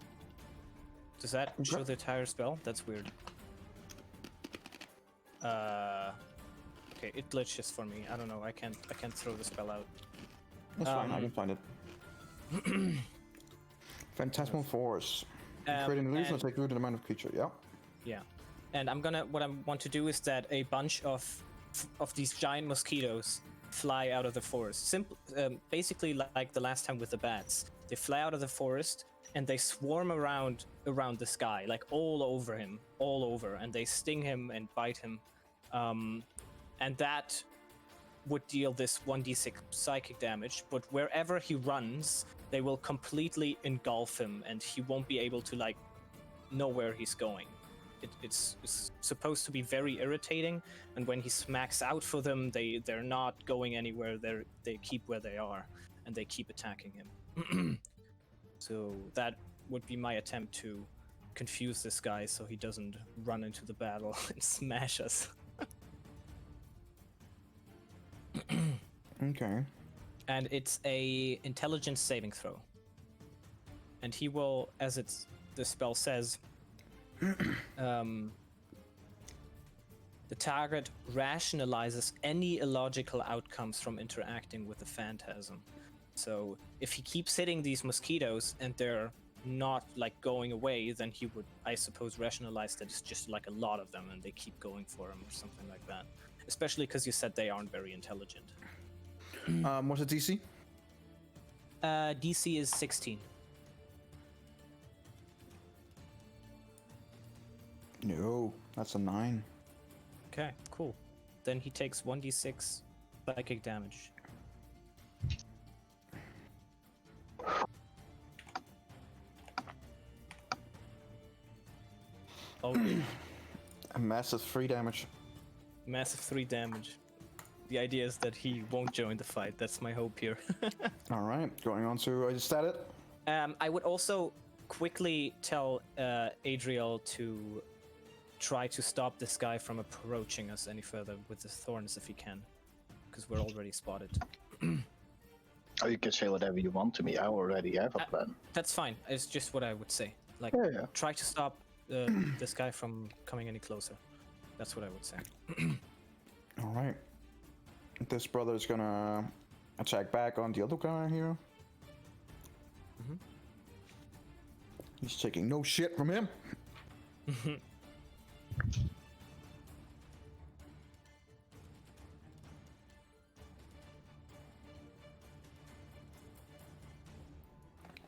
does that show the entire spell? That's weird. Okay, it glitches for me. I don't know. I can't throw the spell out. That's fine, I can find it. Phantasmal Force. Creating an illusion will take root in the mind of creature, yeah. Yeah. And what I want to do is that a bunch of these giant mosquitoes fly out of the forest. Basically like the last time with the bats. They fly out of the forest and they swarm around this guy, like all over him, and they sting him and bite him. And that would deal this 1d6 psychic damage, but wherever he runs, they will completely engulf him and he won't be able to like know where he's going. It's supposed to be very irritating, and when he smacks out for them, they're not going anywhere. They keep where they are, and they keep attacking him. So that would be my attempt to confuse this guy so he doesn't run into the battle and smash us. Okay. And it's a intelligence saving throw. And he will, as the spell says, the target rationalizes any illogical outcomes from interacting with the phantasm. So if he keeps hitting these mosquitoes and they're not like going away, then he would, I suppose, rationalize that it's just like a lot of them and they keep going for him or something like that. Especially because you said they aren't very intelligent. What's the DC? DC is 16. No, that's a 9. Okay, cool. Then he takes 1d6 psychic damage. Oh, yeah. A massive 3 damage. Massive 3 damage. The idea is that he won't join the fight. That's my hope here. Alright, going on to stat it. I would also quickly tell Adriel to try to stop this guy from approaching us any further with his thorns if he can, because we're already spotted. Oh, you can say whatever you want to me. I already have a plan. That's fine. It's just what I would say. Like, Yeah. try to stop this guy from coming any closer. That's what I would say. Alright. This brother is gonna attack back on the other guy here. Mhm. He's taking no shit from him.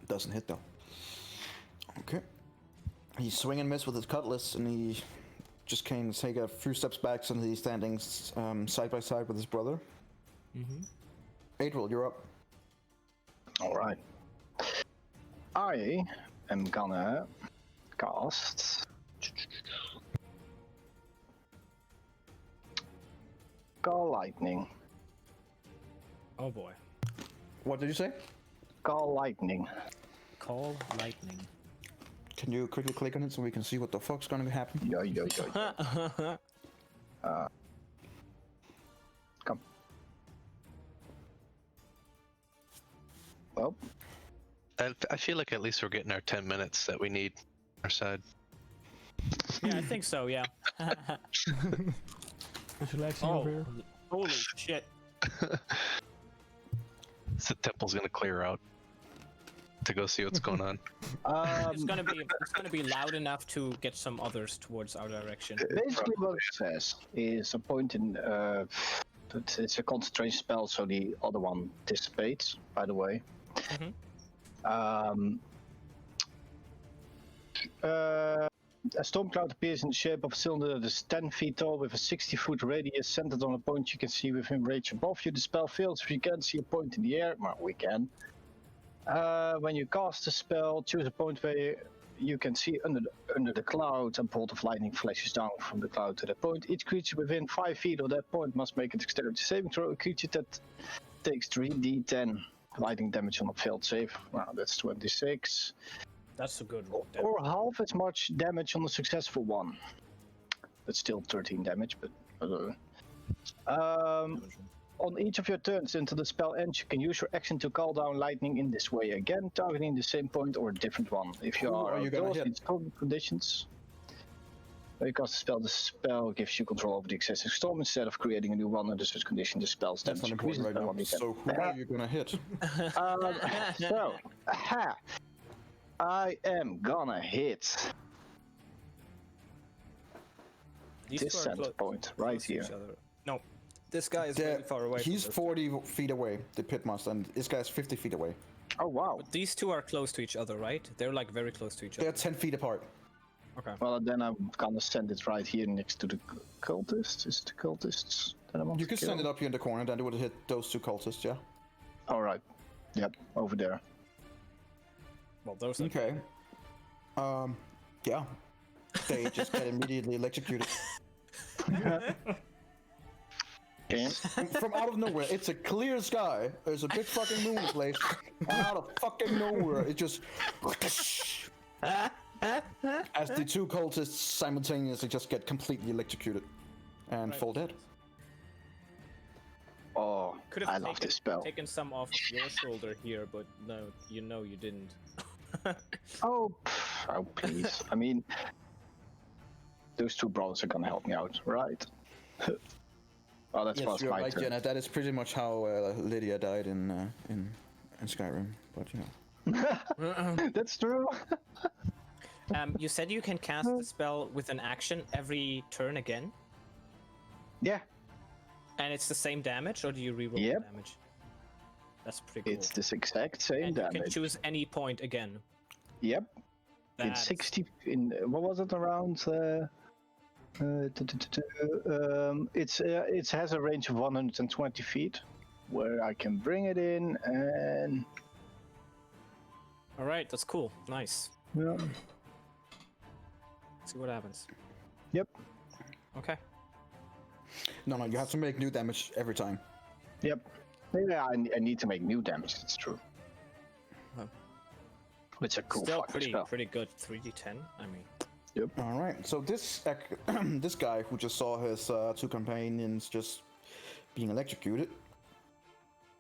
Doesn't hit though. Okay. He's swing and miss with his cutlass, and he just can take a few steps back, so he's standing side by side with his brother. Mm-hmm. Adriel, you're up. All right. I am gonna cast Call Lightning. Oh boy. What did you say? Call Lightning. Call lightning. Can you quickly click on it so we can see what the fuck's gonna happen? Yo. Come. Well, I feel like at least we're getting our 10 minutes that we need on our side. Yeah, I think so. Yeah. Just relaxing over here. Holy shit! The temple's gonna clear out to go see what's going on. It's gonna be loud enough to get some others towards our direction. basically what it says is a point in it's a concentration spell, so the other one dissipates, by the way. A storm cloud appears in the shape of a cylinder that is 10 feet tall with a 60-foot radius centered on a point you can see within range above you. The spell fails if you can't see a point in the air. Well, we can. When you cast a spell, choose a point where you can see under the cloud. A bolt of lightning flashes down from the cloud to that point. Each creature within 5 feet of that point must make a dexterity saving throw. A creature that takes 3d10 lightning damage on a failed save. Well, that's 26. That's a good roll. Or half as much damage on a successful one. That's still 13 damage, but... on each of your turns until the spell ends, you can use your action to call down lightning in this way again, targeting the same point or a different one. If you are outdoors in storm conditions, when you cast the spell gives you control over the existing storm instead of creating a new one under such condition. The spell's That's not damage important right now. So who are you gonna hit? I am gonna hit These this two are center point right close to each here. other. No, this guy is really far away. He's from 40 feet away, the pitmaster, and this guy's 50 feet away. Oh wow. But these two are close to each other, right? They're like very close to each They're other. 10 feet apart. Okay. Well, then I'm gonna send it right here next to the cultists. Is it the cultists that I want You to can kill? send it up here in the corner, then it would hit those two cultists, yeah? Alright. Yep, over there. Well, those are Okay. Yeah. They just get immediately electrocuted. Okay. From out of nowhere, it's a clear sky. There's a big fucking moon in place, and out of fucking nowhere, it just as the two cultists simultaneously just get completely electrocuted and fall dead. Oh, Could I have love this spell. taken some off your shoulder here, but no, you didn't. Oh, please. I mean, those two brothers are gonna help me out, right? Oh, that's Yes, past you're my right, turn. Jenna. That is pretty much how Lydia died in Skyrim, but you know. That's true. You said you can cast the spell with an action every turn again, Yeah, and it's the same damage, or do you reroll Yep. the damage? That's pretty cool. it's this exact same and you damage. can choose any point again. Yep. In That's- 60. In what was it around? It has a range of 120 feet, where I can bring it in and. All right, that's cool. Nice. Yeah. See what happens. Yep. Okay. No, you have to make new damage every time. Yep. Yeah, I need to make new damage. It's true. Huh. It's a cool Still fucking spell. pretty good. 3d10. I mean, All right. So this this guy who just saw his two companions just being electrocuted,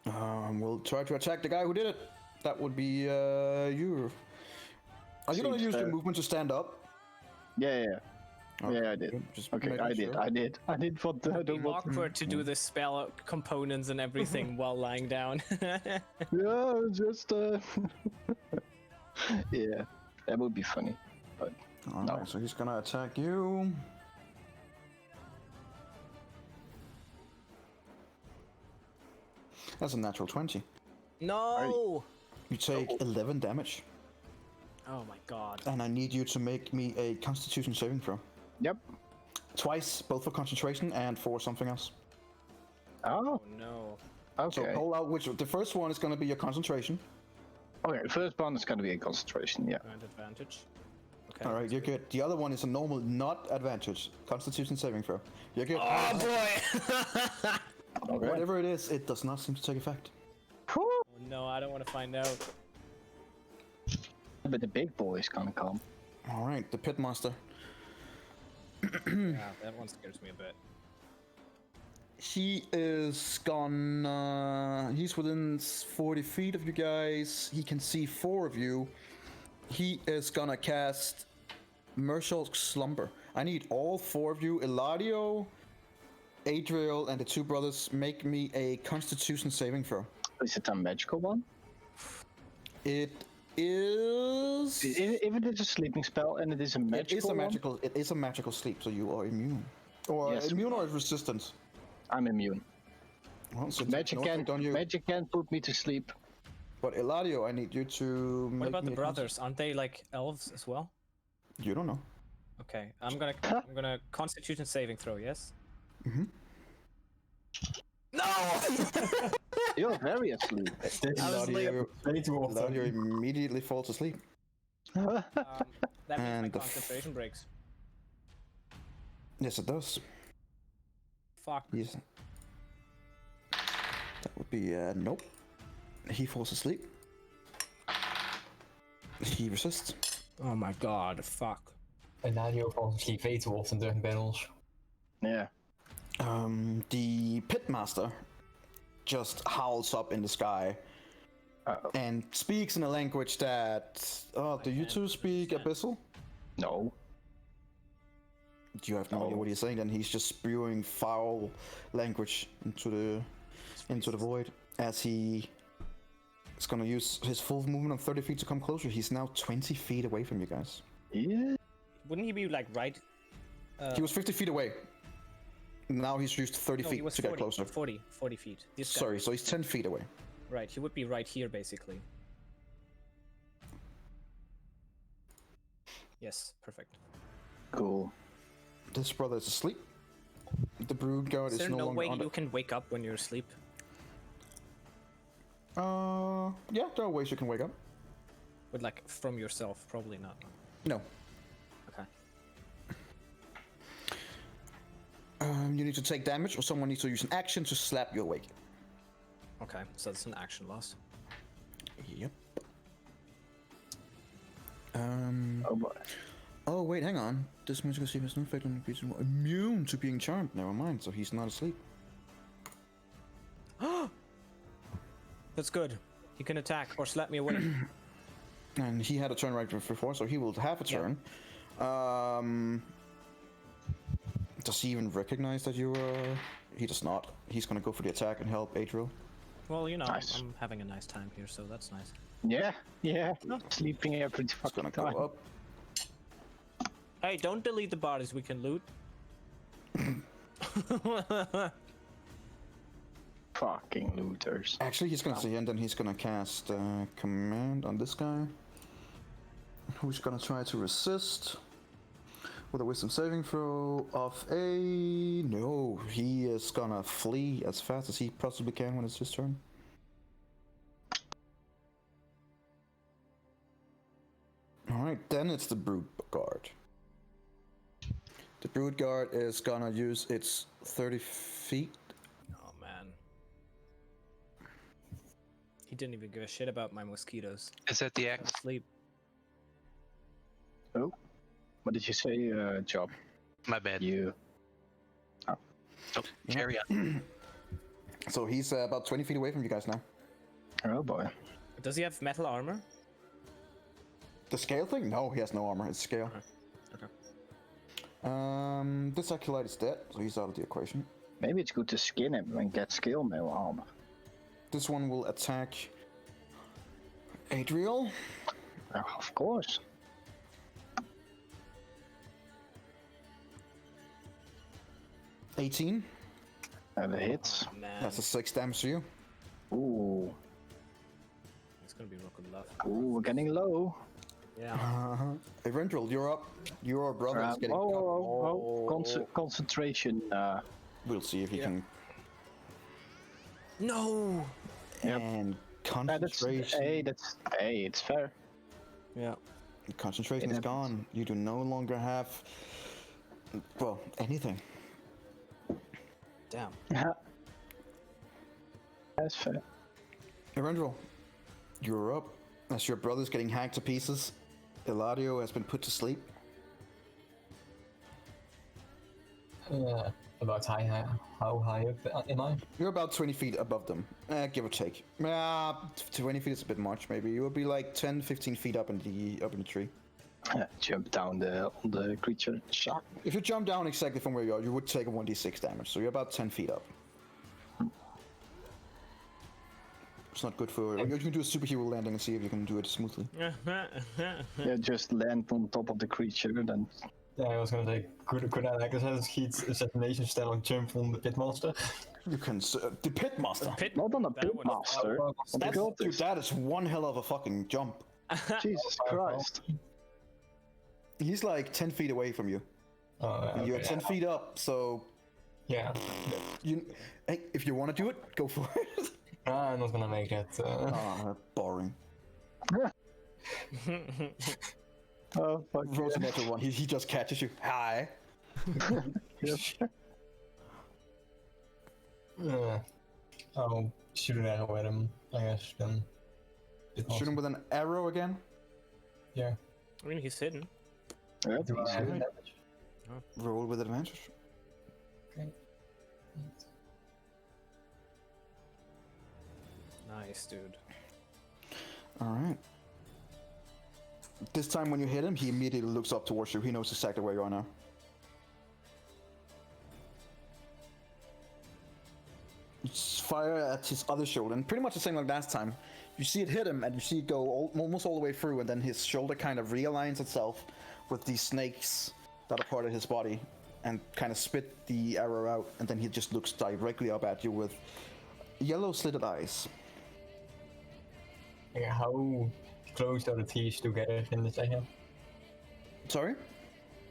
will try to attack the guy who did it. That would be you. Are you gonna use your movement to stand up? Yeah. Okay, Yeah, I did. good. Just Okay, making I did. sure. I did what the it'd be awkward to do the spell components and everything while lying down. Yeah, just yeah, that would be funny. But All no. right, so he's gonna attack you. That's a natural 20. No! You take 11 damage, Oh my god. and I need you to make me a Constitution saving throw. Yep. Twice, both for concentration and for something else. Oh, Oh no. So okay. pull out which. The first one is gonna be your concentration. Okay, first one is gonna be a concentration, yeah. And advantage. Okay. All right, you're good. The other one is a normal, not advantage. Constitution saving throw. You're good. Oh boy! Okay. Whatever it is, it does not seem to take effect. Oh, no, I don't want to find out. But the big boy is gonna come. All right, the pitmaster. Yeah, that one scares me a bit. He is gonna. He's within 40 feet of you guys. He can see 4 of you. He is gonna cast Mercial Slumber. I need all 4 of you, Eladio, Adriel, and the 2 brothers, make me a Constitution saving throw. Is it a magical one? It is. If it is a sleeping spell and it is a magical It is a one, magical. It is a magical sleep, so you are immune, or Yes. immune or resistant. I'm immune. Well, so Magic on you. magic can't put me to sleep. But Eladio, I need you to. What make about me the a brothers? Aren't they like elves as well? You don't know. Okay, I'm gonna Constitution saving throw. Yes. Mhm. No. You're very asleep. Eladio, Ready to walk Eladio immediately falls asleep. That means my And the concentration breaks. Yes, it does. Fuck. Yes. That would be nope. He falls asleep. He resists. Oh my god. Fuck. En Nadio valt misschien veel te often during battles. Yeah. The pitmaster just howls up in the sky and speaks in a language that. Oh, do you can't two speak understand. Abyssal? No. You have no idea No. what he's saying. Then he's just spewing foul language into the void as he is gonna use his full movement of 30 feet to come closer. He's now 20 feet away from you guys. Yeah. Wouldn't he be like right? He was 50 feet away. Now he's used 30 No, he feet was to 40, get closer. 40 feet. This guy Sorry, was- so he's 10 feet away. Right, he would be right here basically. Yes, perfect. Cool. This brother is asleep. The brood guard Is is there no no longer way on you can wake up when you're asleep? yeah, there are ways you can wake up. With like from yourself, probably not. No. Okay. You need to take damage, or someone needs to use an action to slap you awake. Okay, so it's an action loss. Yep. Oh boy. Oh wait, hang on. This magical sleep has no effect on the creature immune to being charmed. Never mind. So he's not asleep. That's good. He can attack or slap me away. And he had a turn right before, so he will have a Yeah. turn. Does he even recognize that you He does not. He's gonna go for the attack and help Adriel. Well, you know, Nice. I'm having a nice time here, so that's nice. Yeah, yeah. Sleeping every He's fucking gonna go time. up. Hey, don't delete the bodies we can loot. Fucking looters. Actually, he's gonna say, and then he's gonna cast command on this guy, who's gonna try to resist with a wisdom saving throw of a no. He is gonna flee as fast as he possibly can when it's his turn. All right, then it's the brood guard. The brood guard is gonna use its 30 feet. Oh man. He didn't even give a shit about my mosquitoes. Is that the I'm X? asleep. Oh. What did you say, Job? My bad. You. Oh, carry on. So he's about 20 feet away from you guys now. Oh boy. Does he have metal armor? The scale thing? No, he has no armor. It's scale. Okay. This acolyte is dead, so he's out of the equation. Maybe it's good to skin him and get skill mail armor. This one will attack Adriel. Of course. $18. And it hits. Oh, man. That's a 6 damage to you. Ooh. It's gonna be real good luck. Ooh, we're getting low. Yeah. Adriel, you're up. Your brother is getting. Concentration. We'll see if he Yeah. can. No! Yep. And Concentration. It's fair. Yeah. Concentration is It gone. You do no longer have, well, anything. Damn. That's fair. Erendril, you're up. As your brother's getting hacked to pieces, Eladio has been put to sleep. About how high up am I? You're about 20 feet above them, give or take. 20 feet is a bit much, maybe. You will be like 10, 15 feet up in the tree. Jump down on the creature. Shock. If you jump down exactly from where you are, you would take a 1d6 damage, so you're about 10 feet up. It's not good for... You can do a superhero landing and see if you can do it smoothly. Yeah, just land on top of the creature, then... Yeah, I was gonna say, could I like assassination style and jump on the pitmaster? You can... the pitmaster? Not on a That would- pitmaster. Dude, that is one hell of a fucking jump. Jesus Christ. He's like 10 feet away from you. And you're 10 feet up, so... Yeah. Hey, if you want to do it, go for it. I'm not gonna make that. Boring. Oh, fuck. Rolls a natural one. He just catches you. Hi. I'll shoot an arrow at him, I guess, then. Shoot him with an arrow again. Yeah. I mean, he's hidden. Yeah, Do I have Alright. damage? Roll with advantage. Okay. Nice, dude. Alright. This time when you hit him, he immediately looks up towards you. He knows exactly where you are now. You fire at his other shoulder, and pretty much the same like last time. You see it hit him, and you see it go almost all the way through, and then his shoulder kind of realigns itself with these snakes that are part of his body, and kind of spit the arrow out, and then he just looks directly up at you with yellow slitted eyes. Yeah, how close are the teeth together in the second? Sorry?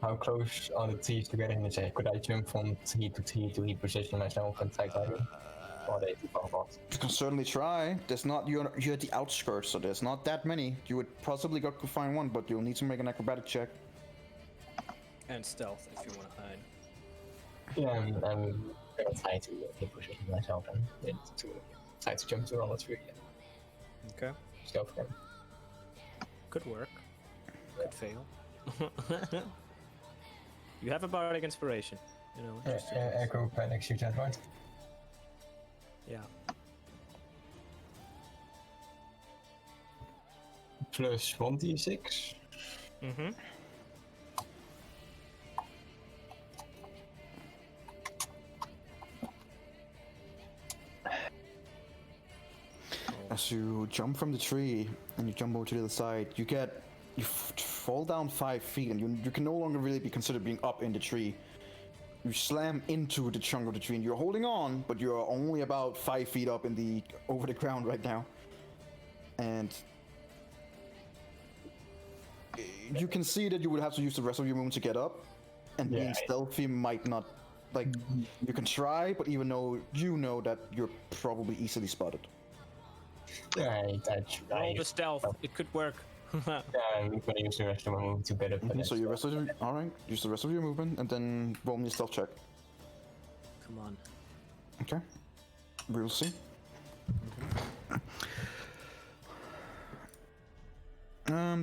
How close are the teeth together in the second? Could I jump from T to reposition myself and attack target? Or are they too far apart? You can certainly try. There's not you're at the outskirts, so there's not that many. You would possibly go to find one, but you'll need to make an acrobatic check. And stealth if you want to hide. Yeah, I'm gonna try to reposition myself and to try to jump to all the three. Okay. Let's go for him. Could work. Could fail. You have a bardic inspiration. You know. Just Acrobatic shoot that right? yeah. Plus 1d6. Mm-hmm. As you jump from the tree and you jump over to the other side, you fall down 5 feet, and you can no longer really be considered being up in the tree. You slam into the trunk of the tree, and you're holding on, but you're only about 5 feet up over the ground right now. And you can see that you would have to use the rest of your movement to get up, and being stealthy might not, like, you can try, but even though you know that you're probably easily spotted. Yeah, Roll the stealth. It could work. Yeah, I'm gonna use the rest of my movement to better. So your rest of your, alright, use the rest of your movement, and then roll me a stealth check. Come on. Okay. We'll see.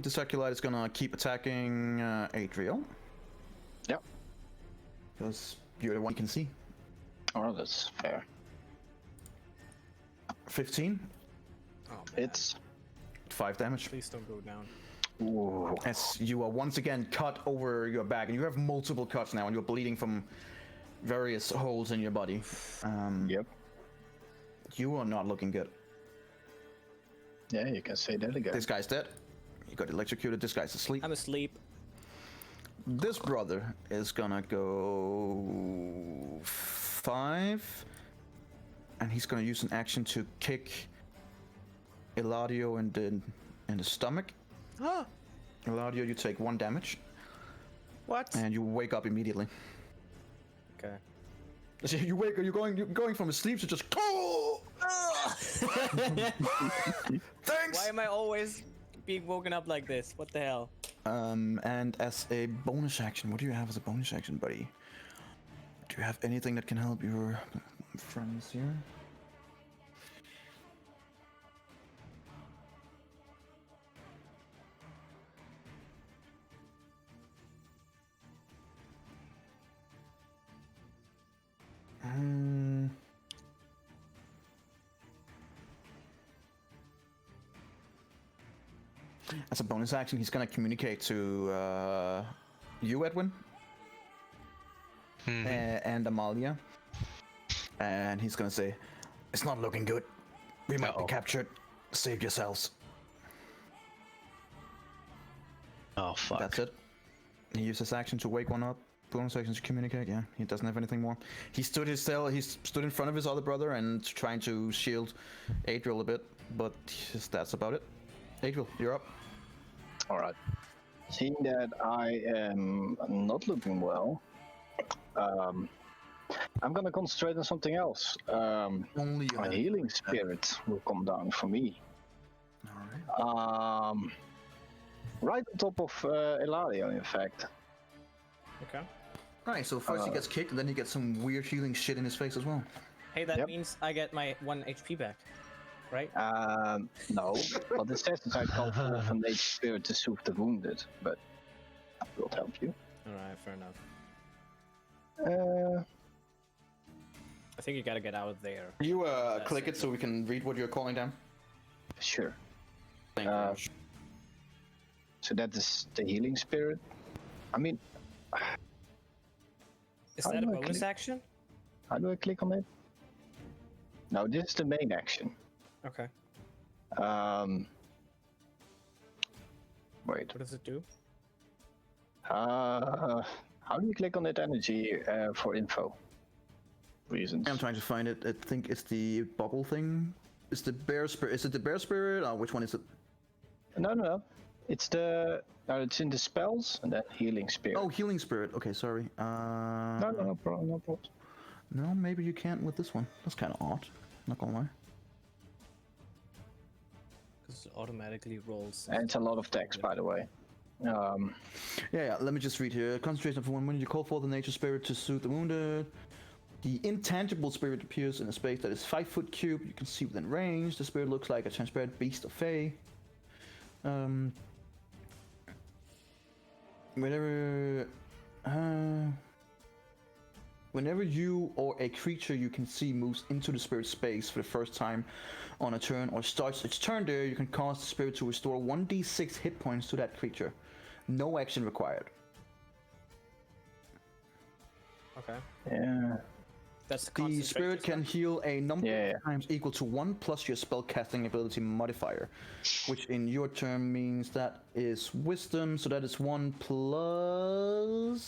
This Acolyte is gonna keep attacking Adriel. Yep. Because you're the one you can see. Oh, that's fair. 15. Oh, man. It's 5 damage. Please don't go down. ooh. As you are once again cut over your back, and you have multiple cuts now, and you're bleeding from various holes in your body. Yep. You are not looking good. Yeah, you can say that again. This guy's dead. He got electrocuted. This guy's asleep. I'm asleep. This brother is gonna go 5, and he's gonna use an action to kick Eladio in the stomach. Ah! Eladio, you take 1 damage, What? and you wake up immediately. Okay. You wake. You're going from sleep to just. Oh! Thanks. Why am I always being woken up like this? What the hell? And as a bonus action, what do you have as a bonus action, buddy? Do you have anything that can help your friends here? As a bonus action, he's gonna communicate to you, Edwin, and Amalia, and he's gonna say, "It's not looking good. We might be captured. Save yourselves." Oh fuck. That's it. He uses action to wake one up. Bonus action to communicate. Yeah, he doesn't have anything more. He stood in front of his other brother and trying to shield Adriel a bit, but that's about it. Adriel, you're up. All right. Seeing that I am not looking well, I'm gonna concentrate on something else. Only you A have- healing spirit will come down for me. All right. Right on top of Eladio, in fact. Okay. Right, so first he gets kicked, and then he gets some weird healing shit in his face as well. Hey, that Yep. means I get my 1 HP back, right? No, but it says that I call forth a nature spirit to soothe the wounded, but that will help you. Alright, fair enough. Uh, I think you gotta get out of there. You click it so we can read what you're calling down. sure. Thank you. So that is the healing spirit. I mean, Is How that a do I bonus click? action? how do I click on it? No, this is the main action. Okay. Wait. What does it do? How do you click on that energy for info reasons? I'm trying to find it. I think it's the bubble thing. Is the bear spirit? Is it the bear spirit? Or which one is it? No. It's it's in the spells and then healing spirit. Oh, healing spirit. Okay, sorry. No problem. No, maybe you can't with this one. That's kind of odd. Not gonna lie. Because it automatically rolls. And it's a lot of text, by the way. Yeah. Let me just read here. Concentration for 1 minute. You call for the nature spirit to soothe the wounded. The intangible spirit appears in a space that is 5 foot cubed. You can see within range. The spirit looks like a transparent beast of Fey. Whenever you or a creature you can see moves into the spirit space for the first time on a turn or starts its turn there, you can cause the spirit to restore 1d6 hit points to that creature. No action required. Okay. Yeah. That's The spirit can heal a number of times equal to 1 plus your spellcasting ability modifier, which in your term means that is wisdom, so that is 1 plus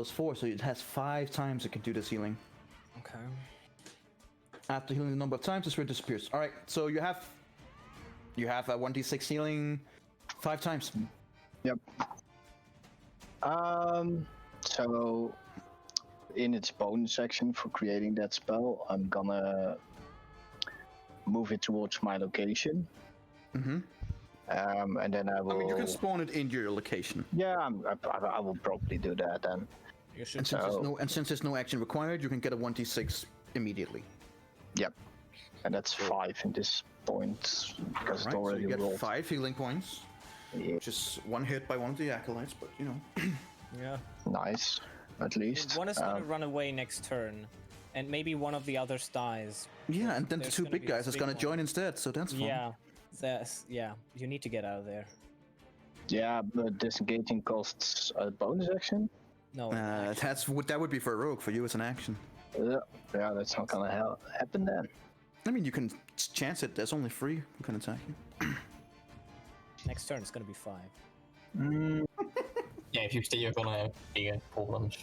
4, so it has 5 times it can do this healing. Okay. After healing the number of times, the spirit disappears. All right, so you have a 1d6 healing 5 times. Yep. So in its bonus section for creating that spell, I'm gonna move it towards my location. Mm-hmm. And then I will. I mean, you can spawn it in your location. Yeah, I will probably do that then. You should. And since there's no action required, you can get a 1d6 immediately. Yep. And that's 5 in this point because Right, it so already you get rolled. 5 healing points, Yeah, which is 1 hit by one of the acolytes, but you know. Yeah. nice, at least. One is gonna run away next turn, and maybe one of the others dies. Yeah, and then the There's 2 gonna big be this guys is big gonna one. join instead, so that's fun. Yeah. You need to get out of there. Yeah, but disengaging costs a bonus action. No. That would be for a rogue. For you, it's an action. Yeah, that's not gonna happen then. I mean, you can chance it. There's only 3 who can attack you. Next turn it's gonna be 5. Yeah, if you stay, you're gonna have bigger problems.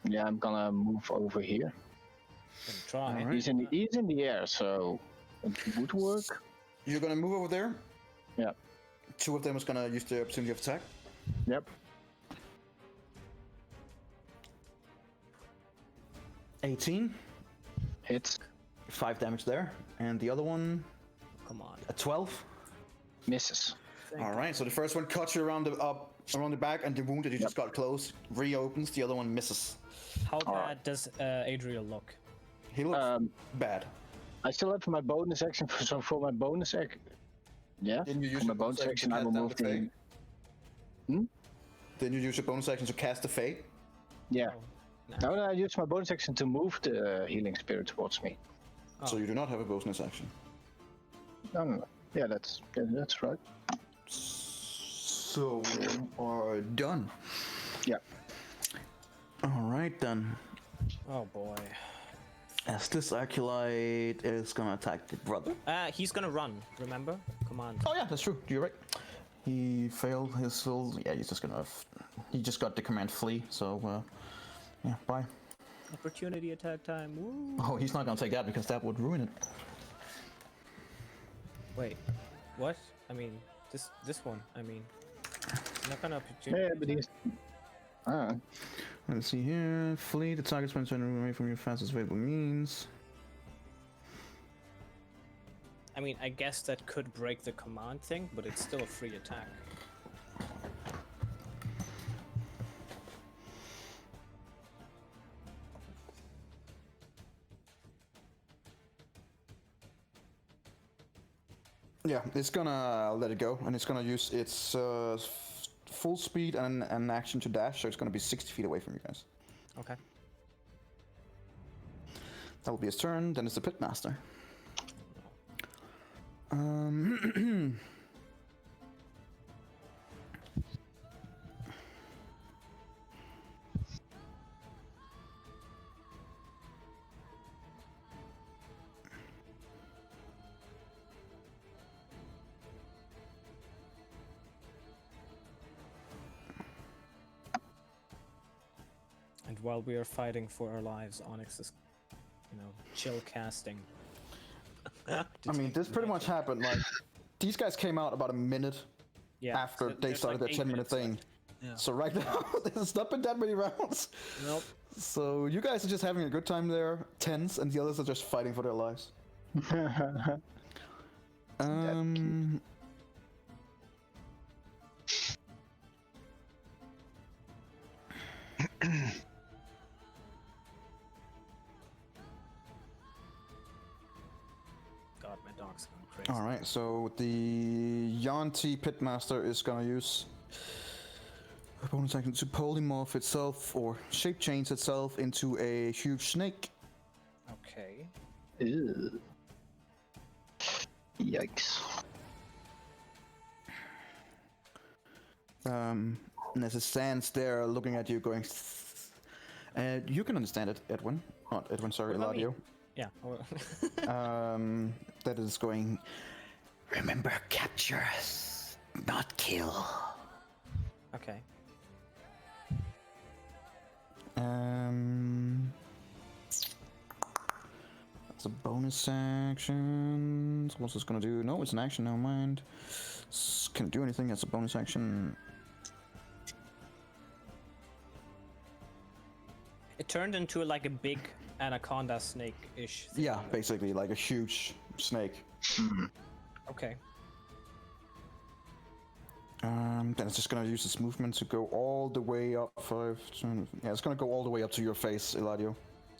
Yeah, I'm gonna move over here. Gonna try. Alright. He's in the air, so it would work. You're gonna move over there. Yeah. 2 of them is gonna use the opportunity of attack. Yep. 18. Hits. 5 damage there. And the other one, Come on. a 12. Misses. All right, so the first one cuts you around the back, and the wound that you just got closed reopens. The other one misses. How bad does Adriel look? He looks bad. I still have my bonus action, so for my bonus action... Yeah, Didn't you use for my your bonus bonus action action I to will cast move down the... the Then you use your bonus action to cast the Fate. Yeah. Oh, No, I use my bonus action to move the healing spirit towards me. So you do not have a bonus action. No. Yeah, that's right. So you are done. Yeah. All right then. Oh boy. As this acolyte is gonna attack the brother. He's gonna run. Remember? Command. Oh yeah, that's true. You're right. He failed his full. Yeah, he's just gonna. He just got the command flee. So, yeah, bye. Opportunity attack time. Woo. Oh, he's not gonna take that because that would ruin it. Wait. What? I mean, this one. I mean, not gonna opportunity. Yeah, but he's... Let's see here. Flee. The target spends turn away from your fastest available means. I mean, I guess that could break the command thing, but it's still a free attack. Yeah, it's gonna let it go, and it's gonna use its full speed and an action to dash, so it's gonna be 60 feet away from you guys. Okay. That will be his turn. Then it's the Pitmaster. And while we are fighting for our lives, Onyx is, chill casting. I mean, this pretty much happened. Like, these guys came out about a minute after so they there's started like their 8 10-minute thing. minutes left. So right now, there's not been that many rounds. Nope. So you guys are just having a good time there, tense, and the others are just fighting for their lives. God, my dog's going crazy. All right, so the Yanti Pitmaster is gonna use a bonus action to polymorph itself or shape change itself into a huge snake. Okay. Ew. Yikes. And as it stands there looking at you going, you can understand it, Edwin. Not Edwin, sorry, What about me? Eladio. Yeah. That is going, remember, capture, not kill. Okay. That's a bonus action. So what's this gonna do? No, it's an action, never mind. Can it do anything? That's a bonus action. It turned into like a big anaconda snake-ish thing. Yeah, basically like a huge snake. Okay. Then it's just gonna use its movement to go all the way up 5, 10, yeah, it's gonna go all the way up to your face, Eladio.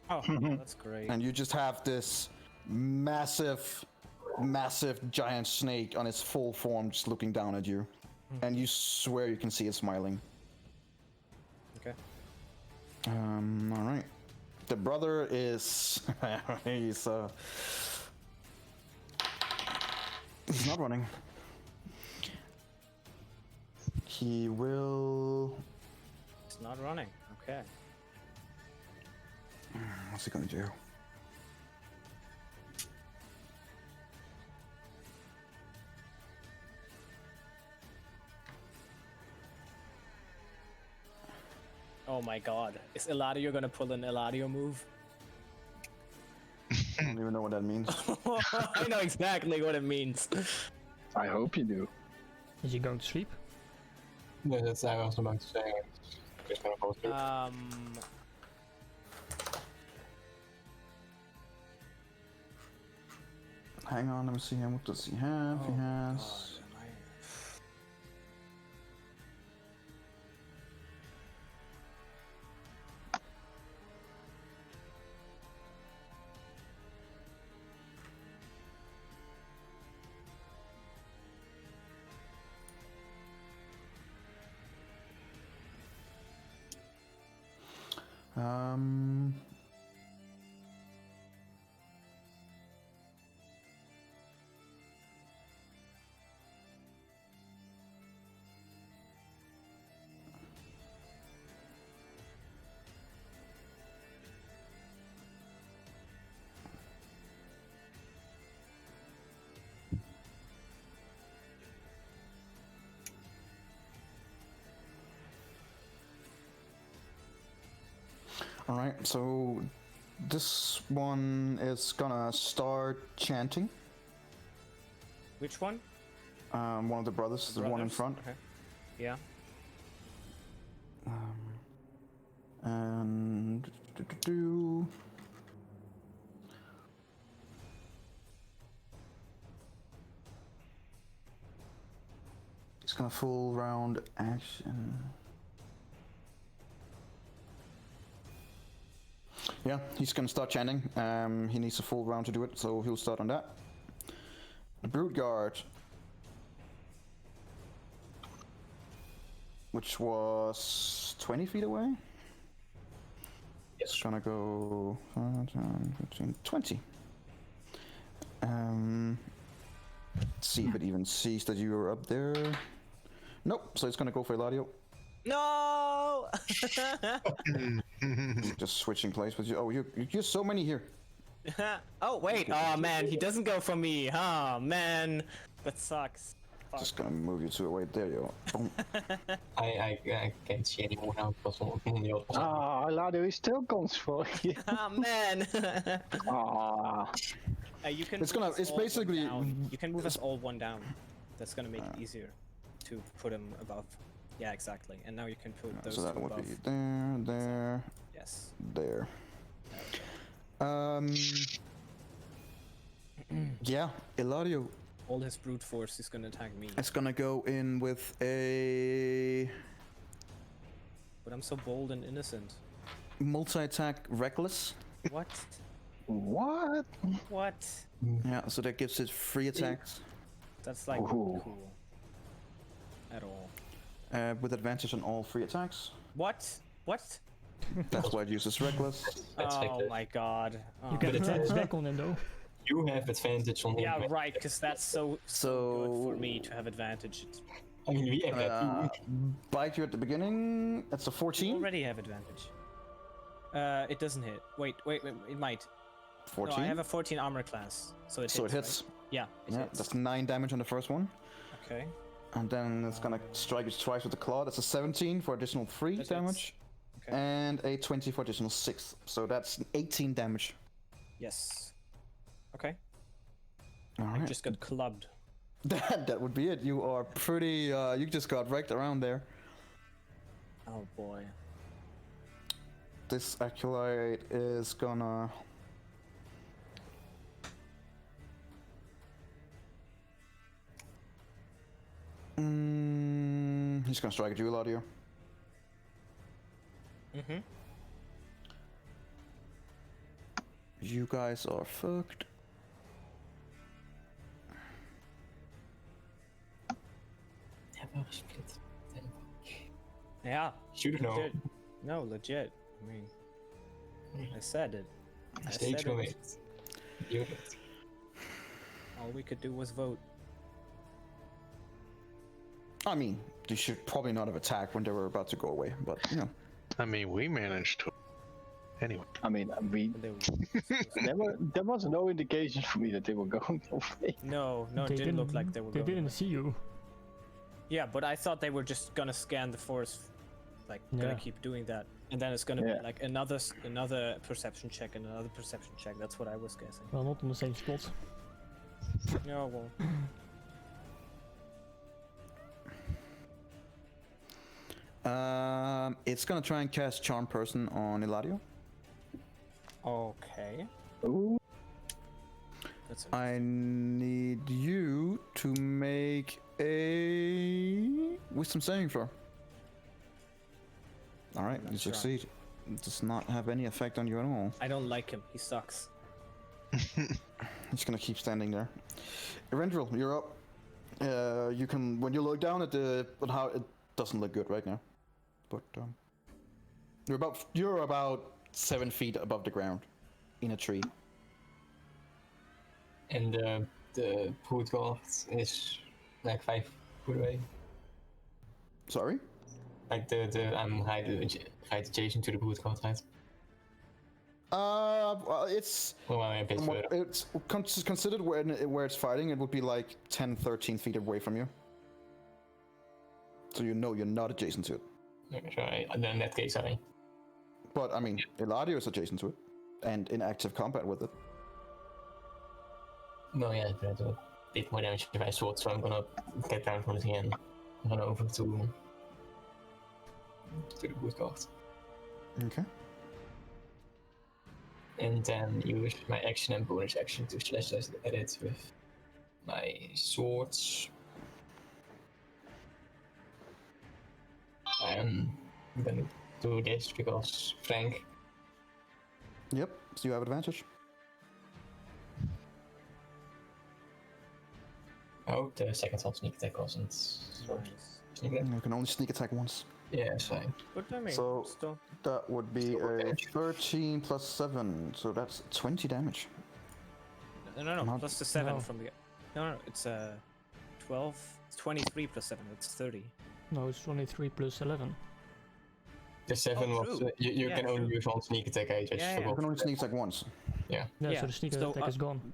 Oh, that's great. And you just have this massive giant snake on its full form just looking down at you. And you swear you can see it smiling. Okay. Alright. The brother is... he's not running. He will... It's not running. Okay. What's he gonna do? Oh my god. Is Eladio gonna pull an Eladio move? I don't even know what that means. I know exactly what it means. I hope you do. Is he going to sleep? Yeah, that's what I was about to say. Just gonna go through. Hang on, let me see him. What does he have? He has. Alright, so this one is gonna start chanting. Which one? One of the brothers, the one in front. Okay. Yeah. And it's gonna full round action. Yeah, he's gonna start chanting. He needs a full round to do it, so he'll start on that. The Brute Guard, which was 20 feet away. It's gonna go 5, 10, 15, 20. Let's see if it even sees that you are up there. Nope, so it's gonna go for Eladio. No! Just switching place with you. Oh, you're so many here. Oh wait! Oh man, he doesn't go for me. Oh man, that sucks. Fuck. Just gonna move you to a way. There you go. Boom. I can't see anyone now because on the other side. Ah, Lado is still comes for you. Oh man. Ah. You can. It's move gonna. us It's all one basically. down. You can move us all one down. That's gonna make it easier to put him above. Yeah, exactly. And now you can put those So that two would above. be there, there, Yes. there. Yeah, Eladio. All his brute force is gonna attack me. It's gonna go in with a But I'm so bold and innocent. multi-attack reckless. What? What? What? Yeah, so that gives it 3 attacks That's like Ooh. cool. At all. with advantage on all 3 attacks. What? What? That's why it uses reckless. That's Oh like my god. You Oh. get advantage back on him though. You have advantage on him. Yeah, right, because that's so good So for me to have advantage. I mean, we have that too. Bite you at the beginning. That's a You 14. already have advantage. It doesn't hit. Wait, it might. 14. No, I have a 14 armor class, so it hits. So it hits. Right? Yeah, it Yeah, hits. that's 9 damage on the first one. Okay. And then it's gonna strike you twice with the claw. That's a 17 for additional 3 That hits. damage. Okay. And a 20 for additional 6. So that's 18 damage. Yes. Okay. I Alright. just got clubbed. That would be it. You are pretty. You just got wrecked around there. Oh boy. This acolyte is gonna. He's gonna strike at you, Eladio. Mm-hmm. You guys are fucked. Yeah. Should know. Legit. No, legit. I mean, I said it. I Stay said true it. it. You it. All we could do was vote. I mean, you should probably not have attacked when they were about to go away, but you know. I mean, we managed to. Anyway. I mean, we But they were- there was no indication for me that they were going away. No, it They didn't look like they were They going. didn't away. see you. Yeah, but I thought they were just gonna scan the forest, like gonna Yeah. keep doing that, and then it's gonna Yeah. be like another perception check and another perception check. That's what I was guessing. Well, not on the same spot. No, well, It's gonna try and cast Charm Person on Eladio. okay. Ooh. That's I need you to make a wisdom saving throw. All right, Not you sure. succeed. It does not have any effect on you at all. I don't like him. He sucks. He's gonna keep standing there. Erendril, you're up. You can, when you look down at how it doesn't look good right now, but you're about 7 feet above the ground, in a tree. And the food court is like 5 foot away. Sorry? Like I'm right adjacent to the food court, right? Well, it's Well, I'm a bit further. it's considered where it's fighting. It would be like 10, 13 feet away from you. So you know you're not adjacent to it. Right, then in that case, I. But I mean, Eladio is adjacent to it, and in active combat with it. No, yeah, but a bit more damage if I sword, so I'm gonna get down from it again. Run over to the food court. Okay. And then use my action and bonus action to slash at it with my swords. I'm gonna do this because Frank. Yep. So you have advantage. Oh, the second one sneak attack wasn't. Nice. Sneak attack? You can only sneak attack once. Yeah, it's fine. But I mean, So- still. That would be Still a damage. 13 plus 7, so that's 20 damage. No, Not- plus the 7 no. from the. No, it's 12. It's 23 plus 7. That's 30. No, it's 23 plus 11. The 7 Oh, was. true. You Yeah, can only true. use one sneak attack, I just Yeah, yeah. You forgot. can only sneak attack once. Yeah, Yeah, so the sneak so, attack is gone.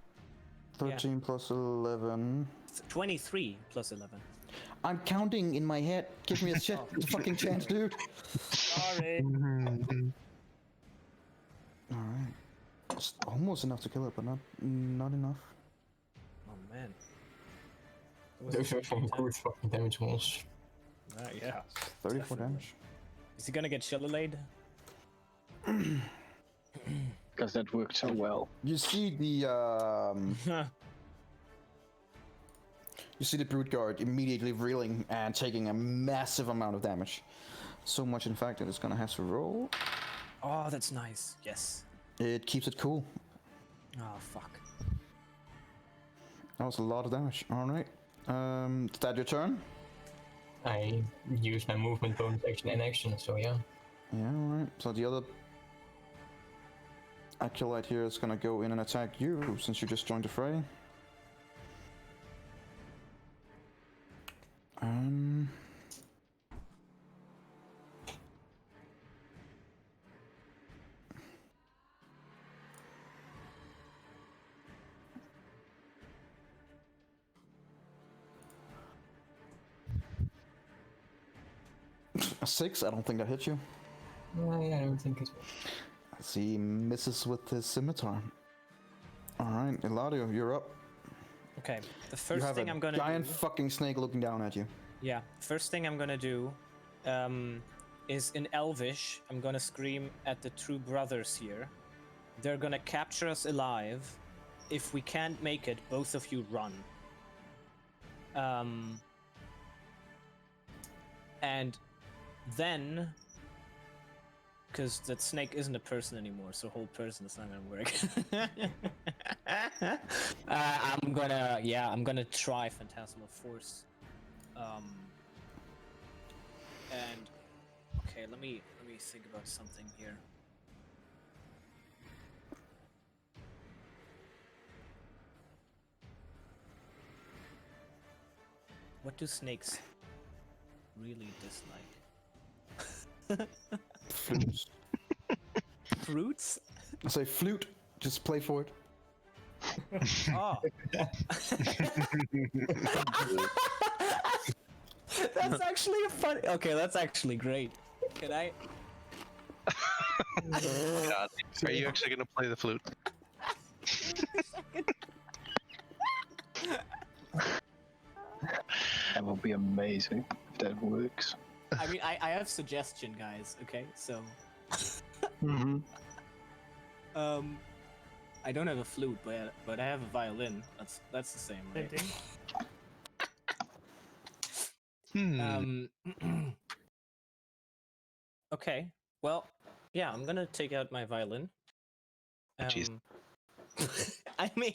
13 plus 11. 23 plus 11. I'm counting in my head. Give me a fucking chance, dude. Sorry. Alright. It's almost enough to kill it, but not enough. Oh man. That was Those a are some good good fucking damage rolls. yeah. 34 Definitely. damage. Is he gonna get Shillelaghed? Because that worked so well. You see the you see the brute guard immediately reeling and taking a massive amount of damage. So much, in fact, that it's gonna have to roll. Oh, that's nice. Yes. It keeps it cool. Oh fuck. That was a lot of damage. All right. Is that your turn? I use my movement bonus action and action, so yeah. Yeah. All right. So the other acolyte here is gonna go in and attack you since you just joined the fray. A 6? I don't think that hits you. I don't think it will. As he misses with his scimitar. Alright, Eladio, you're up. Okay. The You first have thing a I'm gonna giant do. fucking snake looking down at you. Yeah. First thing I'm gonna do, is in Elvish. I'm gonna scream at the true brothers here. They're gonna capture us alive. If we can't make it, both of you run. And then, because that snake isn't a person anymore, so whole person is not gonna work. I'm gonna try Phantasmal Force. And okay, let me think about something here. What do snakes really dislike? Flutes. Fruits? I say flute. Just play for it. Oh. That's actually a funny. Okay, that's actually great. Can I? God, are you actually gonna play the flute? That would be amazing if that works. I mean, I have suggestion, guys. Okay, so Mm-hmm. I don't have a flute, but I have a violin. That's the same, right? Okay. Well, yeah, I'm gonna take out my violin. Jeez. I mean,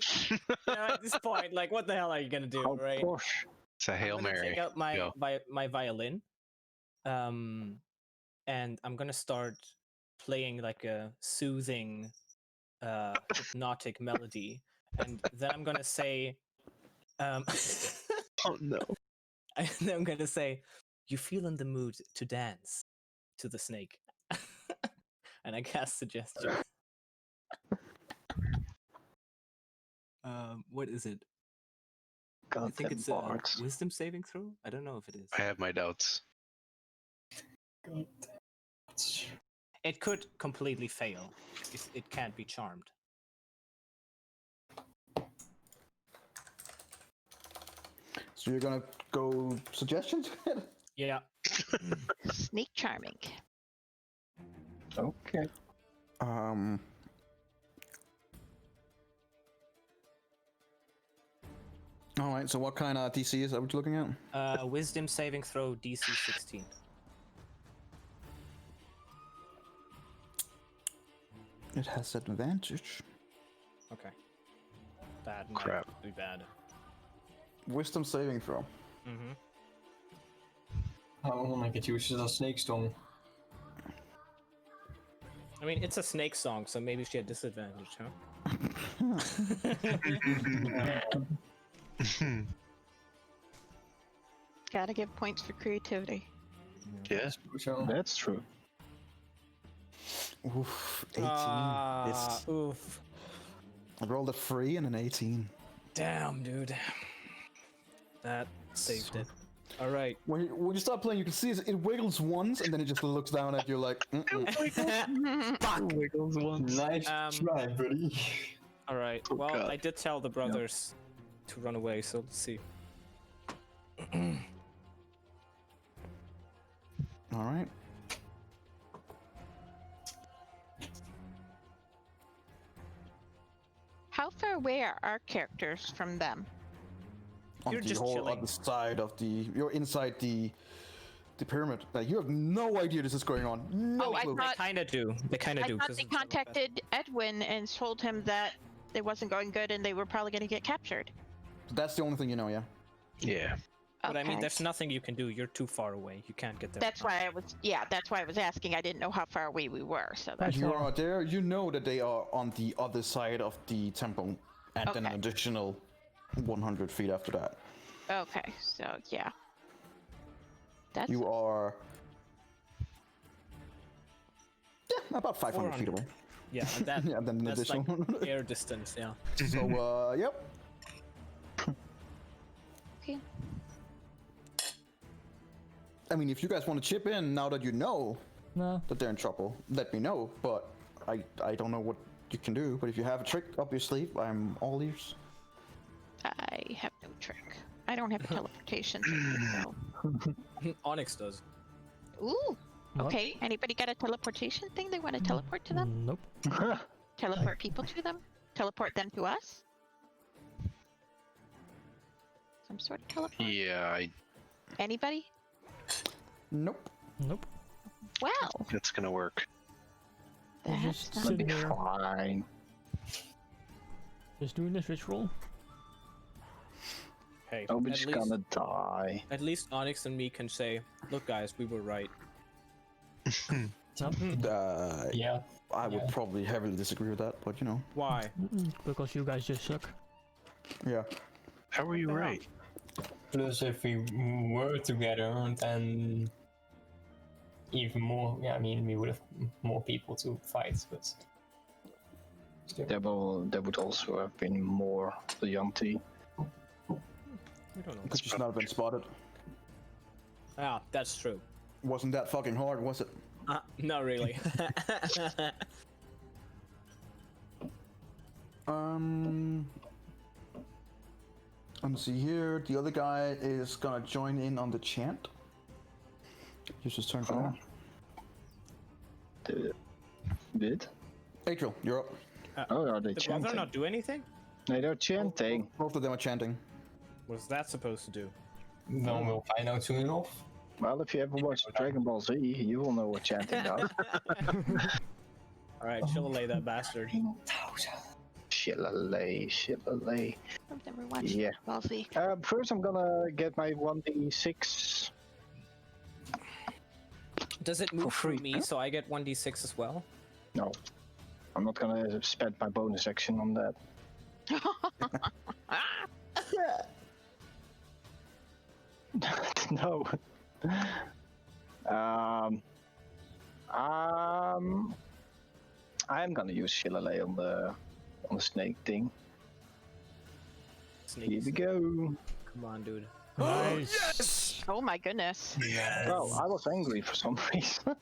at this point, like, what the hell are you gonna do, How right? posh. It's a Hail I'm gonna Mary. take out my Go. my violin, and I'm gonna start playing like a soothing, hypnotic melody, and then I'm gonna say, Oh no. and then I'm gonna say, "You feel in the mood to dance to the snake," and I cast suggestion. What is it? I think Goddamn it's a bards. wisdom saving throw. I don't know if it is. I have my doubts. It could completely fail if it can't be charmed. So you're gonna go suggestions? Yeah. Sneak charming. Okay. All right. So what kind of DC is that? What you're looking at? Wisdom saving throw DC 16. It has advantage. Okay. That Crap. might be bad. Wisdom saving throw. Mm-hmm. How will I get used to the snake song? I mean, it's a snake song, so maybe she had disadvantage, huh? Gotta give points for creativity. Yeah. That's true. Oof, 18. Missed. Oof. I rolled a 3 and an 18. Damn, dude. That saved it. All right. When you start playing, you can see it wiggles once, and then it just looks down at you like, Fuck. Wiggles once. Nice try, buddy. All right. Oh, Well, God. I did tell the brothers to run away, so let's see. all right. How far away are our characters from them? On You're the just whole chilling. other side of the, you're inside the pyramid. Like, you have no idea this is going on. No Oh, I clue. They thought- kind of do. They kind of I do. thought 'cause they it's a little bit- contacted Edwin and told him that it wasn't going good and they were probably going to get captured. That's the only thing you know, yeah. Yeah. But I mean, Okay. there's nothing you can do. You're too far away. You can't get there. That's why I was, that's why I was asking. I didn't know how far away we were, so that's You are there. You know that they are on the other side of the temple, and then an Okay. additional 100 feet after that. okay. So yeah, that's You are about 500 feet 400. away. Yeah, and that, Yeah, then an that's like additional. air distance. Yeah. So, yep. okay. I mean, if you guys want to chip in now that you know No. that they're in trouble, let me know. But I don't know what you can do. But if you have a trick up your sleeve, I'm all ears. I have no trick. I don't have a teleportation thing, so. Onyx does. Ooh. What? Okay. Anybody got a teleportation thing they want to teleport to them? Nope. Teleport people to them? Teleport them to us? Some sort of teleport? Yeah, Anybody? Nope. Nope. Well, it's gonna work. We'll that's just not sit Be here, fine. just doing this ritual. Hey, Nobody's gonna die. at least Onyx and me can say, "Look, guys, we were right." Nope. Yeah. I would Yeah. probably heavily disagree with that, but you know. Why? Because you guys just suck. Yeah. How were you right? Plus, if we were together, then even more. Yeah, I mean, we would have more people to fight, but still. There would also have been more the young T. We don't know. Could just not have been spotted. Ah, that's true. Wasn't that fucking hard, was it? Not really. Let's see here. The other guy is gonna join in on the chant. Use his turn for that. Did. April, you're up. Oh, are they Did Brother chanting? not do anything? No, they're chanting. Both of them are chanting. What's that supposed to do? Then we'll find out soon enough. Well, if you ever watch Dragon Ball Z, you will know what chanting does. Alright, shillelagh that bastard. Shillelagh, shillelagh. I've never watched Yeah. Ball Z. First, I'm gonna get my 1d6. Does it move free. for me so I get 1d6 as well? No, I'm not gonna spend my bonus action on that. No. I'm gonna use shillelagh on the snake thing. Snake. Here we go. Come on, dude. Nice. Oh my goodness. Well, I was angry for some reason.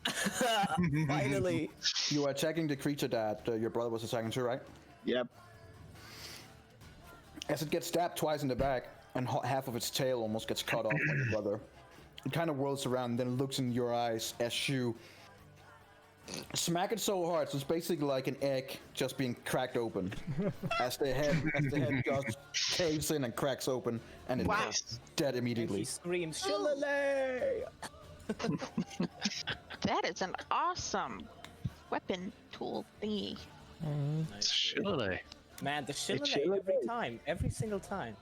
Finally. You are attacking the creature that your brother was attacking to, right? Yep. As it gets stabbed twice in the back, and half of its tail almost gets cut off by your brother, it kind of whirls around and then looks in your eyes as you smack it so hard, so it's basically like an egg just being cracked open. as the head just caves in and cracks open, and it Wow. is dead And immediately. he screams, shillelagh! That is an awesome weapon tool thingy. Nice. Shillelagh. Man, the shillelagh shillelagh. every time, every single time.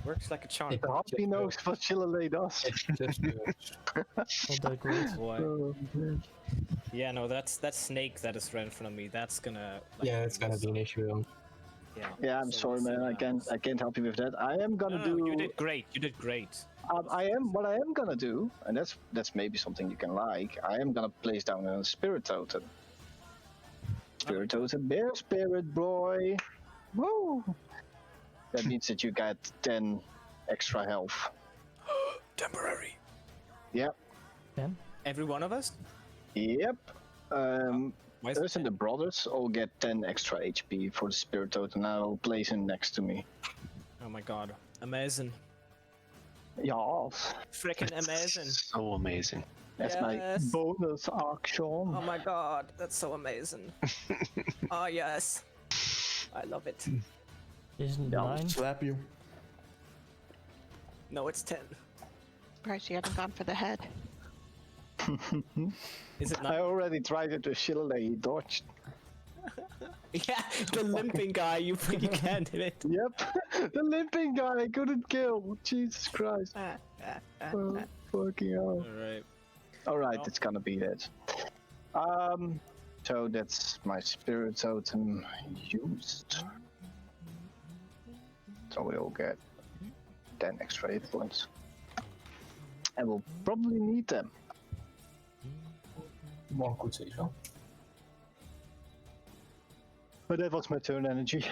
Works like a charm. It- Hoppy knows what shillelagh does. It's just Not that great. Boy. Yeah, no, that's snake that is right in front of me. That's gonna. Like, yeah, it's gonna be an issue. Yeah. Yeah, I'm So sorry, we'll man. see I can't help you with that. I am No, gonna no, do. you did great. You did great. What I am gonna do, and that's maybe something you can like. I am gonna place down a spirit totem. Spirit totem, bear spirit boy. Woo! That means that you get 10 extra health. Temporary. Yep. Then Every one of us? Yep. Why is it Us and the brothers all get 10 extra HP for the spirit totem. I'll place him next to me. Oh my god. Amazing. Yes. Freaking amazing. So amazing. That's my Yes. bonus action. Oh my god, that's so amazing. Oh yes. I love it. isn't Yeah, 9? Slap you. No, it's 10. Surprised you haven't gone for the head. Is it I not? already tried it with shillelagh. He dodged. Yeah, the limping guy, you can't hit it. Yep. The limping guy I couldn't kill. Jesus Christ. Oh, fucking hell. Alright. Alright, Well. it's gonna be that. So that's my spirit totem used. So we all get 10 extra hit points. And we'll probably need them. One could say so. But that was my turn energy.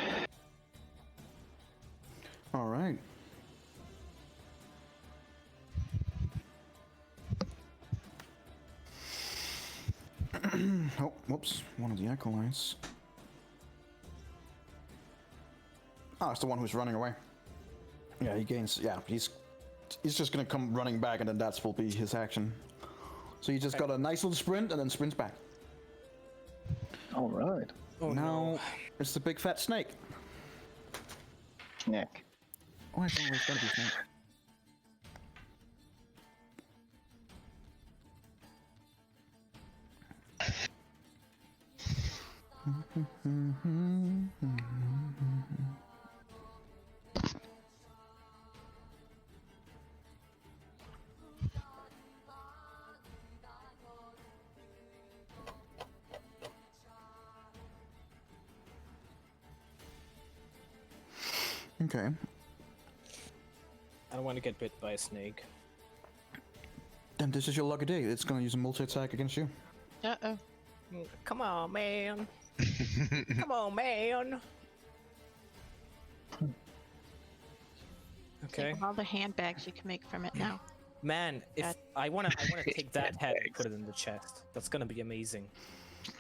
All right. Oh, whoops. One of the acolytes. Oh, it's the one who's running away. Yeah, he gains. Yeah, he's just gonna come running back, and then that will be his action. So he just got a nice little sprint, and then sprints back. Alright. Oh now no. it's the big fat snake. Neck. Oh, I think it's gonna be snake. Okay. I don't want to get bit by a snake. Then this is your lucky day. It's gonna use a multi-attack against you. Uh-oh. Come on, man. Come on, man. Okay. Think of all the handbags you can make from it now. Man, if God. I wanna take that head and put it in the chest. That's gonna be amazing.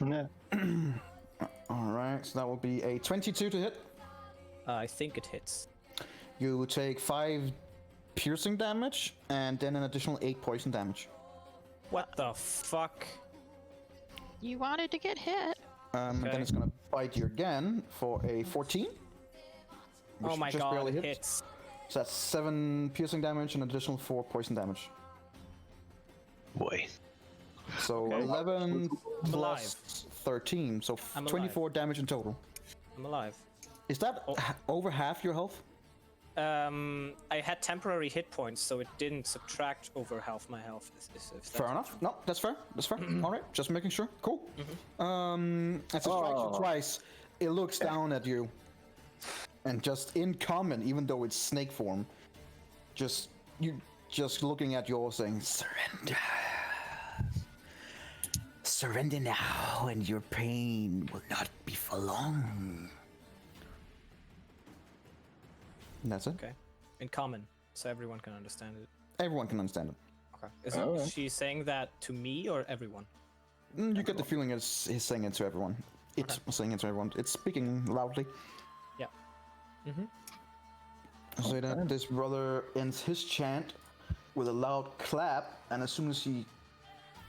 Yeah. All right, so that will be a 22 to hit. I think it hits. You take 5 piercing damage and then an additional 8 poison damage. What the fuck? You wanted to get hit. And then Okay. it's gonna bite you again for a 14. Oh which my just god, barely it hits. hits. So that's 7 piercing damage and additional 4 poison damage. Boy. So Okay. 11 I'm plus 13, so I'm 24 damage in total. I'm alive. Is that over half your health? I had temporary hit points, so it didn't subtract over half my health. If that's Fair enough. No, that's fair. That's fair. All right, just making sure. Cool. As it strikes you twice, it looks down at you, and just in common, even though it's snake form, just looking at you all saying, "Surrender, surrender now, and your pain will not be for long." And that's it. Okay. In common, so everyone can understand it. Everyone can understand it. Okay. Is Alright. she saying that to me or everyone? You get the feeling he's saying it to everyone. It's saying it to everyone. It's speaking loudly. Yeah. So that this brother ends his chant with a loud clap, and as soon as he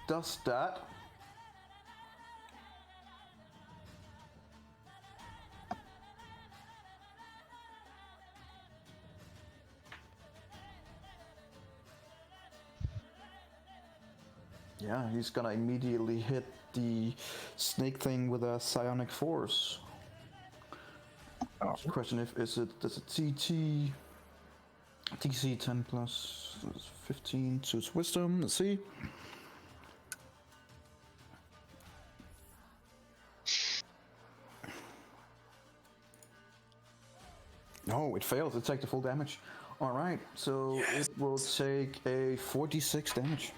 does that, yeah, he's gonna immediately hit the snake thing with a psionic force. Question if does a TC 10 plus 15 to its wisdom. Let's see. No, it fails. It takes the full damage. All right, so it will take a 46 damage.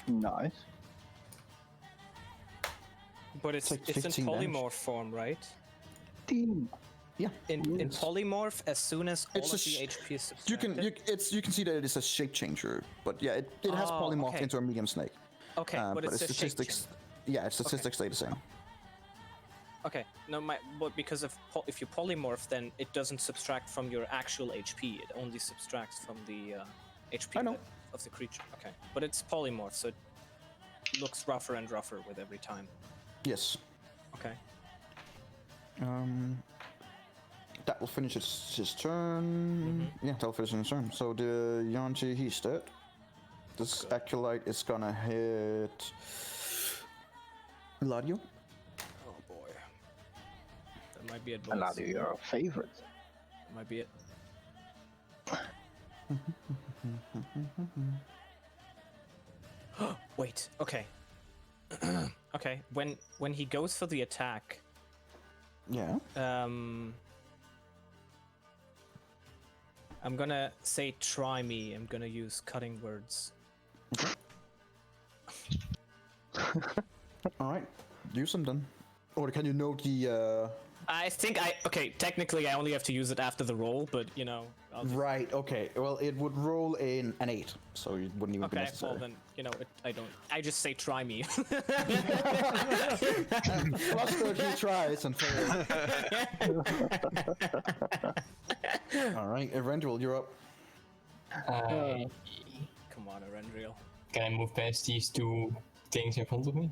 Nice. But it's like in 15 damage. polymorph form, right? Yeah. In polymorph, as soon as all It's of a the sh- HP is You can subtracted. you can see that it is a shape changer, but yeah, it has Oh, polymorphed okay. into a medium snake. Okay, but it's a shape statistics. change. Yeah, its statistics stay the same. Okay, no, but because of if you polymorph, then it doesn't subtract from your actual HP. It only subtracts from the HP I know. of the creature. Okay, but it's polymorph, so it looks rougher and rougher with every time. Yes. Okay. That will finish his turn. Yeah, that'll finish his turn. So the Yanji, he's dead. This Acolyte is gonna hit Ladio. Oh boy. That might be it. And boys. now your favorite. That might be it. Wait. Okay. Okay. When he goes for the attack, Yeah. I'm gonna say try me. I'm gonna use cutting words. All right. Use them then. Or can you note the? I think okay. Technically, I only have to use it after the roll, but you know. I'll just, Right. Okay. Well, it would roll in an 8, so it wouldn't even be Okay. necessary. Well then, you know, I don't. I just say try me. Plus 13 tries and fails. All right, Eventual, you're up. Come on, Arendriel. Can I move past these two things in front of me?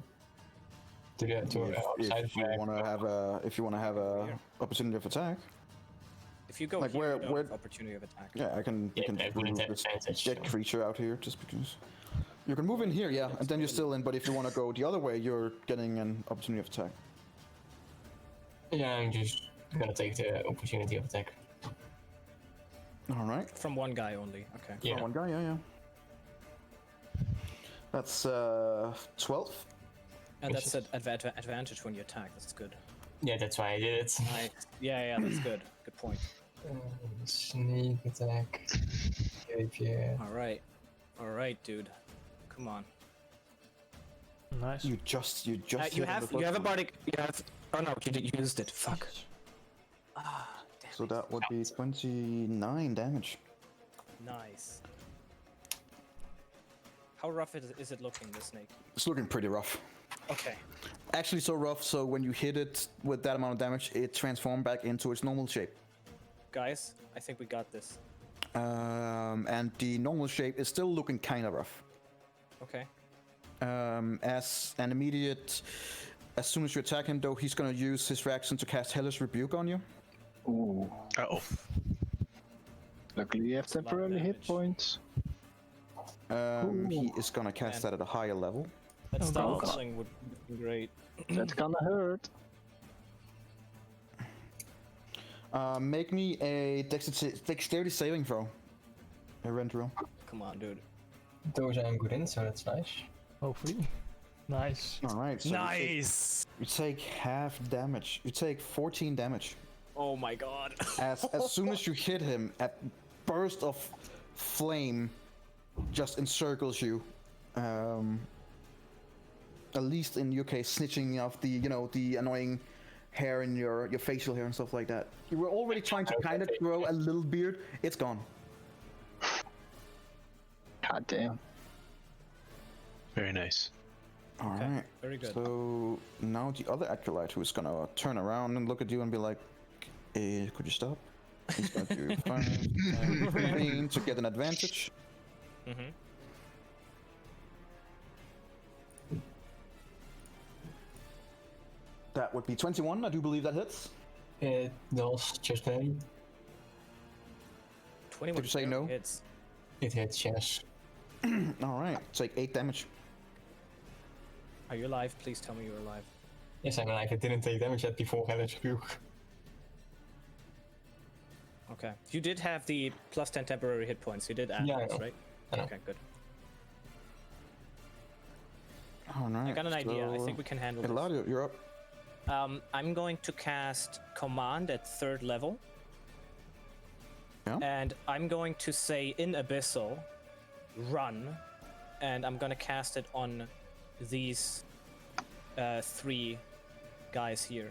To the outside If you where- want to have a opportunity of attack, If you go Like, here, where- you don't where- have opportunity of attack. yeah, I can. Yeah, You can I wouldn't remove have this advantage, dead so- creature out here just because. You can move in here, yeah, and then you're still in. But if you want to go the other way, you're getting an opportunity of attack. Yeah, I'm just gonna take the opportunity of attack. All right. From one guy only. Okay. Yeah. One guy, yeah. That's 12. And that's an advantage when you attack. That's good. Yeah, that's why I did it. Nice. Yeah, that's good. Good point. Sneak attack. Rapier. All right, dude. Come on. Nice. You just. You hit on have the you have a button. bardic. You have. Oh no, you used it. Fuck. Ah, damn. So that would be 29 damage. Nice. How rough is it looking, this snake? It's looking pretty rough. Okay. Actually, so rough. So when you hit it with that amount of damage, it transformed back into its normal shape. Guys, I think we got this. And the normal shape is still looking kind of rough. Okay. As an immediate As soon as you attack him, though, he's gonna use his reaction to cast Hellish Rebuke on you. Ooh. Uh-oh. Luckily, you have That's a lot of temporary hit damage. points. He is gonna cast that at a higher level. That Oh, style God. killing would be great. That's gonna hurt. Make me a dexterity saving throw. Rendril. Come on, dude. Those I'm good in, so that's nice. Hopefully. Nice. All right. So Nice. You take half damage. You take 14 damage. Oh my god. As soon as you hit him, a burst of flame just encircles you. At least in your case, snitching off the the annoying hair in your facial hair and stuff like that. You were already trying to kind of grow a little beard. It's gone. God damn. Very nice. All right. Very good. So now the other acolyte who is gonna turn around and look at you and be like, could you stop? He's gonna do 5 and 15 to get an advantage. Mm-hmm. That would be 21. I do believe that hits. It does just then. 21 Did you say no? hits. It hits, yes. All right. Take 8 damage. Are you alive? Please tell me you're alive. Yes, I'm alive. I didn't take damage yet before Hellish Rebuke. Okay. You did have the plus 10 temporary hit points. You did add Yeah, I those, know. right? I know. Okay, good. All right. I got an idea. I think we can handle this. Eladio, you're up. I'm going to cast Command at 3rd level. Yeah. And I'm going to say in Abyssal, run. And I'm going to cast it on these 3 guys here.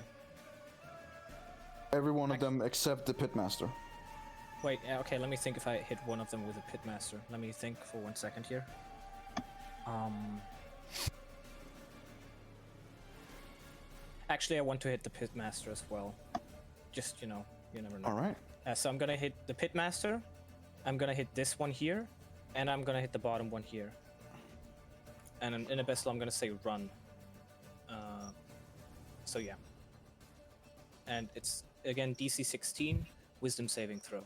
Every one of them except the pitmaster. Wait, okay, let me think if I hit one of them with a Pitmaster. Let me think for 1 second here. Actually, I want to hit the Pitmaster as well. Just, you never know. All right. So I'm gonna hit the Pitmaster, I'm gonna hit this one here, and I'm gonna hit the bottom one here. And in Abyssal, I'm gonna say run. So yeah. And it's, again, DC 16, Wisdom saving throw.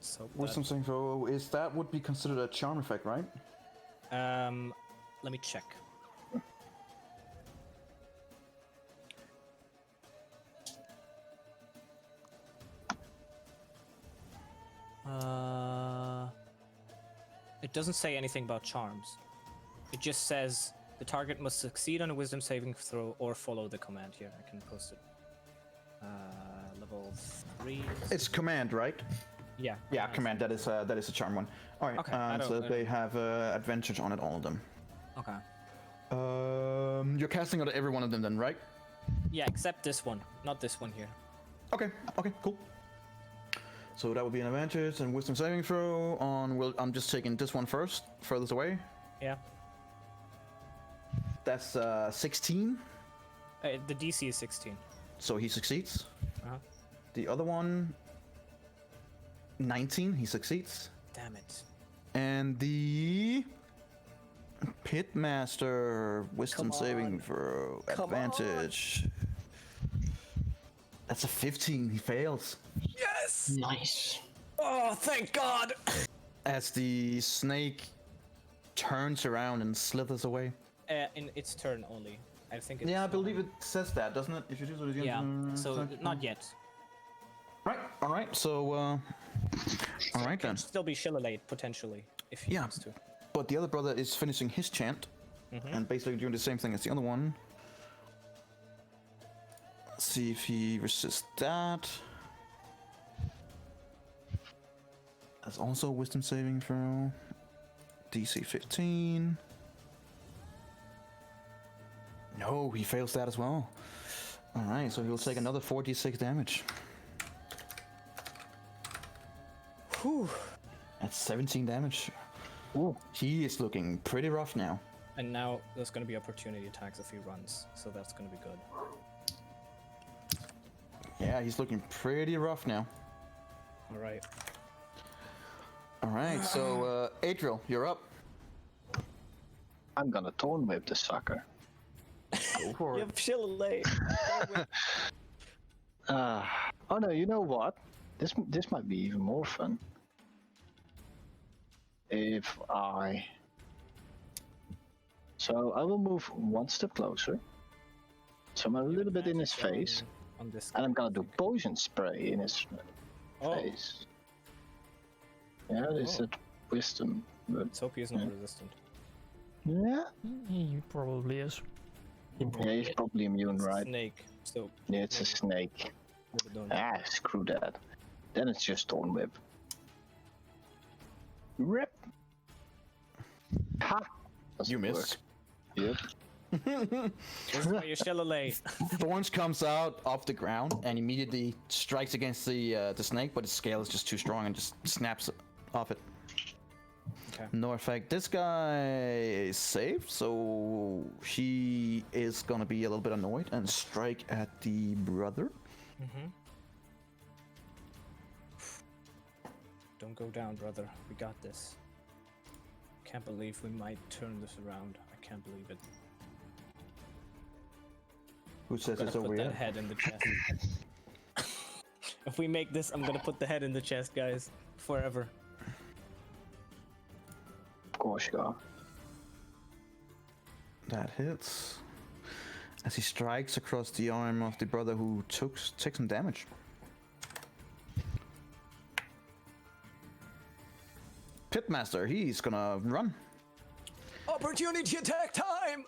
So Wisdom saving throw that would be considered a charm effect, right? let me check. It doesn't say anything about charms. It just says the target must succeed on a wisdom saving throw or follow the command here. I can post it. Level 3. It's command, right? Yeah. Yeah, command. That is a charm one. All right. Okay, I so don't- they have advantage on it, all of them. Okay. You're casting on every one of them, then, right? Yeah, except this one, not this one here. Okay. Okay. Cool. So that would be an advantage and wisdom saving throw on. Well, I'm just taking this one first, furthest away. Yeah. That's 16. The DC is 16. So he succeeds. Uh-huh. The other one, 19. He succeeds. Damn it. And the Pitmaster wisdom Come saving on. throw Come advantage. That's a 15. He fails. Yes! Nice. Oh, thank God! As the snake turns around and slithers away. In its turn only. I think it's... Yeah, I believe it says that, doesn't it? If you do it again. Yeah, so not yet. Right. All right. So. All right then. Can still be Shillelagh, potentially, if he Yeah. wants to. But the other brother is finishing his chant, and basically doing the same thing as the other one. Let's see if he resists that. That's also a wisdom saving throw. DC 15. No, he fails that as well. Alright, so he'll take another 46 damage. Whew. That's 17 damage. Ooh. He is looking pretty rough now. And now there's going to be opportunity attacks if he runs, so that's going to be good. Yeah, he's looking pretty rough now. All right. All right, so Adriel, you're up. I'm gonna Thorn Whip the sucker. Go for You it. have Shillelagh. Oh no, you know what? This might be even more fun. So I will move one step closer. So I'm a little bit in his face, On this and I'm guy, gonna do I think. poison spray in his Oh, face. Yeah, this Oh. is wisdom. But let's hope he is not Yeah. resistant. yeah, He probably is. yeah, he's probably immune, It's a right? snake, so Yeah, it's a maybe. snake. maybe don't. Ah, screw that. Then it's just Thorn Whip. Rip. Ha! Doesn't You work. missed. Yep. This is why you Shillelagh. Thorns comes out off the ground and immediately strikes against the snake, but its scale is just too strong and just snaps off it. Okay. No effect. This guy is safe, so he is gonna be a little bit annoyed and strike at the brother. Mm-hmm. Don't go down, brother. We got this. Can't believe we might turn this around. I can't believe it. Who says Gonna it's put over that here? head in the chest. If we make this, I'm gonna put the head in the chest, guys. Forever. Of course you are. That hits. As he strikes across the arm of the brother who takes some damage. Pitmaster, he's gonna run. Opportunity attack time!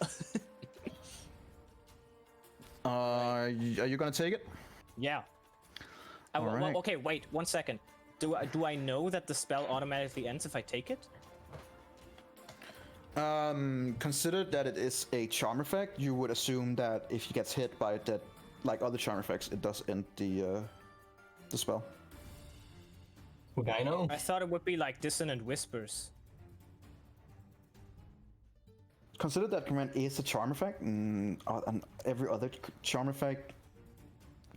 Are you gonna take it? Yeah. Alright. Okay, wait 1 second. Do I know that the spell automatically ends if I take it? Consider that it is a charm effect. You would assume that if he gets hit by that, like other charm effects, it does end the spell. Would I know? I thought it would be like Dissonant Whispers. Consider that command is a charm effect, and every other charm effect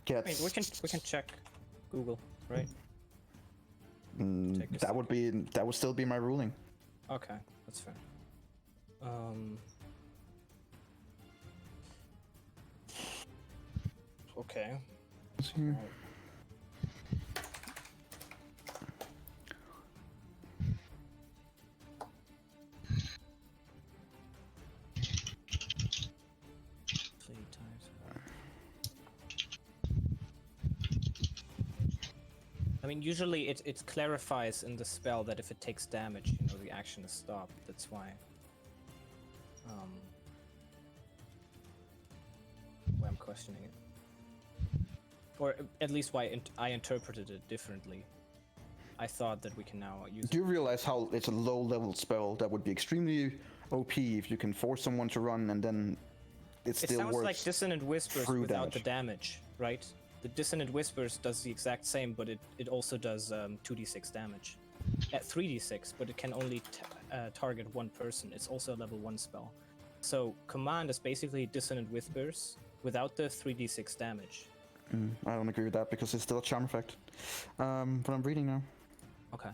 gets. Wait, we can check Google, right? Take a That would still be my ruling. Okay, that's fair. Okay. Let's see here. I mean, usually it clarifies in the spell that if it takes damage, you know, the action is stopped. That's why. Why I'm questioning it. Or at least why I interpreted it differently. I thought that we can now use Do you realize how it's a low-level spell that would be extremely OP if you can force someone to run and then it It still sounds works? like Dissonant Whispers through without the damage. damage, right? The Dissonant Whispers does the exact same, but it also does 2d6 damage. At 3d6, but it can only target one person. It's also a level 1 spell. So Command is basically Dissonant Whispers without the 3d6 damage. I don't agree with that because it's still a charm effect. But I'm reading now. Okay.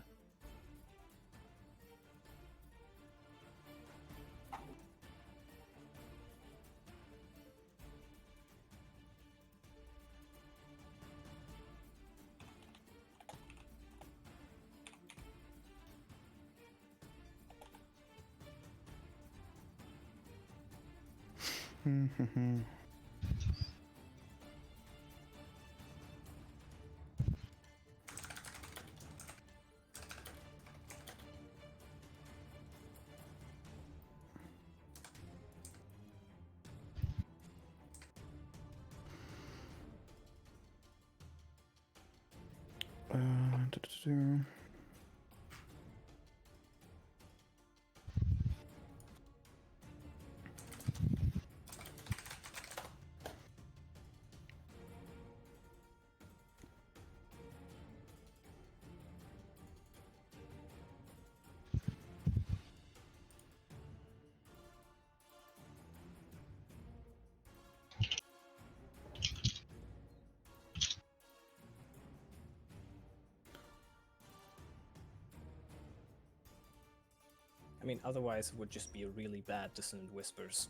I mean, otherwise it would just be a really bad Dissonant Whispers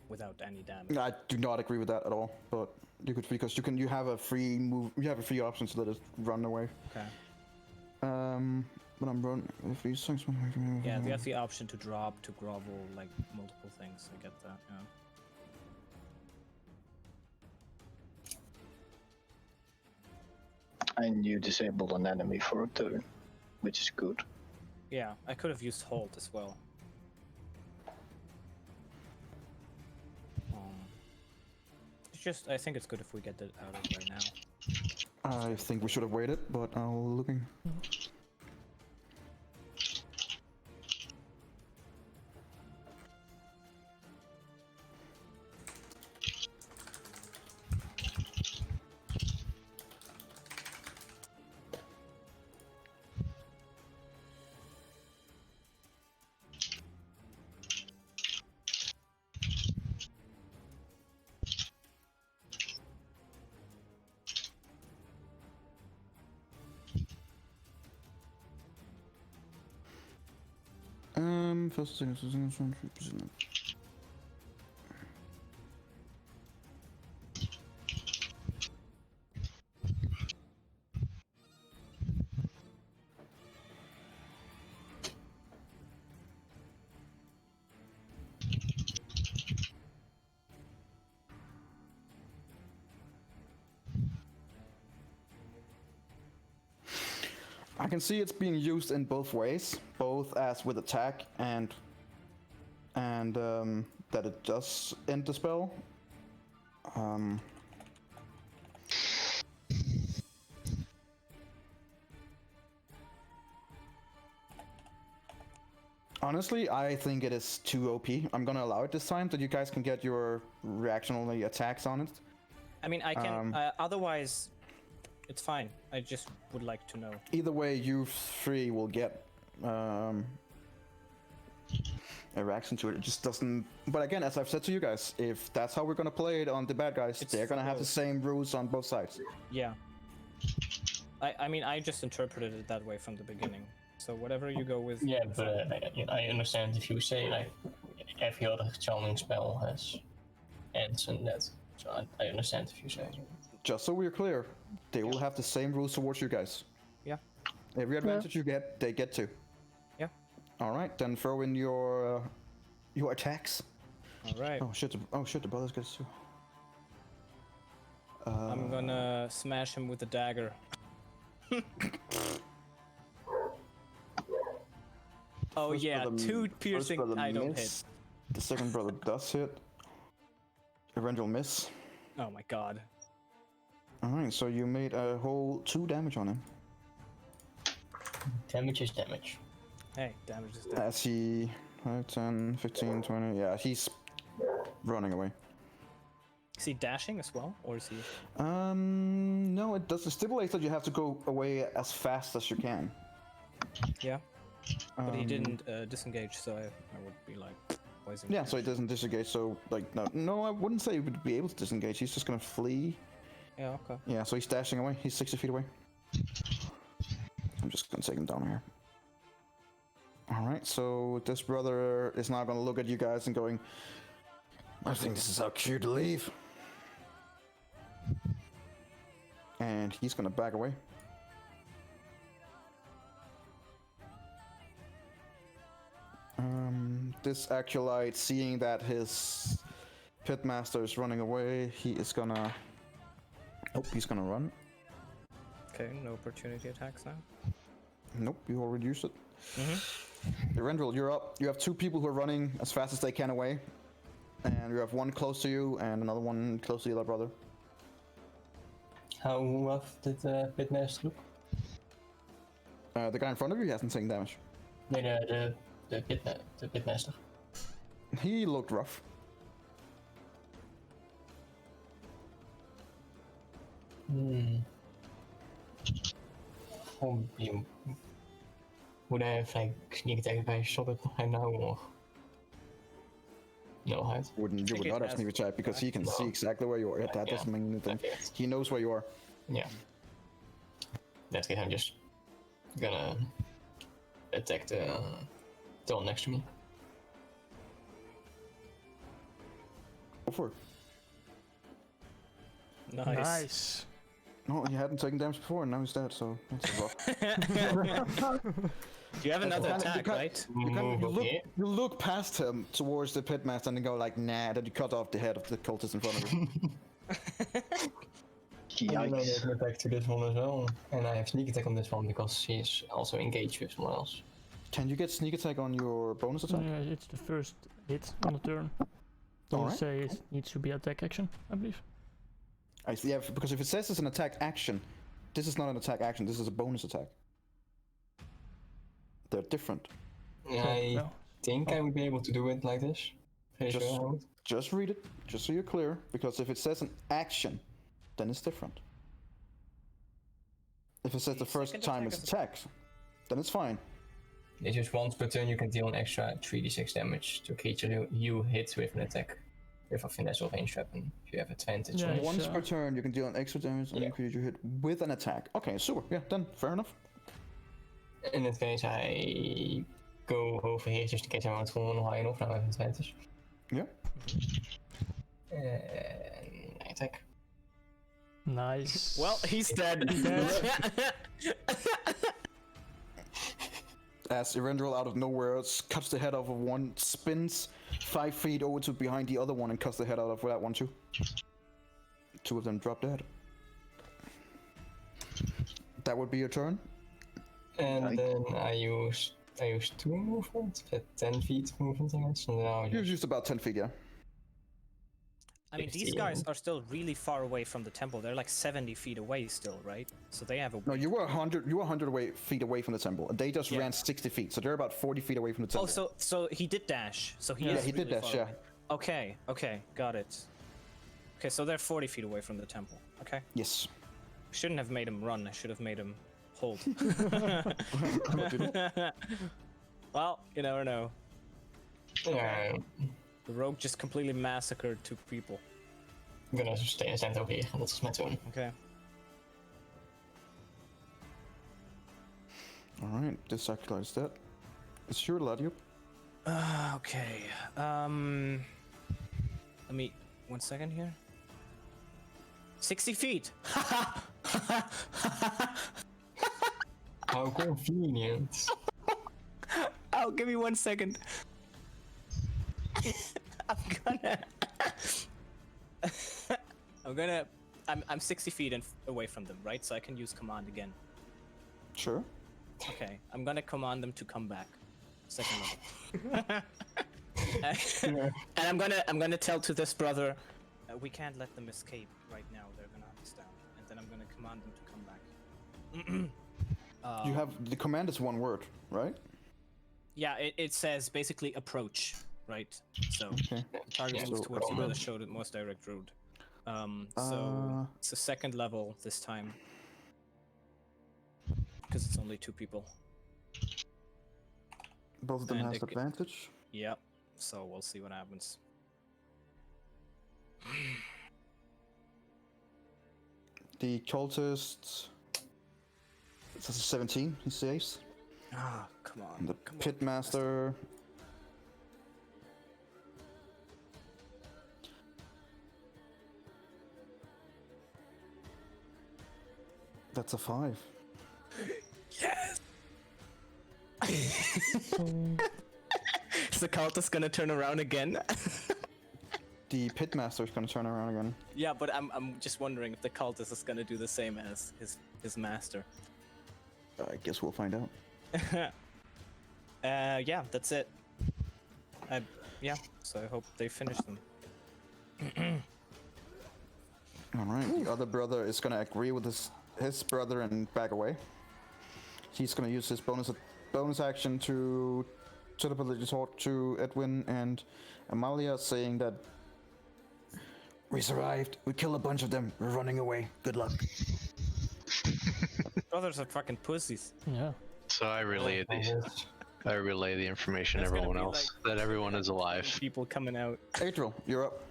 without any damage. I do not agree with that at all. But you could, because you have a free move. You have a free option to let it run away. Okay. When I'm running, if these things. Yeah, you have the option to drop, to grovel, like multiple things. I get that. Yeah. And you disable an enemy for a turn, which is good. Yeah, I could have used Hold as well. It's just, I think it's good if we get that out of right now. I think we should have waited, but I'll looking. First thing is I can see it's being used in both ways, both as with attack and that it does end the spell. Honestly, I think it is too OP. I'm gonna allow it this time, so you guys can get your reactionary attacks on it. I mean, I can. Otherwise, it's fine. I just would like to know. Either way, you three will get a reaction to it. It just doesn't. But again, as I've said to you guys, if that's how we're gonna play it on the bad guys, they're gonna have the same rules on both sides. Yeah. I mean, I just interpreted it that way from the beginning. So whatever you go with. Yeah, but I understand if you say like every other charming spell has ends and that. So I understand if you say. Just so we're clear, they will have the same rules towards you guys. Yeah. Every advantage you get, they get to. Yeah. All right, then throw in your attacks. All right. Oh shit! The brothers get too. I'm gonna smash him with the dagger. Oh First yeah, brother- 2 first piercing. brother I don't hit. miss. The second brother does hit. Eventual miss. Oh my god. All right, so you made a whole 2 damage on him. Damage is damage. Hey, damage is damage. As he 10, 15, 20. Yeah, he's running away. Is he dashing as well, or is he? No, it does. It stipulates that you have to go away as fast as you can. Yeah. But he didn't disengage, so I would be like, why is he? Yeah, so he doesn't disengage. So like, no, I wouldn't say he would be able to disengage. He's just gonna flee. Yeah. Okay. Yeah, so he's dashing away. He's 60 feet away. I'm just gonna take him down here. All right, so this brother is now gonna look at you guys and going, I think this is our cue to leave. And he's gonna back away. This acolyte, seeing that his pitmaster is running away, he is gonna. Oh, he's gonna run. Okay, no opportunity attacks now. Nope, you already used it. Mm-hmm. Rendrell, you're up. You have 2 people who are running as fast as they can away. And you have one close to you and another one close to the other brother. How rough did the pitmaster look? The guy in front of you hasn't taken damage. No, the pitmaster. He looked rough. Probably would I have like sneak attack if I shot it right now or no height? You think would it not have has sneak attack because he can see exactly where you are. That doesn't mean anything. Okay. He knows where you are. Yeah. In that case, I'm just gonna attack the one next to me. Go for it. Nice. No, he hadn't taken damage before, and now he's dead, so that's rough. You have another kinda- attack, you kinda- right? You look past him towards the pitmaster and then go like, nah, then you cut off the head of the cultist in front of you. And then I Yikes. get an attack to this one as well. And I have sneak attack on this one because he is also engaged with someone else. Can you get sneak attack on your bonus attack? Yeah, it's the first hit on the turn. Don't Alright. say it needs to be attack action, I believe. I see, yeah, because if it says it's an attack action, this is not an attack action, this is a bonus attack. They're different. I No. think I would be able to do it like this. Pretty Just- sure I would. Just read it, just so you're clear, because if it says an action, then it's different. If it says the first Second time attack it's is- attacked, then it's fine. It's just once per turn you can deal an extra 3d6 damage to a creature you hit with an attack. With a finesse or ranged weapon, if you have advantage. Yeah, on it. it's, Once per turn, you can deal an extra damage on Yeah. a creature you hit with an attack. Okay, super, yeah, then fair enough. In that case, I go over here just in case I want to roll high enough. Now I have advantage. Yeah. And I attack. Nice. Well, he's dead. As Erendril out of nowhere cuts the head off of one, spins 5 feet over to behind the other one and cuts the head out of that one too. 2 of them drop dead. That would be your turn. Right. And then I use 2 movement, 10 feet movement, I guess. And then I'll You've use used about 10 feet, yeah. I mean, these 15. guys are still really far away from the temple. They're like 70 feet away still, right? So they have a. No, you were 100. You were 100 feet away from the temple. And they just Yeah. ran 60 feet, so they're about 40 feet away from the Oh, temple. so he did dash. So he Yeah, is he did really dash, far yeah. away. Okay, got it. Okay, so they're 40 feet away from the temple. Okay. Yes. Shouldn't have made him run. I should have made him hold. Well, you never know. yeah, The rogue just completely massacred 2 people. I'm gonna stay in center over here, and that's my turn. Okay. Alright, this circular is dead. It's your Ladiop. Okay. Let me 1 second here. 60 feet. How convenient. Oh, give me 1 second. I'm 60 feet away from them, right? So I can use command again. Sure. Okay, I'm gonna command them to come back. Second level. And I'm gonna tell to this brother, we can't let them escape right now. They're gonna hunt us down. And then I'm gonna command them to come back. You have the command is 1 word, right? Yeah, it says basically approach, right? So Okay. the target Yeah, moves so towards you by the approach. show the most direct route. So it's a second level this time. Because it's only 2 people. Both of them And has it c- advantage. Yep. So we'll see what happens. The cultist. That's a 17, he saves. Ah, come on. And the come on. pitmaster. That's a 5. Yes! Is the cultist gonna turn around again? The pitmaster is gonna turn around again. Yeah, but I'm just wondering if the cultist is gonna do the same as his master. I guess we'll find out. Yeah, that's it. Yeah, so I hope they finish them. Alright, the other brother is gonna agree with his brother and back away. He's gonna use his bonus action to telepathy talk to Edwin and Amalia, saying that we survived, we killed a bunch of them, we're running away, good luck. Brothers are fucking pussies. Yeah. So I relay the information to That's gonna everyone be else that everyone is alive. People coming out. Adriel, you're up.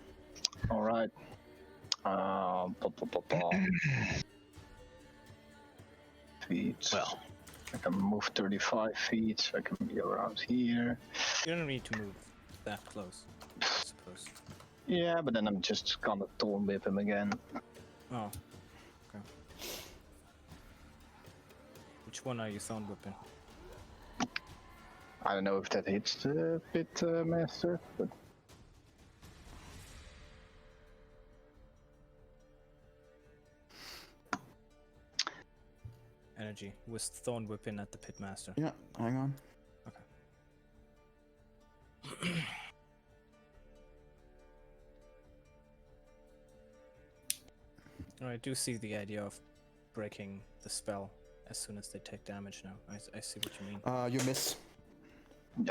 Alright. Feet. Well, I can move 35 feet, so I can be around here. You don't need to move that close, I suppose. Yeah, but then I'm just gonna thorn whip him again. Oh. Okay. Which one are you thorn whipping? I don't know if that hits the pit master, but Energy. Was thorn whipping at the pitmaster. Yeah, hang on. I do see the idea of breaking the spell as soon as they take damage now. I see what you mean. You miss.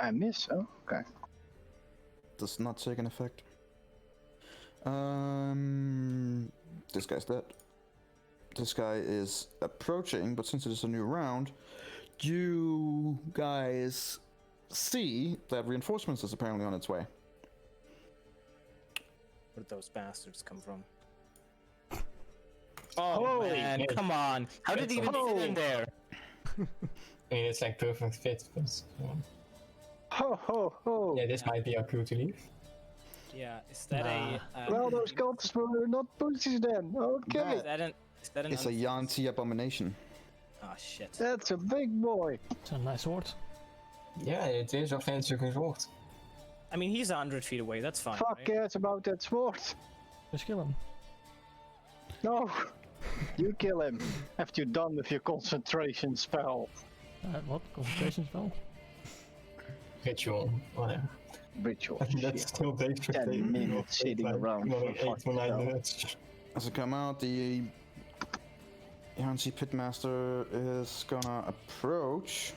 I miss. Oh, okay. Does not take an effect. This guy's dead. This guy is approaching, but since it is a new round, you guys see that reinforcements is apparently on its way. Where did those bastards come from? Oh Holy man, shit. come on! How did he even fit in there? I mean, it's like perfect fit, but Ho ho ho! yeah, this might be our clue to leave. Yeah, is that Well, those cultists were not pussies then. Okay, Is that an? Is that an? It's a Yanti abomination. Oh shit! that's a big boy. It's a nice sword. Yeah, it is offensive resort. I mean, he's 100 feet away. That's fine. Fuck right? cares about that sword. Just kill him. No, you kill him after you're done with your concentration spell. What? Concentration spell? Ritual, whatever. Ritual. That's Shit. still takes 10 minutes sitting around for another 8 to fucking 9 hell. minutes. As it come out, the Yanti Pitmaster is gonna approach.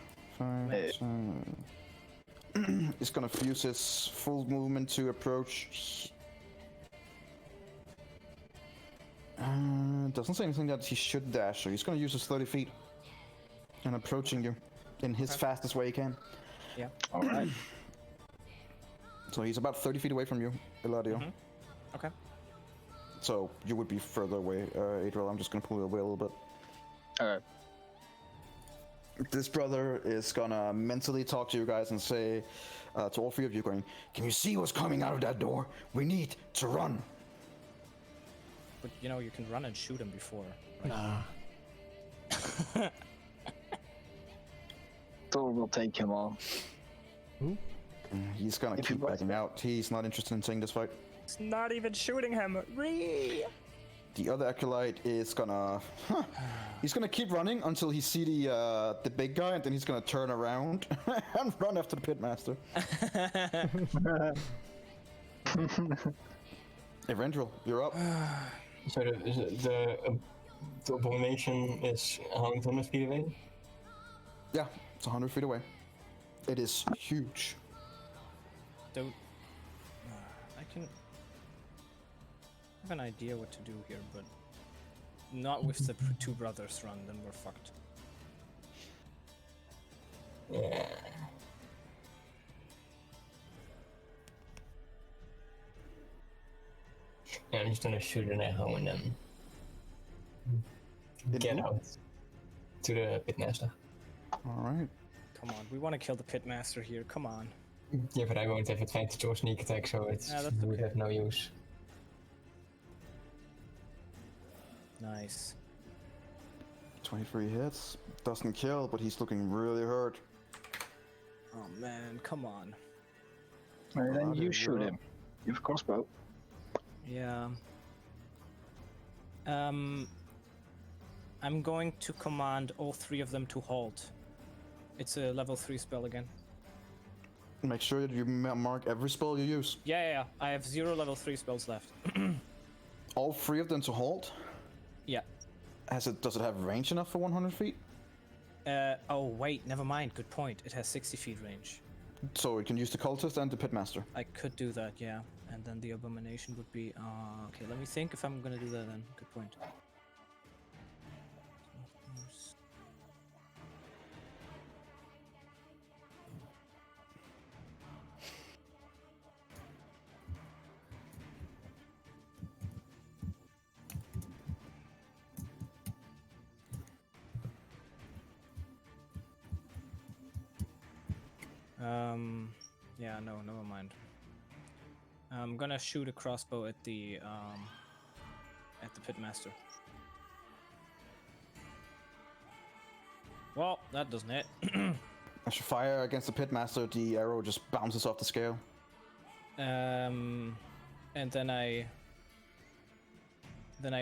He's gonna use his full movement to approach. Doesn't say anything that he should dash, so he's gonna use his 30 feet and approaching you in his fastest way he can. Yeah. Alright. So he's about 30 feet away from you, Eladio. Okay. So you would be further away, Adriel. I'm just gonna pull you away a little bit. Alright. This brother is gonna mentally talk to you guys and say to all three of you, going, "Can you see what's coming out of that door? We need to run." But you know, you can run and shoot him before. Right? Nah. Thor will take him on. He's gonna If keep he was- backing out. He's not interested in seeing this fight. It's not even shooting him. The other acolyte is gonna, he's gonna keep running until he see the big guy, and then he's gonna turn around and run after the pitmaster. Evrendril, you're up. So the abomination is 100 feet away? Yeah, it's 100 feet away. It is huge. Don't. I can have an idea what to do here, but not with the two brothers run. Then we're fucked. Yeah. Yeah, I'm just gonna shoot an arrow and then get out to the pitmaster. All right. Come on, we want to kill the pitmaster here. Come on. Yeah, but I won't have advantage or sneak attack, so it's Yeah, that's would okay. have no use. Nice. 23 hits. Doesn't kill, but he's looking really hurt. Oh man, come on. And then Eladio, you shoot you're him. up. You have a crossbow. Yeah. I'm going to command all three of them to halt. It's a level 3 spell again. Make sure that you mark every spell you use. Yeah. I have 0 level 3 spells left. All three of them to halt. Yeah. Does it have range enough for 100 feet? Oh wait, never mind. Good point. It has 60 feet range. So it can use the cultist and the pitmaster. I could do that, yeah. And then the abomination would be. Okay, let me think if I'm gonna do that then. Good point. Yeah, no, never mind. I'm gonna shoot a crossbow at the pitmaster. Well, that doesn't hit. As you fire against the pitmaster, the arrow just bounces off the scale. And then I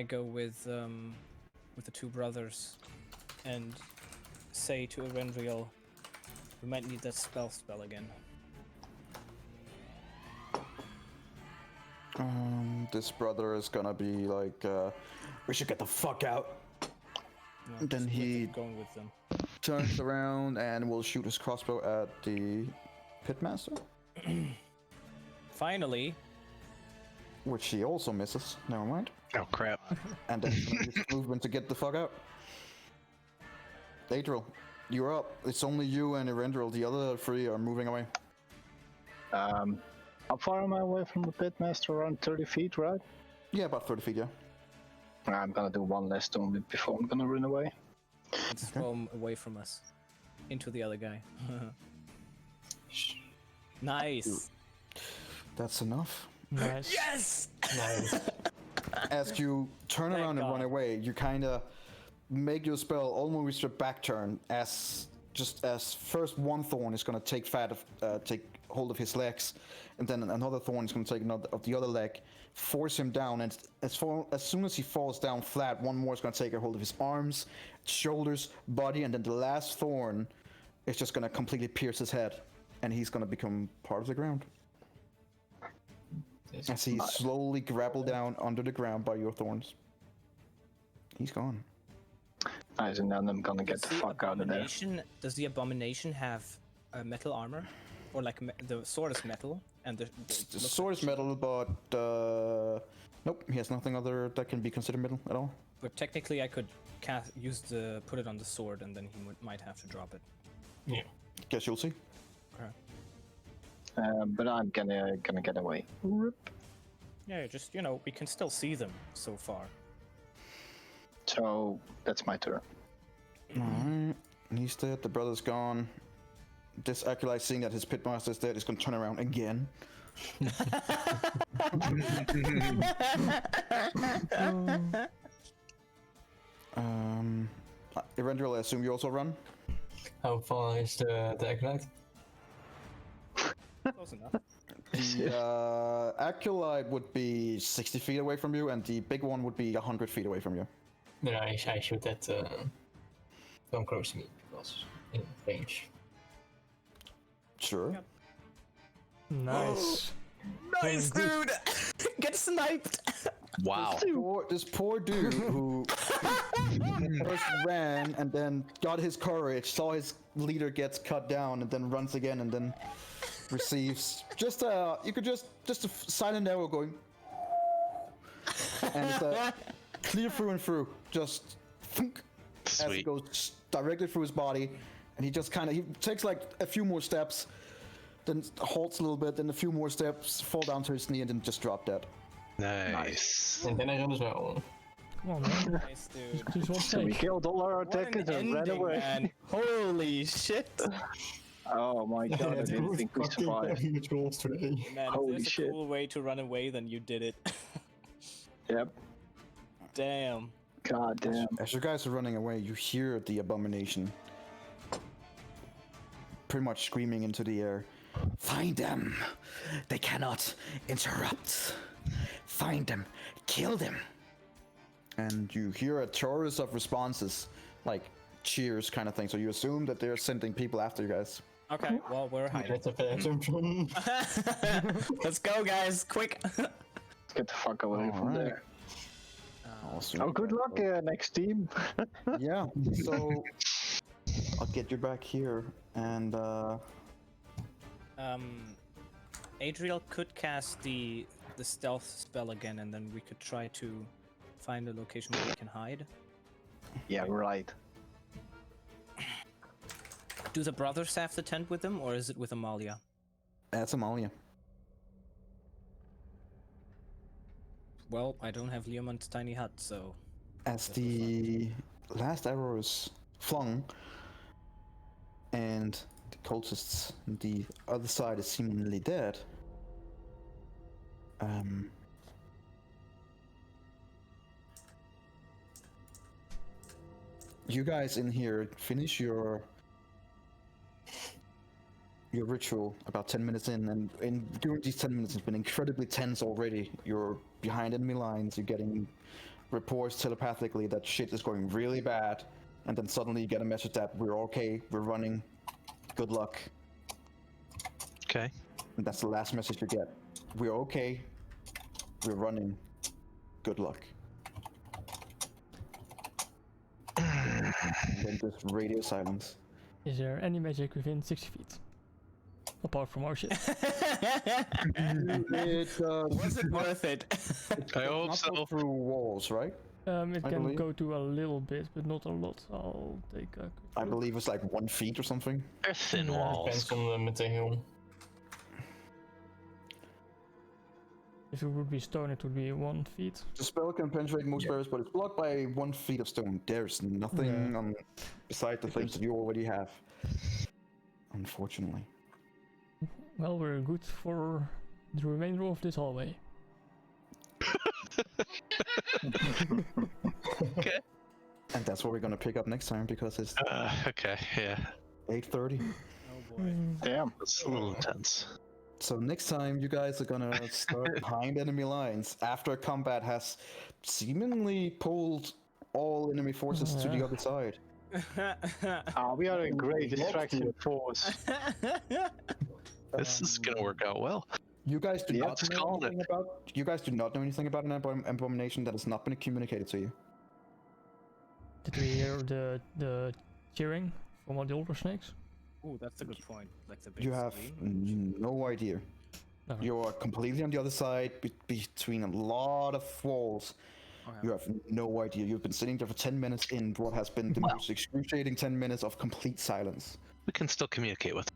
go with the two brothers and say to Erendriel, we might need that spell again. This brother is gonna be like, we should get the fuck out. No, Then just he going with them. turns around and will shoot his crossbow at the pitmaster, Finally, which he also misses. Never mind. Oh crap. And then he's gonna use his movement to get the fuck out. Adriel, you're up. It's only you and Erendriel. The other three are moving away. How far am I away from the pitmaster? Around 30 feet, right? Yeah, about 30 feet, yeah. I'm gonna do one last stone before I'm gonna run away. let's throw him away from us. Into the other guy. Nice. That's enough. Nice. Yes! Nice. As you turn Thank around and run God. away, you kind of make your spell almost your back turn as first one thorn is going to take take hold of his legs, and then another thorn is going to take another of the other leg, force him down, and as soon as he falls down flat, one more is going to take a hold of his arms, shoulders, body, and then the last thorn is just going to completely pierce his head, and he's going to become part of the ground. As he's slowly grappled down under the ground by your thorns. He's gone. Nice, and then I'm gonna get the fuck out of there. Does the abomination have metal armor, or like the sword is metal and the The sword is metal, but nope, he has nothing other that can be considered metal at all. But technically, I could put it on the sword, and then he might have to drop it. Yeah. Guess you'll see. Okay. But I'm gonna get away. Yeah, just we can still see them so far. So that's my turn. Alright, he's dead, the brother's gone. This acolyte, seeing that his pitmaster is dead, is gonna turn around again. Erendriel, I assume you also run? How far is the acolyte? Close enough. The acolyte would be 60 feet away from you, and the big one would be 100 feet away from you. Then I shoot at come close to me because in range. Sure. Yep. Nice. Nice, dude! Get sniped! Wow. This poor dude who first ran and then got his courage, saw his leader gets cut down, and then runs again, and then receives just a silent arrow going, and it's clear through and through, just thunk, as it Sweet. goes directly through his body, and he just he takes like a few more steps, then halts a little bit, then a few more steps, fall down to his knee, and then just drop dead. Nice. And then I run as well. Come on, man. Nice, dude. Just one So we take. killed all our What an attackers and ran ending, away. man. Holy shit! Oh my god, I didn't think we survived. Man, Holy if there's shit. a cool way to run away, then you did it. Yep. Damn. God damn. As you guys are running away, you hear the abomination pretty much screaming into the air. Find them! They cannot interrupt! Find them! Kill them! And you hear a chorus of responses, like cheers kind of thing, so you assume that they're sending people after you guys. Okay, well, we're hiding. That's a fair assumption. Let's go, guys! Quick! Let's get the fuck away from Alright. there. Awesome. Oh, good luck, next team. Yeah, so I'll get you back here, and Adriel could cast the stealth spell again, and then we could try to find a location where we can hide. Yeah, right. Do the brothers have the tent with them, or is it with Amalia? that's Amalia. Well, I don't have Leomund's tiny hut, so... As the last arrow is flung, and the cultists on the other side is seemingly dead, You guys in here finish your ritual about 10 minutes in, and during these 10 minutes, it's been incredibly tense already. You're behind enemy lines, you're getting reports telepathically that shit is going really bad, and then suddenly you get a message that we're okay, we're running, good luck. Okay. And that's the last message you get. We're okay, we're running, good luck. And then just radio silence. Is there any magic within 60 feet? Apart from our shit. It, Was it worth it? I hope not go so. through walls, right? It I can believe. go to a little bit, but not a lot. I'll take a quick I look. believe it's like 1 feet or something. They're thin Yeah, walls. Depends on the material. If it would be stone, it would be 1 feet. The spell can penetrate most barriers, but it's blocked by 1 feet of stone. There's nothing Yeah. on beside the things that you already have. Unfortunately. Well, we're good for the remainder of this hallway. Okay. And that's what we're gonna pick up next time because it's Okay, yeah. 8:30. Oh boy. Damn. That's a little intense. So next time you guys are gonna start behind enemy lines after combat has seemingly pulled all enemy forces to the Yeah. other side. We are a great distraction force. This is gonna work out well. You guys do Yeah, not just know call it. anything about. You guys do not know anything about an abomination that has not been communicated to you. Did we hear the cheering from all the older snakes? Ooh, that's a good point. Like the big You have screen. no idea. No. You are completely on the other side, between a lot of walls. Okay. You have no idea. You've been sitting there for 10 minutes in what has been the most excruciating 10 minutes of complete silence. We can still communicate with them.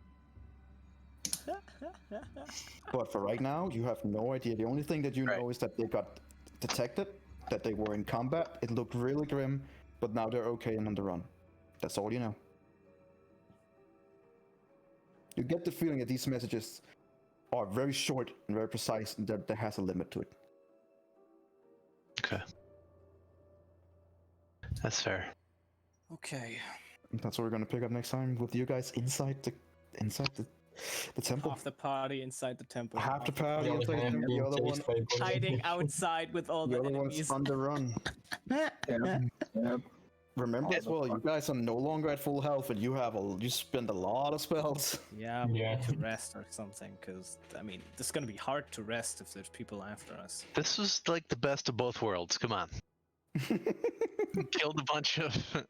But for right now, you have no idea. The only thing that you know is that they got detected, that they were in combat. It looked really grim, but now they're okay and on the run. That's all you know. You get the feeling that these messages are very short and very precise, and that there has a limit to it. Okay. That's fair. Okay. And that's what we're gonna pick up next time with you guys inside the temple. Half the party inside the temple. Half the party The other inside the hand temple, being the other one, chased by bullets. Hiding outside with all the the other enemies. one's on the run. Yep. Remember as well, you guys are no longer at full health, and you spend a lot of spells. Yeah, we Yeah. need to rest or something, because, I mean, it's gonna be hard to rest if there's people after us. This was like the best of both worlds. Come on. Killed a bunch of them.